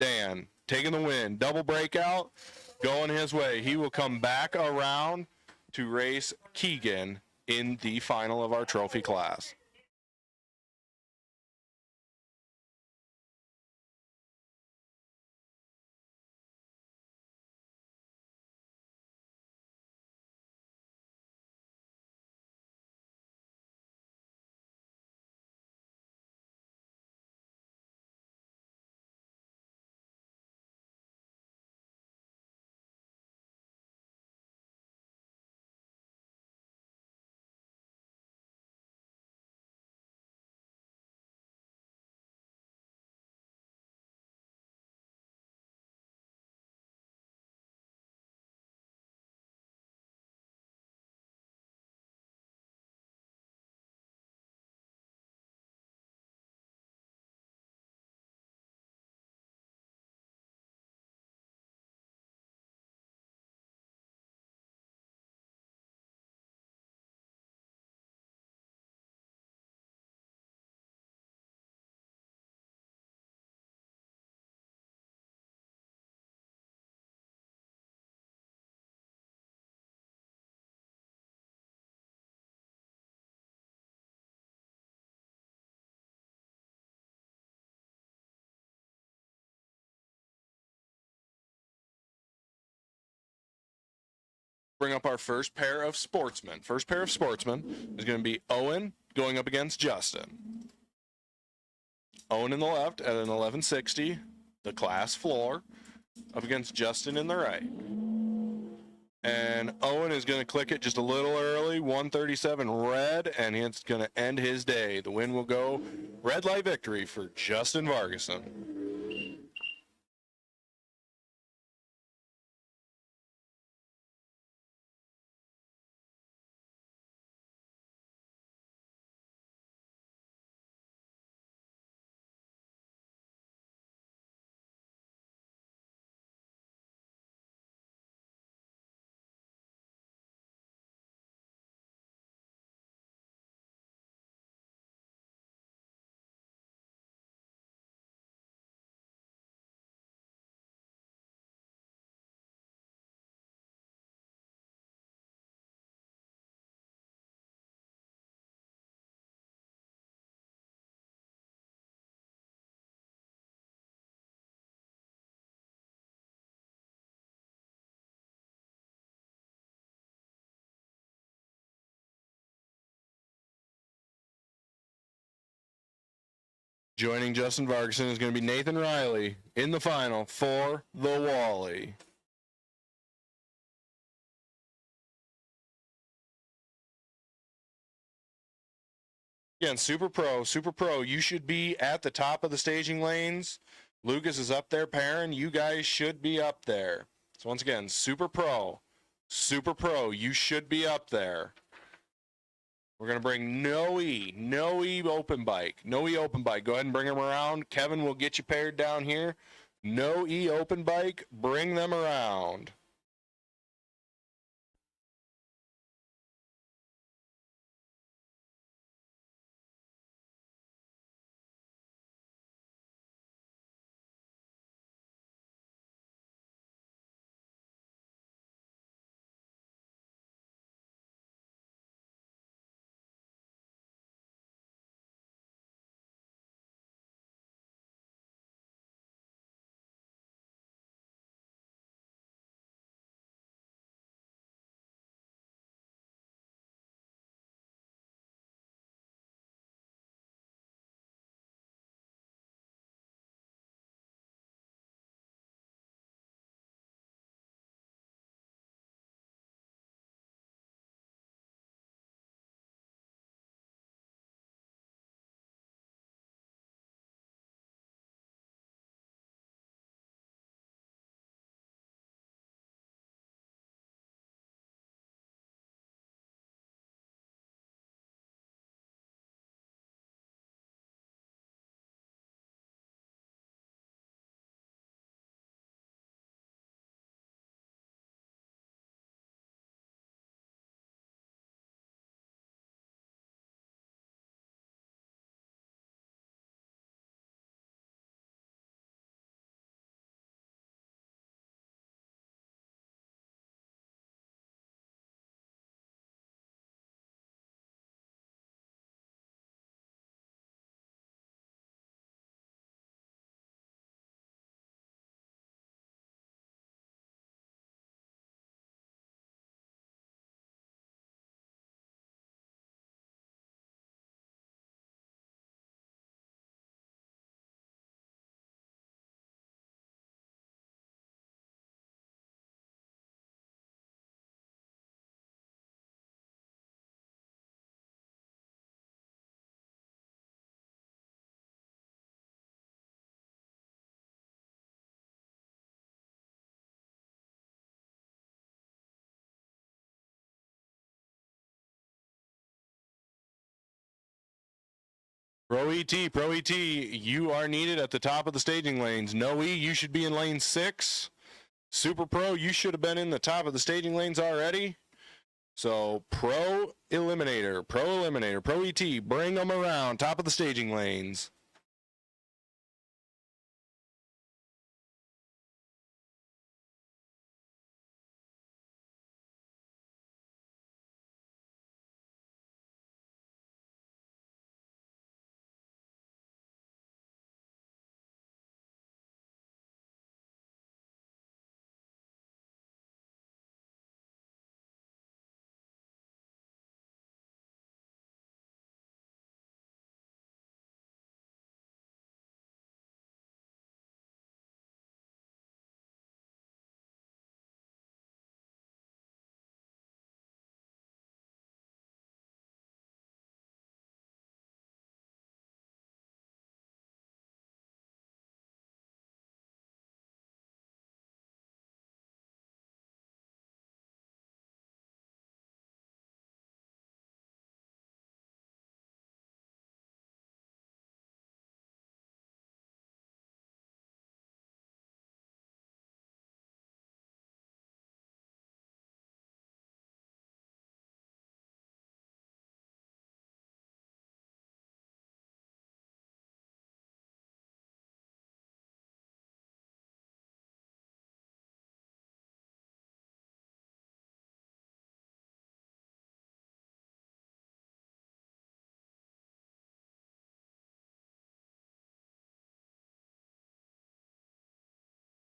Dan taking the win. Double breakout going his way. He will come back around to race Keegan in the final of our trophy class. Bring up our first pair of sportsmen. First pair of sportsmen is going to be Owen going up against Justin. Owen in the left at an 1160, the class floor, up against Justin in the right. And Owen is going to click it just a little early, 137 red, and it's going to end his day. The win will go red light victory for Justin Vargason. Joining Justin Vargason is going to be Nathan Riley in the final for the Wally. Again, Super Pro, you should be at the top of the staging lanes. Lucas is up there pairing. You guys should be up there. So once again, Super Pro, you should be up there. We're going to bring No E open bike. Go ahead and bring them around. Kevin will get you paired down here. No E open bike, bring them around. Pro ET, you are needed at the top of the staging lanes. No E, you should be in lane 6. Super Pro, you should have been in the top of the staging lanes already. So Pro Eliminator, Pro ET, bring them around, top of the staging lanes.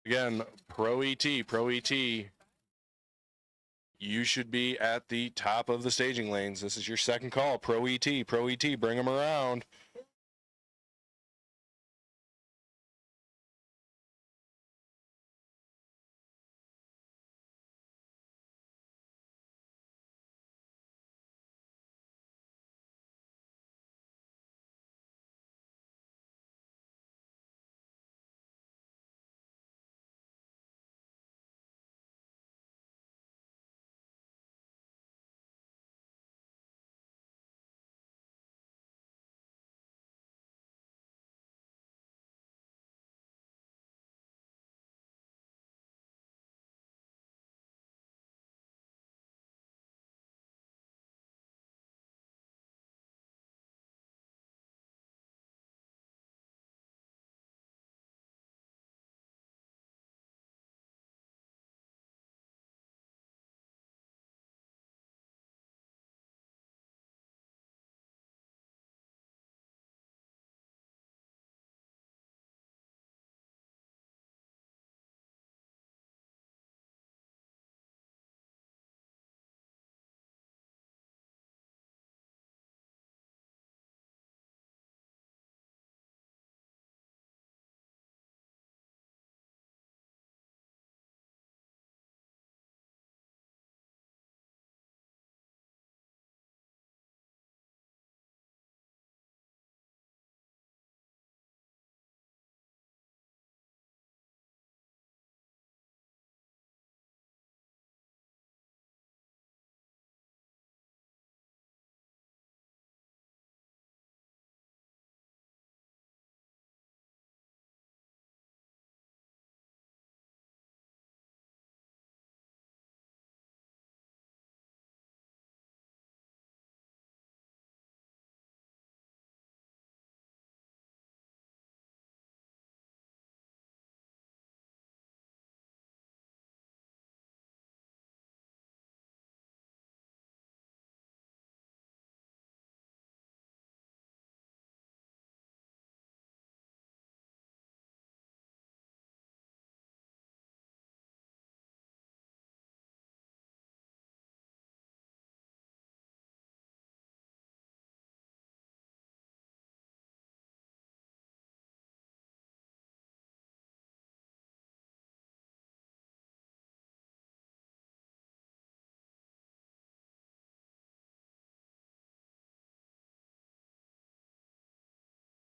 Again, Pro ET, you should be at the top of the staging lanes. This is your second call. Pro ET, bring them around.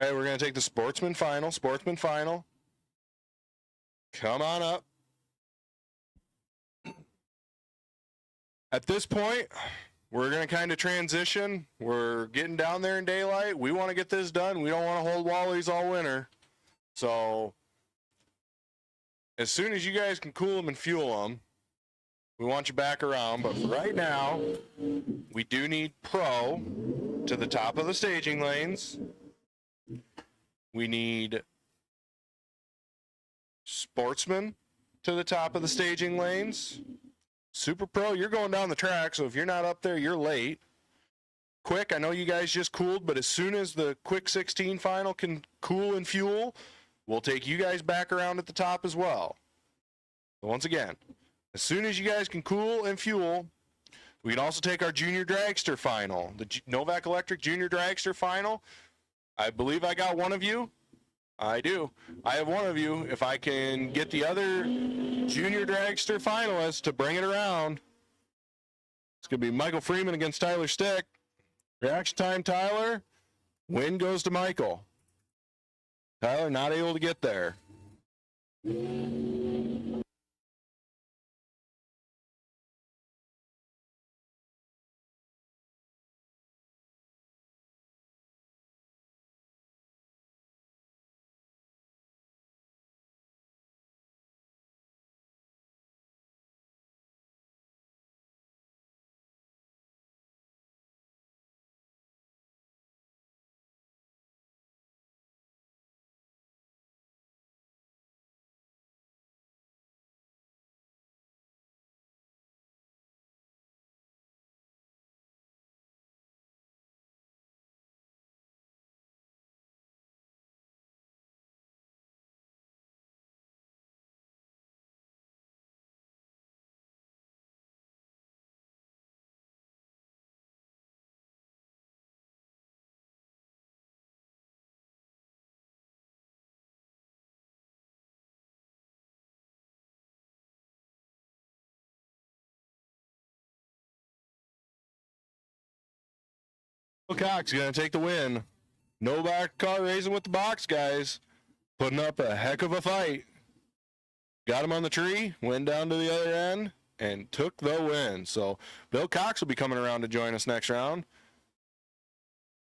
All right, we're going to take the Sportsman final. Sportsman final. Come on up. At this point, we're going to kind of transition. We're getting down there in daylight. We want to get this done. We don't want to hold Wallys all winter. So as soon as you guys can cool them and fuel them, we want you back around. But for right now, we do need Pro to the top of the staging lanes. We need Sportsman to the top of the staging lanes. Super Pro, you're going down the track, so if you're not up there, you're late. Quick, I know you guys just cooled, but as soon as the Quick 16 final can cool and fuel, we'll take you guys back around at the top as well. So once again, as soon as you guys can cool and fuel, we can also take our Junior Dragster final, the Novak Electric Junior Dragster final. I believe I got one of you. I do. I have one of you. If I can get the other Junior Dragster finalist to bring it around, it's going to be Michael Freeman against Tyler Stick. Reaction time, Tyler. Win goes to Michael. Tyler not able to get there. Cox going to take the win. Novak car racing with the box guys. Putting up a heck of a fight. Got him on the tree, went down to the other end, and took the win. So Bill Cox will be coming around to join us next round.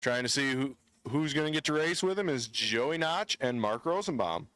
Trying to see who's going to get to race with him is Joey Notch and Mark Rosenbaum.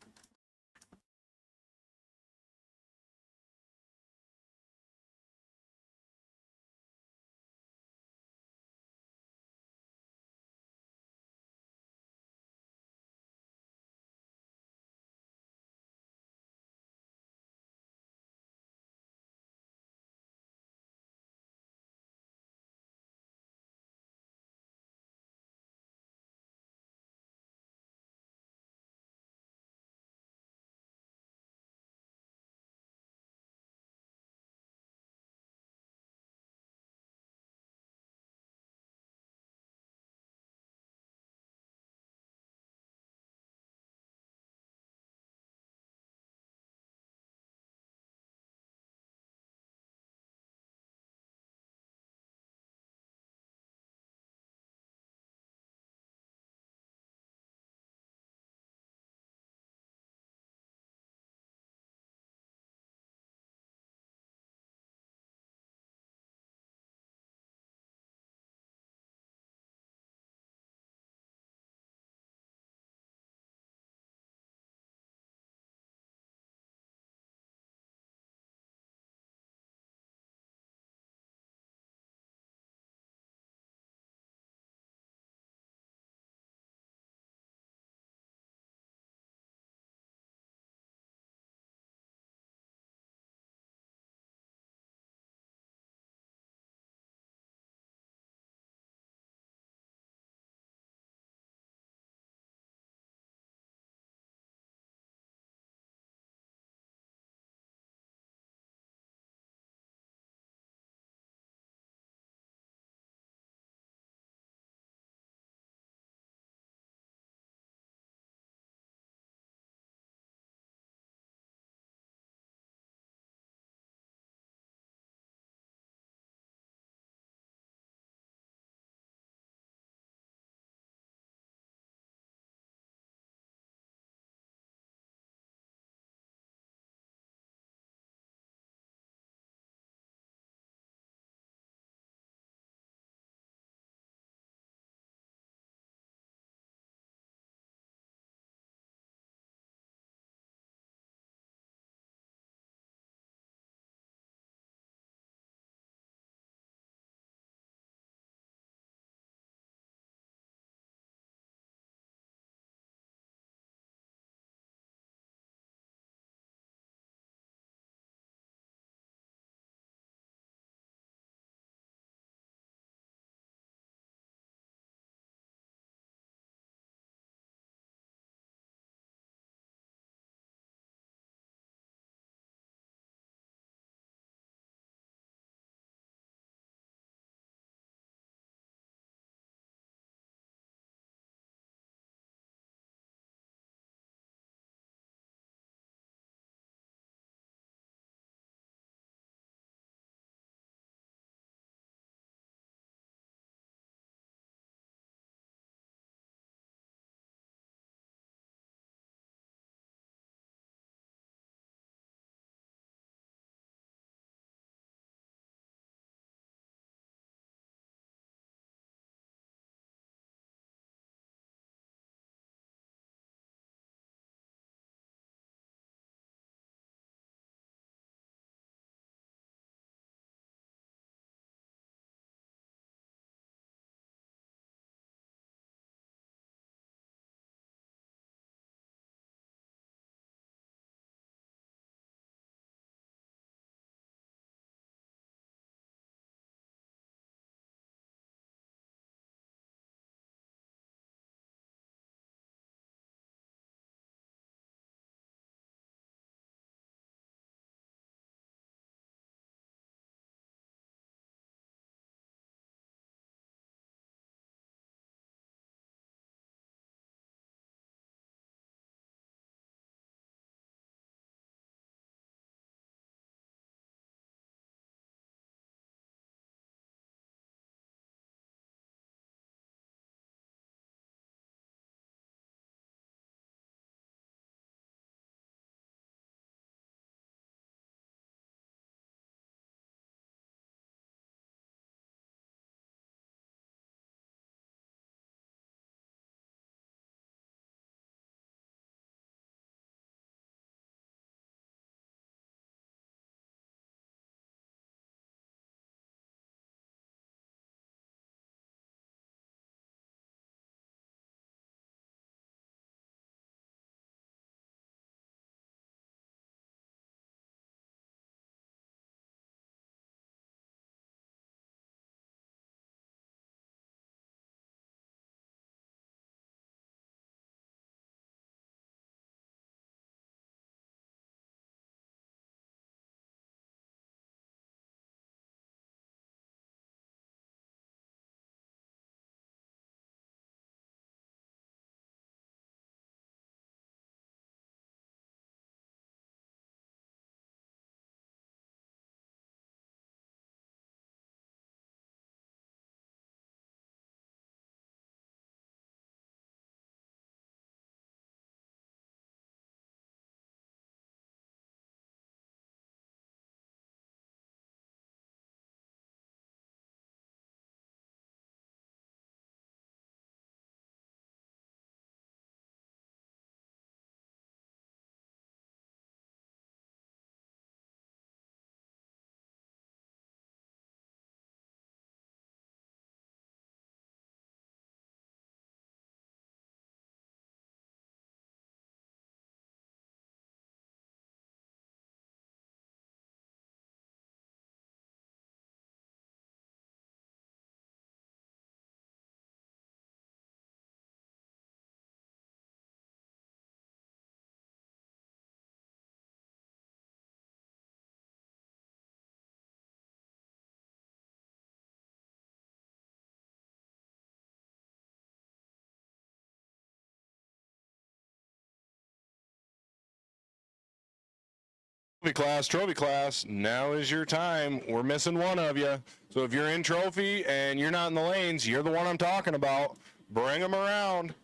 Trophy class, now is your time. We're missing one of you. So if you're in trophy and you're not in the lanes, you're the one I'm talking about. Bring them around.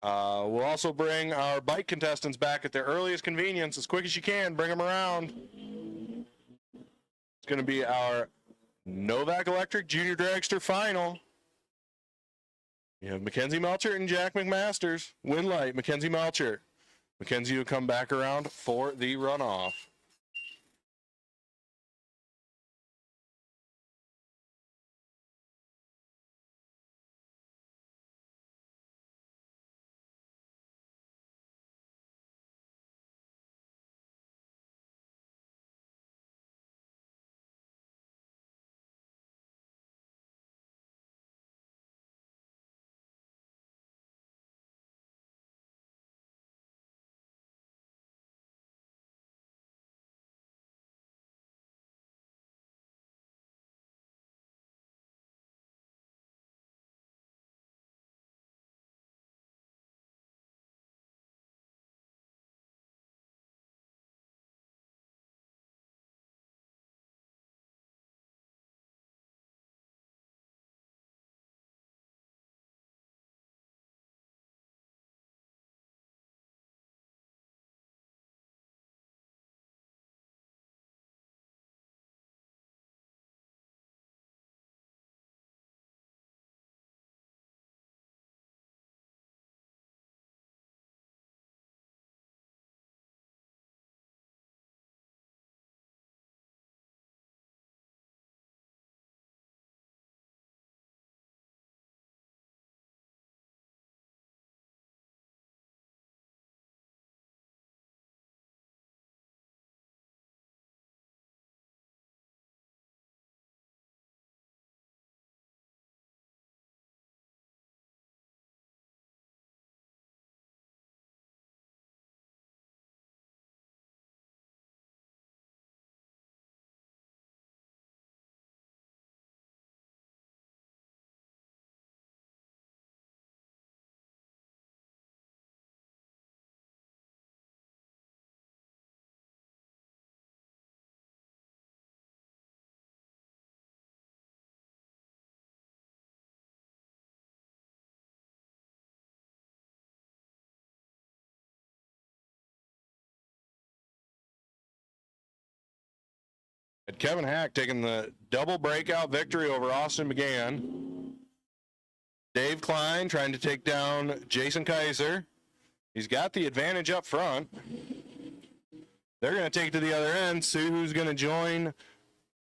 We'll also bring our bike contestants back at their earliest convenience as quick as you can. Bring them around. It's going to be our Novak Electric Junior Dragster final. You have Mackenzie Melcher and Jack McMasters. Win light, Mackenzie Melcher. Mackenzie will come back around for the runoff. Kevin Hack taking the double breakout victory over Austin McGann. Dave Klein trying to take down Jason Kaiser. He's got the advantage up front. They're going to take it to the other end, see who's going to join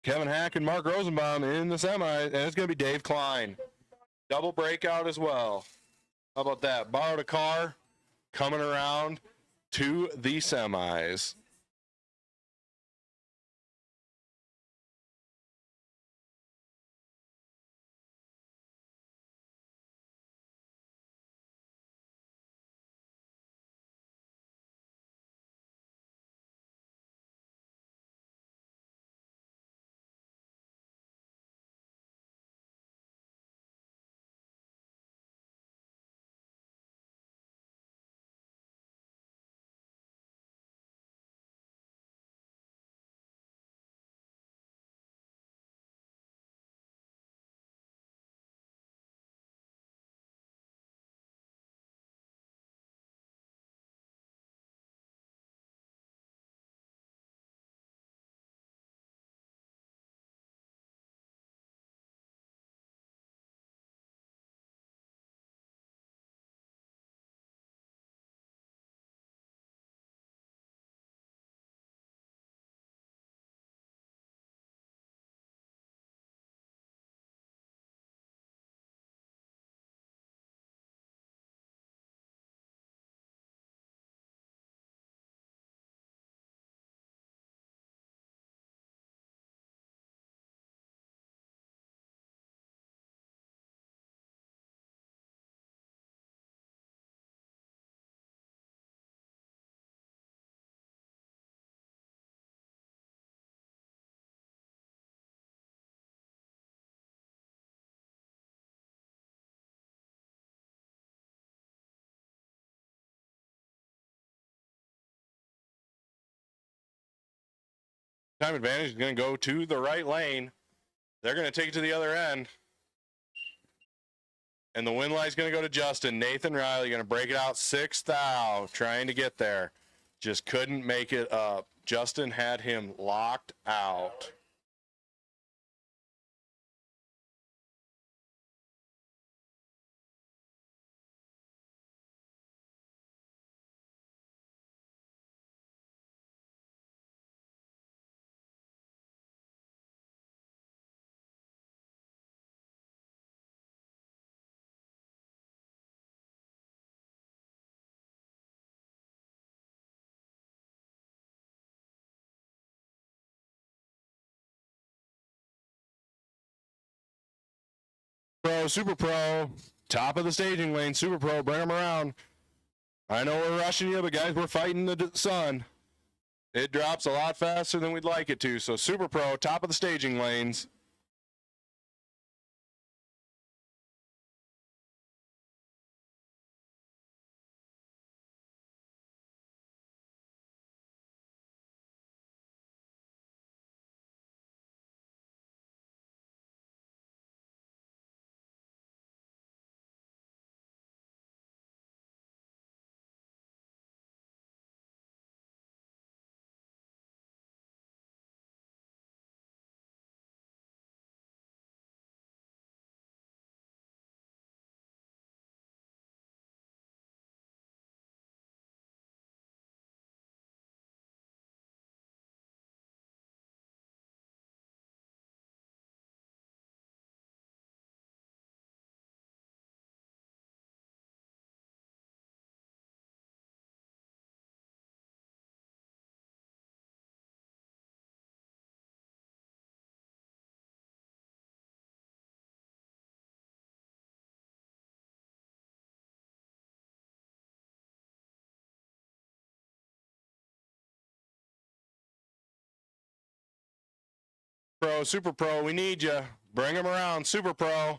Kevin Hack and Mark Rosenbaum in the semi, and it's going to be Dave Klein. Double breakout as well. How about that? Borrowed a car, coming around to the semis. Time advantage is going to go to the right lane. They're going to take it to the other end. And the win line is going to go to Justin. Nathan Riley going to break it out 6th, trying to get there. Just couldn't make it up. Justin had him locked out. Pro, Super Pro, top of the staging lane, Super Pro, bring them around. I know we're rushing you, but guys, we're fighting the sun. It drops a lot faster than we'd like it to, so Super Pro, top of the staging lanes. Pro, Super Pro, we need you. Bring them around, Super Pro.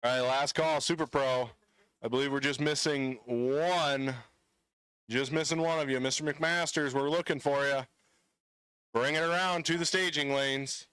All right, last call, Super Pro. I believe we're just missing one. Just missing one of you. Mr. McMasters, we're looking for you. Bring it around to the staging lanes.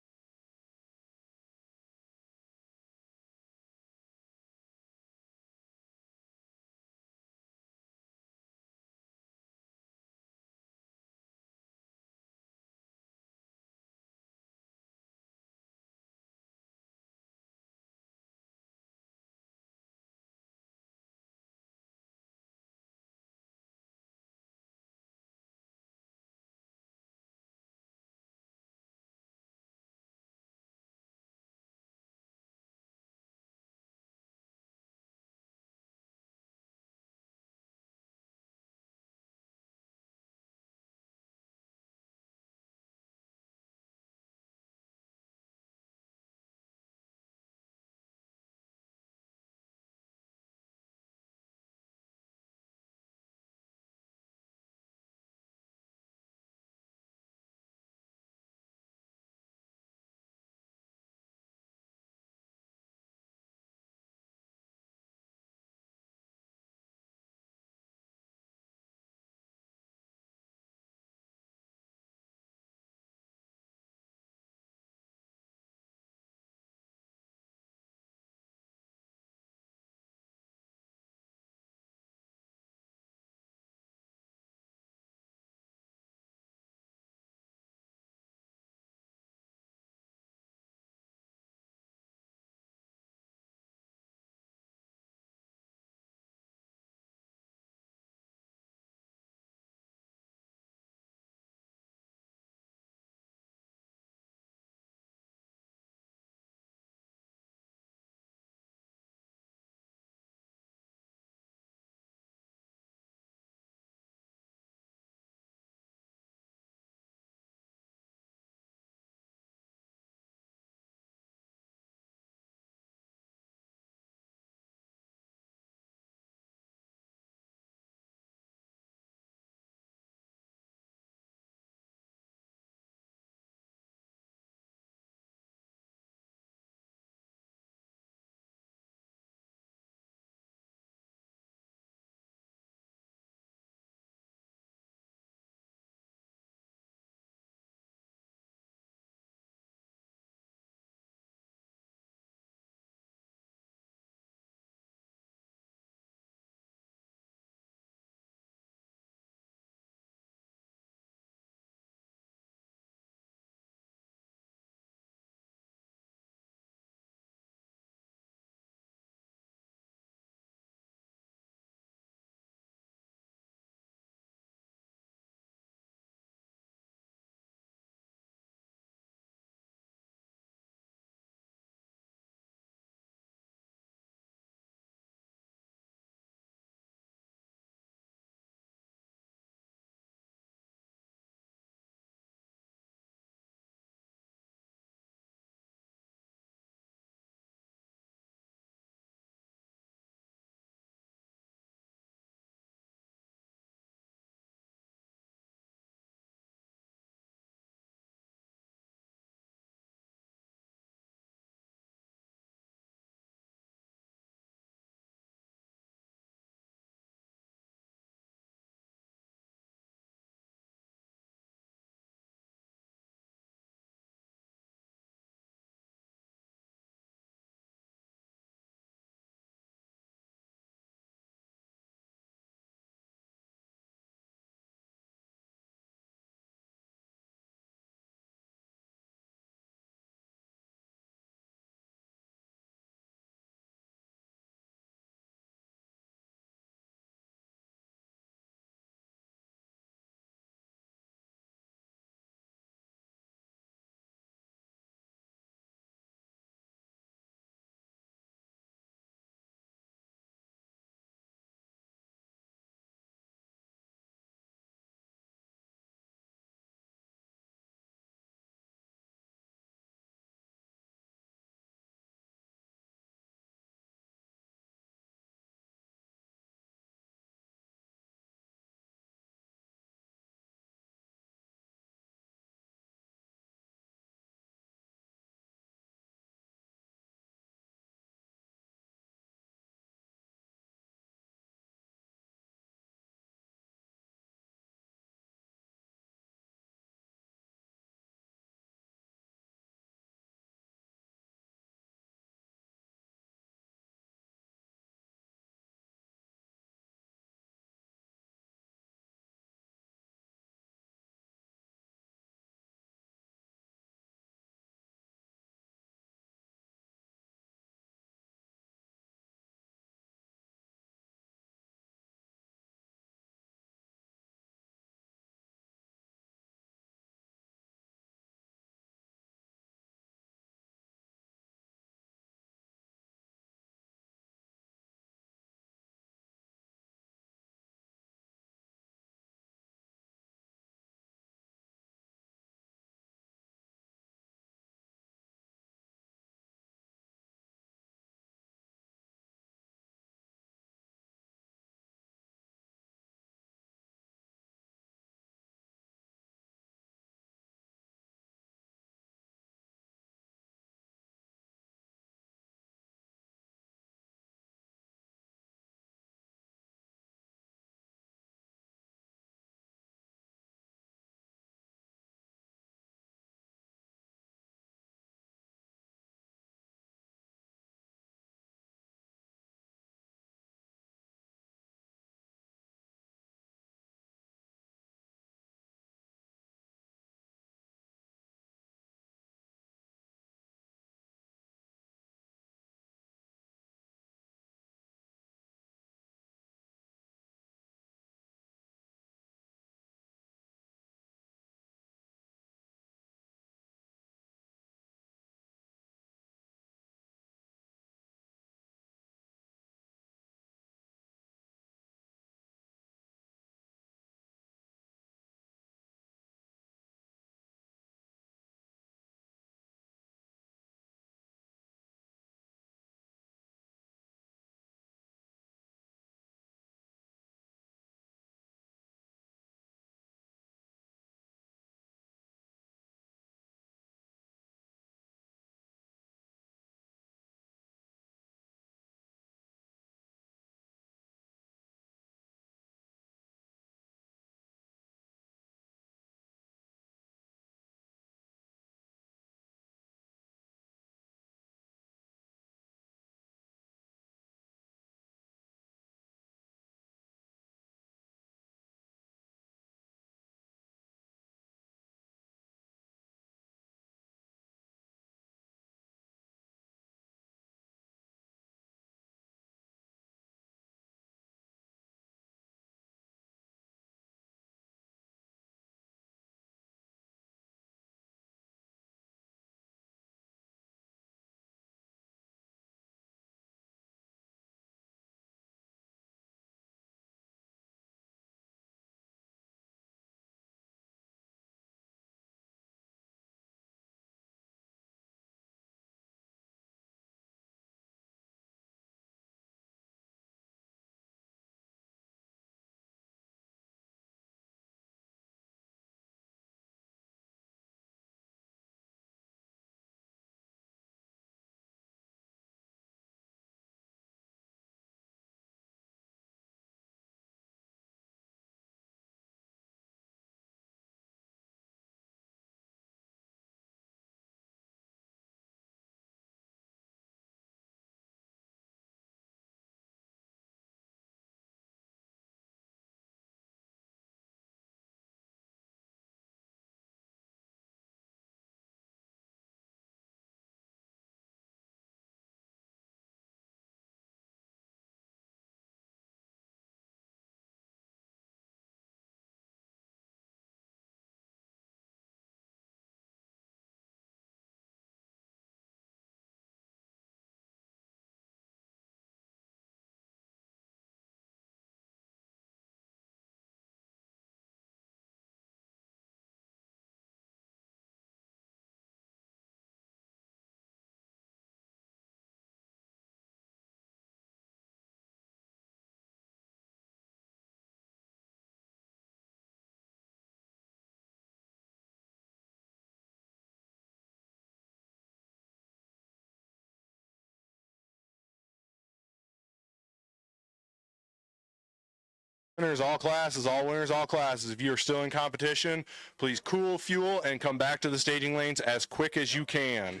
winners, all classes, all winners, all classes. If you are still in competition, please cool, fuel, and come back to the staging lanes as quick as you can.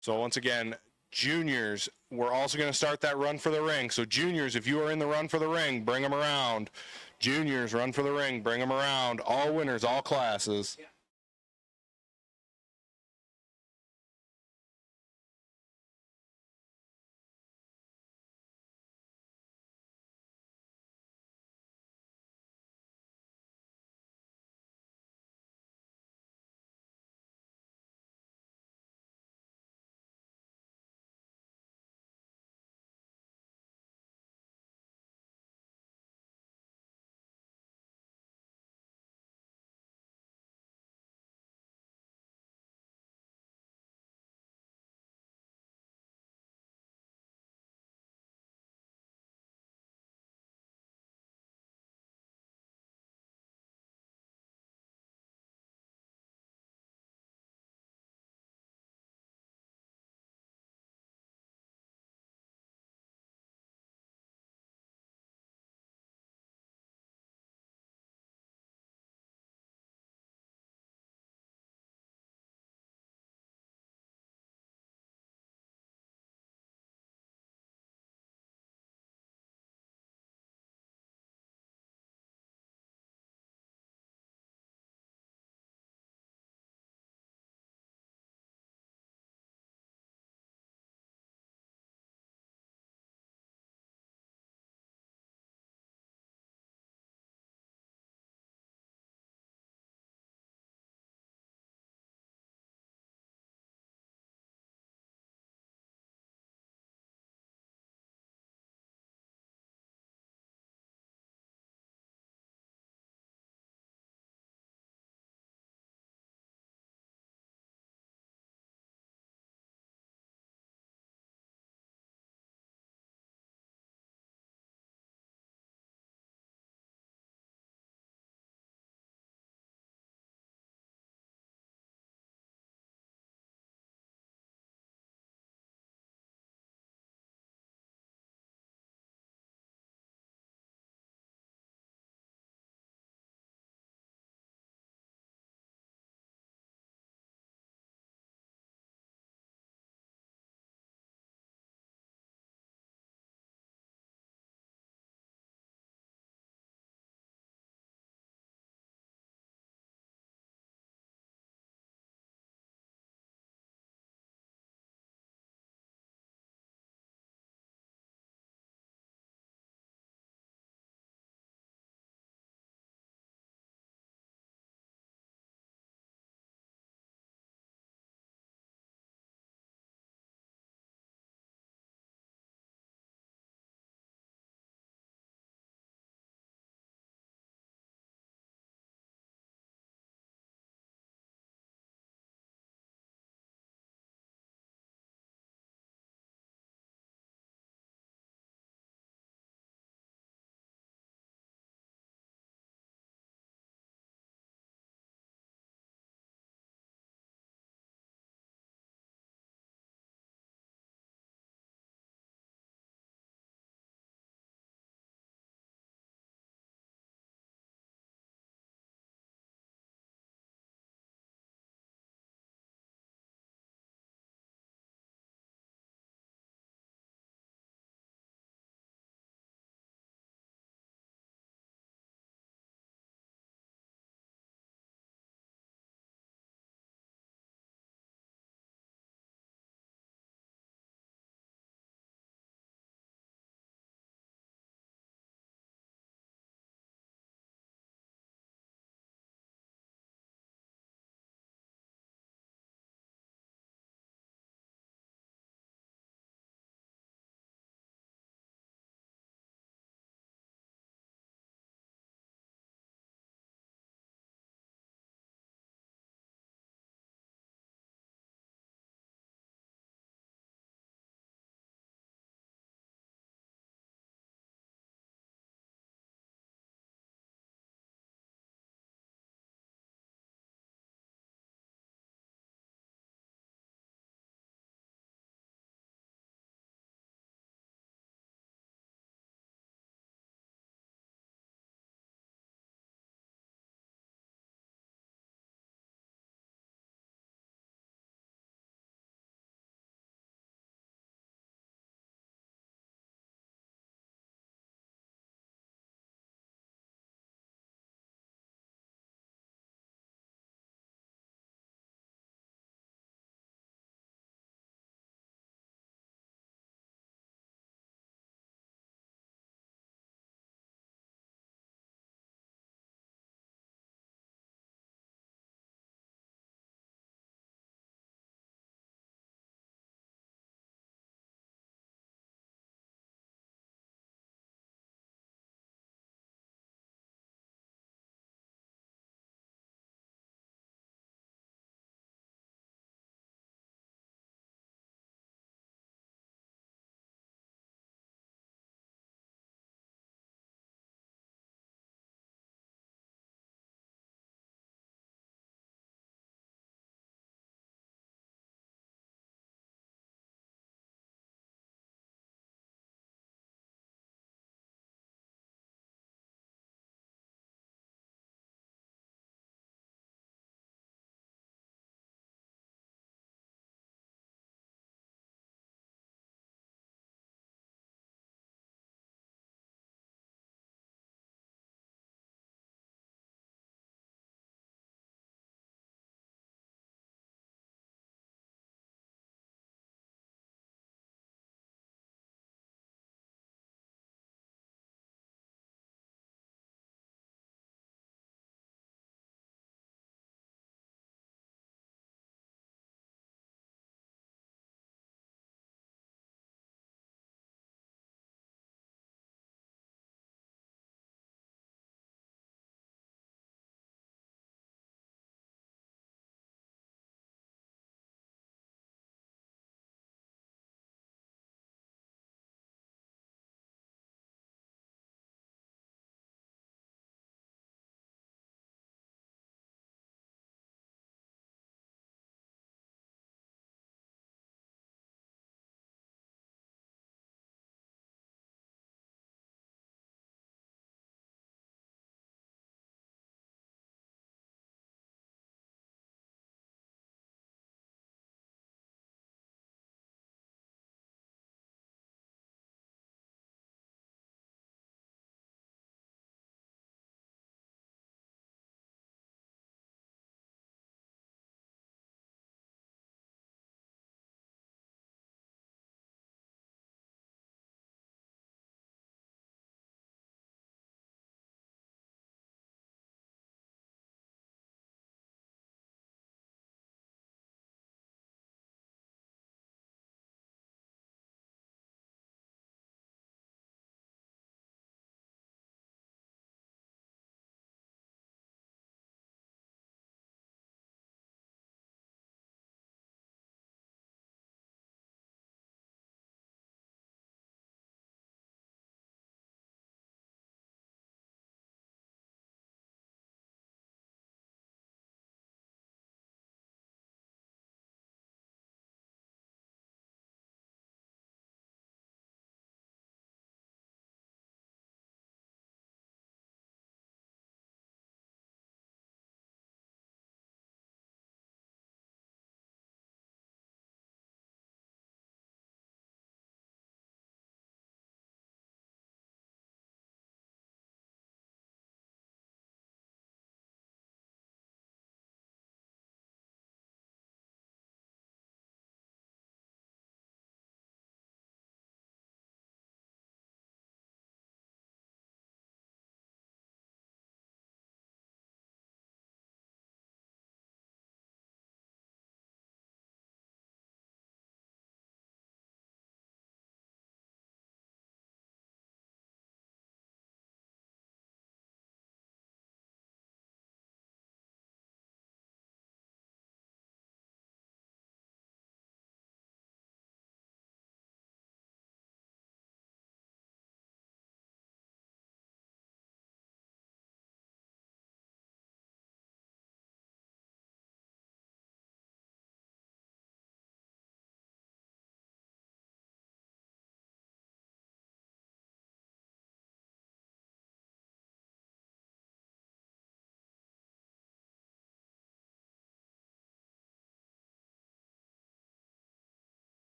So once again, juniors, we're also going to start that run for the ring. So juniors, if you are in the run for the ring, bring them around. Juniors, run for the ring, bring them around. All winners, all classes.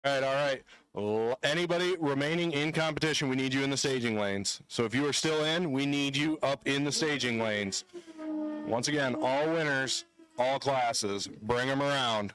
All right. Anybody remaining in competition, we need you in the staging lanes. So if you are still in, we need you up in the staging lanes. Once again, all winners, all classes, bring them around.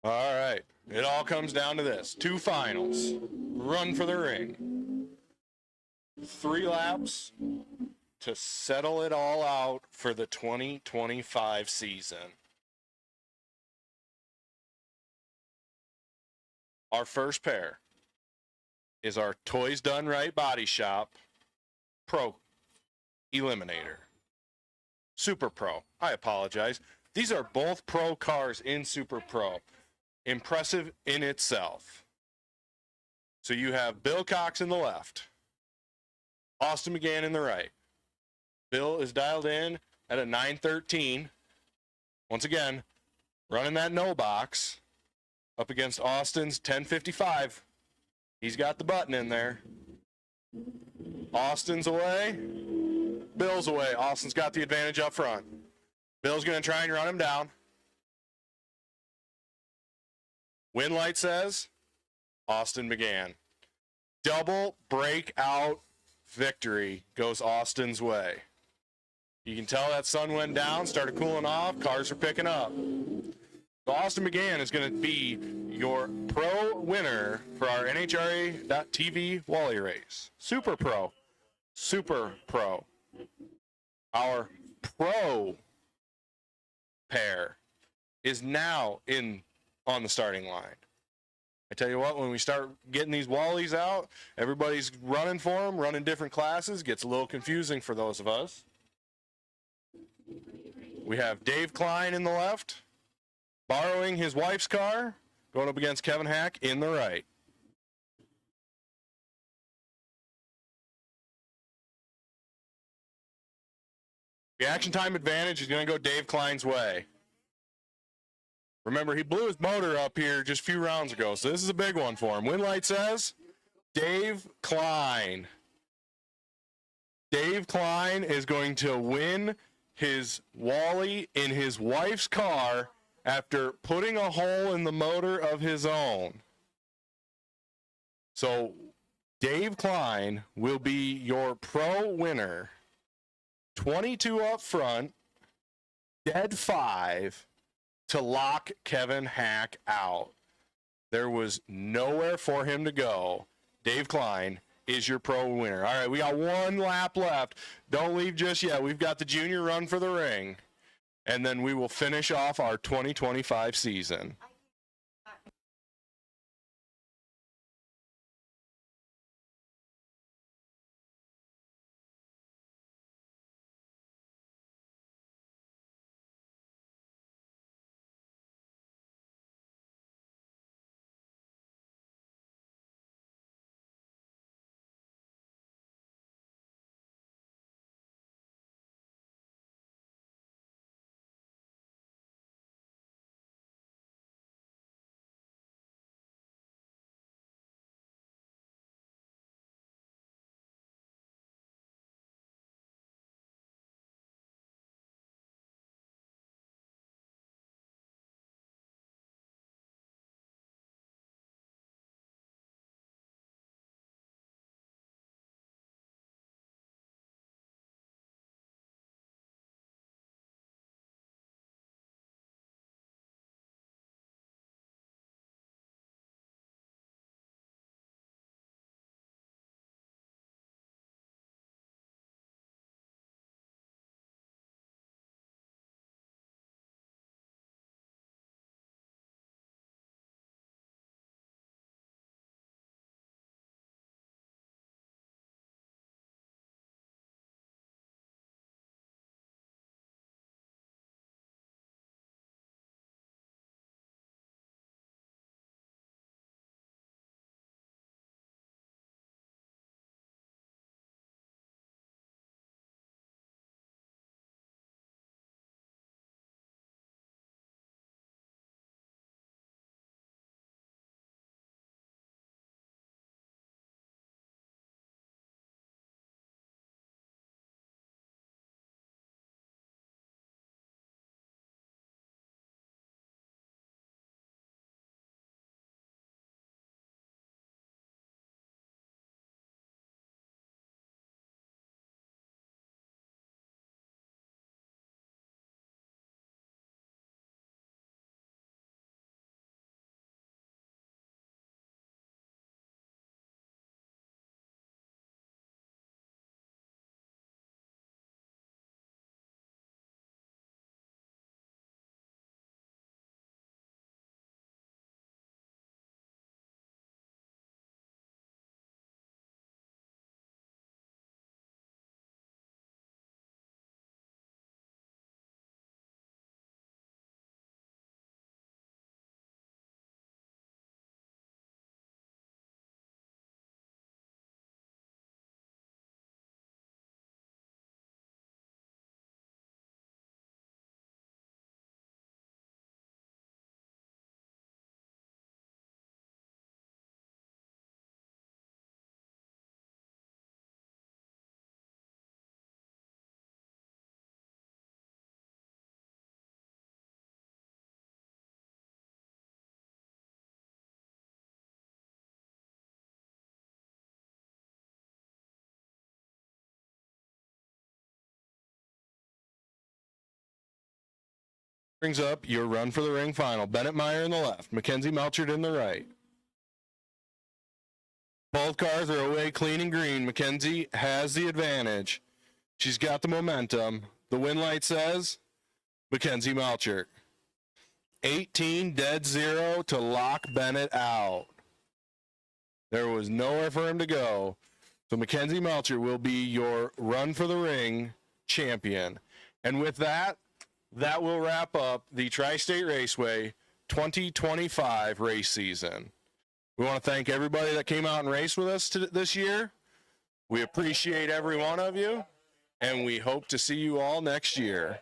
All right. It all comes down to this. 2 finals. Run for the ring. 3 laps to settle it all out for the 2025 season. Our first pair is our Toys Done Right Body Shop Pro Eliminator. Super Pro. I apologize. These are both pro cars in Super Pro. Impressive in itself. So you have Bill Cox in the left, Austin McGann in the right. Bill is dialed in at a 913. Once again, running that no box up against Austin's 1055. He's got the button in there. Austin's away. Bill's away. Austin's got the advantage up front. Bill's going to try and run him down. Win light says Austin McGann. Double breakout victory goes Austin's way. You can tell that sun went down, started cooling off, cars are picking up. So Austin McGann is going to be your pro winner for our NHRA.TV Wally race. Super Pro. Super Pro. Our pro pair is now on the starting line. I tell you what, when we start getting these Wallys out, everybody's running for them, running different classes. Gets a little confusing for those of us. We have Dave Klein in the left, borrowing his wife's car, going up against Kevin Hack in the right. The action time advantage is going to go Dave Klein's way. Remember, he blew his motor up here just a few rounds ago, so this is a big one for him. Win light says Dave Klein. Dave Klein is going to win his Wally in his wife's car after putting a hole in the motor of his own. So Dave Klein will be your pro winner. 22 up front, dead 5 to lock Kevin Hack out. There was nowhere for him to go. Dave Klein is your pro winner. All right, we got 1 lap left. Don't leave just yet. We've got the junior run for the ring, and then we will finish off our 2025 season. Brings up your run for the ring final. Bennett Meyer in the left, Mackenzie Melchert in the right. Both cars are away clean and green. Mackenzie has the advantage. She's got the momentum. The win light says Mackenzie Melchert. 18-0 to lock Bennett out. There was nowhere for him to go. So Mackenzie Melchert will be your run for the ring champion. And with that, that will wrap up the Tri-State Raceway 2025 race season. We want to thank everybody that came out and raced with us this year. We appreciate every one of you, and we hope to see you all next year.